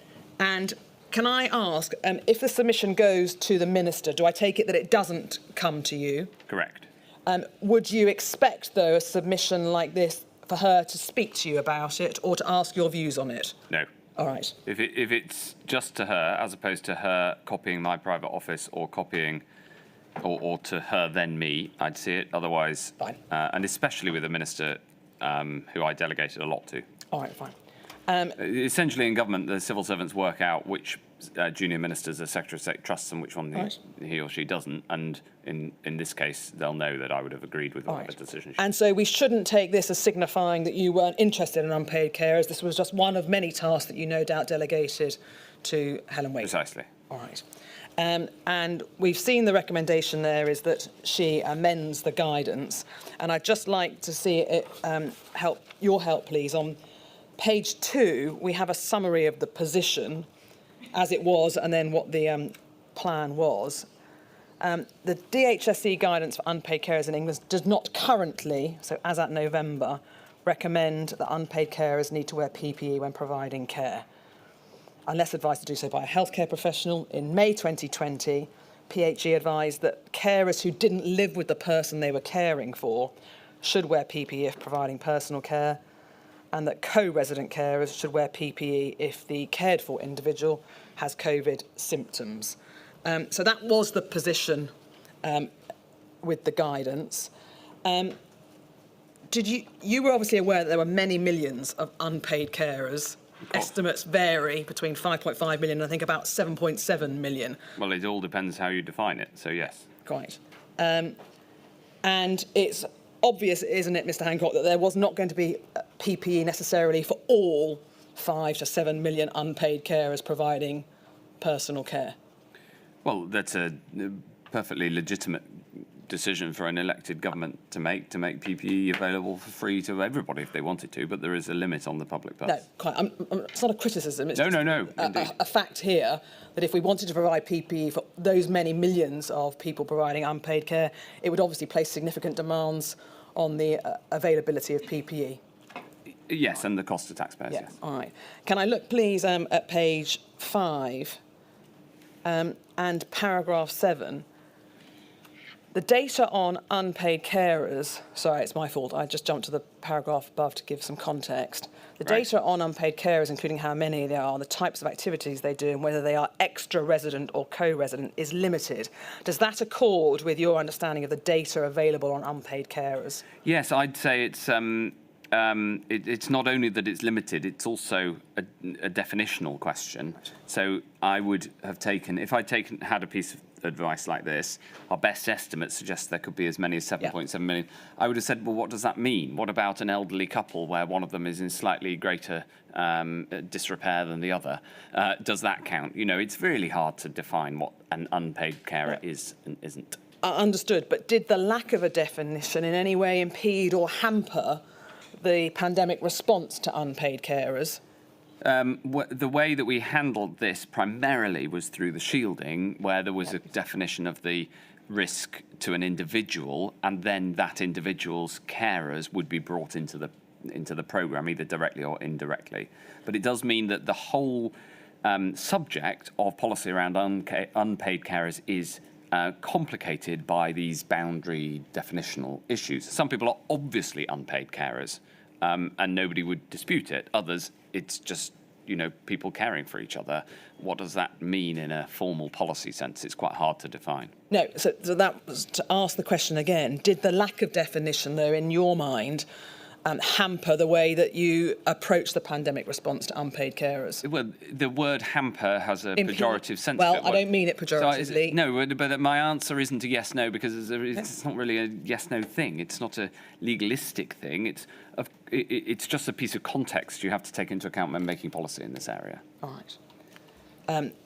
can I ask, if the submission goes to the Minister, do I take it that it doesn't come to you? Correct. Would you expect, though, a submission like this for her to speak to you about it or to ask your views on it? No. All right. If it's just to her, as opposed to her copying my private office or copying, or to her then me, I'd see it. Otherwise, Fine. And especially with a minister who I delegated a lot to. All right, fine. Essentially, in government, the civil servants work out which junior ministers the Secretary of State trusts and which one Right. he or she doesn't. And in this case, they'll know that I would have agreed with whatever decision she And so we shouldn't take this as signifying that you weren't interested in unpaid carers. This was just one of many tasks that you no doubt delegated to Helen Whately. Precisely. All right. And we've seen the recommendation there is that she amends the guidance. And I'd just like to see it your help, please. On page 2, we have a summary of the position as it was and then what the plan was. The DHSE guidance for unpaid carers in England does not currently, so as at November, recommend that unpaid carers need to wear PPE when providing care, unless advised to do so by a healthcare professional. In May 2020, PHE advised that carers who didn't live with the person they were caring for should wear PPE if providing personal care, and that co-resident carers should wear PPE if the cared for individual has COVID symptoms. So that was the position with the guidance. You were obviously aware that there were many millions of unpaid carers. Estimates vary between 5.5 million and I think about 7.7 million. Well, it all depends how you define it. So yes. Quite. And it's obvious, isn't it, Mr. Hancock, that there was not going to be PPE necessarily for all 5 to 7 million unpaid carers providing personal care. Well, that's a perfectly legitimate decision for an elected government to make PPE available for free to everybody if they wanted to, but there is a limit on the public purse. No, quite. It's not a criticism. It's No. a fact here that if we wanted to provide PPE for those many millions of people providing unpaid care, it would obviously place significant demands on the availability of PPE. Yes, and the cost to taxpayers. Yes. All right. Can I look, please, at page 5 and paragraph 7? The data on unpaid carers, sorry, it's my fault, I just jumped to the paragraph above to give some context. The data on unpaid carers, including how many there are, the types of activities they do, and whether they are extra resident or co-resident, is limited. Does that accord with your understanding of the data available on unpaid carers? Yes, I'd say it's not only that it's limited, it's also a definitional question. So I would have taken, if I'd had a piece of advice like this, our best estimate suggests there could be as many as 7.7 million. I would have said, well, what does that mean? What about an elderly couple where one of them is in slightly greater disrepair than the other? Does that count? You know, it's really hard to define what an unpaid carer is and isn't. Understood, but did the lack of a definition in any way impede or hamper the pandemic response to unpaid carers? The way that we handled this primarily was through the shielding, where there was a definition of the risk to an individual, and then that individual's carers would be brought into the programme, either directly or indirectly. But it does mean that the whole subject of policy around unpaid carers is complicated by these boundary definitional issues. Some people are obviously unpaid carers, and nobody would dispute it. Others, it's just, people caring for each other. What does that mean in a formal policy sense? It's quite hard to define. No, so that was to ask the question again. Did the lack of definition, though, in your mind, hamper the way that you approach the pandemic response to unpaid carers? Well, the word hamper has a pejorative sense. Well, I don't mean it pejoratively. So no, but my answer isn't a yes/no, because it's not really a yes/no thing. It's not a legalistic thing. It's just a piece of context you have to take into account when making policy in this area. All right.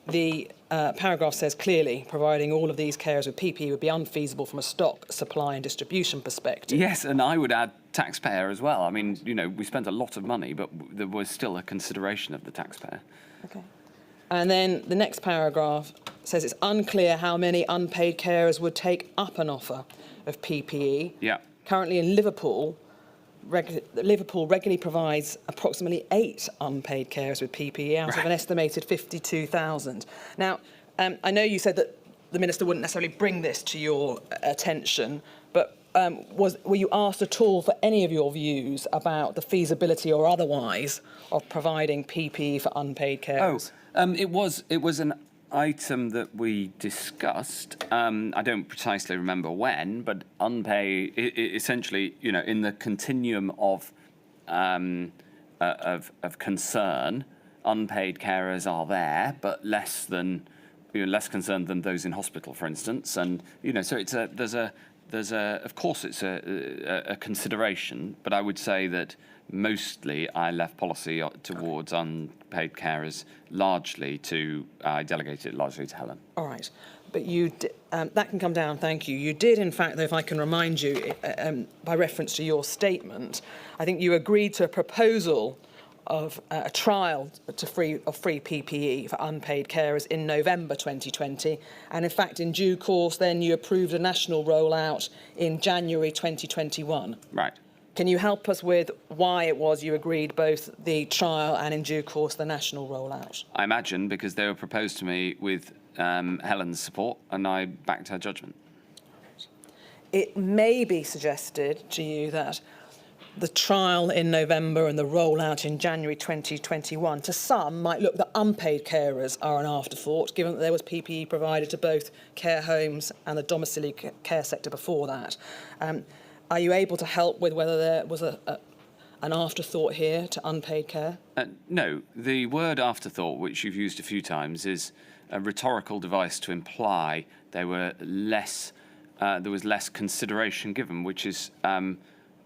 The paragraph says clearly, providing all of these carers with PPE would be unfeasible from a stock, supply and distribution perspective. Yes, and I would add taxpayer as well. I mean, we spent a lot of money, but there was still a consideration of the taxpayer. Okay. And then the next paragraph says it's unclear how many unpaid carers would take up an offer of PPE. Yeah. Currently in Liverpool regularly provides approximately 8 unpaid carers with PPE out of an estimated 52,000. Now, I know you said that the Minister wouldn't necessarily bring this to your attention, but were you asked at all for any of your views about the feasibility or otherwise of providing PPE for unpaid carers? It was an item that we discussed. I don't precisely remember when, but unpaid, essentially, in the continuum of concern, unpaid carers are there, but less concerned than those in hospital, for instance. And so there's of course it's a consideration, but I would say that mostly I left policy towards unpaid carers I delegated it largely to Helen. All right. But that can come down, thank you. You did, in fact, though, if I can remind you, by reference to your statement, I think you agreed to a proposal of a trial of free PPE for unpaid carers in November 2020. And in fact, in due course, then you approved a national rollout in January 2021. Right. Can you help us with why it was you agreed both the trial and, in due course, the national rollout? I imagine because they were proposed to me with Helen's support, and I backed her judgment. It may be suggested to you that the trial in November and the rollout in January 2021, to some, might look that unpaid carers are an afterthought, given that there was PPE provided to both care homes and the domiciliary care sector before that. Are you able to help with whether there was an afterthought here to unpaid care? No. The word afterthought, which you've used a few times, is a rhetorical device to imply there was less consideration given, which is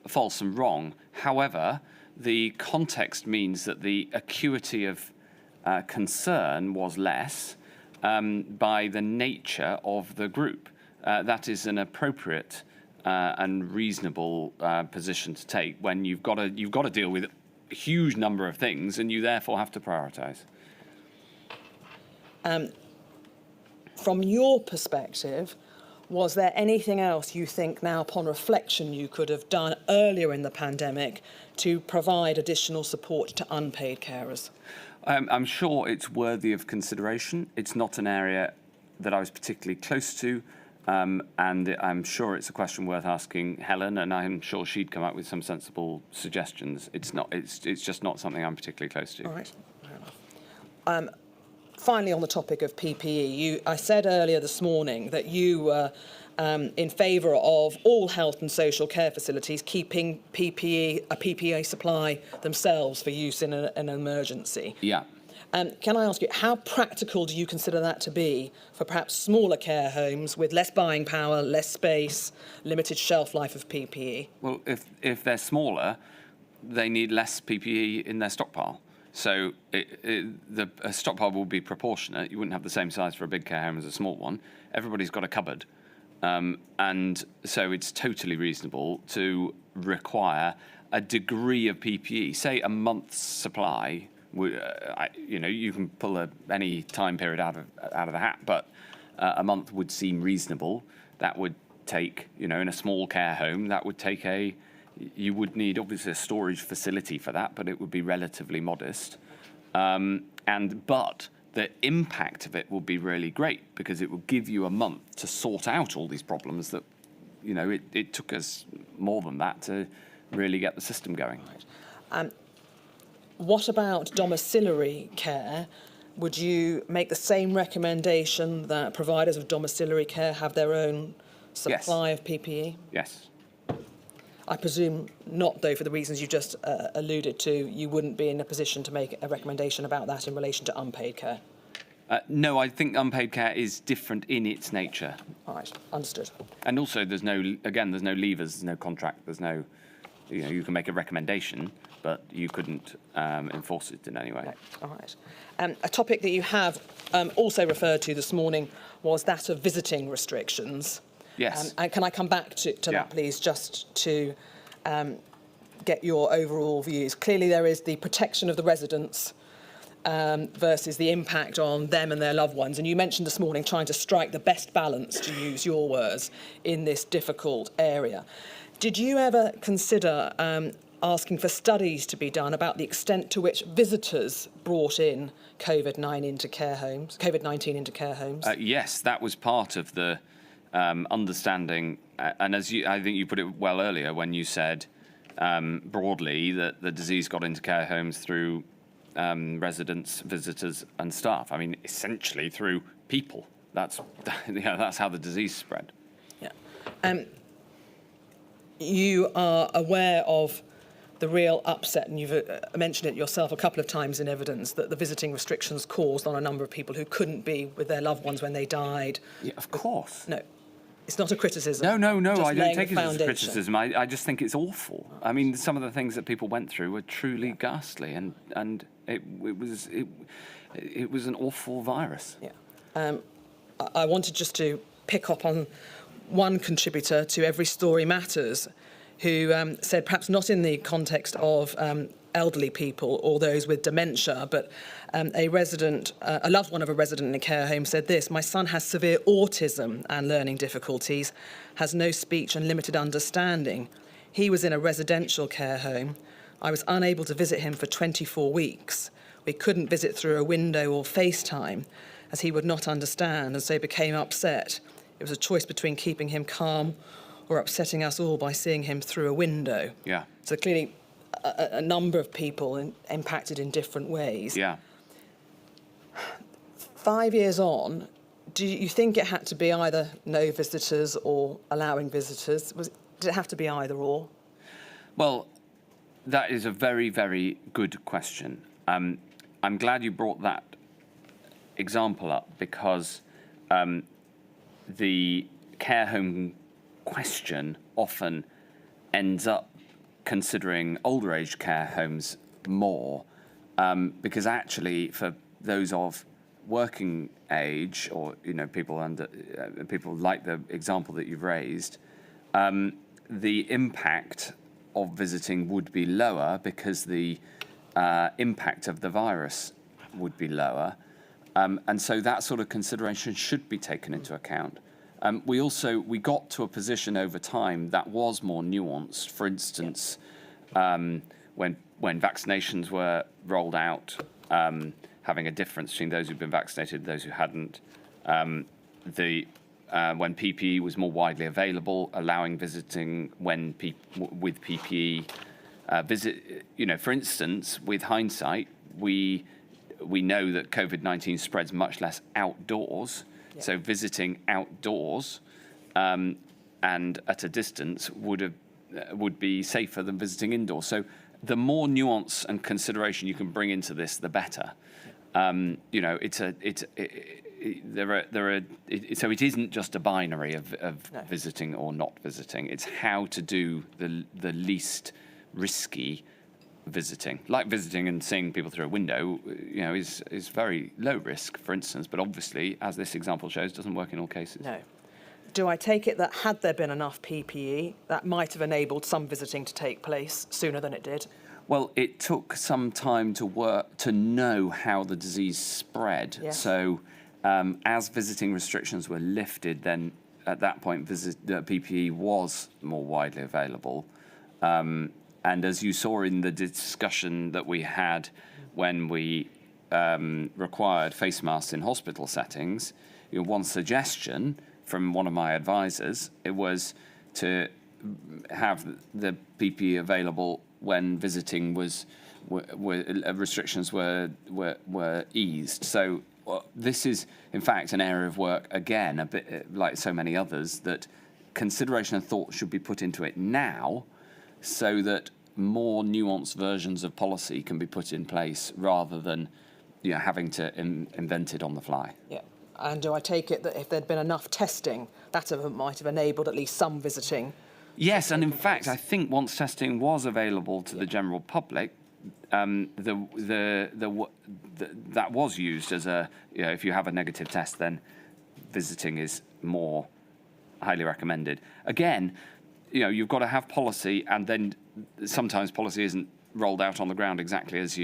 false and wrong. However, the context means that the acuity of concern was less by the nature of the group. That is an appropriate and reasonable position to take when you've got to deal with a huge number of things, and you therefore have to prioritise. From your perspective, was there anything else you think now, upon reflection, you could have done earlier in the pandemic to provide additional support to unpaid carers? I'm sure it's worthy of consideration. It's not an area that I was particularly close to. And I'm sure it's a question worth asking Helen, and I'm sure she'd come up with some sensible suggestions. It's just not something I'm particularly close to. All right, fair enough. Finally, on the topic of PPE, I said earlier this morning that you were in favour of all health and social care facilities keeping a PPE supply themselves for use in an emergency. Yeah. Can I ask you, how practical do you consider that to be for perhaps smaller care homes with less buying power, less space, limited shelf life of PPE? Well, if they're smaller, they need less PPE in their stockpile. So a stockpile will be proportionate. You wouldn't have the same size for a big care home as a small one. Everybody's got a cupboard. And so it's totally reasonable to require a degree of PPE, say a month's supply You can pull any time period out of the hat, but a month would seem reasonable. That would take, in a small care home, that would take you would need obviously a storage facility for that, but it would be relatively modest. But the impact of it will be really great because it will give you a month to sort out all these problems that, it took us more than that to really get the system going. What about domiciliary care? Would you make the same recommendation that providers of domiciliary care have their own supply of PPE? Yes. I presume not, though, for the reasons you just alluded to. You wouldn't be in a position to make a recommendation about that in relation to unpaid care? No, I think unpaid care is different in its nature. All right, understood. And also, there's no levers, there's no contract, there's no, you can make a recommendation, but you couldn't enforce it in any way. No. All right. A topic that you have also referred to this morning was that of visiting restrictions. Yes. And can I come back to that, please, just to get your overall views? Clearly, there is the protection of the residents versus the impact on them and their loved ones. And you mentioned this morning trying to strike the best balance, to use your words, in this difficult area. Did you ever consider asking for studies to be done about the extent to which visitors brought in COVID-19 into care homes? Yes, that was part of the understanding, and I think you put it well earlier when you said broadly that the disease got into care homes through residents, visitors, and staff. I mean, essentially through people. That's how the disease spread. Yeah. You are aware of the real upset, and you've mentioned it yourself a couple of times in evidence, that the visiting restrictions caused on a number of people who couldn't be with their loved ones when they died. Yeah, of course. No, it's not a criticism. No, Just I don't laying take the it as a foundation. criticism. I just think it's awful. I mean, some of the things that people went through were truly ghastly, and it was an awful virus. Yeah. I wanted just to pick up on one contributor to Every Story Matters, who said, perhaps not in the context of elderly people or those with dementia, but a loved one of a resident in a care home said this: "My son has severe autism and learning difficulties, has no speech and limited understanding. He was in a residential care home. I was unable to visit him for 24 weeks. We couldn't visit through a window or FaceTime, as he would not understand, and so became upset. It was a choice between keeping him calm or upsetting us all by seeing him through a window." Yeah. So clearly a number of people impacted in different ways. Yeah. 5 years on, do you think it had to be either no visitors or allowing visitors? Did it have to be either or? Well, that is a very, very good question. I'm glad you brought that example up because the care home question often ends up considering older age care homes more because actually for those of working age or people like the example that you've raised, the impact of visiting would be lower because the impact of the virus would be lower, and so that sort of consideration should be taken into account. We got to a position over time that was more nuanced. For instance, when vaccinations were rolled out, having a difference between those who'd been vaccinated and those who hadn't. When PPE was more widely available, allowing visiting with PPE. For instance, with hindsight, we know that COVID-19 spreads much less outdoors. Yeah. So visiting outdoors and at a distance would be safer than visiting indoors. So the more nuance and consideration you can bring into this, the better. So it isn't just a binary of no. Visiting or not visiting. It's how to do the least risky visiting. Like visiting and seeing people through a window, is very low risk, for instance, but obviously, as this example shows, doesn't work in all cases. No. Do I take it that had there been enough PPE, that might have enabled some visiting to take place sooner than it did? Well, it took some time to know how the disease spread. Yes. So as visiting restrictions were lifted, then at that point PPE was more widely available. And as you saw in the discussion that we had when we required face masks in hospital settings, one suggestion from one of my advisors, it was to have the PPE available when visiting restrictions were eased. So this is, in fact, an area of work, again, a bit like so many others, that consideration and thought should be put into it now so that more nuanced versions of policy can be put in place rather than having to invent it on the fly. Yeah. And do I take it that if there'd been enough testing, that might have enabled at least some visiting? Yes, and in fact, I think once testing was available to the general public, that was used as a, if you have a negative test, then visiting is more highly recommended. Again, you've got to have policy, and then sometimes policy isn't rolled out on the ground exactly as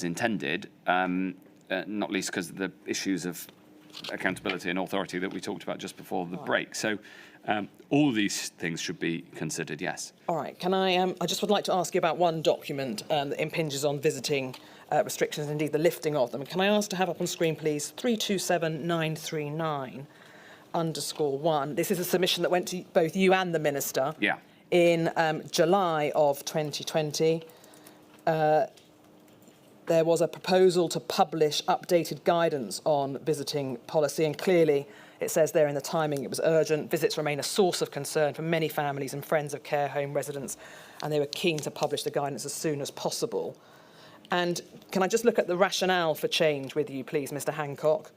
intended, not least because of the issues of accountability and authority that we talked about just before the break. So all of these things should be considered, yes. All right. Can I just would like to ask you about one document that impinges on visiting restrictions, and indeed the lifting of them. Can I ask to have up on screen, please, 327939_1. This is a submission that went to both you and the Minister in July of 2020. There was a proposal to publish updated guidance on visiting policy, and clearly it says there in the timing it was urgent. Visits remain a source of concern for many families and friends of care home residents, and they were keen to publish the guidance as soon as possible. And can I just look at the rationale for change with you, please, Mr. Hancock?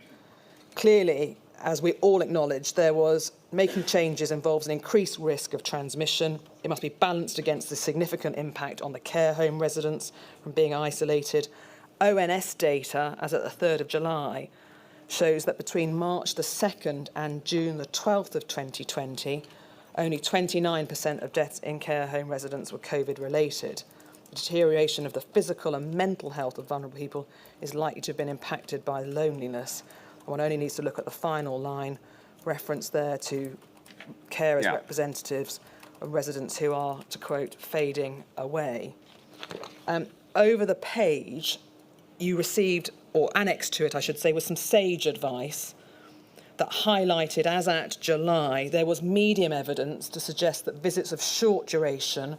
Clearly, as we all acknowledge, there was making changes involves an increased risk of transmission. It must be balanced against the significant impact on the care home residents from being isolated. ONS data, as at the 3rd of July, shows that between March the 2nd and June the 12th of 2020, only 29% of deaths in care home residents were COVID-related. The deterioration of the physical and mental health of vulnerable people is likely to have been impacted by loneliness. One only needs to look at the final line, reference there to carers, representatives of residents who are, to quote, fading away. Over the page, you received, or annexed to it, I should say, was some sage advice that highlighted, as at July, there was medium evidence to suggest that visits of short duration,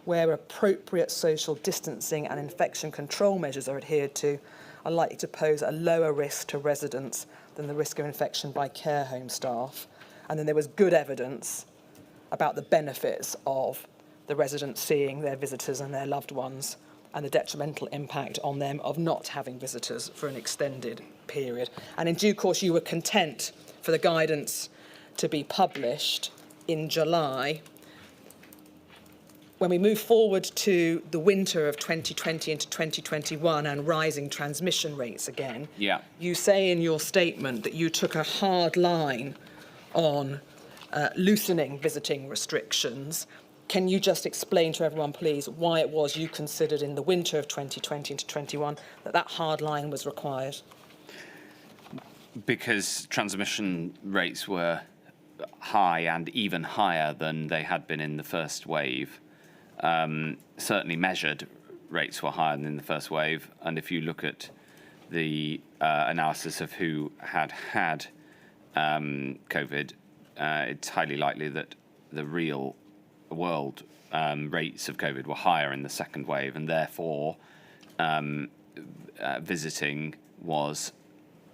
where appropriate social distancing and infection control measures are adhered to, are likely to pose a lower risk to residents than the risk of infection by care home staff. And then there was good evidence about the benefits of the residents seeing their visitors and their loved ones, and the detrimental impact on them of not having visitors for an extended period. And in due course, you were content for the guidance to be published in July. When we move forward to the winter of 2020 into 2021 and rising transmission rates again, you say in your statement that you took a hard line on loosening visiting restrictions. Can you just explain to everyone, please, why it was you considered in the winter of 2020 into 21 that hard line was required? Because transmission rates were high, and even higher than they had been in the first wave. Certainly measured rates were higher than in the first wave, and if you look at the analysis of who had COVID, it's highly likely that the real world rates of COVID were higher in the second wave, and therefore visiting was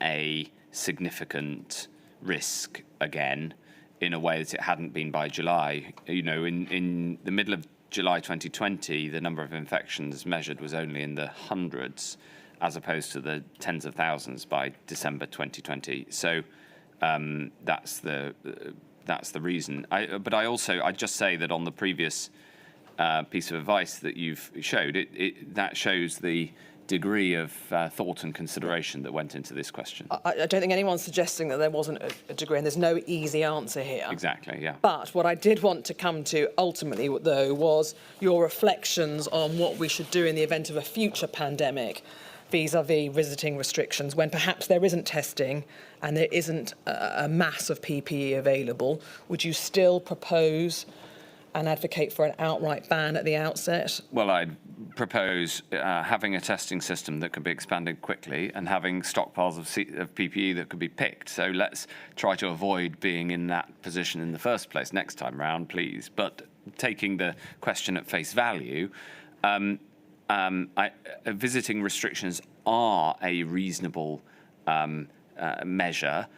a significant risk again, in a way that it hadn't been by July. In the middle of July 2020, the number of infections measured was only in the hundreds, as opposed to the tens of thousands by December 2020. So that's the reason. I'd just say that on the previous piece of advice that you've showed, that shows the degree of thought and consideration that went into this question. I don't think anyone's suggesting that there wasn't a degree, and there's no easy answer here. Exactly, yeah. But what I did want to come to ultimately, though, was your reflections on what we should do in the event of a future pandemic vis-à-vis visiting restrictions, when perhaps there isn't testing and there isn't a mass of PPE available. Would you still propose and advocate for an outright ban at the outset? Well, I'd propose having a testing system that could be expanded quickly and having stockpiles of PPE that could be picked. So let's try to avoid being in that position in the first place next time round, please. But taking the question at face value, visiting restrictions are a reasonable measure.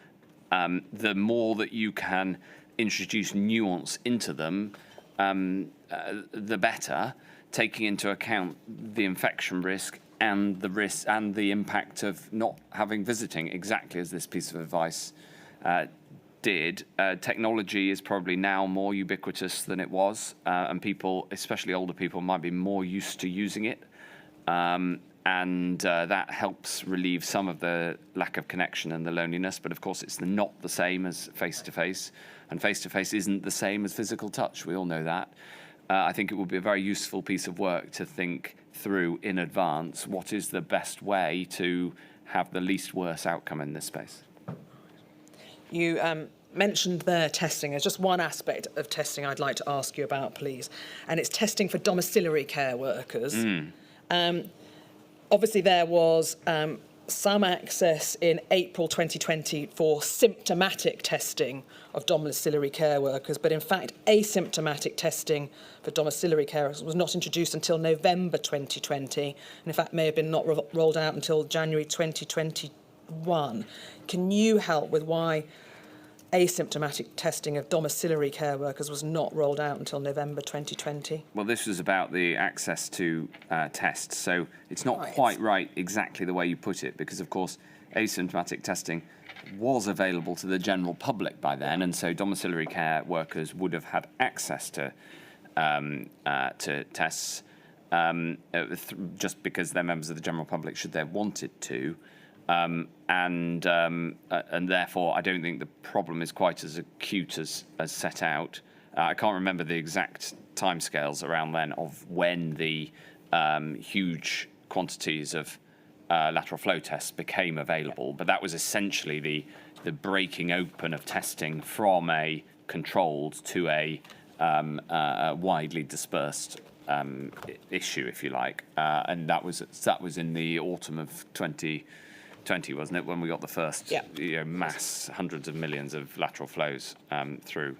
The more that you can introduce nuance into them, the better, taking into account the infection risk and the impact of not having visiting, exactly as this piece of advice did. Technology is probably now more ubiquitous than it was, and people, especially older people, might be more used to using it. And that helps relieve some of the lack of connection and the loneliness. But of course, it's not the same as face-to-face. And face-to-face isn't the same as physical touch. We all know that. I think it would be a very useful piece of work to think through in advance what is the best way to have the least worse outcome in this space. You mentioned there testing. There's just one aspect of testing I'd like to ask you about, please. And it's testing for domiciliary care workers. Obviously, there was some access in April 2020 for symptomatic testing of domiciliary care workers, but in fact, asymptomatic testing for domiciliary care workers was not introduced until November 2020, and in fact may have been not rolled out until January 2021. Can you help with why asymptomatic testing of domiciliary care workers was not rolled out until November 2020? Well, this was about the access to tests, so it's not quite right exactly the way you put it, because of course asymptomatic testing was available to the general public by then, and so domiciliary care workers would have had access to tests just because they're members of the general public should they have wanted to. And therefore, I don't think the problem is quite as acute as set out. I can't remember the exact timescales around then of when the huge quantities of lateral flow tests became available, but that was essentially the breaking open of testing from a controlled to a widely dispersed issue, if you like, and that was in the autumn of 2020, wasn't it, when we got the first mass hundreds of millions of lateral flows through,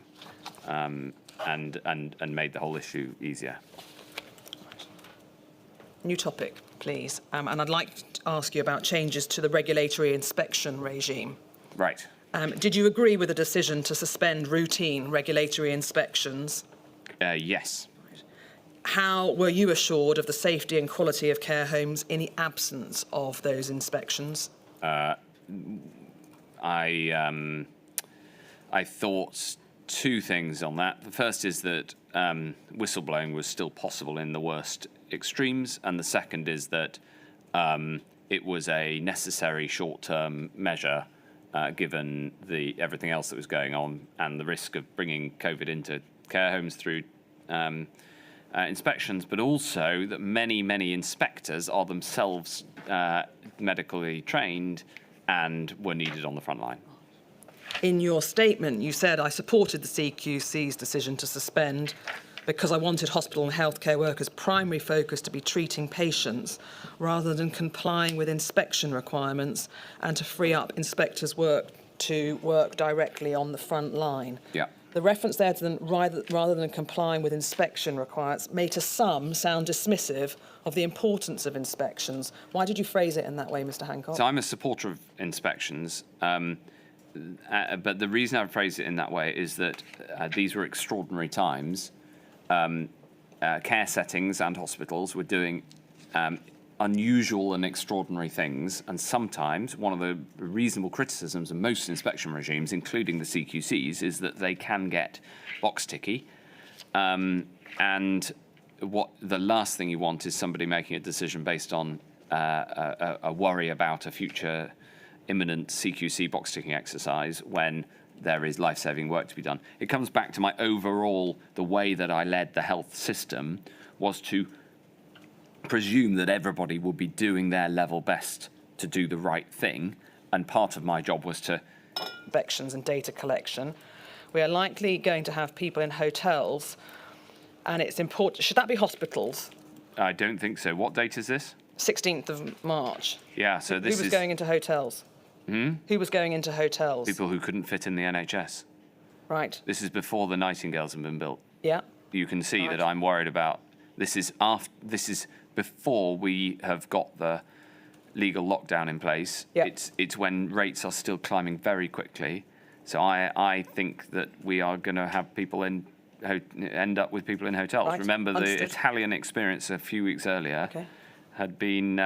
and made the whole issue easier. New topic, please. And I'd like to ask you about changes to the regulatory inspection regime. Right. Did you agree with the decision to suspend routine regulatory inspections? Yes. How were you assured of the safety and quality of care homes in the absence of those inspections? I thought two things on that. The first is that whistleblowing was still possible in the worst extremes, and the second is that it was a necessary short-term measure given everything else that was going on and the risk of bringing COVID into care homes through inspections, but also that many inspectors are themselves medically trained and were needed on the front line. In your statement, you said, I supported the CQC's decision to suspend because I wanted hospital and healthcare workers' primary focus to be treating patients rather than complying with inspection requirements, and to free up inspectors' work to work directly on the front line. Yeah. The reference there to rather than complying with inspection requirements may to some sound dismissive of the importance of inspections. Why did you phrase it in that way, Mr. Hancock? So I'm a supporter of inspections, but the reason I phrased it in that way is that these were extraordinary times. Care settings and hospitals were doing unusual and extraordinary things, and sometimes one of the reasonable criticisms of most inspection regimes, including the CQC's, is that they can get box ticky, and what the last thing you want is somebody making a decision based on a worry about a future imminent CQC box ticking exercise when there is life-saving work to be done. It comes back to my overall, the way that I led the health system was to presume that everybody would be doing their level best to do the right thing, and part of my job was to... Inspections and data collection. We are likely going to have people in hotels, and it's important. Should that be hospitals? I don't think so. What date is this? 16th of March. Yeah, so this is... Who was going into hotels? Who was going into hotels? People who couldn't fit in the NHS. Right. This is before the Nightingales have been built. Yeah. You can see that I'm worried about... This is before we have got the legal lockdown in place. Yep. It's when rates are still climbing very quickly. So I think that we are going to have people end up with people in hotels. Right. Remember, Understood. the Italian experience a few weeks earlier had been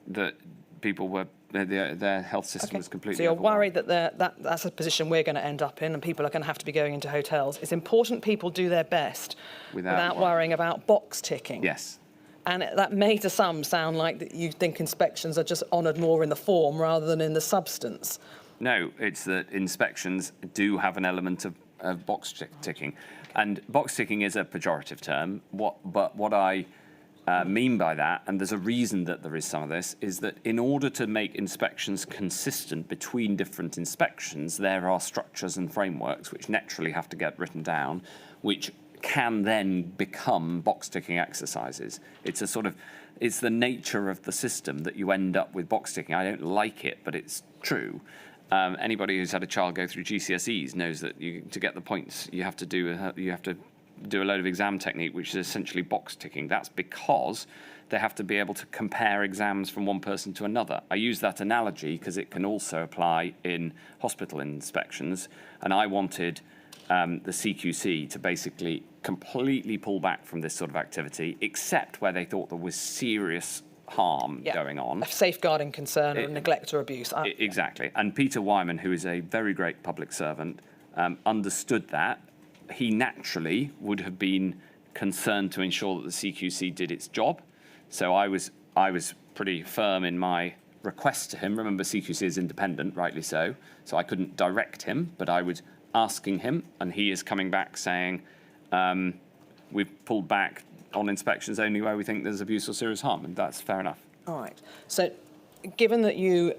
that people were their health system was completely. So you're overwhelmed. worried that that's a position we're going to end up in, and people are going to have to be going into hotels. It's important people do their best without worrying about box ticking. Yes. And that may to some sound like that you think inspections are just honoured more in the form rather than in the substance. No, it's that inspections do have an element of box ticking. And box ticking is a pejorative term. But what I mean by that, and there's a reason that there is some of this, is that in order to make inspections consistent between different inspections, there are structures and frameworks which naturally have to get written down, which can then become box ticking exercises. It's the nature of the system that you end up with box ticking. I don't like it, but it's true. Anybody who's had a child go through GCSEs knows that to get the points, you have to do a load of exam technique, which is essentially box ticking. That's because they have to be able to compare exams from one person to another. I use that analogy because it can also apply in hospital inspections, and I wanted the CQC to basically completely pull back from this sort of activity, except where they thought there was serious harm going on. A safeguarding concern or neglect or abuse. Exactly. And Peter Wyman, who is a very great public servant, understood that. He naturally would have been concerned to ensure that the CQC did its job. So I was pretty firm in my request to him. Remember, CQC is independent, rightly so. So I couldn't direct him, but I was asking him, and he is coming back saying, we've pulled back on inspections only where we think there's abuse or serious harm, and that's fair enough. All right. So given that you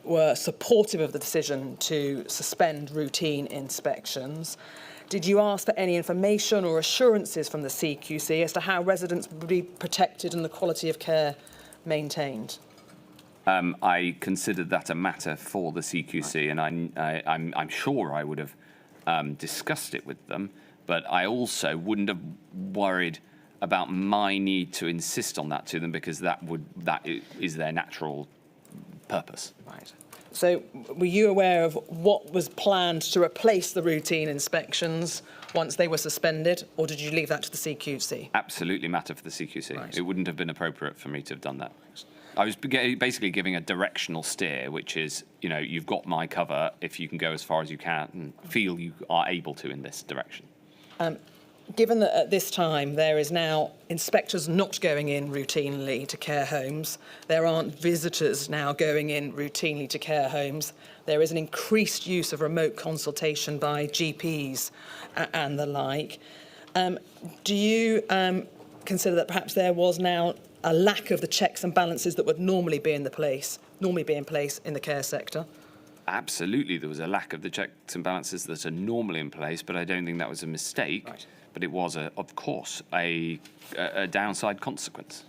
were supportive of the decision to suspend routine inspections, did you ask for any information or assurances from the CQC as to how residents would be protected and the quality of care maintained? I considered that a matter for the CQC, and I'm sure I would have discussed it with them, but I also wouldn't have worried about my need to insist on that to them, because that is their natural purpose. Right. So were you aware of what was planned to replace the routine inspections once they were suspended, or did you leave that to the CQC? Absolutely matter for the CQC. Right. It wouldn't have been appropriate for me to have done that. I was basically giving a directional steer, which is, you've got my cover if you can go as far as you can and feel you are able to in this direction. Given that at this time there is now inspectors not going in routinely to care homes, there aren't visitors now going in routinely to care homes, there is an increased use of remote consultation by GPs and the like. Do you consider that perhaps there was now a lack of the checks and balances that would normally be in place in the care sector? Absolutely, there was a lack of the checks and balances that are normally in place, but I don't think that was a mistake. Right. But it was, of course, a downside consequence.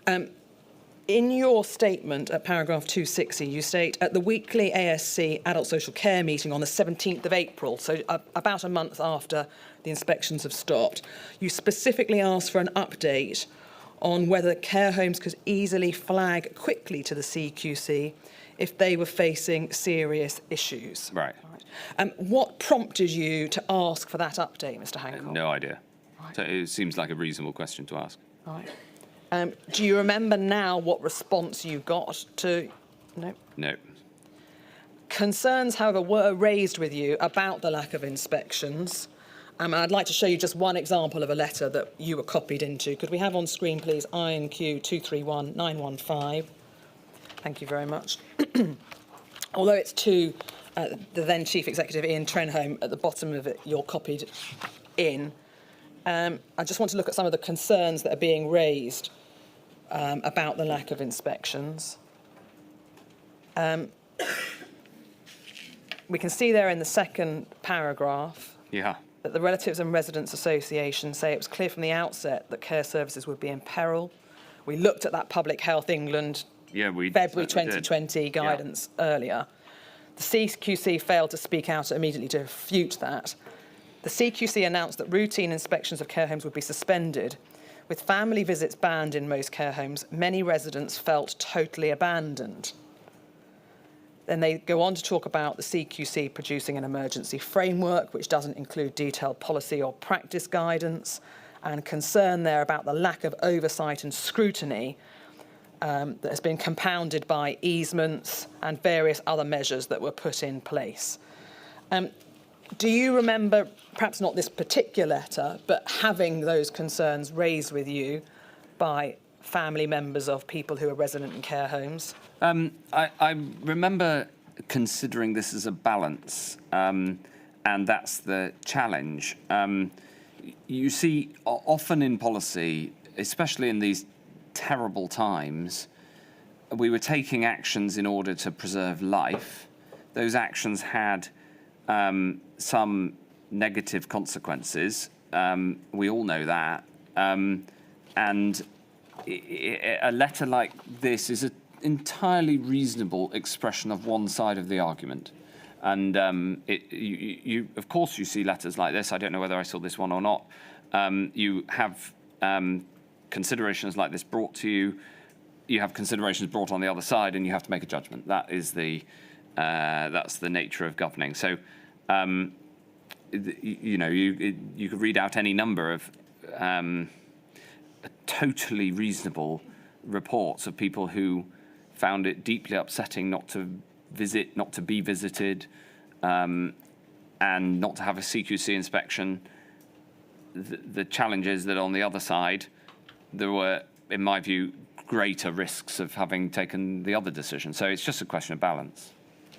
In your statement at paragraph 260, you state, at the weekly ASC Adult Social Care meeting on the 17th of April, so about a month after the inspections have stopped, you specifically asked for an update on whether care homes could easily flag quickly to the CQC if they were facing serious issues. Right. What prompted you to ask for that update, Mr. Hancock? No idea. Right. So it seems like a reasonable question to ask. Right. Do you remember now what response you got to... No? No. Concerns, however, were raised with you about the lack of inspections, I'd like to show you just one example of a letter that you were copied into. Could we have on screen, please, INQ 231915? Thank you very much. Although it's to the then Chief Executive Ian Trenholm, at the bottom of it you're copied in, I just want to look at some of the concerns that are being raised about the lack of inspections. We can see there in the second paragraph that the Relatives and Residents Association say it was clear from the outset that care services would be in peril. We looked at that Public Health England February 2020 guidance earlier. The CQC failed to speak out immediately to refute that. The CQC announced that routine inspections of care homes would be suspended. With family visits banned in most care homes, many residents felt totally abandoned. Then they go on to talk about the CQC producing an emergency framework, which doesn't include detailed policy or practice guidance, and concern there about the lack of oversight and scrutiny that has been compounded by easements and various other measures that were put in place. Do you remember, perhaps not this particular letter, but having those concerns raised with you by family members of people who are resident in care homes? I remember considering this as a balance, and that's the challenge. You see, often in policy, especially in these terrible times, we were taking actions in order to preserve life. Those actions had some negative consequences. We all know that. And a letter like this is an entirely reasonable expression of one side of the argument. And of course, you see letters like this. I don't know whether I saw this one or not. You have considerations like this brought to you. You have considerations brought on the other side, and you have to make a judgment. That is that's the nature of governing. So, you could read out any number of totally reasonable reports of people who found it deeply upsetting not to visit, not to be visited, and not to have a CQC inspection. The challenge is that on the other side, there were, in my view, greater risks of having taken the other decision. So it's just a question of balance.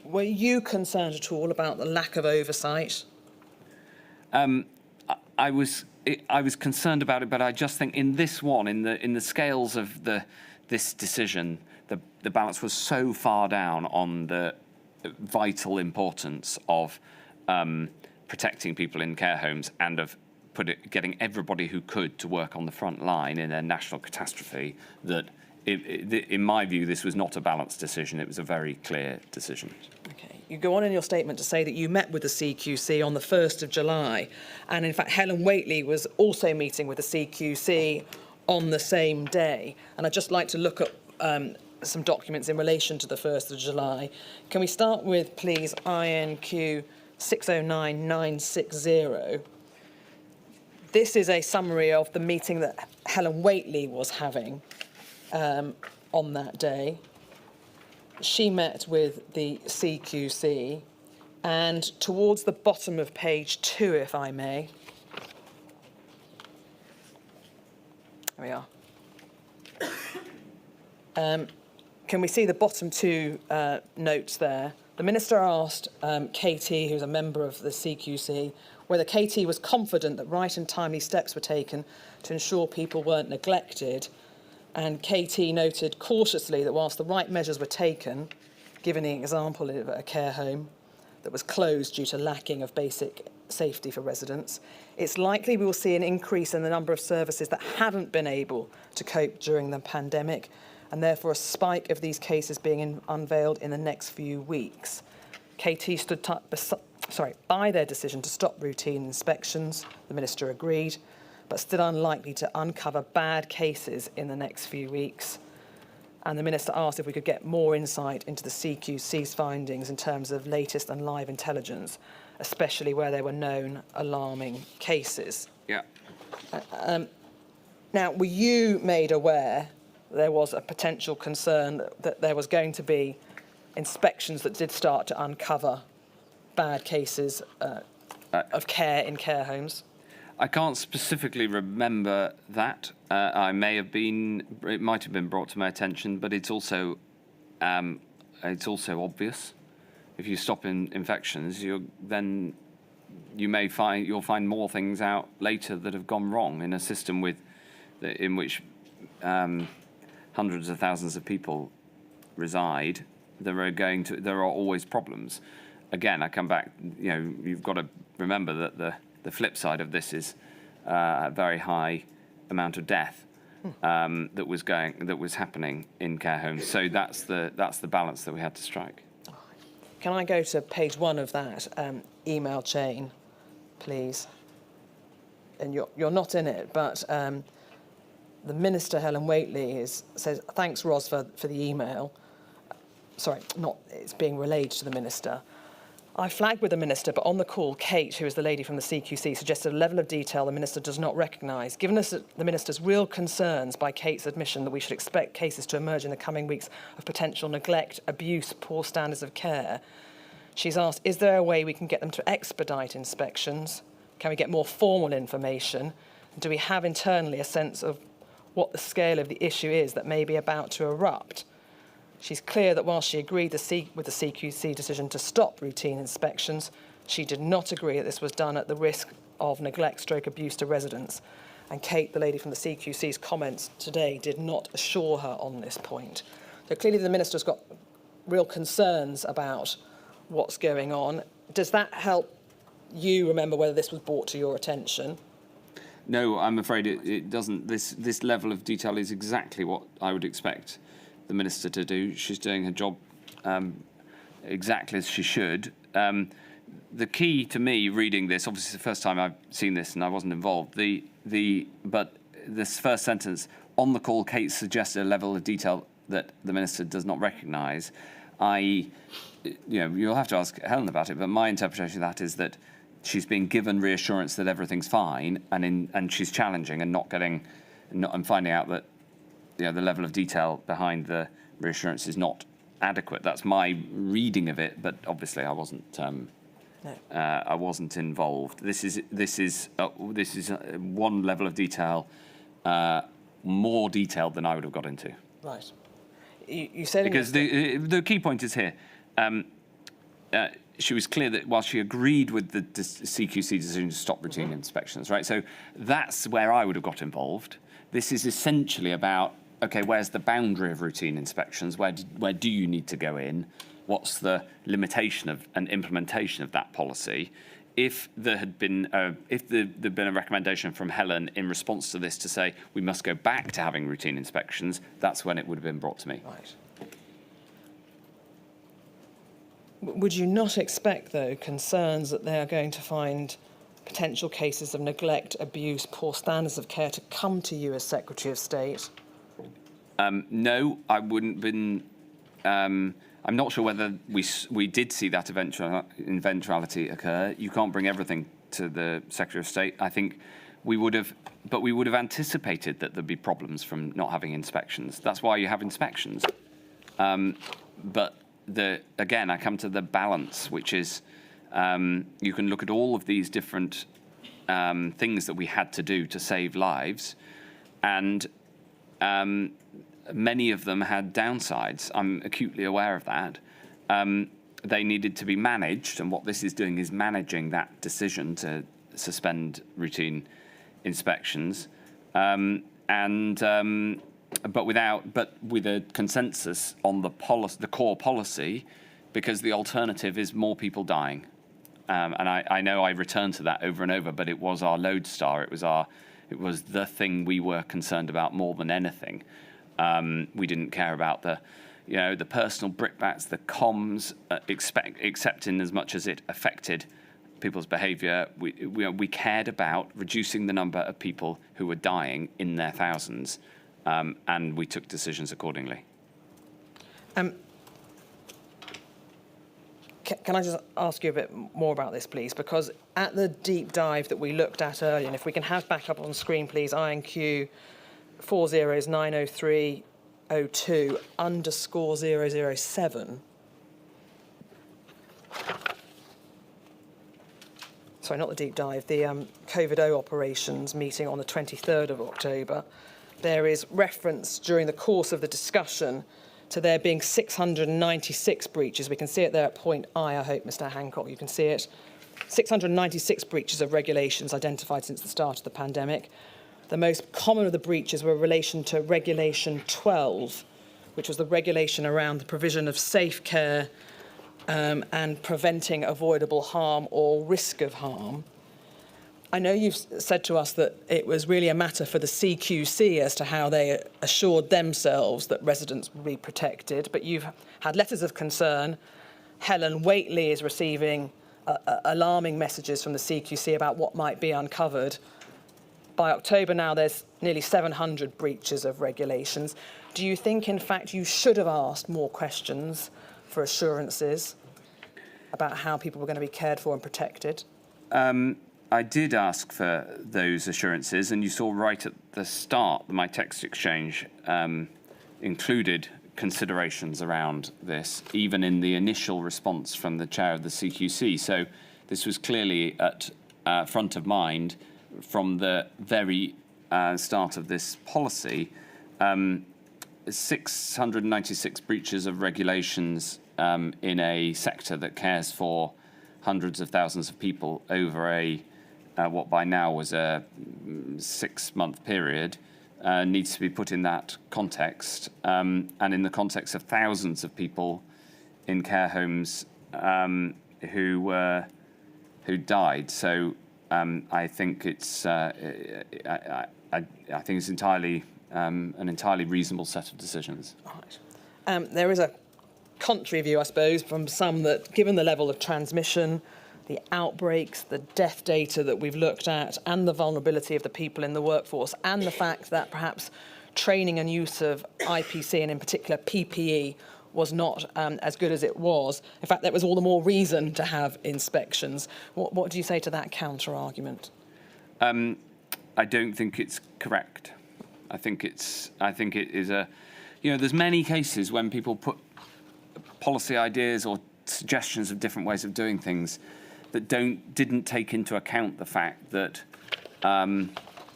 Were you concerned at all about the lack of oversight? I was concerned about it, but I just think in this one, in the scales of this decision, the balance was so far down on the vital importance of protecting people in care homes and of getting everybody who could to work on the front line in a national catastrophe that, in my view, this was not a balanced decision. It was a very clear decision. Okay. You go on in your statement to say that you met with the CQC on the 1st of July. And in fact, Helen Whately was also meeting with the CQC on the same day. And I'd just like to look at some documents in relation to the 1st of July. Can we start with, please, INQ 609960? This is a summary of the meeting that Helen Whately was having on that day. She met with the CQC, and towards the bottom of page 2, if I may. There we are. Can we see the bottom 2 notes there? The Minister asked KT, who's a member of the CQC, whether KT was confident that right and timely steps were taken to ensure people weren't neglected. And KT noted cautiously that whilst the right measures were taken, giving the example of a care home that was closed due to lacking of basic safety for residents, it's likely we will see an increase in the number of services that haven't been able to cope during the pandemic, and therefore a spike of these cases being unveiled in the next few weeks. KT stood by their decision to stop routine inspections. The Minister agreed, but still unlikely to uncover bad cases in the next few weeks. And the Minister asked if we could get more insight into the CQC's findings in terms of latest and live intelligence, especially where there were known alarming cases. Yeah. Now, were you made aware there was a potential concern that there was going to be inspections that did start to uncover bad cases of care in care homes? I can't specifically remember that. It might have been brought to my attention, but it's also obvious. If you stop infections, you'll find more things out later that have gone wrong in a system in which hundreds of thousands of people reside. There are always problems. Again, I come back. You've got to remember that the flip side of this is a very high amount of death that was happening in care homes. So that's the balance that we had to strike. Can I go to page 1 of that email chain, please? And you're not in it, but the Minister, Helen Whately, says, thanks, Ros, for the email. Sorry, it's being relayed to the Minister. I flagged with the Minister, but on the call, Kate, who is the lady from the CQC, suggested a level of detail the Minister does not recognise. Given us the Minister's real concerns by Kate's admission that we should expect cases to emerge in the coming weeks of potential neglect, abuse, poor standards of care, she's asked, is there a way we can get them to expedite inspections? Can we get more formal information? Do we have internally a sense of what the scale of the issue is that may be about to erupt? She's clear that while she agreed with the CQC decision to stop routine inspections, she did not agree that this was done at the risk of neglect / abuse to residents. And Kate, the lady from the CQC's comments today, did not assure her on this point. So clearly the Minister's got real concerns about what's going on. Does that help you remember whether this was brought to your attention? No, I'm afraid it doesn't. This level of detail is exactly what I would expect the Minister to do. She's doing her job exactly as she should. The key to me reading this, obviously the first time I've seen this and I wasn't involved, but this first sentence, on the call, Kate suggested a level of detail that the Minister does not recognise. You'll have to ask Helen about it, but my interpretation of that is that she's being given reassurance that everything's fine, and she's challenging and and finding out that the level of detail behind the reassurance is not adequate. That's my reading of it, but obviously I wasn't. I wasn't involved. This is one level of detail, more detailed than I would have got into. Right. You said because the key point is here. She was clear that while she agreed with the CQC decision to stop routine inspections, right? So that's where I would have got involved. This is essentially about, okay, where's the boundary of routine inspections? Where do you need to go in? What's the limitation of and implementation of that policy? If there'd been a recommendation from Helen in response to this to say we must go back to having routine inspections, that's when it would have been brought to me. Right. Would you not expect, though, concerns that they are going to find potential cases of neglect, abuse, poor standards of care to come to you as Secretary of State? No, I wouldn't been. I'm not sure whether we did see that eventuality occur. You can't bring everything to the Secretary of State. I think we would have anticipated that there'd be problems from not having inspections. That's why you have inspections. But again, I come to the balance, which is you can look at all of these different things that we had to do to save lives, and many of them had downsides. I'm acutely aware of that. They needed to be managed, and what this is doing is managing that decision to suspend routine inspections, but with a consensus on the core policy, because the alternative is more people dying. And I know I return to that over and over, but it was our lodestar. It was the thing we were concerned about more than anything. We didn't care about the personal brickbats, the comms, except in as much as it affected people's behaviour. We cared about reducing the number of people who were dying in their thousands, and we took decisions accordingly. Can I just ask you a bit more about this, please? Because at the deep dive that we looked at earlier, and if we can have back up on screen, please, INQ 409002_007. So sorry, not the deep dive, the COVID-0 operations meeting on the 23rd of October, there is reference during the course of the discussion to there being 696 breaches. We can see it there at point I hope, Mr. Hancock, you can see it. 696 breaches of regulations identified since the start of the pandemic. The most common of the breaches were in relation to Regulation 12, which was the regulation around the provision of safe care and preventing avoidable harm or risk of harm. I know you've said to us that it was really a matter for the CQC as to how they assured themselves that residents would be protected, but you've had letters of concern. Helen Waitley is receiving alarming messages from the CQC about what might be uncovered. By October now, there's nearly 700 breaches of regulations. Do you think, in fact, you should have asked more questions for assurances about how people were going to be cared for and protected? I did ask for those assurances, and you saw right at the start my text exchange included considerations around this, even in the initial response from the chair of the CQC. So this was clearly at front of mind from the very start of this policy. 696 breaches of regulations in a sector that cares for hundreds of thousands of people over a what by now was a 6-month period needs to be put in that context, and in the context of thousands of people in care homes who died. So I think it's I think it's entirely an entirely reasonable set of decisions. Right. There is a contrary view, I suppose, from some that given the level of transmission, the outbreaks, the death data that we've looked at, and the vulnerability of the people in the workforce, and the fact that perhaps training and use of IPC, and in particular PPE, was not as good as it was. In fact, there was all the more reason to have inspections. What do you say to that counter-argument? I don't think it's correct. I think it is a, there's many cases when people put policy ideas or suggestions of different ways of doing things that didn't take into account the fact that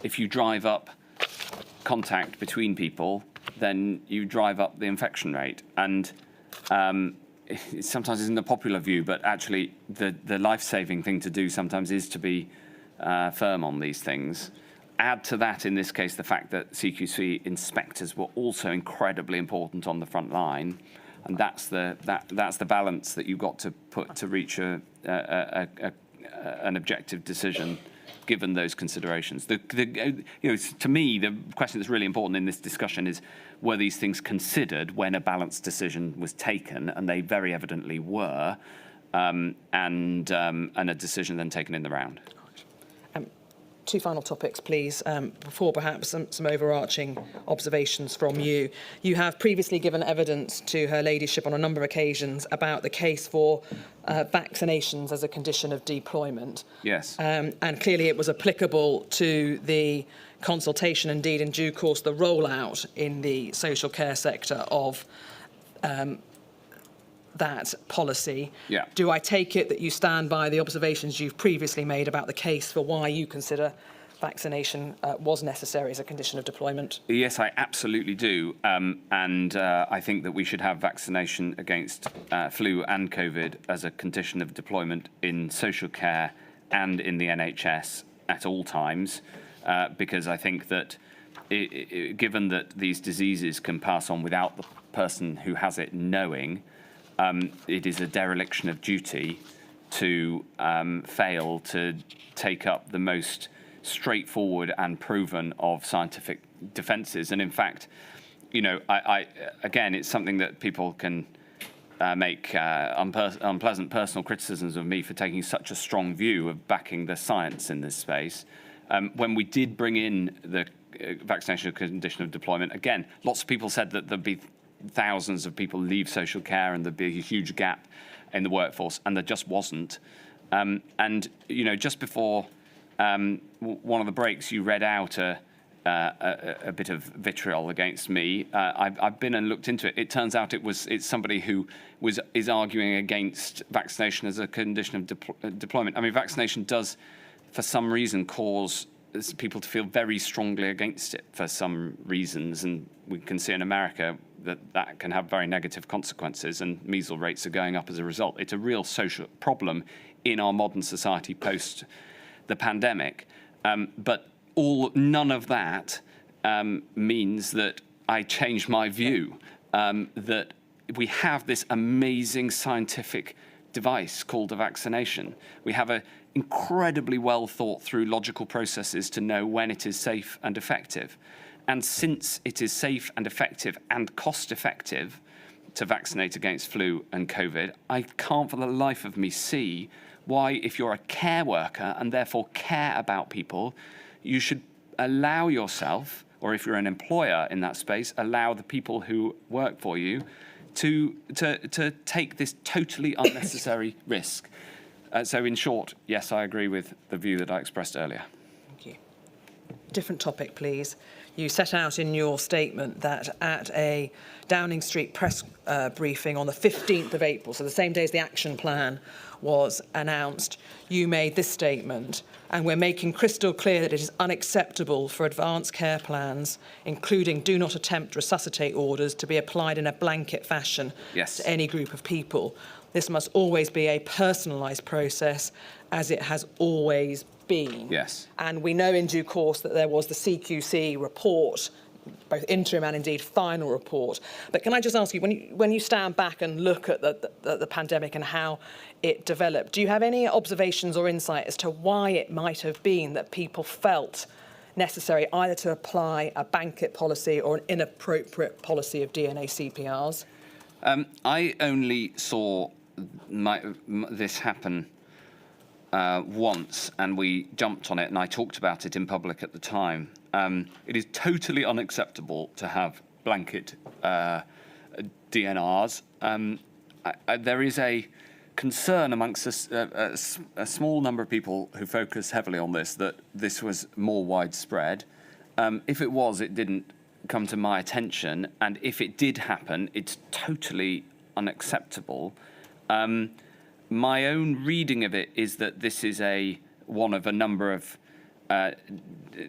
if you drive up contact between people, then you drive up the infection rate. And it sometimes isn't a popular view, but actually the life-saving thing to do sometimes is to be firm on these things. Add to that, in this case, the fact that CQC inspectors were also incredibly important on the front line, and that's the balance that you've got to put to reach an objective decision, given those considerations. To me, the question that's really important in this discussion is, were these things considered when a balanced decision was taken? And they very evidently were, and a decision then taken in the round. Two final topics, please, before perhaps some overarching observations from you. You have previously given evidence to Her Ladyship on a number of occasions about the case for vaccinations as a condition of deployment. Yes. And clearly it was applicable to the consultation, indeed in due course the rollout in the social care sector of that policy. Yeah. Do I take it that you stand by the observations you've previously made about the case for why you consider vaccination was necessary as a condition of deployment? Yes, I absolutely do. And I think that we should have vaccination against flu and COVID as a condition of deployment in social care and in the NHS at all times, because I think that given that these diseases can pass on without the person who has it knowing, it is a dereliction of duty to fail to take up the most straightforward and proven of scientific defences. And in fact, again, it's something that people can make unpleasant personal criticisms of me for taking such a strong view of backing the science in this space. When we did bring in the vaccination condition of deployment, again, lots of people said that there'd be thousands of people leave social care and there'd be a huge gap in the workforce, and there just wasn't. And just before one of the breaks, you read out a a bit of vitriol against me. I've been and looked into it. It turns out it's somebody who is arguing against vaccination as a condition of deployment. I mean, vaccination does, for some reason, cause people to feel very strongly against it for some reasons, and we can see in America that can have very negative consequences, and measles rates are going up as a result. It's a real social problem in our modern society post the pandemic, but none of that means that I change my view that we have this amazing scientific device called a vaccination. We have an incredibly well thought through logical processes to know when it is safe and effective. And since it is safe and effective and cost effective to vaccinate against flu and COVID, I can't for the life of me see why, if you're a care worker and therefore care about people, you should allow yourself, or if you're an employer in that space, allow the people who work for you to take this totally unnecessary risk. So in short, yes, I agree with the view that I expressed earlier. Thank you. Different topic, please. You set out in your statement that at a Downing Street press briefing on the 15th of April, so the same day as the action plan was announced, you made this statement: and we're making crystal clear that it is unacceptable for advanced care plans, including do not attempt resuscitate orders, to be applied in a blanket fashion to any group of people. This must always be a personalised process, as it has always been. Yes. And we know in due course that there was the CQC report, both interim and indeed final report. But can I just ask you, when you stand back and look at the pandemic and how it developed, do you have any observations or insight as to why it might have been that people felt necessary either to apply a blanket policy or an inappropriate policy of DNA CPRs? I only saw this happen once, and we jumped on it, and I talked about it in public at the time. It is totally unacceptable to have blanket DNRs. There is a concern amongst a small number of people who focus heavily on this, that this was more widespread. If it was, it didn't come to my attention, and if it did happen, it's totally unacceptable. My own reading of it is that this is one of a number of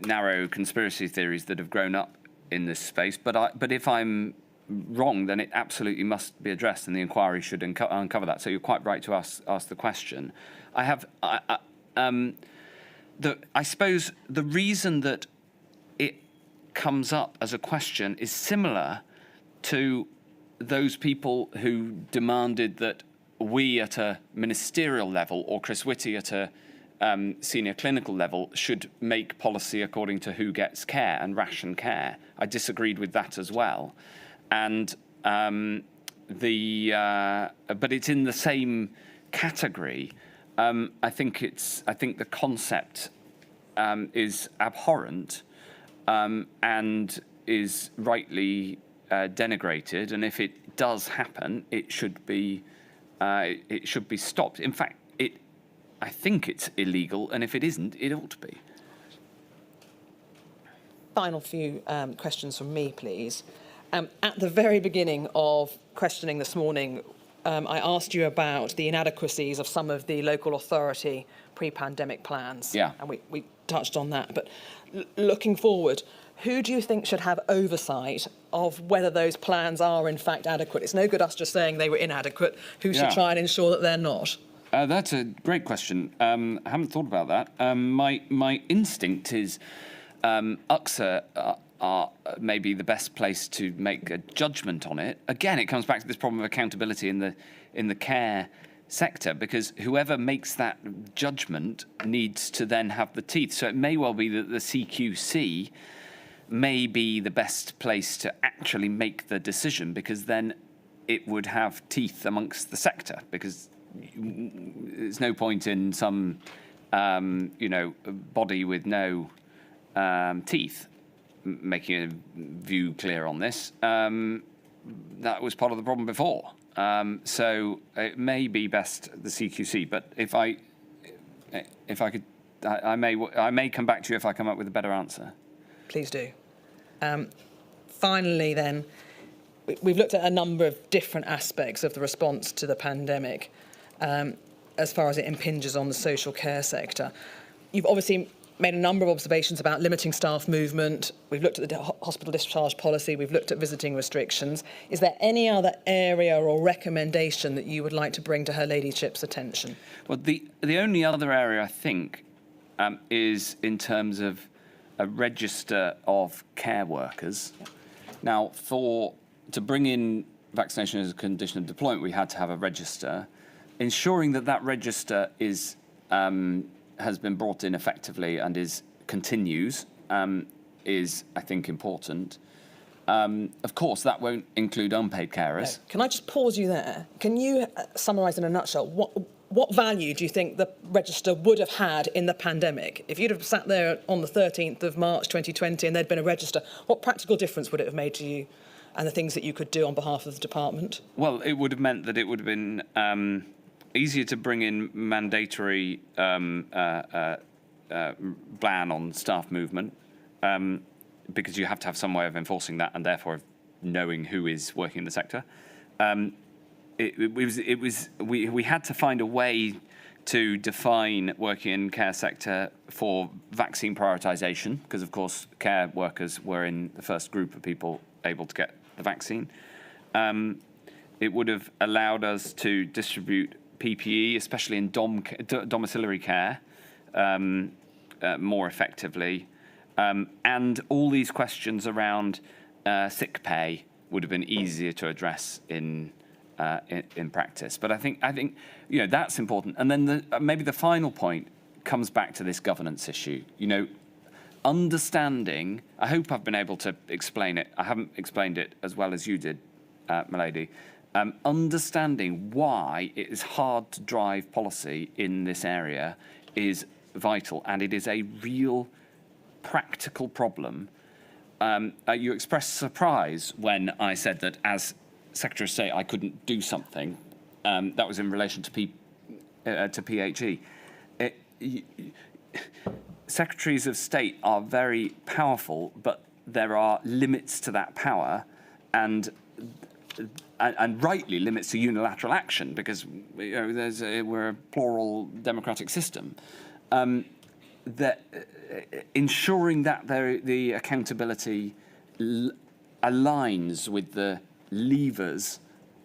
narrow conspiracy theories that have grown up in this space. But if I'm wrong, then it absolutely must be addressed, and the inquiry should uncover that. So you're quite right to ask the question. I suppose the reason that it comes up as a question is similar to those people who demanded that we at a ministerial level, or Chris Whitty at a senior clinical level, should make policy according to who gets care and ration care. I disagreed with that as well, and but it's in the same category. I think the concept is abhorrent and is rightly denigrated, and if it does happen, it should be stopped. In fact, I think it's illegal, and if it isn't, it ought to be. Final few questions from me, please. At the very beginning of questioning this morning, I asked you about the inadequacies of some of the local authority pre-pandemic plans. Yeah. And we touched on that. But looking forward, who do you think should have oversight of whether those plans are in fact adequate? It's no good us just saying they were inadequate. Who should try and ensure that they're not? That's a great question. I haven't thought about that. My instinct is UXA are maybe the best place to make a judgment on it. Again, it comes back to this problem of accountability in the care sector, because whoever makes that judgment needs to then have the teeth. So it may well be that the CQC may be the best place to actually make the decision, because then it would have teeth amongst the sector, because there's no point in some body with no teeth making a view clear on this. That was part of the problem before. So it may be best the CQC, but if I could, I may come back to you if I come up with a better answer. Please do. Finally, then, we've looked at a number of different aspects of the response to the pandemic as far as it impinges on the social care sector. You've obviously made a number of observations about limiting staff movement. We've looked at the hospital discharge policy. We've looked at visiting restrictions. Is there any other area or recommendation that you would like to bring to Her Ladyship's attention? Well, the only other area, I think, is in terms of a register of care workers. Now, to bring in vaccination as a condition of deployment, we had to have a register. Ensuring that register is has been brought in effectively and continues is, I think, important. Of course, that won't include unpaid carers. No. Can I just pause you there? Can you summarise in a nutshell what value do you think the register would have had in the pandemic? If you'd have sat there on the 13th of March 2020 and there'd been a register, what practical difference would it have made to you and the things that you could do on behalf of the department? Well, it would have meant that it would have been easier to bring in mandatory ban on staff movement because you have to have some way of enforcing that and therefore knowing who is working in the sector. We had to find a way to define working in care sector for vaccine prioritisation because, of course, care workers were in the first group of people able to get the vaccine. It would have allowed us to distribute PPE, especially in domiciliary care, more effectively. And all these questions around sick pay would have been easier to address in practice. But I think that's important. And then maybe the final point comes back to this governance issue. Understanding. I hope I've been able to explain it. I haven't explained it as well as you did, Milady. Understanding why it is hard to drive policy in this area is vital, and it is a real practical problem. You expressed surprise when I said that as Secretary of State I couldn't do something. That was in relation to PHE. Secretaries of State are very powerful, but there are limits to that power, and rightly limits to unilateral action because we're a plural democratic system. Ensuring that the accountability aligns with the levers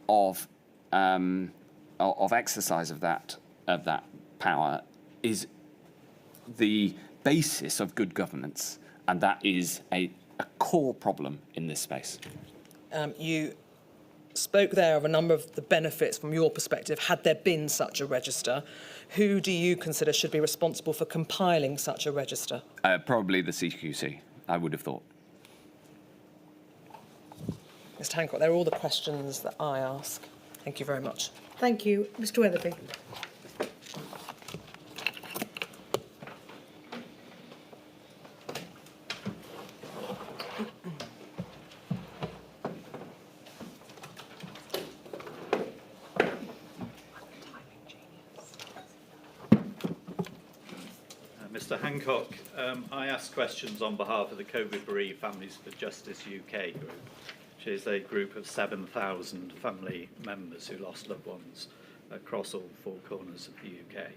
of exercise of that power is the basis of good governance, and that is a core problem in this space. You spoke there of a number of the benefits from your perspective had there been such a register. Who do you consider should be responsible for compiling such a register? Probably the CQC, I would have thought. Mr. Hancock, they're all the questions that I ask. Thank you very much. Thank you. Mr. Weatherby. Mr. Hancock, I asked questions on behalf of the COVID bereaved Families for Justice UK group, which is a group of 7,000 family members who lost loved ones across all four corners of the UK.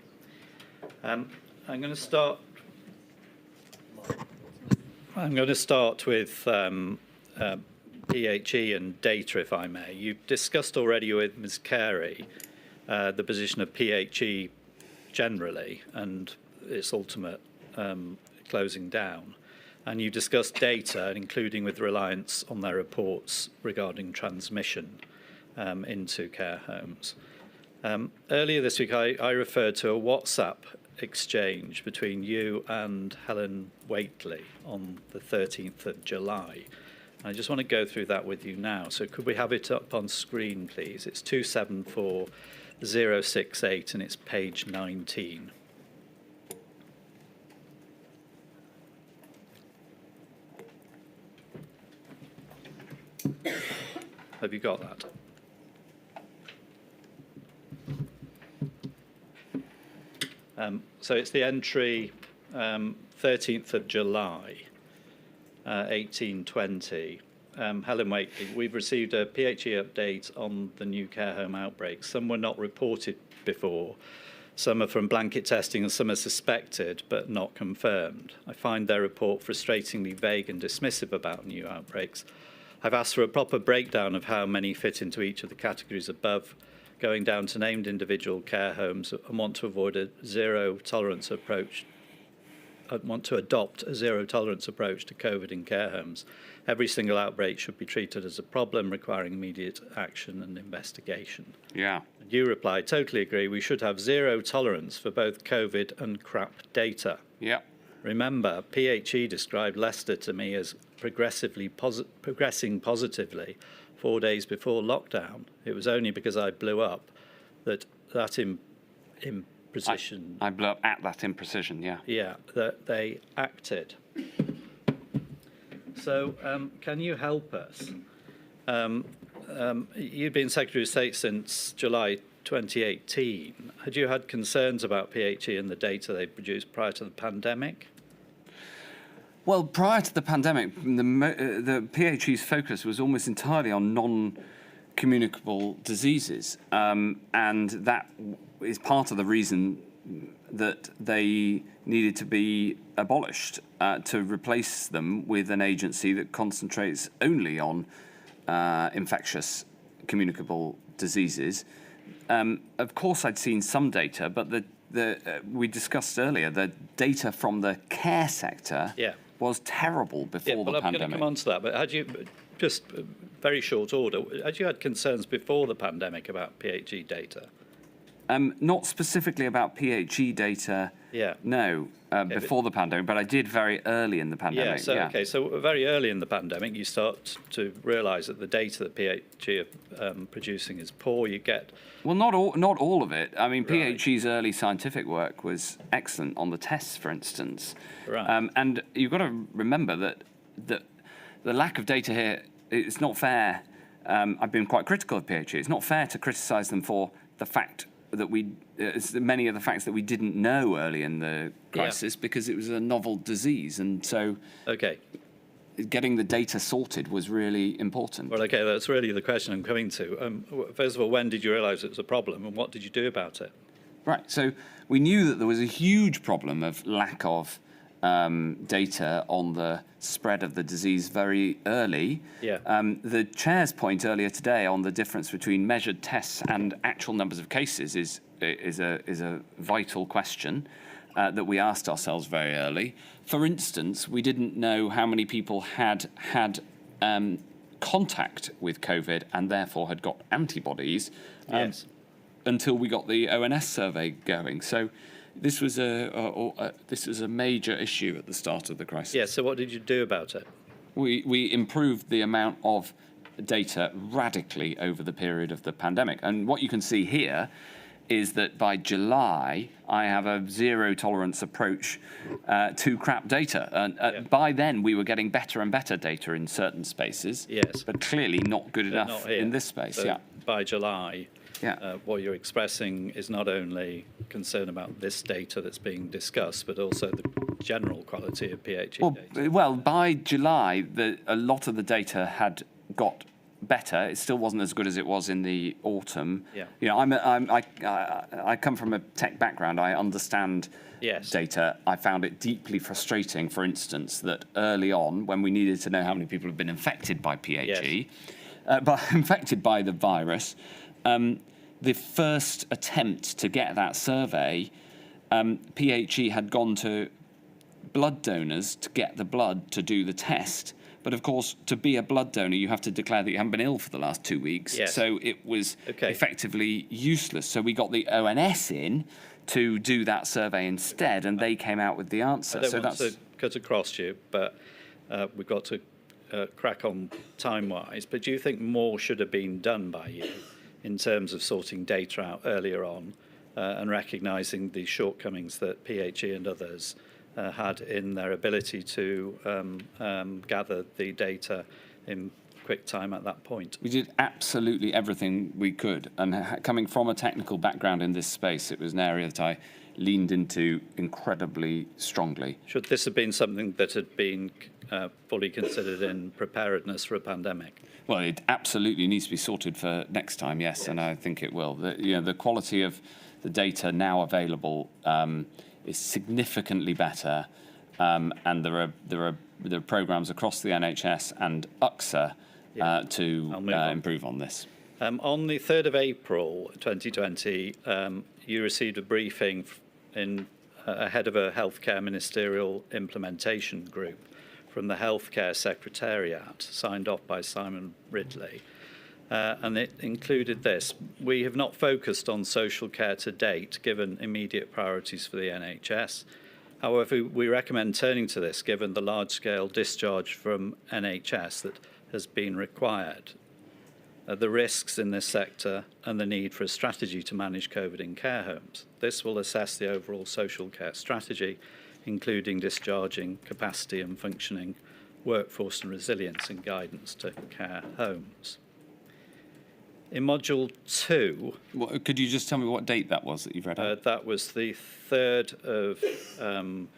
I'm going to start with PHE and data, if I may. You've discussed already with Ms. Carey the position of PHE generally and its ultimate closing down. And you discussed data, including with reliance on their reports regarding transmission into care homes. Earlier this week, I referred to a WhatsApp exchange between you and Helen Waitley on the 13th of July. I just want to go through that with you now. So could we have it up on screen, please? It's 274068 and it's page 19. Have you got that? So it's the entry 13th of July. 1820. Helen Wakely, we've received a PHE update on the new care home outbreaks. Some were not reported before. Some are from blanket testing and some are suspected but not confirmed. I find their report frustratingly vague and dismissive about new outbreaks. I've asked for a proper breakdown of how many fit into each of the categories above, going down to named individual care homes, and want to avoid a zero tolerance approach. I want to adopt a zero tolerance approach to COVID in care homes. Every single outbreak should be treated as a problem requiring immediate action and investigation. Yeah. And you replied, totally agree, we should have zero tolerance for both COVID and crap data. Yeah. Remember, PHE described Leicester to me as progressing positively 4 days before lockdown. It was only because I blew up that imprecision. I blew up at that imprecision, yeah. Yeah, that they acted. So, can you help us? You've been Secretary of State since July 2018. Had you had concerns about PHE and the data they produced prior to the pandemic? Well, prior to the pandemic, the PHE's focus was almost entirely on non-communicable diseases, and that is part of the reason that they needed to be abolished, to replace them with an agency that concentrates only on infectious communicable diseases. Of course, I'd seen some data, but we discussed earlier, the data from the care sector was terrible before the pandemic. I'm going to come on to that, but had you, just very short order, had you had concerns before the pandemic about PHE data? Not specifically about PHE data, no, before the pandemic, but I did very early in the pandemic. Okay, so very early in the pandemic, you start to realise that the data that PHE are producing is poor. You get... Well, not all of it. I mean, PHE's early scientific work was excellent on the tests, for instance. Right. And you've got to remember that the lack of data here, it's not fair. I've been quite critical of PHE. It's not fair to criticise them for the fact that many of the facts that we didn't know early in the crisis because it was a novel disease, and so getting the data sorted was really important. Well, okay, that's really the question I'm coming to. First of all, when did you realise it was a problem, and what did you do about it? Right, so we knew that there was a huge problem of lack of data on the spread of the disease very early. The chair's point earlier today on the difference between measured tests and actual numbers of cases is a vital question that we asked ourselves very early. For instance, we didn't know how many people had contact with COVID and therefore had got antibodies until we got the ONS survey going. So this was a major issue at the start of the crisis. Yeah, so what did you do about it? We improved the amount of data radically over the period of the pandemic. And what you can see here is that by July, I have a zero tolerance approach to crap data. And by then, we were getting better and better data in certain spaces, but clearly not good enough in this space. So by July, what you're expressing is not only concern about this data that's being discussed, but also the general quality of PHE data. Well, by July, a lot of the data had got better. It still wasn't as good as it was in the autumn. You know, I come from a tech background. I understand data. I found it deeply frustrating, for instance, that early on, when we needed to know how many people have been infected by PHE, infected by the virus, the first attempt to get that survey, PHE had gone to blood donors to get the blood to do the test. But of course, to be a blood donor, you have to declare that you haven't been ill for the last 2 weeks. So it was effectively useless. So we got the ONS in to do that survey instead, and they came out with the answer. I don't want to cut across you, but we've got to crack on time-wise. But do you think more should have been done by you in terms of sorting data out earlier on and recognising the shortcomings that PHE and others had in their ability to gather the data in quick time at that point? We did absolutely everything we could, and coming from a technical background in this space, it was an area that I leaned into incredibly strongly. Should this have been something that had been fully considered in preparedness for a pandemic? Well, it absolutely needs to be sorted for next time, yes, and I think it will. The quality of the data now available is significantly better, and there are programmes across the NHS and UXA to improve on this. On the 3rd of April 2020, you received a briefing ahead of a healthcare ministerial implementation group from the Healthcare Secretariat, signed off by Simon Ridley. And it included this: we have not focused on social care to date, given immediate priorities for the NHS. However, we recommend turning to this, given the large-scale discharge from NHS that has been required, the risks in this sector, and the need for a strategy to manage COVID in care homes. This will assess the overall social care strategy, including discharging, capacity and functioning, workforce and resilience, and guidance to care homes. In Module 2... Could you just tell me what date that was that you've read out? That was the 3rd of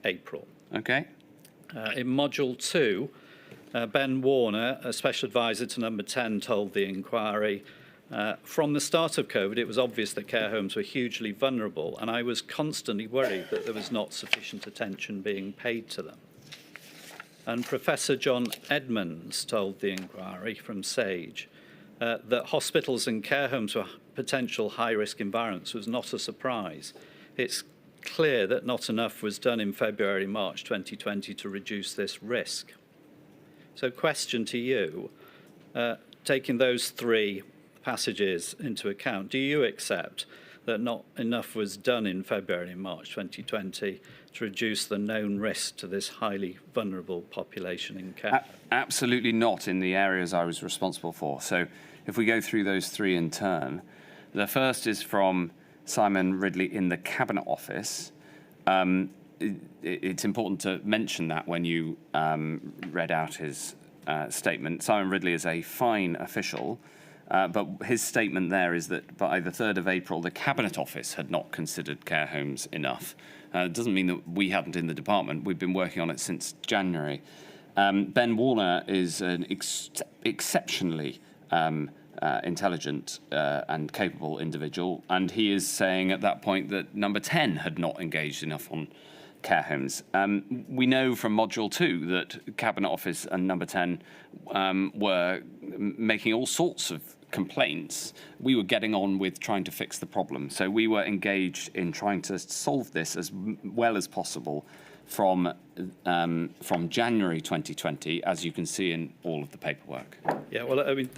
April. Okay. In Module 2, Ben Warner, a special advisor to Number 10, told the inquiry, from the start of COVID, it was obvious that care homes were hugely vulnerable, and I was constantly worried that there was not sufficient attention being paid to them. And Professor John Edmonds told the inquiry from SAGE that hospitals and care homes were potential high-risk environments was not a surprise. It's clear that not enough was done in February, March 2020 to reduce this risk. So question to you, taking those three passages into account, do you accept that not enough was done in February and March 2020 to reduce the known risk to this highly vulnerable population in care? Absolutely not in the areas I was responsible for. So if we go through those three in turn, the first is from Simon Ridley in the Cabinet Office. It's important to mention that when you read out his statement. Simon Ridley is a fine official, but his statement there is that by the 3rd of April, the Cabinet Office had not considered care homes enough. It doesn't mean that we hadn't in the department. We've been working on it since January. Ben Warner is an exceptionally intelligent and capable individual, and he is saying at that point that Number 10 had not engaged enough on care homes. We know from Module 2 that Cabinet Office and Number 10 were making all sorts of complaints. We were getting on with trying to fix the problem. So we were engaged in trying to solve this as well as possible from January 2020, as you can see in all of the paperwork. Yeah, well, I mean,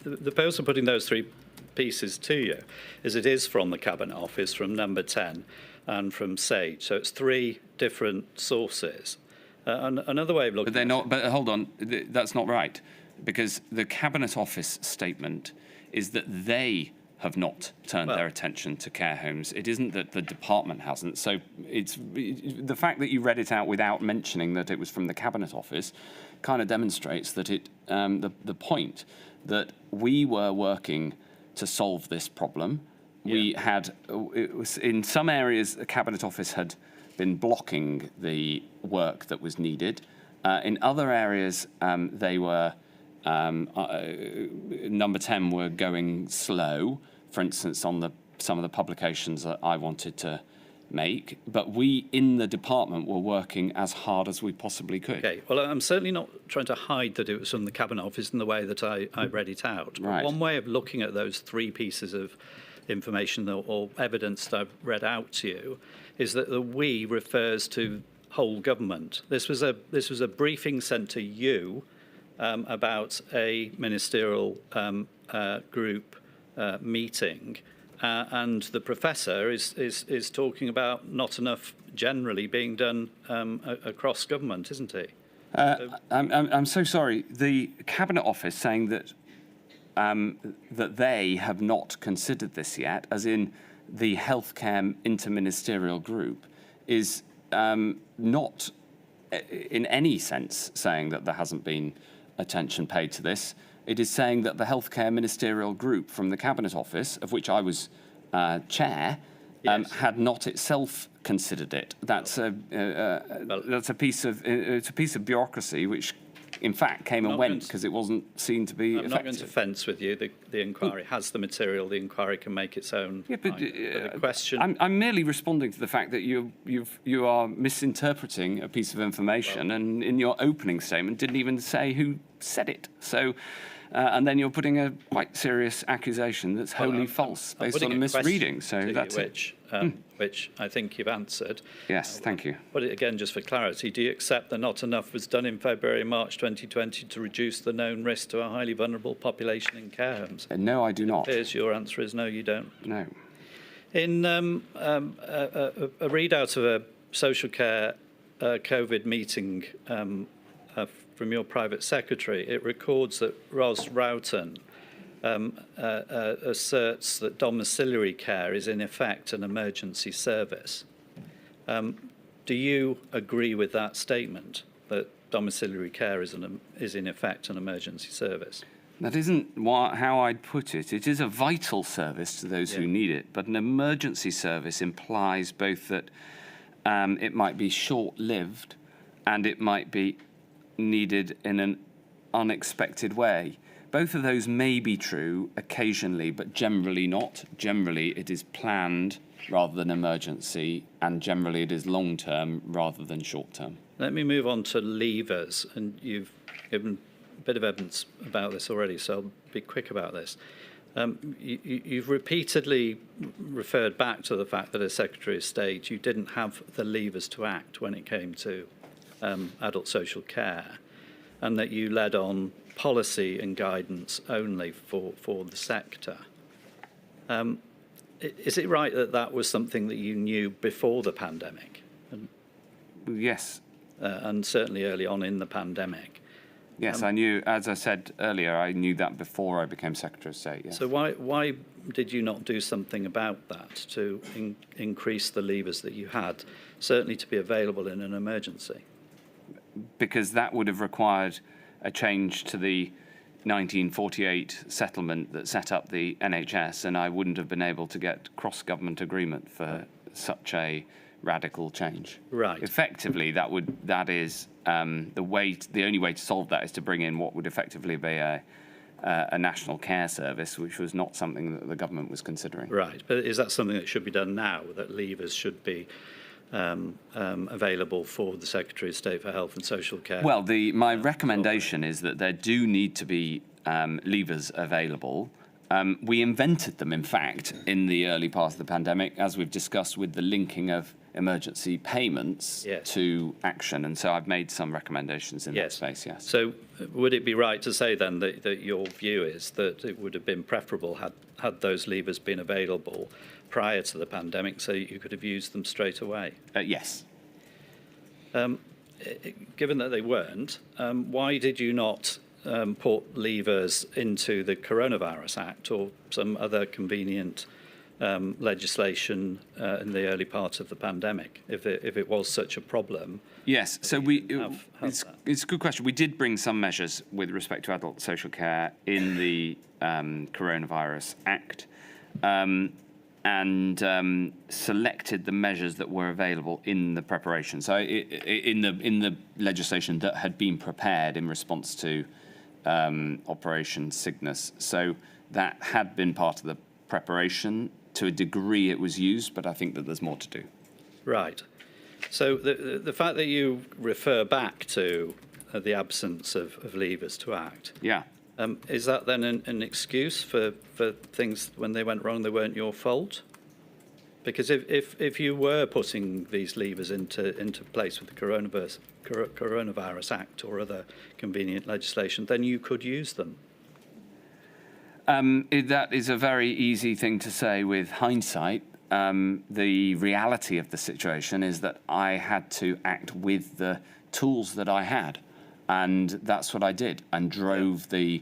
the person putting those three pieces to you is it is from the Cabinet Office, from Number 10, and from SAGE. So it's three different sources. Another way of looking But they're not, but hold on, that's not right. Because the Cabinet Office statement is that they have not turned their attention to care homes. It isn't that the department hasn't. So it's the fact that you read it out without mentioning that it was from the Cabinet Office kind of demonstrates that the point that we were working to solve this problem. We had, it was in some areas, the Cabinet Office had been blocking the work that was needed. In other areas, they were, Number 10 were going slow, for instance, on some of the publications that I wanted to make. But we, in the department, were working as hard as we possibly could. Okay, well, I'm certainly not trying to hide that it was from the Cabinet Office in the way that I read it out. Right. One way of looking at those three pieces of information or evidence that I've read out to you is that the we refers to whole government. This was a briefing sent to you about a ministerial group meeting, and the professor is talking about not enough generally being done across government, isn't he? I'm so sorry. The Cabinet Office saying that that they have not considered this yet, as in the healthcare interministerial group, is not in any sense saying that there hasn't been attention paid to this. It is saying that the healthcare ministerial group from the Cabinet Office, of which I was chair, Yes. had not itself considered it. That's a piece of bureaucracy which, in fact, came and went because it wasn't seen to be I'm effective. not going to fence with you. The inquiry has the material. The inquiry can make its own. Yeah, but the question. I'm merely responding to the fact that you are misinterpreting a piece of information, and in your opening statement didn't even say who said it. So, and then you're putting a quite serious accusation that's wholly false I'm based on a putting misreading. So to that's you, it. which I think you've answered. Yes, thank you. But again, just for clarity, do you accept that not enough was done in February and March 2020 to reduce the known risk to a highly vulnerable population in care homes? No, I do not. Here's your answer is no, you don't. No. In a readout of a social care COVID meeting from your private secretary, it records that Ros Roughton asserts that domiciliary care is in effect an emergency service. Do you agree with that statement, that domiciliary care is in effect an emergency service? That isn't how I'd put it. It is a vital service to those who need it, but an emergency service implies both that it might be short-lived and it might be needed in an unexpected way. Both of those may be true occasionally, but generally not. Generally, it is planned rather than emergency, and generally it is long-term rather than short-term. Let me move on to leavers, and you've given a bit of evidence about this already, so I'll be quick about this. You've repeatedly referred back to the fact that as Secretary of State, you didn't have the levers to act when it came to adult social care, and that you led on policy and guidance only for the sector. Is it right that that was something that you knew before the pandemic? Yes. And certainly early on in the pandemic? Yes, I knew, as I said earlier, I knew that before I became Secretary of State, yes. So why did you not do something about that to increase the levers that you had, certainly to be available in an emergency? Because that would have required a change to the 1948 settlement that set up the NHS, and I wouldn't have been able to get cross-government agreement for such a radical change. Right. Effectively, that is the only way to solve that is to bring in what would effectively be a national care service, which was not something that the government was considering. Right, but is that something that should be done now, that levers should be available for the Secretary of State for Health and Social Care? Well, my recommendation is that there do need to be levers available. We invented them, in fact, in the early part of the pandemic, as we've discussed, with the linking of emergency payments to action. And so I've made some recommendations in that space, yes. So would it be right to say then that your view is that it would have been preferable had those levers been available prior to the pandemic so you could have used them straight away? Yes. Given that they weren't, why did you not put levers into the Coronavirus Act or some other convenient legislation in the early part of the pandemic, if it was such a problem? Yes, so it's a good question. We did bring some measures with respect to adult social care in the Coronavirus Act, and selected the measures that were available in the preparation. So in the legislation that had been prepared in response to Operation Cygnus. So that had been part of the preparation. To a degree it was used, but I think that there's more to do. Right. So the fact that you refer back to the absence of levers to act, is that then an excuse for things when they went wrong, they weren't your fault? Because if you were putting these levers into place with the Coronavirus Act or other convenient legislation, then you could use them. That is a very easy thing to say with hindsight. The reality of the situation is that I had to act with the tools that I had, and that's what I did, and drove the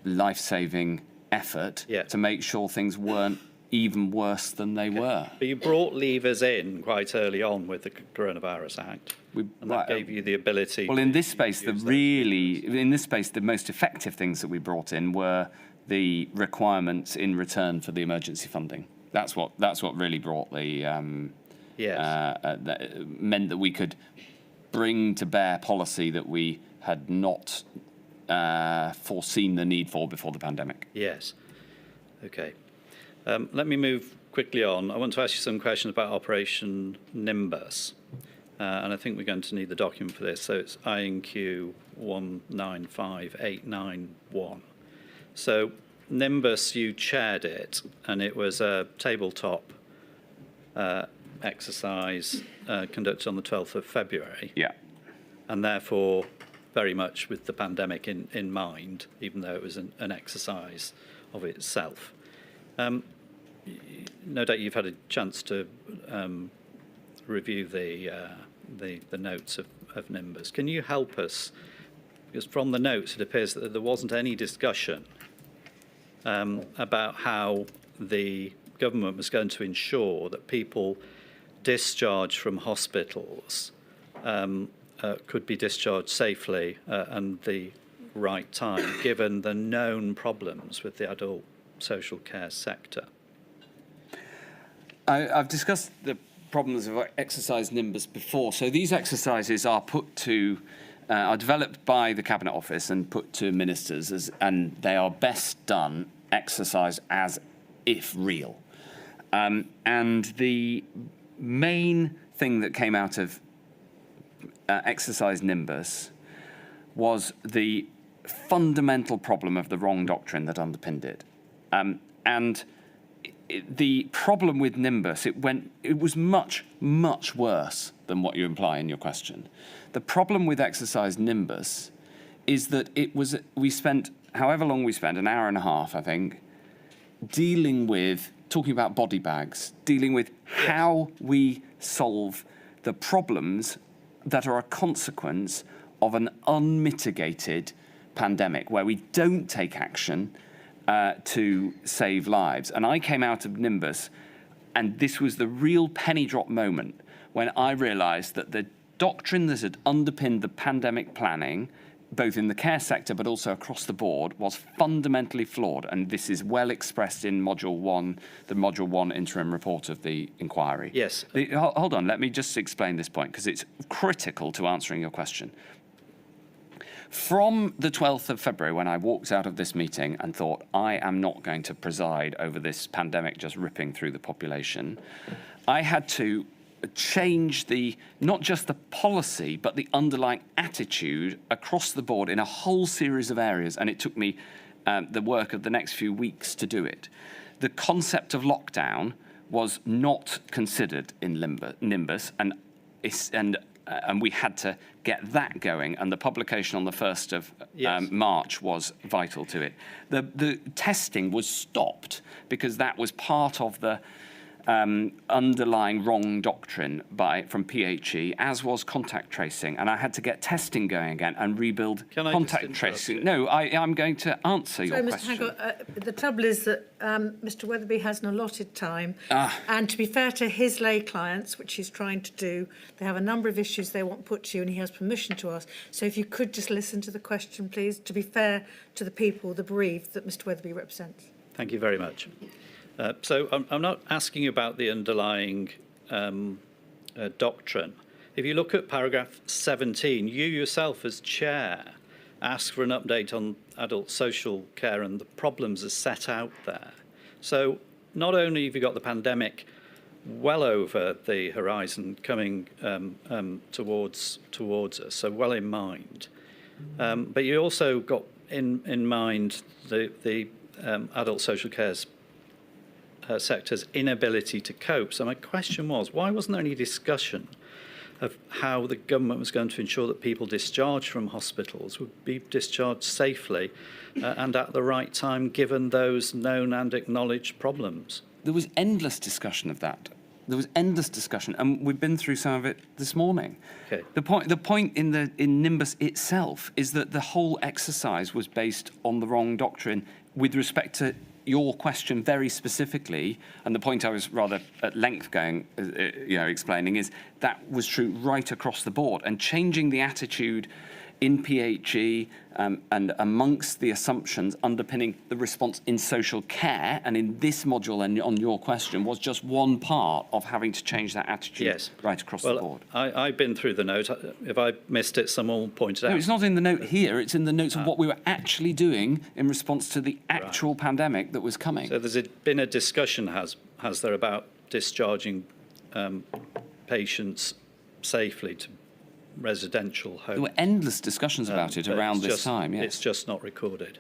life-saving effort to make sure things weren't even worse than they were. But you brought levers in quite early on with the Coronavirus Act, and that gave you the ability. Well, in this space, the most effective things that we brought in were the requirements in return for the emergency funding. That's what really brought the meant that we could bring to bear policy that we had not foreseen the need for before the pandemic. Yes. Okay. Let me move quickly on. I want to ask you some questions about Operation Nimbus. And I think we're going to need the document for this. So it's INQ 195891. So Nimbus, you chaired it, and it was a tabletop exercise conducted on the 12th of February. Yeah. And therefore, very much with the pandemic in mind, even though it was an exercise of itself. No doubt you've had a chance to review the notes of Nimbus. Can you help us? Because from the notes, it appears that there wasn't any discussion about how the government was going to ensure that people discharged from hospitals could be discharged safely and the right time, given the known problems with the adult social care sector. I've discussed the problems of exercise Nimbus before. So these exercises are are developed by the Cabinet Office and put to ministers, and they are best done exercised as if real. And the main thing that came out of exercise Nimbus was the fundamental problem of the wrong doctrine that underpinned it. And the problem with Nimbus, it was much, much worse than what you imply in your question. The problem with exercise Nimbus is that we spent, however long we spent, an hour and a half, I think, talking about body bags, dealing with how we solve the problems that are a consequence of an unmitigated pandemic, where we don't take action to save lives. And I came out of Nimbus, and this was the real penny drop moment when I realised that the doctrine that had underpinned the pandemic planning, both in the care sector but also across the board, was fundamentally flawed. And this is well expressed in Module 1, the Module 1 interim report of the inquiry. Yes. Hold on, let me just explain this point, because it's critical to answering your question. From the 12th of February, when I walked out of this meeting and thought, I am not going to preside over this pandemic just ripping through the population, I had to change not just the policy, but the underlying attitude across the board in a whole series of areas. And it took me the work of the next few weeks to do it. The concept of lockdown was not considered in Nimbus, and we had to get that going, and the publication on the 1st of March was vital to it. The testing was stopped because that was part of the underlying wrong doctrine from PHE, as was contact tracing, and I had to get testing going again and rebuild contact tracing. No, I'm going to answer your question. Mr. Hancock, the trouble is that Mr. Weatherby has an allotted time, and to be fair to his lay clients, which he's trying to do, they have a number of issues they want put to you, and he has permission to ask. So if you could just listen to the question, please, to be fair to the people, the bereaved, that Mr. Weatherby represents. Thank you very much. So I'm not asking you about the underlying doctrine. If you look at paragraph 17, you yourself as chair ask for an update on adult social care and the problems are set out there. So not only have you got the pandemic well over the horizon coming towards us, so well in mind, but you also got in mind the adult social care's sector's inability to cope. So my question was, why wasn't there any discussion of how the government was going to ensure that people discharged from hospitals would be discharged safely and at the right time, given those known and acknowledged problems? There was endless discussion of that. There was endless discussion, and we've been through some of it this morning. Okay. The point in Nimbus itself is that the whole exercise was based on the wrong doctrine with respect to your question very specifically, and the point I was rather at length explaining is that was true right across the board, and changing the attitude in PHE and amongst the assumptions underpinning the response in social care, and in this module and on your question, was just one part of having to change that attitude right across the board. I've been through the note. If I missed it, someone will point it out. No, it's not in the note here. It's in the notes of what we were actually doing in response to the actual pandemic that was coming. So there's been a discussion, has there, about discharging patients safely to residential homes. There were endless discussions about it around this time. Yes. It's just not recorded.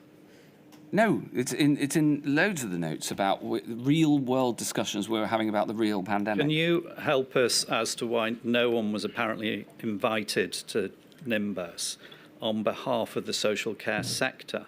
No, it's in loads of the notes about real world discussions we were having about the real pandemic. Can you help us as to why no one was apparently invited to Nimbus on behalf of the social care sector?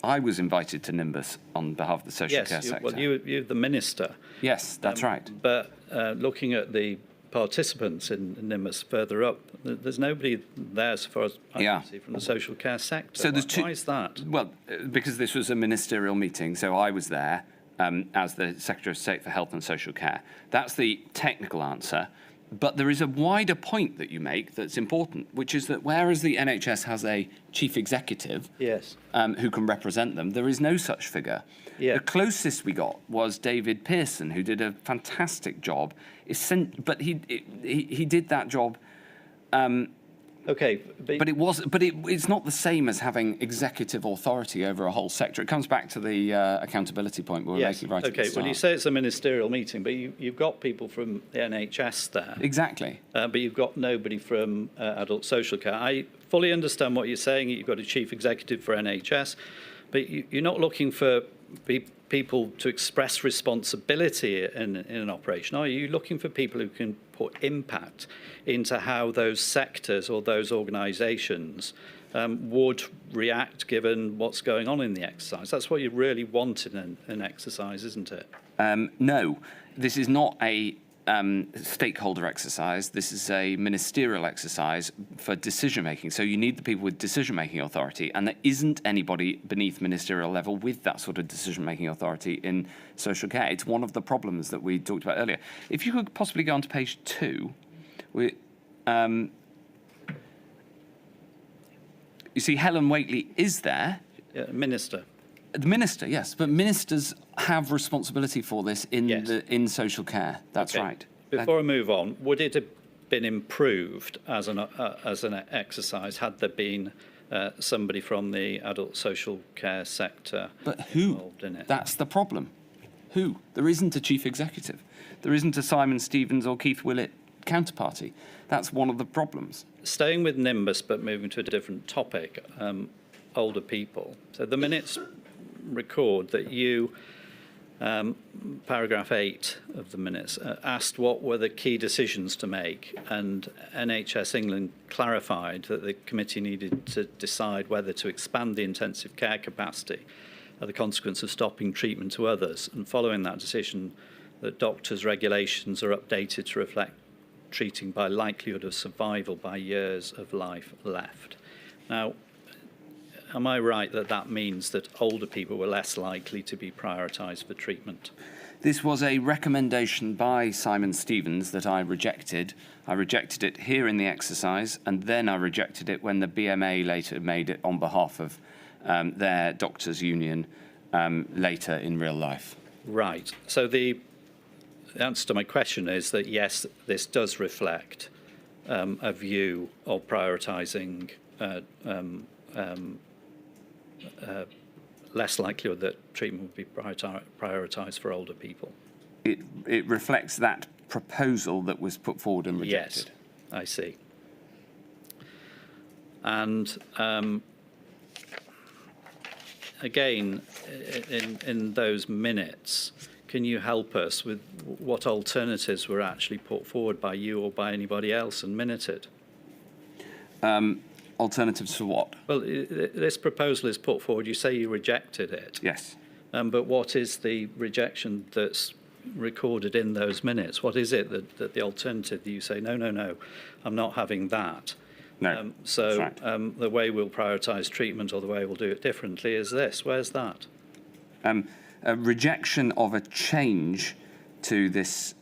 I was invited to Nimbus on behalf of the social care sector. Well, you're the minister. Yes, that's right. But looking at the participants in Nimbus further up, there's nobody there, so far as I can see, from the social care sector. So why is that? Well, because this was a ministerial meeting, so I was there as the Secretary of State for Health and Social Care. That's the technical answer. But there is a wider point that you make that's important, which is that whereas the NHS has a chief executive who can represent them, there is no such figure. The closest we got was David Pearson, who did a fantastic job. But he did that job. It's not the same as having executive authority over a whole sector. It comes back to the accountability point we were making right at the start. Well, you say it's a ministerial meeting, but you've got people from the NHS there. Exactly. But you've got nobody from adult social care. I fully understand what you're saying. You've got a chief executive for NHS, but you're not looking for people to express responsibility in an operation, are you? You're looking for people who can put impact into how those sectors or those organisations would react given what's going on in the exercise. That's what you really want in an exercise, isn't it? No, this is not a stakeholder exercise. This is a ministerial exercise for decision-making. So you need the people with decision-making authority, and there isn't anybody beneath ministerial level with that sort of decision-making authority in social care. It's one of the problems that we talked about earlier. If you could possibly go on to page 2, you see Helen Whately is there. Minister. The minister, yes, but ministers have responsibility for this in social care. That's right. Before I move on, would it have been improved as an exercise had there been somebody from the adult social care sector involved in it? That's the problem. Who? There isn't a chief executive. There isn't a Simon Stevens or Keith Willett counterparty. That's one of the problems. Staying with Nimbus, but moving to a different topic, older people. So the minutes record that you, paragraph 8 of the minutes, asked what were the key decisions to make, and NHS England clarified that the committee needed to decide whether to expand the intensive care capacity as a consequence of stopping treatment to others, and following that decision that doctors' regulations are updated to reflect treating by likelihood of survival by years of life left. Now, am I right that that means that older people were less likely to be prioritised for treatment? This was a recommendation by Simon Stevens that I rejected. I rejected it here in the exercise, and then I rejected it when the BMA later made it on behalf of their doctors' union later in real life. Right. So the answer to my question is that, yes, this does reflect a view of prioritising less likelihood that treatment would be prioritised for older people. It reflects that proposal that was put forward and rejected. Yes, I see. And again, in those minutes, can you help us with what alternatives were actually put forward by you or by anybody else and minuted? Alternatives for what? Well, this proposal is put forward. You say you rejected it. Yes. But what is the rejection that's recorded in those minutes? What is it that the alternative that you say, no, I'm not having that? No, so that's right. The way we'll prioritise treatment or the way we'll do it differently is this. Where's that? A rejection of a change to this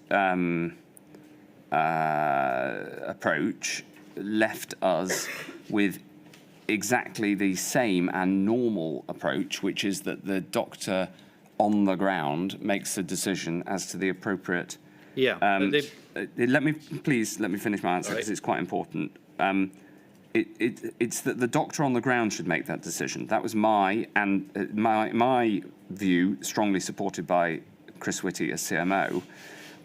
approach left us with exactly the same and normal approach, which is that the doctor on the ground makes a decision as to the appropriate. Yeah. Let me finish my answer because it's quite important. It's that the doctor on the ground should make that decision. That was my view, strongly supported by Chris Whitty as CMO.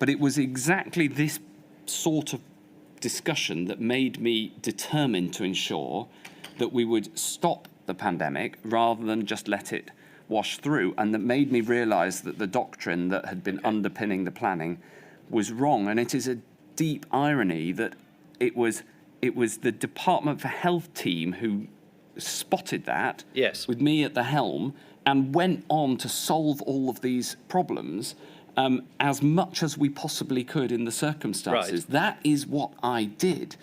But it was exactly this sort of discussion that made me determined to ensure that we would stop the pandemic rather than just let it wash through, and that made me realise that the doctrine that had been underpinning the planning was wrong. And it is a deep irony that it was the Department for Health team who spotted that, yes, with me at the helm, and went on to solve all of these problems as much as we possibly could in the circumstances. Right. That is what I did.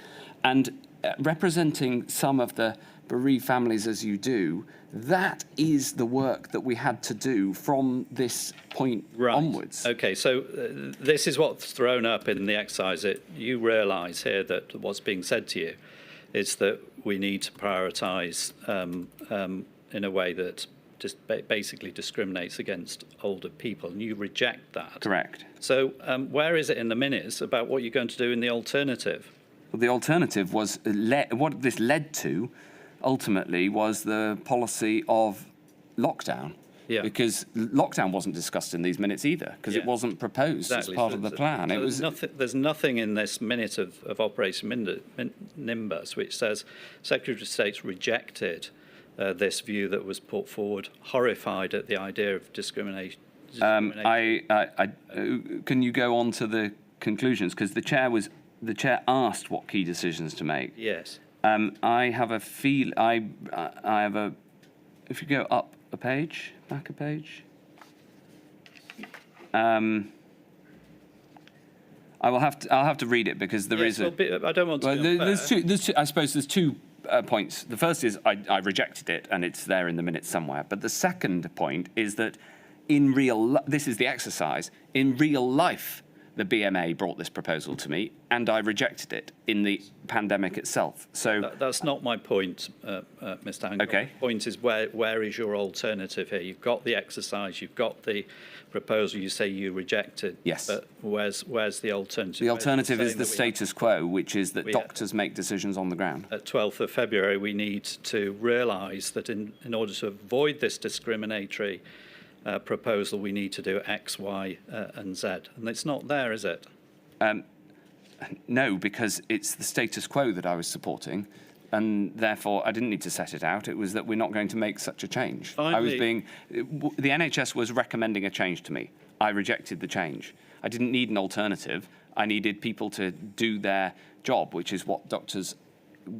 And representing some of the bereaved families as you do, that is the work that we had to do from this point onwards. Okay, so this is what's thrown up in the exercise. You realise here that what's being said to you is that we need to prioritise in a way that just basically discriminates against older people, and you reject that. Correct. So where is it in the minutes about what you're going to do in the alternative? Well, the alternative was, what this led to, ultimately, was the policy of lockdown. Yeah. Because lockdown wasn't discussed in these minutes either, because it wasn't proposed as part of the plan. There's nothing in this minute of Operation Nimbus which says Secretary of State's rejected this view that was put forward, horrified at the idea of discrimination. Can you go on to the conclusions? Because the chair asked what key decisions to make. Yes. I have a feel. I have a. If you go up a page, back a page. I'll have to read it because there is I don't want to. There's two. I suppose there's 2 points. The first is I rejected it, and it's there in the minutes somewhere. But the second point is that this is the exercise. In real life, the BMA brought this proposal to me, and I rejected it in the pandemic itself. So that's not my point, Mr. Hancock. Okay. The point is where is your alternative here? You've got the exercise, you've got the proposal. You say you rejected. Yes. But where's the alternative? The alternative is the status quo, which is that doctors make decisions on the ground. At 12th of February, we need to realise that in order to avoid this discriminatory proposal, we need to do X, Y, and Z. And it's not there, is it? No, because it's the status quo that I was supporting, and therefore I didn't need to set it out. It was that we're not going to make such a change. Finally, the NHS was recommending a change to me. I rejected the change. I didn't need an alternative. I needed people to do their job, which is what doctors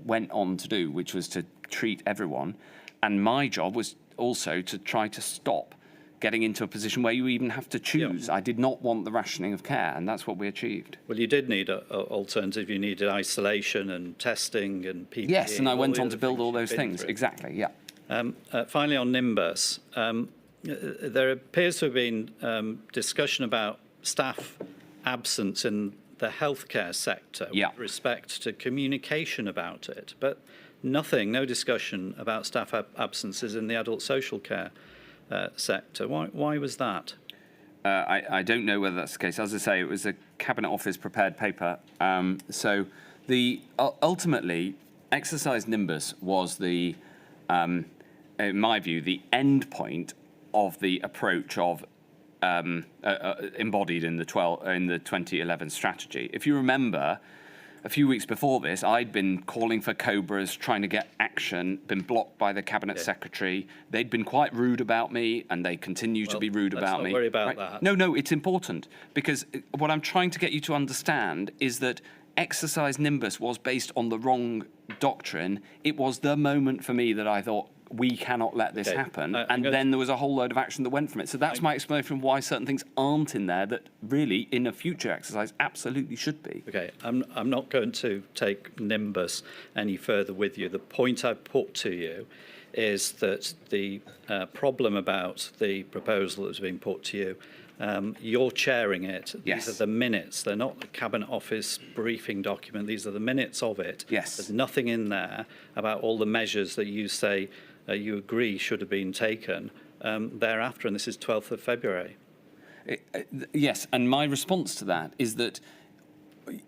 went on to do, which was to treat everyone. And my job was also to try to stop getting into a position where you even have to choose. Yeah. I did not want the rationing of care, and that's what we achieved. Well, you did need an alternative. You needed isolation and testing and PPE. Yes, and I went on to build all those things. Exactly, yeah. Finally, on Nimbus, there appears to have been discussion about staff absence in the healthcare sector with respect to communication about it, but no discussion about staff absences in the adult social care sector. Why was that? I don't know whether that's the case. As I say, it was a Cabinet Office prepared paper. So ultimately, Exercise Nimbus was in my view, the end point of the approach of embodied in the 2011 strategy. If you remember, a few weeks before this, I'd been calling for cobras, trying to get action, been blocked by the Cabinet Secretary. They'd been quite rude about me, and they continue to be rude about me. Let's not worry about that. No, it's important, because what I'm trying to get you to understand is that Exercise Nimbus was based on the wrong doctrine. It was the moment for me that I thought, we cannot let this happen. And then there was a whole load of action that went from it. So that's my explanation of why certain things aren't in there that really, in a future exercise, absolutely should be. Okay, I'm not going to take Nimbus any further with you. The point I put to you is that the problem about the proposal that was being put to you You're chairing it. Yes. These are the minutes. They're not the Cabinet Office briefing document. These are the minutes of it. Yes. There's nothing in there about all the measures that you say you agree should have been taken thereafter, and this is 12th of February. Yes, and my response to that is that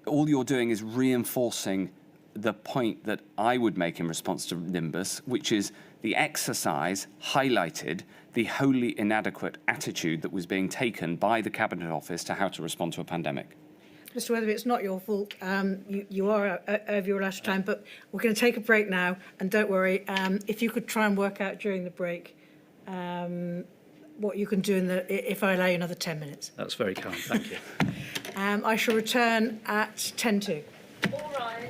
all you're doing is reinforcing the point that I would make in response to Nimbus, which is the exercise highlighted the wholly inadequate attitude that was being taken by the Cabinet Office to how to respond to a pandemic. Mr. Weatherby, it's not your fault. You are over your last time, but we're going to take a break now. And don't worry, if you could try and work out during the break what you can do if I allow you another 10 minutes. That's very kind. Thank you. I shall return at 10:02. All right.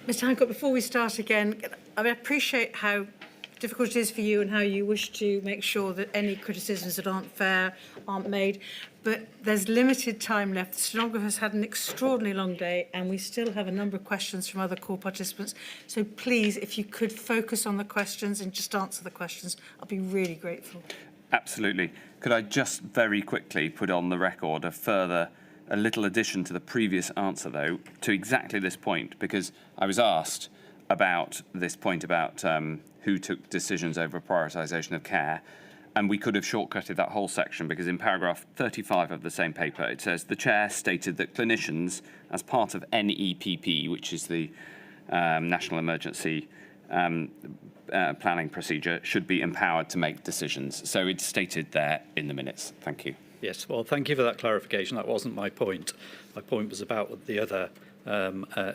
Mr. Hancock, before we start again, I appreciate how difficult it is for you and how you wish to make sure that any criticisms that aren't fair aren't made. But there's limited time left. The stenographer's had an extraordinarily long day and we still have a number of questions from other core participants. So please, if you could focus on the questions and just answer the questions, I'll be really grateful. Absolutely. Could I just very quickly put on the record a little addition to the previous answer, though, to exactly this point, because I was asked about this point about who took decisions over prioritisation of care, and we could have shortcutted that whole section because in paragraph 35 of the same paper it says the chair stated that clinicians, as part of NEPP, which is the National Emergency Planning Procedure, should be empowered to make decisions. So it's stated there in the minutes. Thank you. Yes, well, thank you for that clarification. That wasn't my point. My point was about the other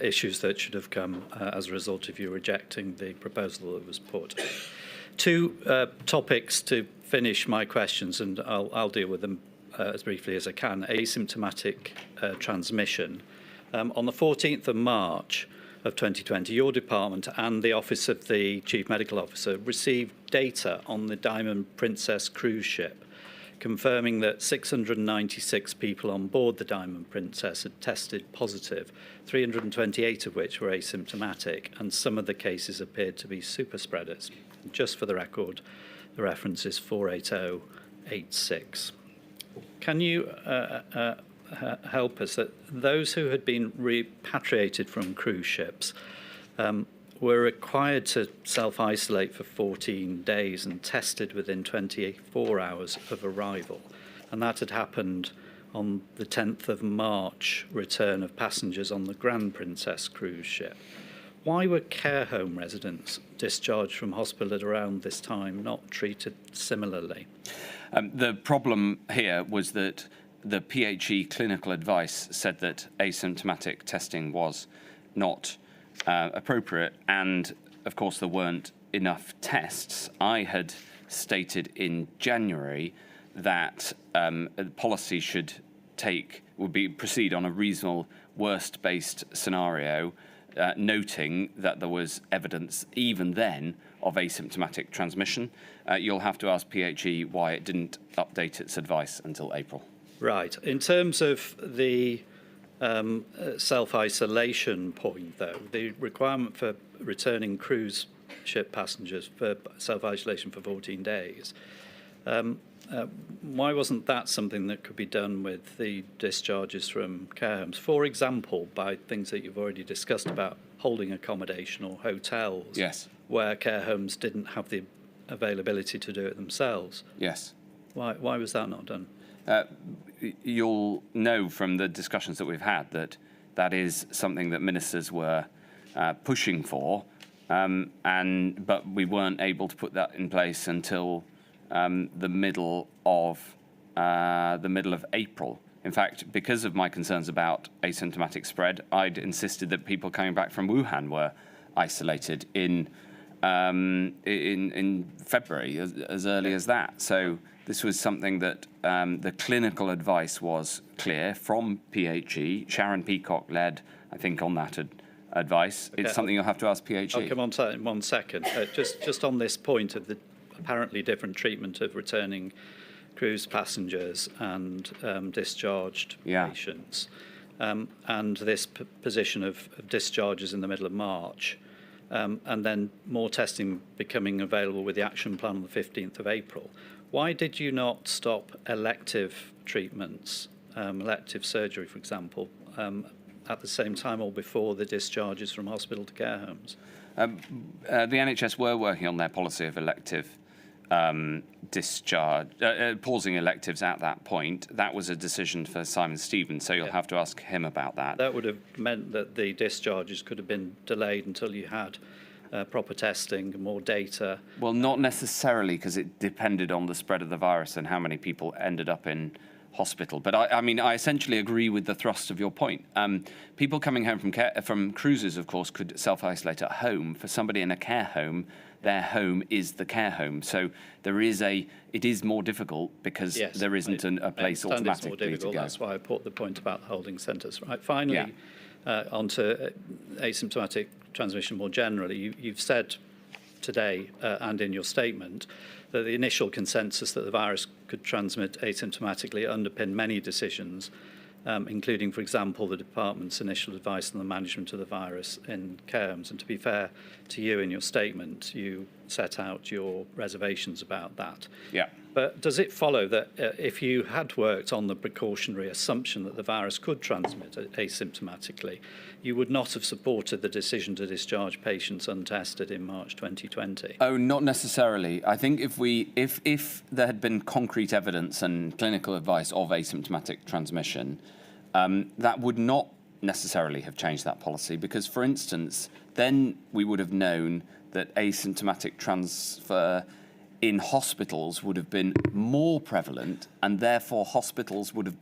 issues that should have come as a result of you rejecting the proposal that was put. Two topics to finish my questions, and I'll deal with them as briefly as I can. Asymptomatic transmission. On the 14th of March of 2020, your department and the Office of the Chief Medical Officer received data on the Diamond Princess cruise ship, confirming that 696 people on board the Diamond Princess had tested positive, 328 of which were asymptomatic, and some of the cases appeared to be super spreaders. Just for the record, the reference is 48086. Can you help us that those who had been repatriated from cruise ships were required to self-isolate for 14 days and tested within 24 hours of arrival. And that had happened on the 10th of March return of passengers on the Grand Princess cruise ship. Why were care home residents discharged from hospital at around this time not treated similarly? The problem here was that the PHE clinical advice said that asymptomatic testing was not appropriate, and of course there weren't enough tests. I had stated in January that the policy should proceed on a reasonable worst-based scenario, noting that there was evidence even then of asymptomatic transmission. You'll have to ask PHE why it didn't update its advice until April. Right. In terms of the self-isolation point, though, the requirement for returning cruise ship passengers for self-isolation for 14 days, why wasn't that something that could be done with the discharges from care homes? For example, by things that you've already discussed about holding accommodation or hotels, Yes. where care homes didn't have the availability to do it themselves. Yes. Why was that not done? You'll know from the discussions that we've had that that is something that ministers were pushing for, but we weren't able to put that in place until the middle of April. In fact, because of my concerns about asymptomatic spread, I'd insisted that people coming back from Wuhan were isolated in February, as early as that. So this was something that the clinical advice was clear from PHE. Sharon Peacock led, I think, on that advice. Okay. It's something you'll have to ask PHE. I'll come on to that in 1 second. Just on this point of the apparently different treatment of returning cruise passengers and discharged patients, and this position of discharges in the middle of March, and then more testing becoming available with the action plan on the 15th of April. Why did you not stop elective treatments, elective surgery, for example, at the same time or before the discharges from hospital to care homes? The NHS were working on their policy of elective discharge, pausing electives at that point. That was a decision for Simon Stevens, so you'll have to ask him about that. That would have meant that the discharges could have been delayed until you had proper testing, more data. Well, not necessarily, because it depended on the spread of the virus and how many people ended up in hospital. But I essentially agree with the thrust of your point. People coming home from cruises, of course, could self-isolate at home. For somebody in a care home, their home is the care home. So it is more difficult because there isn't a place automatically to go. That's why I put the point about the holding centres. Right. Finally, onto asymptomatic transmission more generally, you've said today and in your statement that the initial consensus that the virus could transmit asymptomatically underpinned many decisions, including, for example, the department's initial advice on the management of the virus in care homes. And to be fair to you, in your statement, you set out your reservations about that. Yeah. But does it follow that if you had worked on the precautionary assumption that the virus could transmit asymptomatically, you would not have supported the decision to discharge patients untested in March 2020? Oh, not necessarily. I think if there had been concrete evidence and clinical advice of asymptomatic transmission, that would not necessarily have changed that policy because, for instance, then we would have known that asymptomatic transfer in hospitals would have been more prevalent, and therefore hospitals would have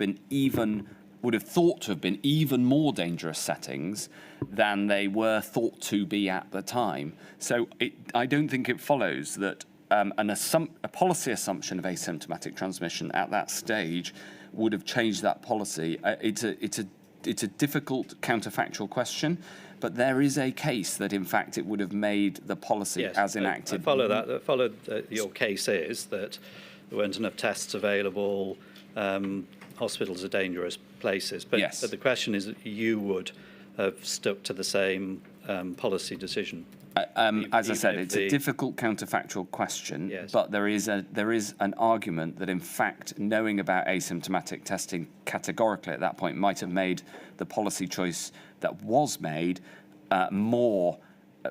thought to have been even more dangerous settings than they were thought to be at the time. So I don't think it follows that a policy assumption of asymptomatic transmission at that stage would have changed that policy. It's a difficult counterfactual question, but there is a case that, in fact, it would have made the policy as enacted. I follow that. Your case is that there weren't enough tests available, hospitals are dangerous places. But, yes. But the question is that you would have stuck to the same policy decision. As I said, it's a difficult counterfactual question, yes. But there is an argument that, in fact, knowing about asymptomatic testing categorically at that point might have made the policy choice that was made more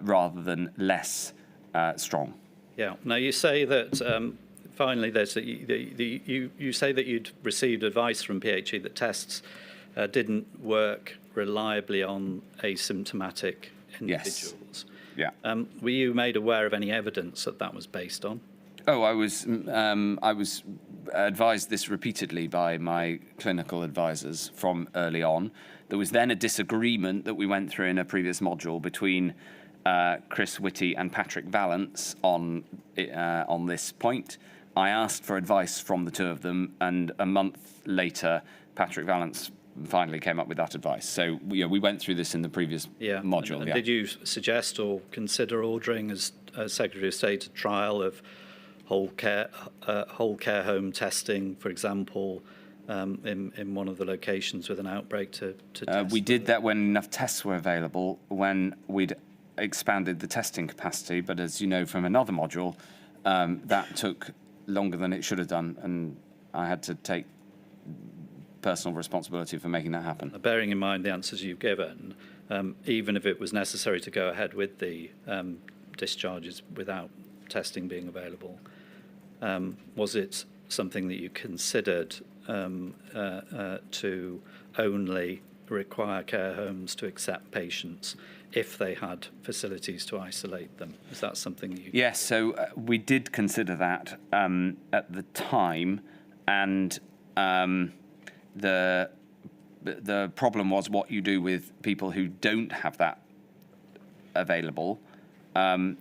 rather than less strong. Yeah. Now you say that finally, you say that you'd received advice from PHE that tests didn't work reliably on asymptomatic individuals. Yes. Yeah. Were you made aware of any evidence that was based on? Oh, I was advised this repeatedly by my clinical advisors from early on. There was then a disagreement that we went through in a previous module between Chris Whitty and Patrick Vallance on this point. I asked for advice from the two of them, and a month later, Patrick Vallance finally came up with that advice. So we went through this in the previous module. And did you suggest or consider ordering, as Secretary of State, a trial of whole care home testing, for example, in one of the locations with an outbreak to test? We did that when enough tests were available, when we'd expanded the testing capacity. But as you know from another module, that took longer than it should have done, and I had to take personal responsibility for making that happen. Bearing in mind the answers you've given, even if it was necessary to go ahead with the discharges without testing being available, was it something that you considered to only require care homes to accept patients if they had facilities to isolate them? Is that something that you... Yes, so we did consider that at the time, and the problem was what you do with people who don't have that available, and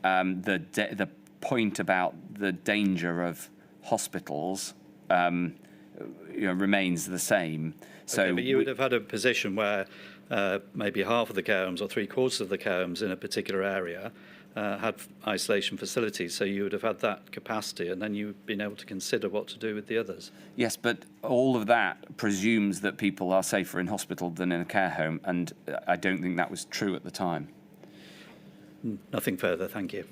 the point about the danger of hospitals remains the same. So, okay, but you would have had a position where maybe half of the care homes or 3/4 of the care homes in a particular area had isolation facilities, so you would have had that capacity, and then you've been able to consider what to do with the others. Yes, but all of that presumes that people are safer in hospital than in a care home, and I don't think that was true at the time. Nothing further, thank you.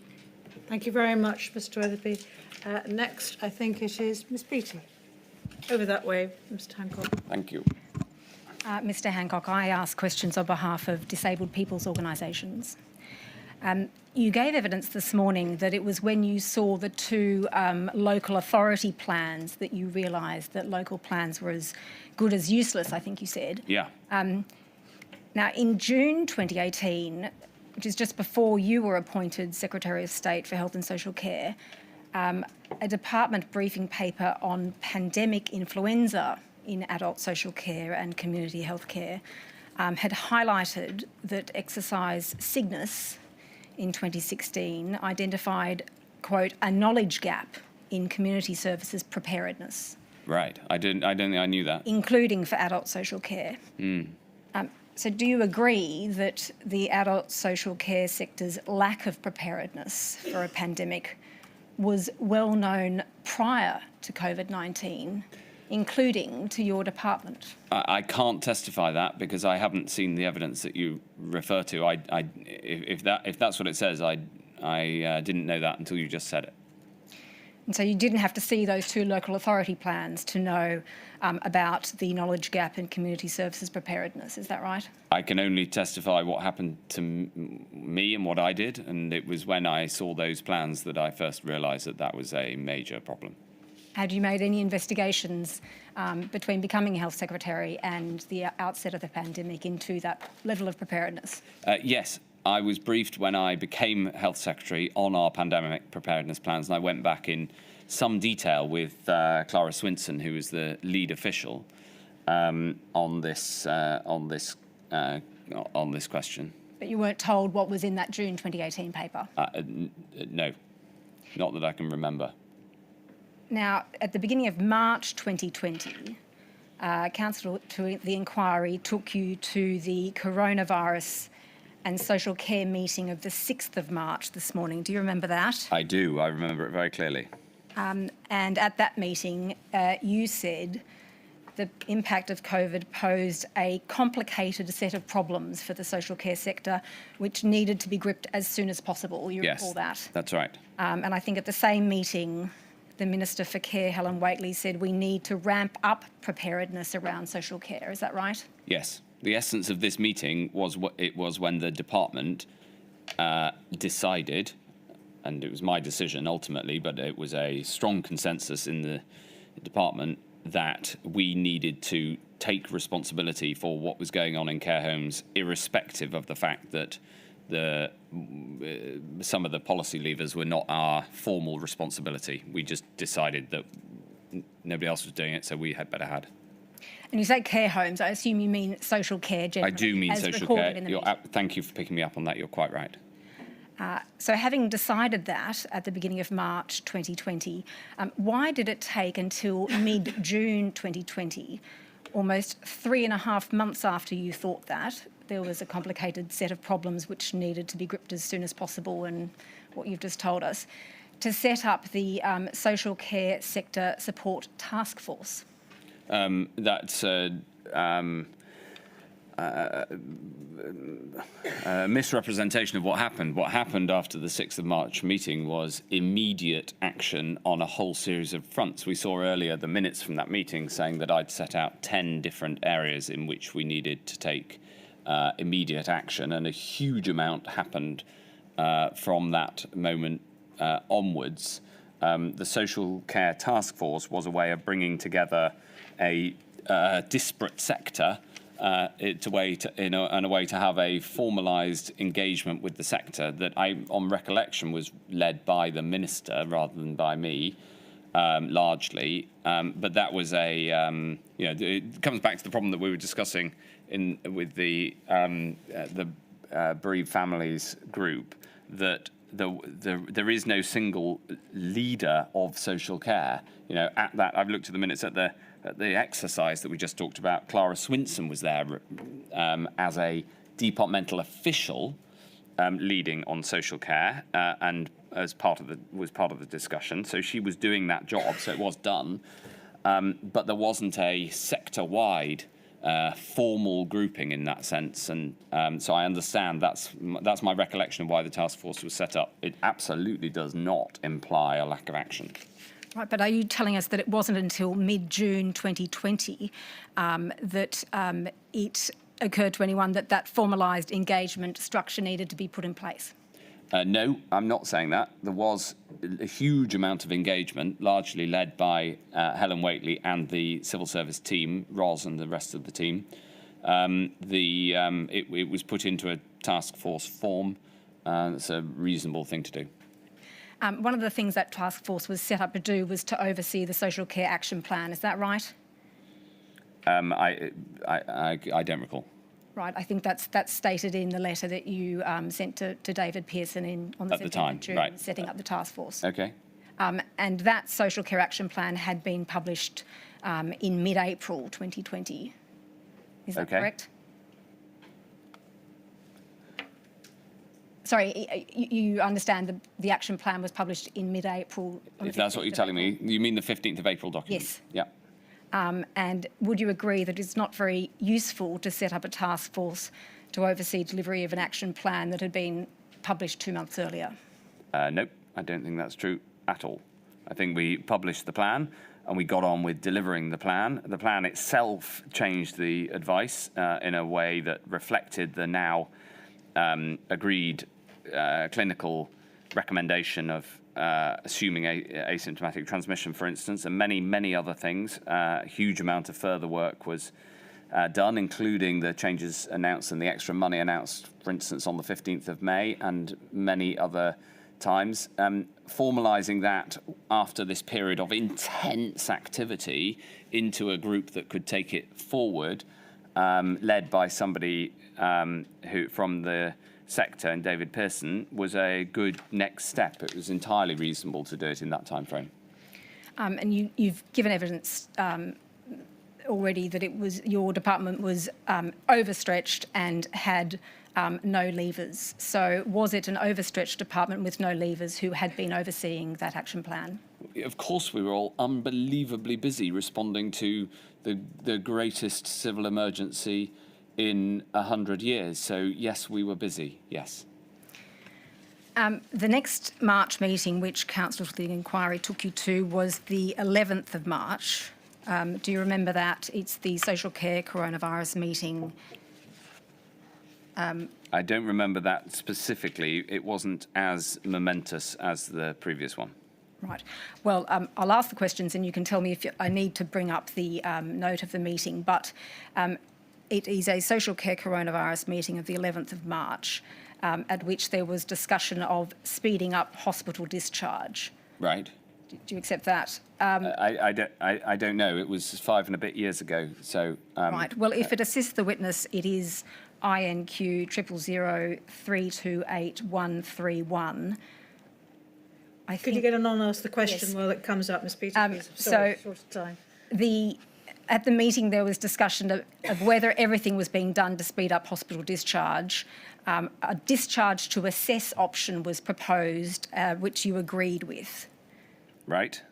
Thank you very much, Mr. Weatherby. Next, I think it is Ms. Beattie. Over that way, Mr. Hancock. Thank you. Mr. Hancock, I ask questions on behalf of disabled people's organisations. You gave evidence this morning that it was when you saw the two local authority plans that you realised that local plans were as good as useless, I think you said. Yeah. Now, in June 2018, which is just before you were appointed Secretary of State for Health and Social Care, a department briefing paper on pandemic influenza in adult social care and community health care had highlighted that exercise Cygnus in 2016 identified, quote, a knowledge gap in community services preparedness. Right. I don't think I knew that. Including for adult social care. So do you agree that the adult social care sector's lack of preparedness for a pandemic was well known prior to COVID-19, including to your department? I can't testify that because I haven't seen the evidence that you refer to. If that's what it says, I didn't know that until you just said it. And so you didn't have to see those 2 local authority plans to know about the knowledge gap in community services preparedness, is that right? I can only testify what happened to me and what I did, and it was when I saw those plans that I first realised that that was a major problem. Had you made any investigations between becoming Health Secretary and the outset of the pandemic into that level of preparedness? Yes. I was briefed when I became Health Secretary on our pandemic preparedness plans, and I went back in some detail with Clara Swinson, who was the lead official, on this question. But you weren't told what was in that June 2018 paper? No, not that I can remember. Now, at the beginning of March 2020, Counsel to the Inquiry took you to the coronavirus and social care meeting of the 6th of March this morning. Do you remember that? I do. I remember it very clearly. And at that meeting, you said the impact of COVID posed a complicated set of problems for the social care sector, which needed to be gripped as soon as possible. You recall that? Yes, that's right. And I think at the same meeting, the Minister for Care, Helen Whately, said we need to ramp up preparedness around social care. Is that right? Yes. The essence of this meeting was when the department decided, and it was my decision ultimately, but it was a strong consensus in the department that we needed to take responsibility for what was going on in care homes, irrespective of the fact that some of the policy levers were not our formal responsibility. We just decided that nobody else was doing it, so we had better had. And you say care homes, I assume you mean social care generally. I do mean social care. Thank you for picking me up on that. You're quite right. So having decided that at the beginning of March 2020, why did it take until mid-June 2020, almost 3.5 months after you thought that, there was a complicated set of problems which needed to be gripped as soon as possible, and what you've just told us, to set up the Social Care Sector Support Task Force? That's a misrepresentation of what happened. What happened after the 6th of March meeting was immediate action on a whole series of fronts. We saw earlier the minutes from that meeting saying that I'd set out 10 different areas in which we needed to take immediate action, and a huge amount happened from that moment onwards. The Social Care Task Force was a way of bringing together a disparate sector in a way to have a formalised engagement with the sector that on recollection, was led by the minister rather than by me, largely. But that was it comes back to the problem that we were discussing with the bereaved families group, that there is no single leader of social care. At that, I've looked at the minutes at the exercise that we just talked about. Clara Swinson was there as a departmental official leading on social care and was part of the discussion. So she was doing that job, so it was done. But there wasn't a sector-wide formal grouping in that sense, and so I understand that's my recollection of why the task force was set up. It absolutely does not imply a lack of action. Right, but are you telling us that it wasn't until mid-June 2020 that it occurred to anyone that formalised engagement structure needed to be put in place? No, I'm not saying that. There was a huge amount of engagement, largely led by Helen Whately and the civil service team, Ros and the rest of the team. It was put into a task force form. It's a reasonable thing to do. One of the things that task force was set up to do was to oversee the social care action plan. Is that right? I don't recall. Right, I think that's stated in the letter that you sent to David Pearson on the 17th of June, right, setting up the task force. Okay. And that social care action plan had been published in mid-April 2020. Is that correct? sorry, you understand the action plan was published in mid-April? If that's what you're telling me, you mean the 15th of April document? Yes. Yeah. And would you agree that it's not very useful to set up a task force to oversee delivery of an action plan that had been published 2 months earlier? Nope, I don't think that's true at all. I think we published the plan and we got on with delivering the plan. The plan itself changed the advice in a way that reflected the now agreed clinical recommendation of assuming asymptomatic transmission, for instance, and many, many other things. A huge amount of further work was done, including the changes announced and the extra money announced, for instance, on the 15th of May and many other times. Formalising that after this period of intense activity into a group that could take it forward, led by somebody who from the sector, and David Pearson, was a good next step. It was entirely reasonable to do it in that time frame. And you've given evidence already that it was your department was overstretched and had no levers. So was it an overstretched department with no levers who had been overseeing that action plan? Of course, we were all unbelievably busy responding to the greatest civil emergency in 100 years. So yes, we were busy, yes. The next March meeting which Counsel for the Inquiry took you to was the 11th of March. Do you remember that? It's the social care coronavirus meeting. I don't remember that specifically. It wasn't as momentous as the previous one. Right. Well, I'll ask the questions and you can tell me if I need to bring up the note of the meeting. But it is a social care coronavirus meeting of the 11th of March, at which there was discussion of speeding up hospital discharge. Right. Do you accept that? I don't know. It was 5 and a bit years ago. So right. Well, if it assists the witness, it is INQ 000328131. Could you get an on ask the question while it comes up, Ms. Peter? Please? Sorry, short of time. At the meeting, there was discussion of whether everything was being done to speed up hospital discharge. A discharge to assess option was proposed, which you agreed with. Right.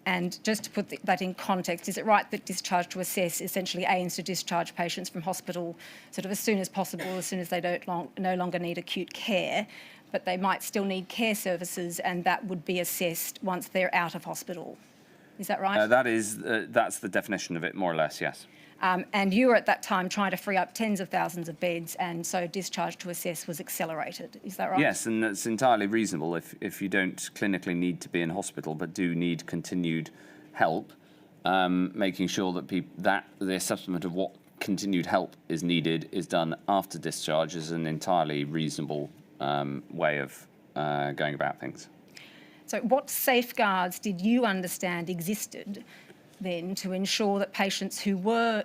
And just to put that in context, is it right that discharge to assess essentially aims to discharge patients from hospital sort of as soon as possible, as soon as they no longer need acute care, but they might still need care services and that would be assessed once they're out of hospital? Is that right? That's the definition of it, more or less, yes. And you were at that time trying to free up tens of thousands of beds, and so discharge to assess was accelerated. Is that right? Yes, and that's entirely reasonable if you don't clinically need to be in hospital but do need continued help, making sure that the assessment of what continued help is needed is done after discharge is an entirely reasonable way of going about things. So what safeguards did you understand existed then to ensure that patients who were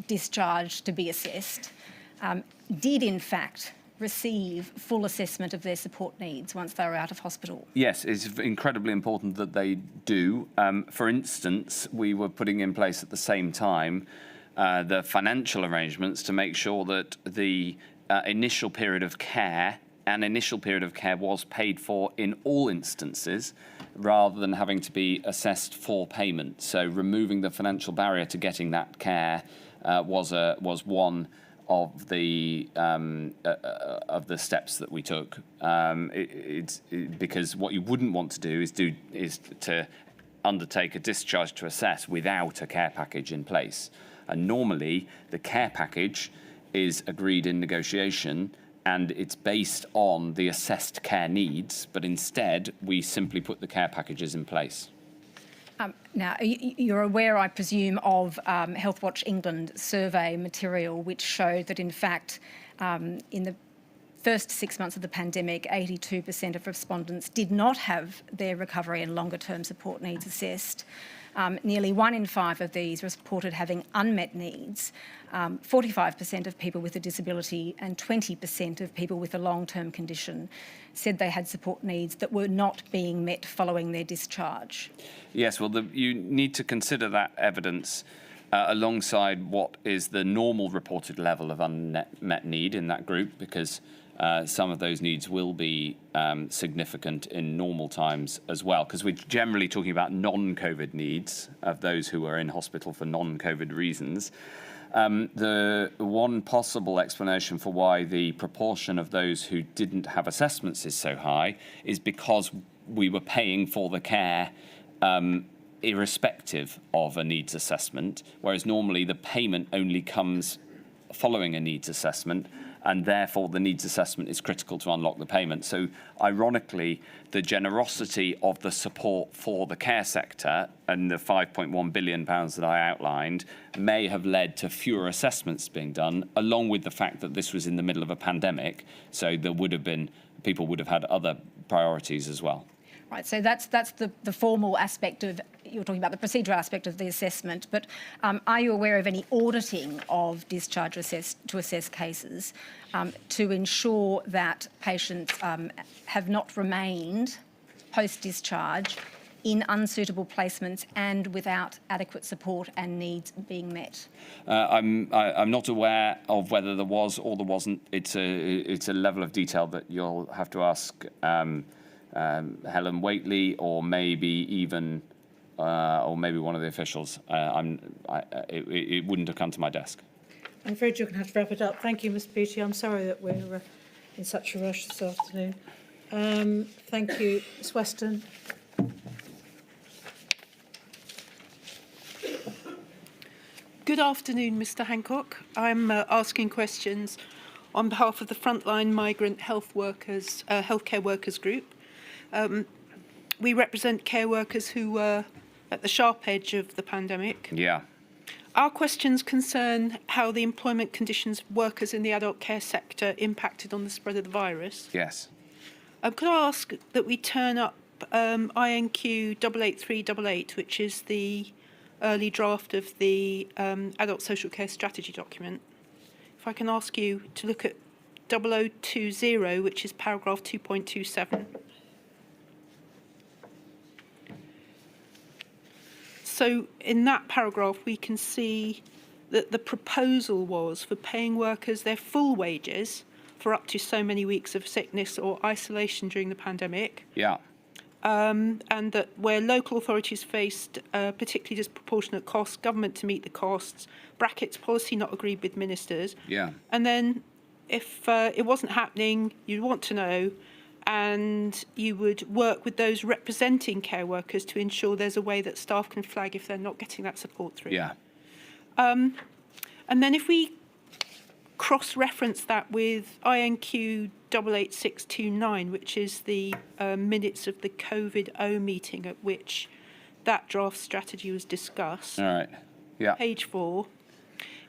discharged to be assessed did in fact receive full assessment of their support needs once they were out of hospital? Yes, it's incredibly important that they do. For instance, we were putting in place at the same time the financial arrangements to make sure that the initial period of care was paid for in all instances, rather than having to be assessed for payment. So removing the financial barrier to getting that care was one of the steps that we took. Because what you wouldn't want to do is to undertake a discharge to assess without a care package in place. And normally the care package is agreed in negotiation and it's based on the assessed care needs, but instead we simply put the care packages in place. Now, you're aware, I presume, of Healthwatch England survey material, which showed that, in fact, in the first 6 months of the pandemic, 82% of respondents did not have their recovery and longer-term support needs assessed. Nearly 1 in 5 of these reported having unmet needs. 45% of people with a disability and 20% of people with a long-term condition said they had support needs that were not being met following their discharge. Yes, well, you need to consider that evidence alongside what is the normal reported level of unmet need in that group, because some of those needs will be significant in normal times as well, because we're generally talking about non-COVID needs of those who are in hospital for non-COVID reasons. The one possible explanation for why the proportion of those who didn't have assessments is so high is because we were paying for the care irrespective of a needs assessment, whereas normally the payment only comes following a needs assessment, and therefore the needs assessment is critical to unlock the payment. So ironically, the generosity of the support for the care sector and the £5.1 billion that I outlined may have led to fewer assessments being done, along with the fact that this was in the middle of a pandemic, so there would have been, people would have had other priorities as well. Right, so that's the formal aspect of, you're talking about the procedural aspect of the assessment, but are you aware of any auditing of discharge to assess cases to ensure that patients have not remained post-discharge in unsuitable placements and without adequate support and needs being met? I'm not aware of whether there was or there wasn't. It's a level of detail that you'll have to ask Helen Waitley, or maybe even, or maybe one of the officials. It wouldn't have come to my desk. I'm afraid you're going to have to wrap it up. Thank you, Ms. Beattie. I'm sorry that we're in such a rush this afternoon. Thank you, Ms. Weston. Good afternoon, Mr. Hancock. I'm asking questions on behalf of the Frontline Migrant Health Workers, Healthcare Workers Group. We represent care workers who were at the sharp edge of the pandemic. Yeah. Our questions concern how the employment conditions of workers in the adult care sector impacted on the spread of the virus. Yes. Could I ask that we turn up INQ 88388, which is the early draft of the Adult Social Care Strategy document. If I can ask you to look at 0020, which is paragraph 2.27. So in that paragraph, we can see that the proposal was for paying workers their full wages for up to so many weeks of sickness or isolation during the pandemic. Yeah. And that where local authorities faced particularly disproportionate costs, government to meet the costs, brackets policy not agreed with ministers. Yeah. And then if it wasn't happening, you'd want to know, and you would work with those representing care workers to ensure there's a way that staff can flag if they're not getting that support through. Yeah. And then if we cross-reference that with INQ 88629, which is the minutes of the COVID-0 meeting at which that draft strategy was discussed. All right. Yeah. Page 4.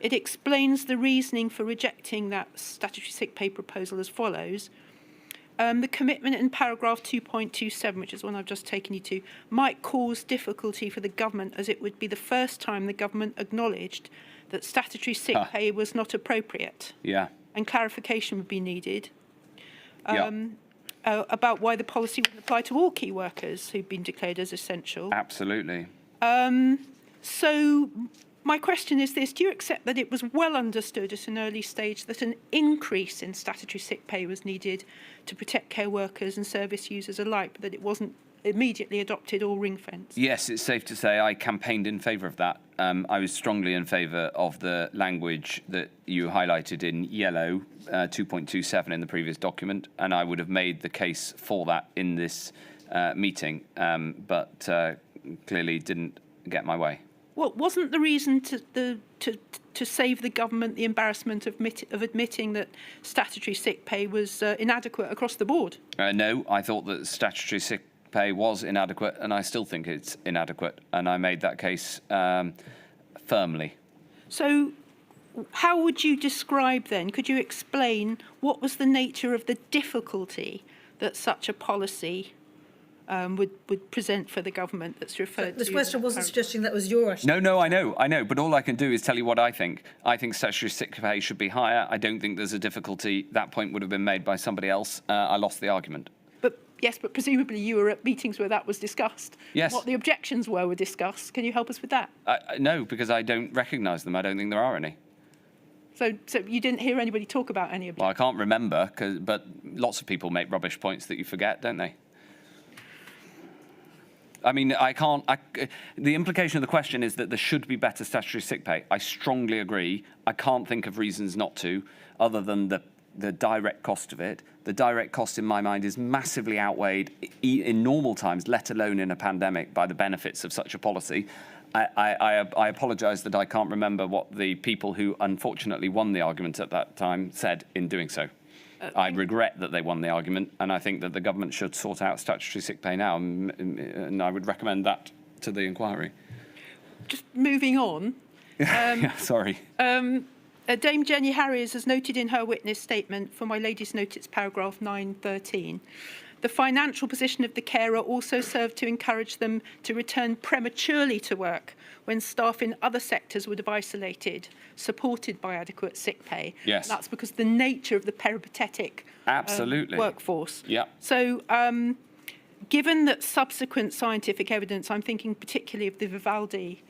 It explains the reasoning for rejecting that statutory sick pay proposal as follows. The commitment in paragraph 2.27, which is one I've just taken you to, might cause difficulty for the government, as it would be the first time the government acknowledged that statutory sick pay was not appropriate. Yeah. And clarification would be needed Yeah. about why the policy wouldn't apply to all key workers who've been declared as essential. Absolutely. So my question is this: do you accept that it was well understood at an early stage that an increase in statutory sick pay was needed to protect care workers and service users alike, but that it wasn't immediately adopted or ring-fenced? Yes, it's safe to say I campaigned in favour of that. I was strongly in favour of the language that you highlighted in yellow, 2.27 in the previous document, and I would have made the case for that in this meeting, but clearly didn't get my way. Well, wasn't the reason to save the government the embarrassment of admitting that statutory sick pay was inadequate across the board? No, I thought that statutory sick pay was inadequate, and I still think it's inadequate, and I made that case firmly. So how would you describe then, could you explain what was the nature of the difficulty that such a policy would present for the government that's referred to? Ms. Weston wasn't suggesting that was your issue. No, I know, but all I can do is tell you what I think. I think statutory sick pay should be higher. I don't think there's a difficulty. That point would have been made by somebody else. I lost the argument. Yes, but presumably you were at meetings where that was discussed. Yes. What the objections were discussed. Can you help us with that? No, because I don't recognise them. I don't think there are any. So you didn't hear anybody talk about any Well, objection? I can't remember, but lots of people make rubbish points that you forget, don't they? I mean, the implication of the question is that there should be better statutory sick pay. I strongly agree. I can't think of reasons not to, other than the direct cost of it. The direct cost, in my mind, is massively outweighed in normal times, let alone in a pandemic, by the benefits of such a policy. I apologise that I can't remember what the people who unfortunately won the argument at that time said in doing so. I regret that they won the argument, and I think that the government should sort out statutory sick pay now, and I would recommend that to the inquiry. Just moving on. Yeah, sorry. Dame Jenny Harries has noted in her witness statement, for my lady's notice, paragraph 913, the financial position of the carer also served to encourage them to return prematurely to work when staff in other sectors would have isolated, supported by adequate sick pay. Yes. That's because the nature of the peripatetic Absolutely. workforce. Yeah. So given that subsequent scientific evidence, I'm thinking particularly of the Vivaldi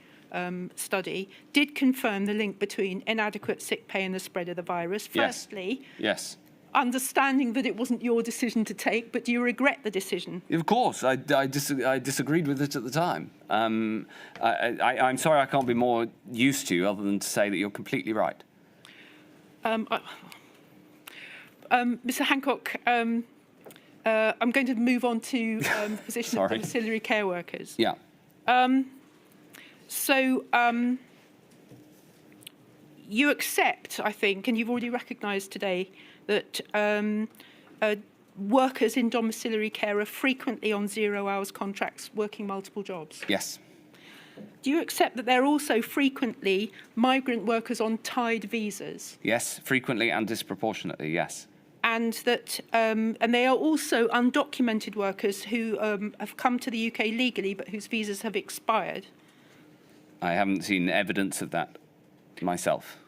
study, did confirm the link between inadequate sick pay and the spread of the virus. Yes. Firstly, Yes. understanding that it wasn't your decision to take, but do you regret the decision? Of course, I disagreed with it at the time. I'm sorry I can't be more used to you, other than to say that you're completely right. Mr. Hancock, I'm going to move on to the position of Sorry. domiciliary care workers. Yeah. So you accept, I think, and you've already recognised today, that workers in domiciliary care are frequently on 0 hours contracts working multiple jobs. Yes. Do you accept that they're also frequently migrant workers on tied visas? Yes, frequently and disproportionately, yes. And that and they are also undocumented workers who have come to the UK legally but whose visas have expired? I haven't seen evidence of that myself.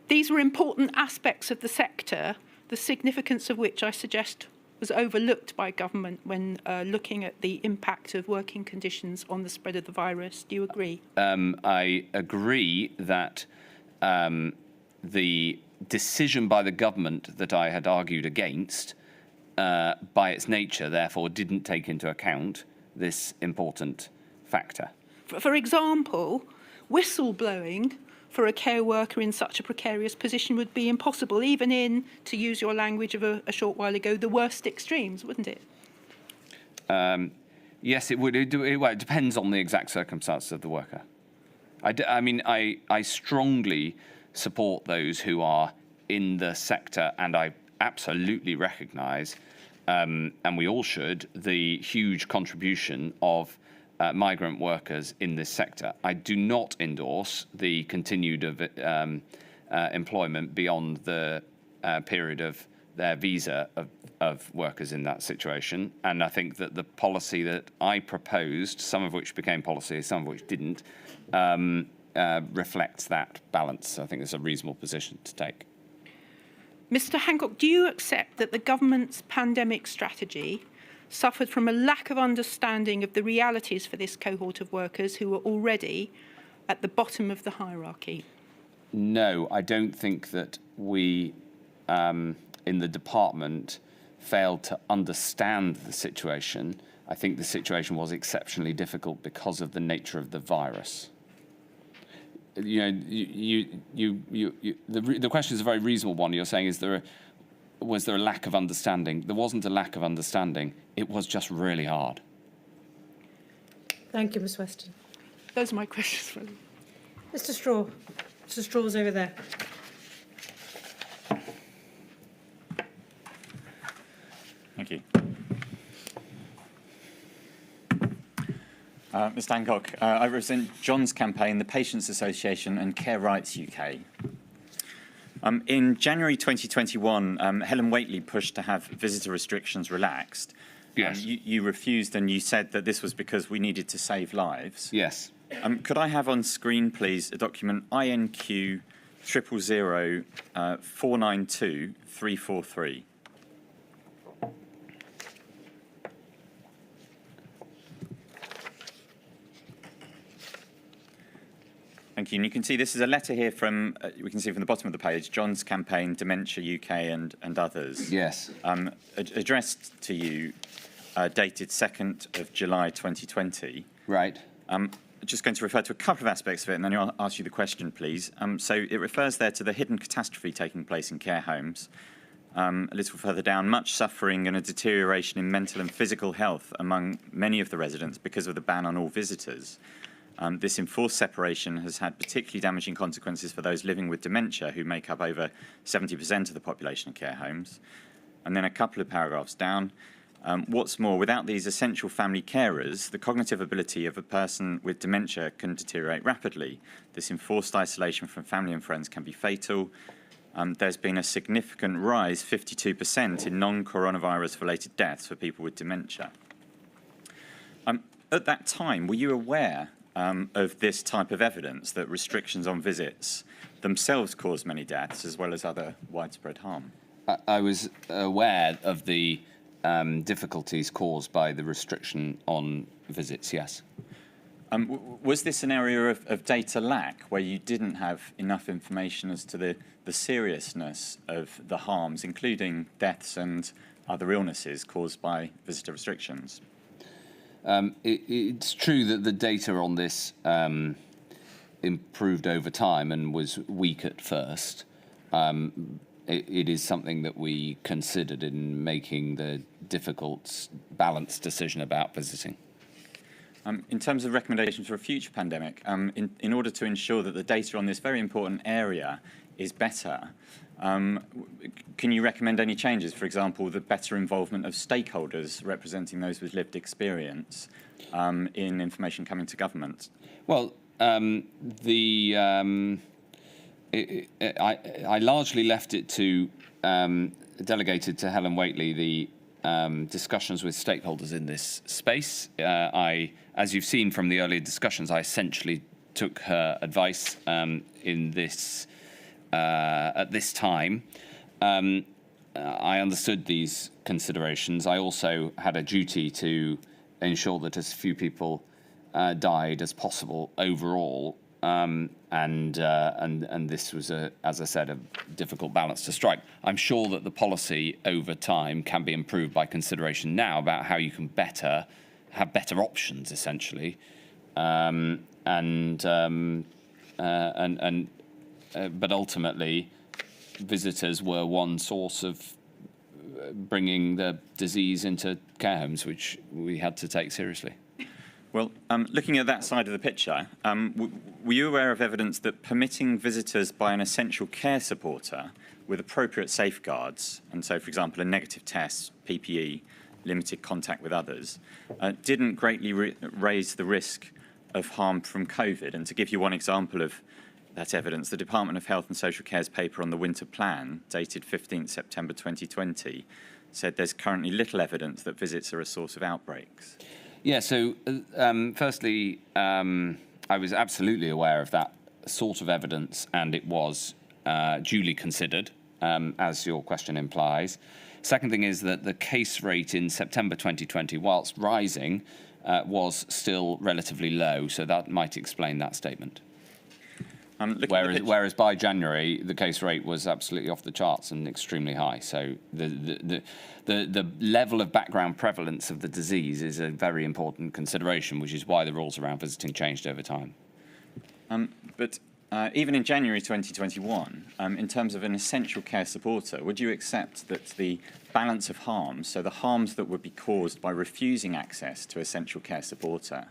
These were important aspects of the sector, the significance of which I suggest was overlooked by government when looking at the impact of working conditions on the spread of the virus. Do you agree? I agree that the decision by the government that I had argued against, by its nature, therefore, didn't take into account this important factor. For example, whistleblowing for a care worker in such a precarious position would be impossible, even in, to use your language of a short while ago, the worst extremes, wouldn't it? Yes, it would. Well, it depends on the exact circumstances of the worker. I strongly support those who are in the sector, and I absolutely recognise, and we all should, the huge contribution of migrant workers in this sector. I do not endorse the continued employment beyond the period of their visa of workers in that situation. And I think that the policy that I proposed, some of which became policy, some of which didn't, reflects that balance. I think it's a reasonable position to take. Mr. Hancock, do you accept that the government's pandemic strategy suffered from a lack of understanding of the realities for this cohort of workers who were already at the bottom of the hierarchy? No, I don't think that we in the department failed to understand the situation. I think the situation was exceptionally difficult because of the nature of the virus. You know, the question is a very reasonable one. You're saying, was there a lack of understanding? There wasn't a lack of understanding. It was just really hard. Thank you, Ms Weston. Those are my questions. Mr Straw. Mr Straw's over there. Thank you. Mr Hancock, I represent John's campaign, the Patients Association and Care Rights UK. In January 2021, Helen Whately pushed to have visitor restrictions relaxed. Yes. You refused, and you said that this was because we needed to save lives. Yes. Could I have on screen, please, a document INQ 000 492 343? Thank Thank you. And you can see this is a letter here from, we can see from the bottom of the page, John's campaign, Dementia UK and others. Yes. Addressed to you, dated 2nd of July 2020. Right. I'm just going to refer to a couple of aspects of it, and then I'll ask you the question, please. So it refers there to the hidden catastrophe taking place in care homes. A little further down, much suffering and a deterioration in mental and physical health among many of the residents because of the ban on all visitors. This enforced separation has had particularly damaging consequences for those living with dementia, who make up over 70% of the population of care homes. And then a couple of paragraphs down, what's more, without these essential family carers, the cognitive ability of a person with dementia can deteriorate rapidly. This enforced isolation from family and friends can be fatal. There's been a significant rise, 52%, in non-coronavirus-related deaths for people with dementia. At that time, were you aware of this type of evidence, that restrictions on visits themselves cause many deaths, as well as other widespread harm? I was aware of the difficulties caused by the restriction on visits, yes. Was this an area of data lack, where you didn't have enough information as to the seriousness of the harms, including deaths and other illnesses caused by visitor restrictions? It's true that the data on this improved over time and was weak at first. It is something that we considered in making the difficult, balanced decision about visiting. In terms of recommendations for a future pandemic, in order to ensure that the data on this very important area is better, can you recommend any changes? For example, the better involvement of stakeholders representing those with lived experience in information coming to government? Well, I largely left it to, delegated to Helen Whately, the discussions with stakeholders in this space. As you've seen from the earlier discussions, I essentially took her advice in this at this time. I understood these considerations. I also had a duty to ensure that as few people died as possible overall, and this was, as I said, a difficult balance to strike. I'm sure that the policy over time can be improved by consideration now about how you can have better options, essentially, but ultimately, visitors were one source of bringing the disease into care homes, which we had to take seriously. Well, looking at that side of the picture, were you aware of evidence that permitting visitors by an essential care supporter with appropriate safeguards, and so, for example, a negative test, PPE, limited contact with others, didn't greatly raise the risk of harm from COVID? And to give you one example of that evidence, the Department of Health and Social Care's paper on the winter plan, dated 15th September 2020, said there's currently little evidence that visits are a source of outbreaks. Yeah, so firstly, I was absolutely aware of that sort of evidence, and it was duly considered, as your question implies. Second thing is that the case rate in September 2020, whilst rising, was still relatively low, so that might explain that statement. Whereas by January, the case rate was absolutely off the charts and extremely high. So the level of background prevalence of the disease is a very important consideration, which is why the rules around visiting changed over time. But even in January 2021, in terms of an essential care supporter, would you accept that the balance of harms, so the harms that would be caused by refusing access to essential care supporter,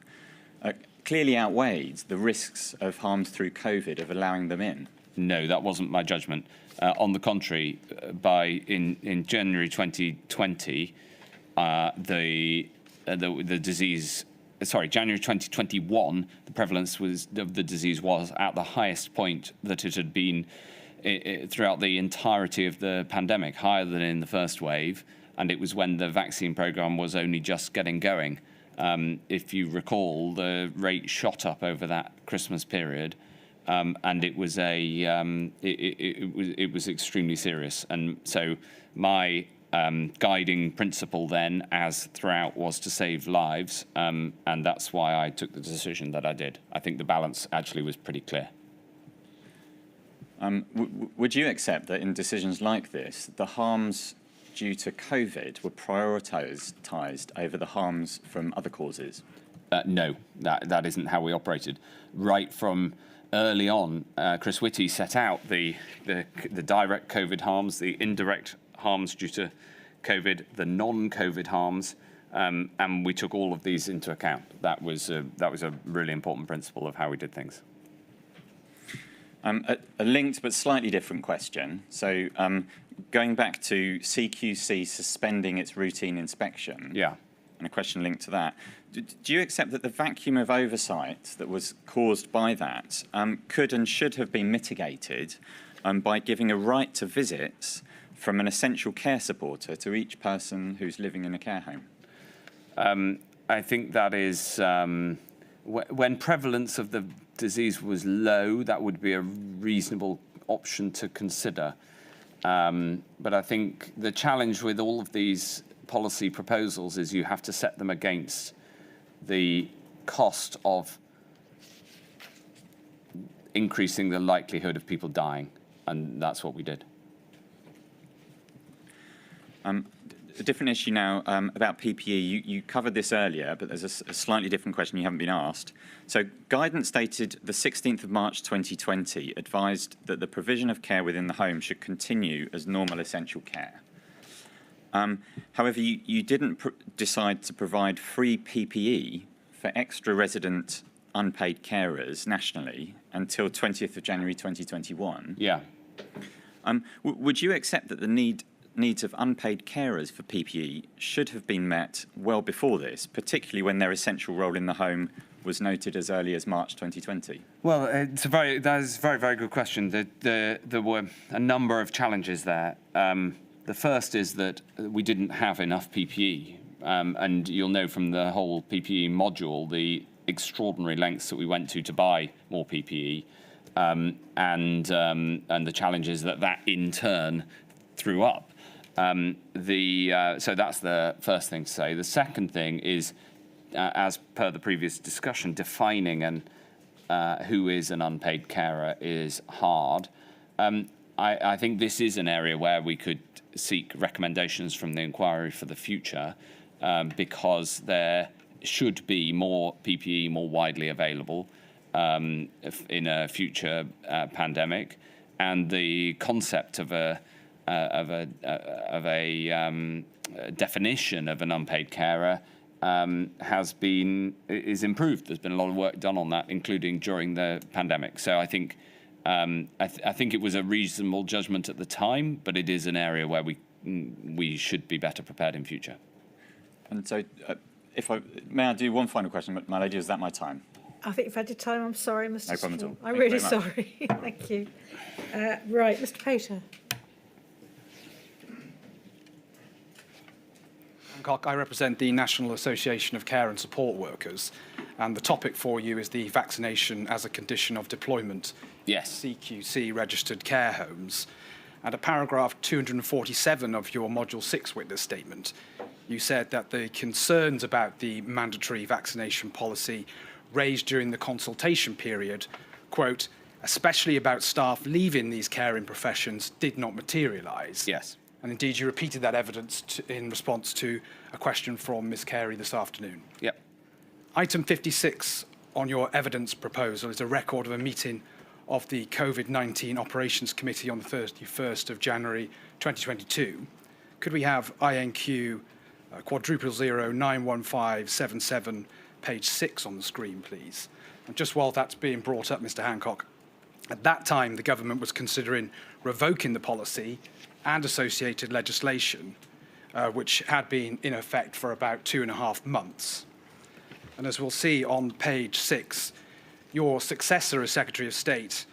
clearly outweighed the risks of harms through COVID of allowing them in? No, that wasn't my judgment. On the contrary, in January 2020, the disease. January 2021, the prevalence of the disease was at the highest point that it had been throughout the entirety of the pandemic, higher than in the first wave, and it was when the vaccine program was only just getting going. If you recall, the rate shot up over that Christmas period, and it was it was extremely serious. And so my guiding principle then, as throughout, was to save lives, and that's why I took the decision that I did. I think the balance actually was pretty clear. Would you accept that in decisions like this, the harms due to COVID were prioritised over the harms from other causes? No, that isn't how we operated. Right from early on, Chris Whitty set out the direct COVID harms, the indirect harms due to COVID, the non-COVID harms, and we took all of these into account. That was a really important principle of how we did things. A linked but slightly different question. So going back to CQC suspending its routine inspection, Yeah. and a question linked to that, do you accept that the vacuum of oversight that was caused by that could and should have been mitigated by giving a right to visits from an essential care supporter to each person who's living in a care home? I think that is, when prevalence of the disease was low, that would be a reasonable option to consider. But I think the challenge with all of these policy proposals is you have to set them against the cost of increasing the likelihood of people dying, and that's what we did. A different issue now about PPE. You covered this earlier, but there's a slightly different question you haven't been asked. So guidance dated the 16th of March 2020 advised that the provision of care within the home should continue as normal essential care. However, you didn't decide to provide free PPE for extra resident unpaid carers nationally until 20th of January 2021. Yeah. Would you accept that the needs of unpaid carers for PPE should have been met well before this, particularly when their essential role in the home was noted as early as March 2020? Well, that is a very, very good question. There were a number of challenges there. The first is that we didn't have enough PPE, and you'll know from the whole PPE module the extraordinary lengths that we went to buy more PPE, and the challenges that in turn threw up. So that's the first thing to say. The second thing is, as per the previous discussion, defining who is an unpaid carer is hard. I think this is an area where we could seek recommendations from the inquiry for the future, because there should be more PPE more widely available in a future pandemic, and the concept of a definition of an unpaid carer is improved. There's been a lot of work done on that, including during the pandemic. So I think I think it was a reasonable judgment at the time, but it is an area where we should be better prepared in future. And so, may I do one final question, my lady? Is that my time? I think you've had your time. I'm sorry, Mr. No problem at all. I'm really sorry. Thank you. Right, Mr. Pater. Hancock, I represent the National Association of Care and Support Workers, and the topic for you is the vaccination as a condition of deployment. Yes. CQC registered care homes. And at paragraph 247 of your Module 6 witness statement, you said that the concerns about the mandatory vaccination policy raised during the consultation period, quote, especially about staff leaving these caring professions, did not materialise. Yes. And indeed, you repeated that evidence in response to a question from Ms. Carey this afternoon. Yep. Item 56 on your evidence proposal is a record of a meeting of the Covid-19 Operations Committee on the 31st of January 2022. Could we have INQ *0091577, page 6 on the screen, please? And just while that's being brought up, Mr. Hancock, at that time, the government was considering revoking the policy and associated legislation, which had been in effect for about 2.5 months. And as we'll see on page 6, your successor as Secretary of State,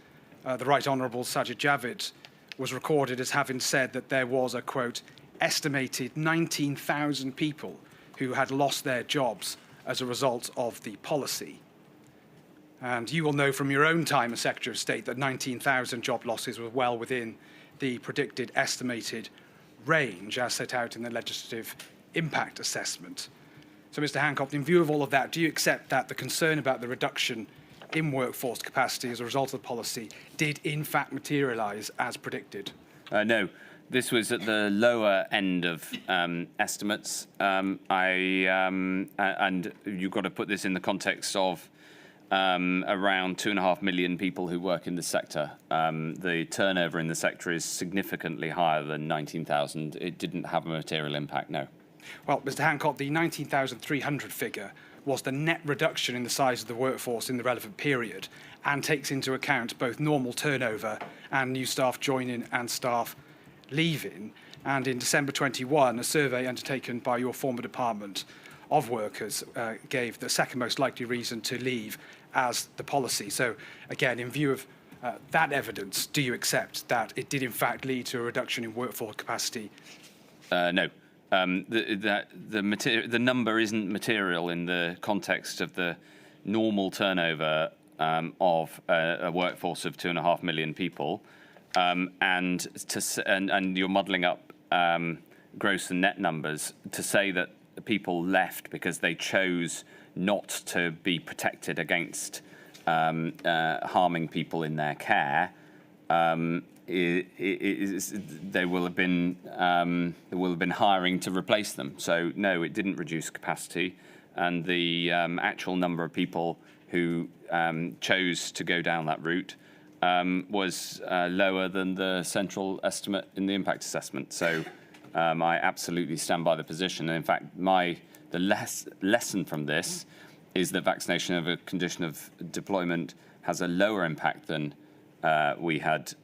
the Right Honourable Sajid Javid, was recorded as having said that there was a, quote, estimated 19,000 people who had lost their jobs as a result of the policy. And you will know from your own time as Secretary of State that 19,000 job losses were well within the predicted estimated range as set out in the legislative impact assessment. So, Mr. Hancock, in view of all of that, do you accept that the concern about the reduction in workforce capacity as a result of the policy did in fact materialise as predicted? No. This was at the lower end of estimates. And you've got to put this in the context of around 2.5 million people who work in the sector. The turnover in the sector is significantly higher than 19,000. It didn't have a material impact, no. Well, Mr. Hancock, the 19,300 figure was the net reduction in the size of the workforce in the relevant period and takes into account both normal turnover and new staff joining and staff leaving. And in December 21, a survey undertaken by your former department of workers gave the second most likely reason to leave as the policy. So again, in view of that evidence, do you accept that it did in fact lead to a reduction in workforce capacity? No. The number isn't material in the context of the normal turnover of a workforce of 2.5 million people. And you're modelling up gross and net numbers to say that people left because they chose not to be protected against harming people in their care. They will have been hiring to replace them. So no, it didn't reduce capacity, and the actual number of people who chose to go down that route was lower than the central estimate in the impact assessment. So I absolutely stand by the position. And in fact, the lesson from this is that vaccination of a condition of deployment has a lower impact than we had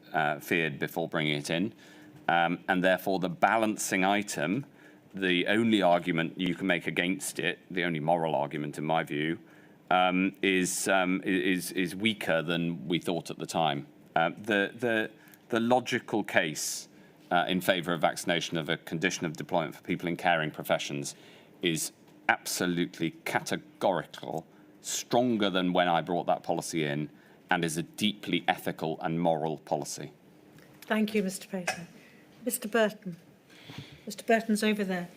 feared before bringing it in. And therefore, the balancing item, the only argument you can make against it, the only moral argument in my view, is weaker than we thought at the time. The logical case in favour of vaccination of a condition of deployment for people in caring professions is absolutely categorical, stronger than when I brought that policy in, and is a deeply ethical and moral policy. Thank you, Mr. Pater. Mr. Burton. Mr. Burton's over there.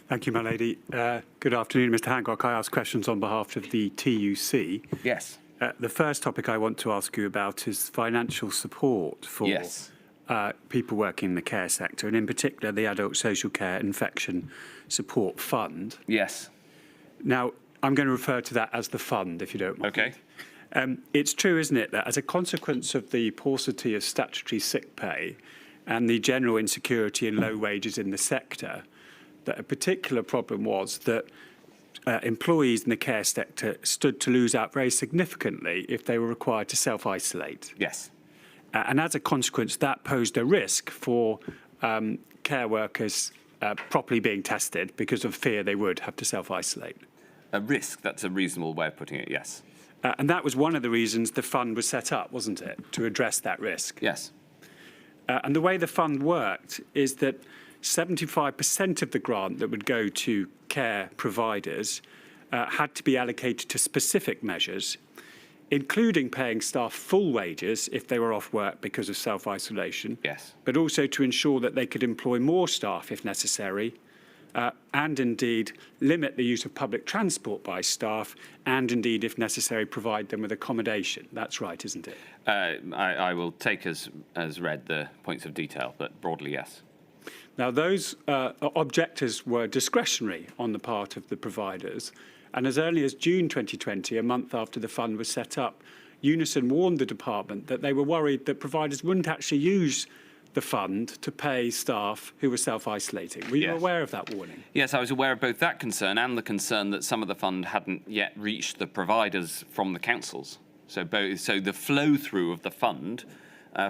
Thank you, my lady. Good afternoon, Mr. Hancock. I ask questions on behalf of the TUC. Yes. The first topic I want to ask you about is financial support for people working in the care sector, and in particular the Adult Social Care Infection Support Fund. Yes. Now, I'm going to refer to that as the fund, if you don't mind. Okay. It's true, isn't it, that as a consequence of the paucity of statutory sick pay and the general insecurity and low wages in the sector, that a particular problem was that employees in the care sector stood to lose out very significantly if they were required to self-isolate. Yes. And as a consequence, that posed a risk for care workers properly being tested because of fear they would have to self-isolate. A risk, that's a reasonable way of putting it, yes. And that was one of the reasons the fund was set up, wasn't it, to address that risk? Yes. And the way the fund worked is that 75% of the grant that would go to care providers had to be allocated to specific measures, including paying staff full wages if they were off work because of self-isolation, yes, but also to ensure that they could employ more staff if necessary, and indeed limit the use of public transport by staff, and indeed, if necessary, provide them with accommodation. That's right, isn't it? I will take as read the points of detail, but broadly, yes. Now, those objectives were discretionary on the part of the providers, and as early as June 2020, a month after the fund was set up, Unison warned the department that they were worried that providers wouldn't actually use the fund to pay staff who were self-isolating. Were you aware of that warning? Yes, I was aware of both that concern and the concern that some of the fund hadn't yet reached the providers from the councils. So the flow-through of the fund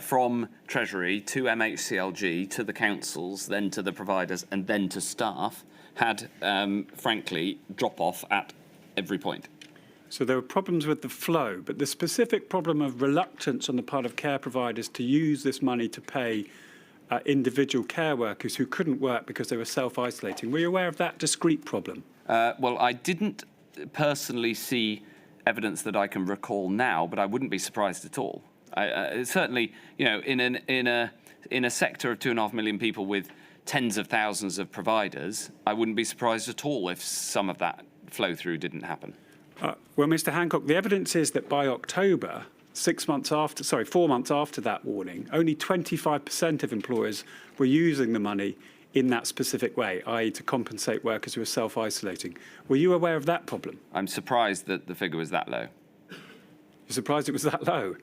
from Treasury to MHCLG to the councils, then to the providers, and then to staff had, frankly, drop-off at every point. So there were problems with the flow, but the specific problem of reluctance on the part of care providers to use this money to pay individual care workers who couldn't work because they were self-isolating. Were you aware of that discrete problem? Well, I didn't personally see evidence that I can recall now, but I wouldn't be surprised at all. Certainly, you know, in a in a sector of 2.5 million people with tens of thousands of providers, I wouldn't be surprised at all if some of that flow through didn't happen. Well, Mr. Hancock, the evidence is that by October, 4 months after that warning, only 25% of employers were using the money in that specific way, i.e. to compensate workers who are self-isolating. Were you aware of that problem? I'm surprised that the figure was that low. You're surprised it was that low?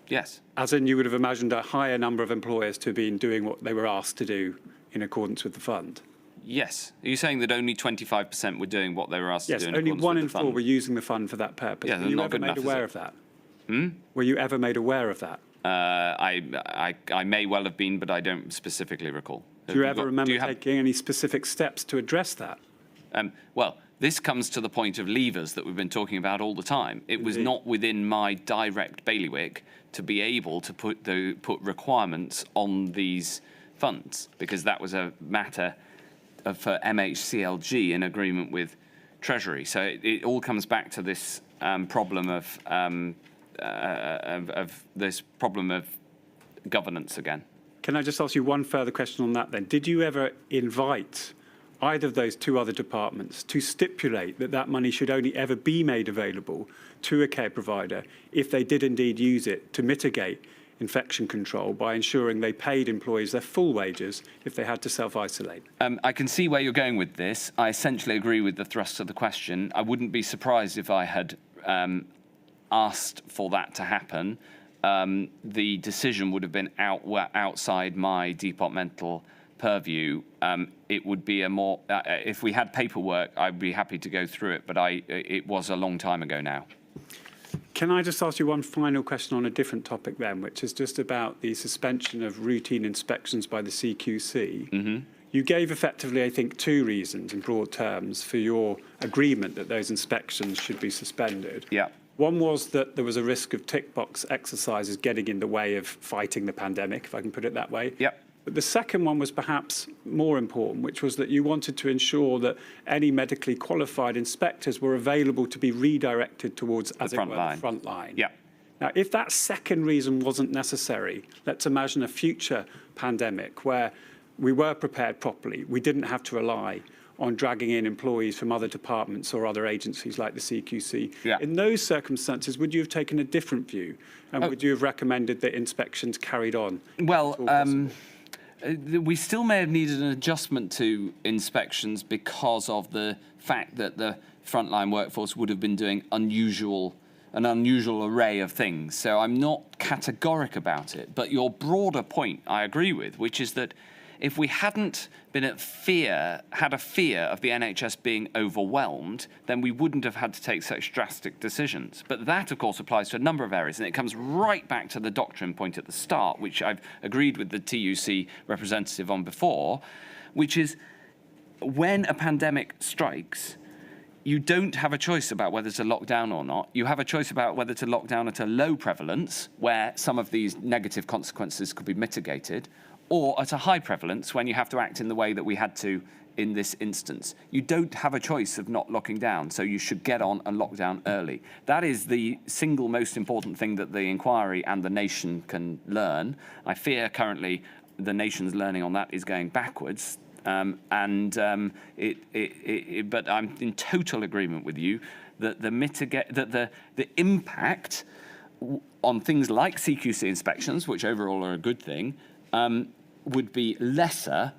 Yes. As in you would have imagined a higher number of employers to have been doing what they were asked to do in accordance with the fund? Yes. Are you saying that only 25% were doing what they were asked to do in only accordance 1 with in the 4 fund? were using the fund for that purpose. Yeah, were you not ever good made enough, is aware it? of that? Were you ever made aware of that? I may well have been, but I don't specifically recall. Do you ever remember taking any specific steps to address that? Well, this comes to the point of levers that we've been talking about all the time. It was not within my direct bailiwick to be able to put requirements on these funds, because that was a matter for MHCLG in agreement with Treasury. So it all comes back to this problem of governance again. Can I just ask you one further question on that then? Did you ever invite either of those 2 other departments to stipulate that that money should only ever be made available to a care provider if they did indeed use it to mitigate infection control by ensuring they paid employees their full wages if they had to self-isolate? I can see where you're going with this. I essentially agree with the thrust of the question. I wouldn't be surprised if I had asked for that to happen. The decision would have been outside my departmental purview. It would be a more, if we had paperwork, I'd be happy to go through it, but it was a long time ago now. Can I just ask you one final question on a different topic then, which is just about the suspension of routine inspections by the CQC? Mm-hmm. You gave effectively, I think, 2 reasons in broad terms for your agreement that those inspections should be suspended. Yeah. One was that there was a risk of tick box exercises getting in the way of fighting the pandemic, if I can put it that way. Yep. But the second one was perhaps more important, which was that you wanted to ensure that any medically qualified inspectors were available to be redirected towards, as it were, the front line. Yeah. Now, if that second reason wasn't necessary, let's imagine a future pandemic where we were prepared properly. We didn't have to rely on dragging in employees from other departments or other agencies like the CQC. Yeah. In those circumstances, would you have taken a different view? And would you have recommended that inspections carried on? Well, we still may have needed an adjustment to inspections because of the fact that the frontline workforce would have been doing an unusual array of things. So I'm not categoric about it. But your broader point I agree with, which is that if we hadn't had a fear of the NHS being overwhelmed, then we wouldn't have had to take such drastic decisions. But that, of course, applies to a number of areas, and it comes right back to the doctrine point at the start, which I've agreed with the TUC representative on before, which is when a pandemic strikes, you don't have a choice about whether to lock down or not. You have a choice about whether to lock down at a low prevalence, where some of these negative consequences could be mitigated, or at a high prevalence when you have to act in the way that we had to in this instance. You don't have a choice of not locking down, so you should get on and lock down early. That is the single most important thing that the inquiry and the nation can learn. I fear currently the nation's learning on that is going backwards. But I'm in total agreement with you that the impact on things like CQC inspections, which overall are a good thing, would be lesser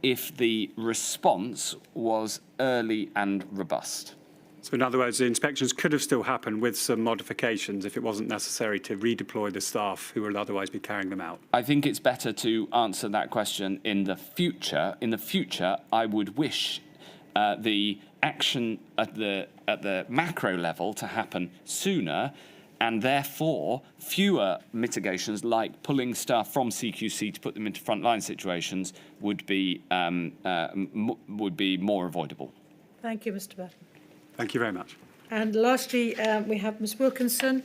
if the response was early and robust. So in other words, the inspections could have still happened with some modifications if it wasn't necessary to redeploy the staff who would otherwise be carrying them out. I think it's better to answer that question in the future. In the future, I would wish the action at the macro level to happen sooner, and therefore fewer mitigations like pulling staff from CQC to put them into frontline situations would be more avoidable. Thank you, Mr. Batten. Thank you very much. And lastly, we have Ms Wilkinson.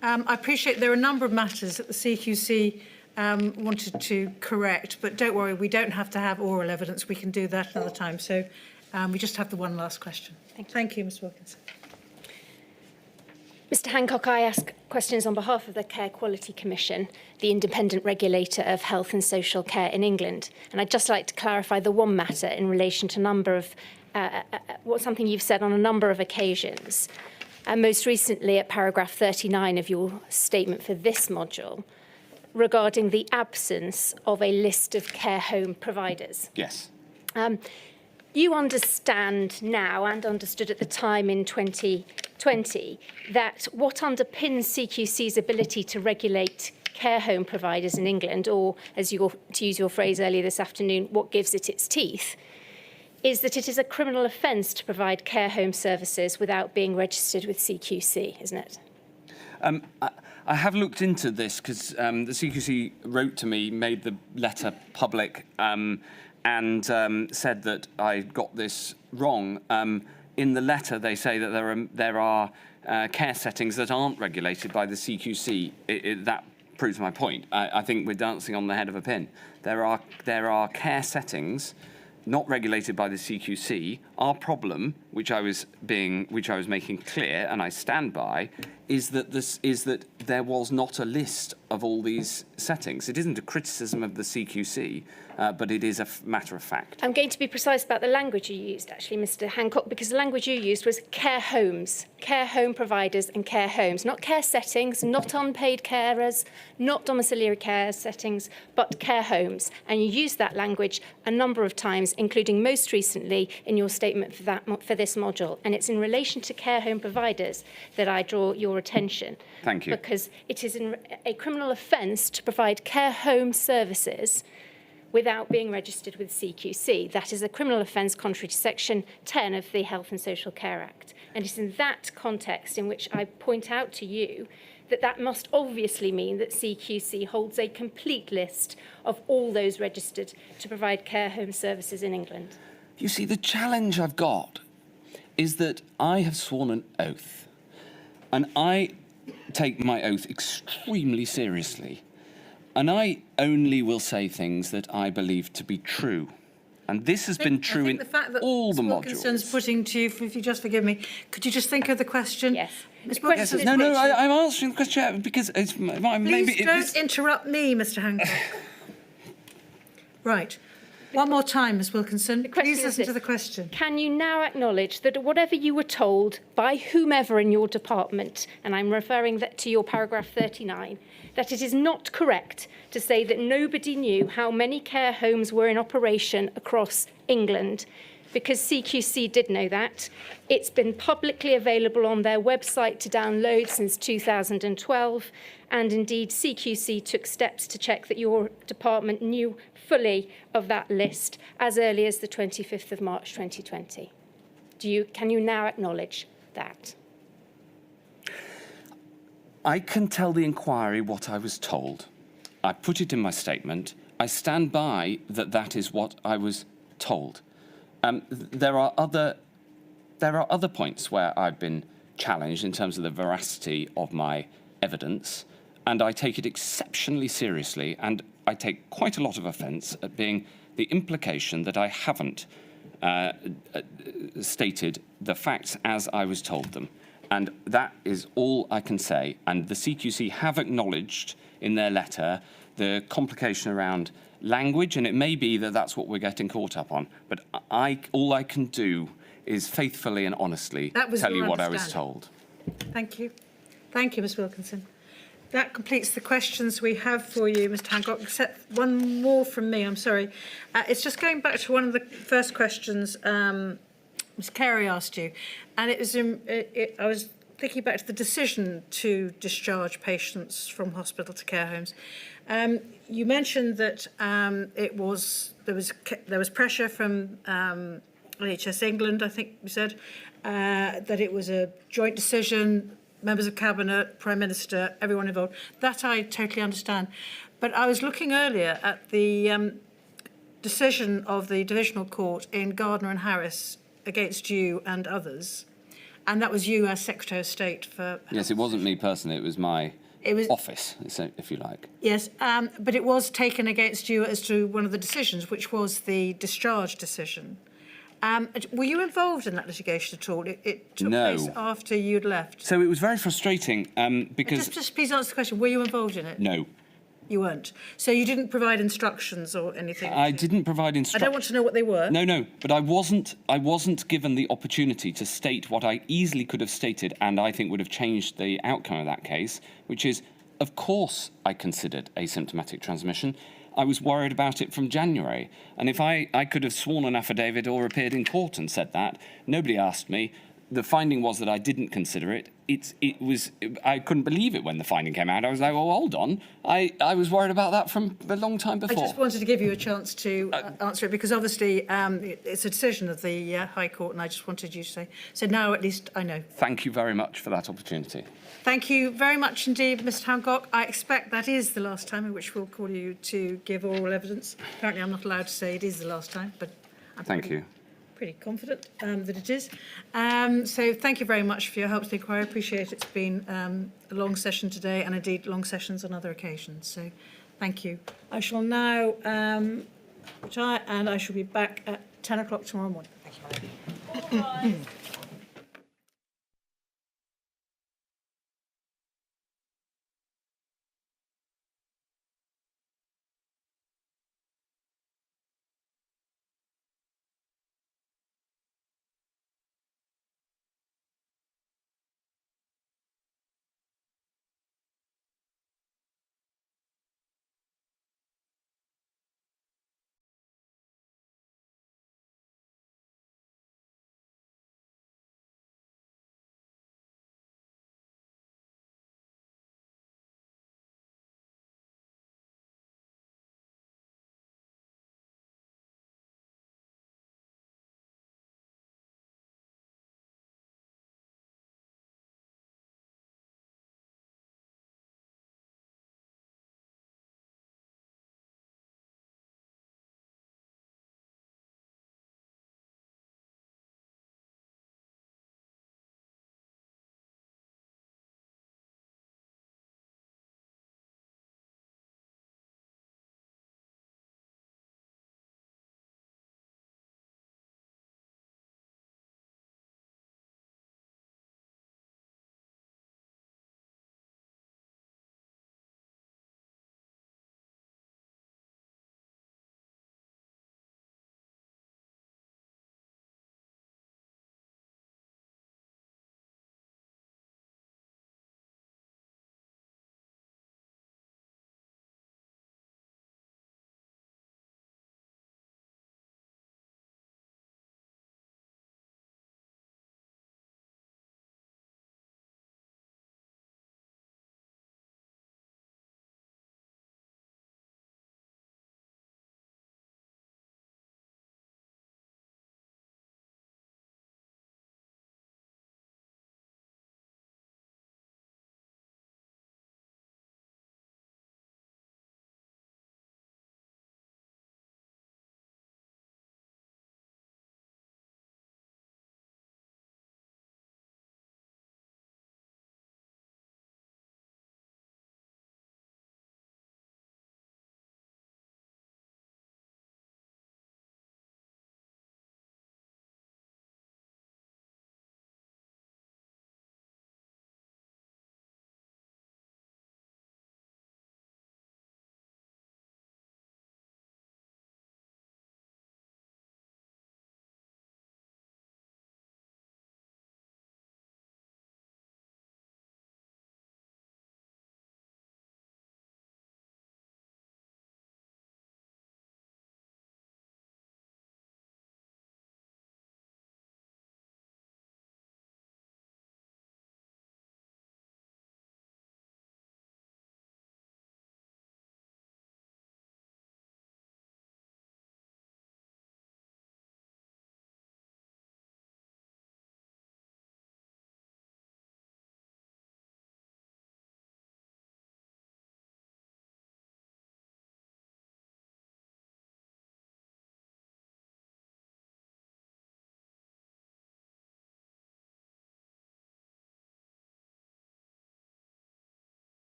I appreciate there are a number of matters that the CQC wanted to correct, but don't worry, we don't have to have oral evidence. We can do that another time. So we just have the one last question. Thank you, Ms Wilkinson. Mr Hancock, I ask questions on behalf of the Care Quality Commission, the independent regulator of health and social care in England. And I'd just like to clarify the one matter in relation to something you've said on a number of occasions. And most recently at paragraph 39 of your statement for this module, regarding the absence of a list of care home providers. Yes. You understand now, and understood at the time in 2020, that what underpins CQC's ability to regulate care home providers in England, or to use your phrase earlier this afternoon, what gives it its teeth, is that it is a criminal offence to provide care home services without being registered with CQC, isn't it? I have looked into this because the CQC wrote to me, made the letter public, and said that I got this wrong. In the letter, they say that there are care settings that aren't regulated by the CQC. That proves my point. I think we're dancing on the head of a pin. There are care settings not regulated by the CQC. Our problem, which I was making clear, and I stand by, is that there was not a list of all these settings. It isn't a criticism of the CQC, but it is a matter of fact. I'm going to be precise about the language you used, actually, Mr Hancock, because the language you used was care homes, care home providers and care homes, not care settings, not unpaid carers, not domiciliary care settings, but care homes. And you used that language a number of times, including most recently in your statement for this module. And it's in relation to care home providers that I draw your attention. Thank you. Because it is a criminal offence to provide care home services without being registered with CQC. That is a criminal offence contrary to Section 10 of the Health and Social Care Act. And it's in that context in which I point out to you that must obviously mean that CQC holds a complete list of all those registered to provide care home services in England. You see, the challenge I've got is that I have sworn an oath, and I take my oath extremely seriously. And I only will say things that I believe to be true. And this has been true in all the modules. Wilkinson's putting to you, if you just forgive me, could you just think of the question? Yes. Yes, no, I'm answering the question because it's Please don't interrupt me, Mr Hancock. Right. One more time, Ms Wilkinson. Please listen to the question. Can you now acknowledge that whatever you were told by whomever in your department, and I'm referring to your paragraph 39, that it is not correct to say that nobody knew how many care homes were in operation across England, because CQC did know that. It's been publicly available on their website to download since 2012, and indeed CQC took steps to check that your department knew fully of that list as early as the 25th of March 2020. Can you now acknowledge that? I can tell the inquiry what I was told. I put it in my statement. I stand by that is what I was told. There are other points where I've been challenged in terms of the veracity of my evidence, and I take it exceptionally seriously, and I take quite a lot of offence at being the implication that I haven't stated the facts as I was told them. And that is all I can say. And the CQC have acknowledged in their letter the complication around language, and it may be that that's what we're getting caught up on. But all I can do is faithfully and honestly tell you what I was told. Thank you. Thank you, Ms Wilkinson. That completes the questions we have for you, Mr Hancock, except one more from me, I'm sorry. It's just going back to one of the first questions Ms Carey asked you, and it was I was thinking back to the decision to discharge patients from hospital to care homes. You mentioned that there was pressure from NHS England, I think you said, that it was a joint decision, members of Cabinet, Prime Minister, everyone involved. That I totally understand. But I was looking earlier at the decision of the Divisional Court in Gardner and Harris against you and others, and that was you as Secretary of State for... Yes, it wasn't me personally, it was my office, if you like. Yes, but it was taken against you as to one of the decisions, which was the discharge decision. Were you involved in that litigation at all? It took No. place after you'd left. So it was very frustrating because... Just please answer the question. Were you involved in it? No. You weren't. So you didn't provide instructions or anything? I didn't provide I instructions. don't want to know what they were. No, but I wasn't given the opportunity to state what I easily could have stated, and I think would have changed the outcome of that case, which is, of course, I considered asymptomatic transmission. I was worried about it from January, and if I could have sworn an affidavit or appeared in court and said that, nobody asked me. The finding was that I didn't consider it. I couldn't believe it when the finding came out. I was like, well, hold on. I was worried about that from a long time before. I just wanted to give you a chance to answer it, because obviously it's a decision of the High Court, and I just wanted you to say. So now at least I know. Thank you very much for that opportunity. Thank you very much indeed, Mr. Hancock. I expect that is the last time in which we'll call you to give oral evidence. Apparently I'm not allowed to say it is the last time, but I'm Thank you. pretty confident that it is. So thank you very much for your help to the inquiry. I appreciate it's been a long session today, and indeed long sessions on other occasions. So thank you. I shall now retire, and I shall be back at 10 o'clock tomorrow morning. Thank you.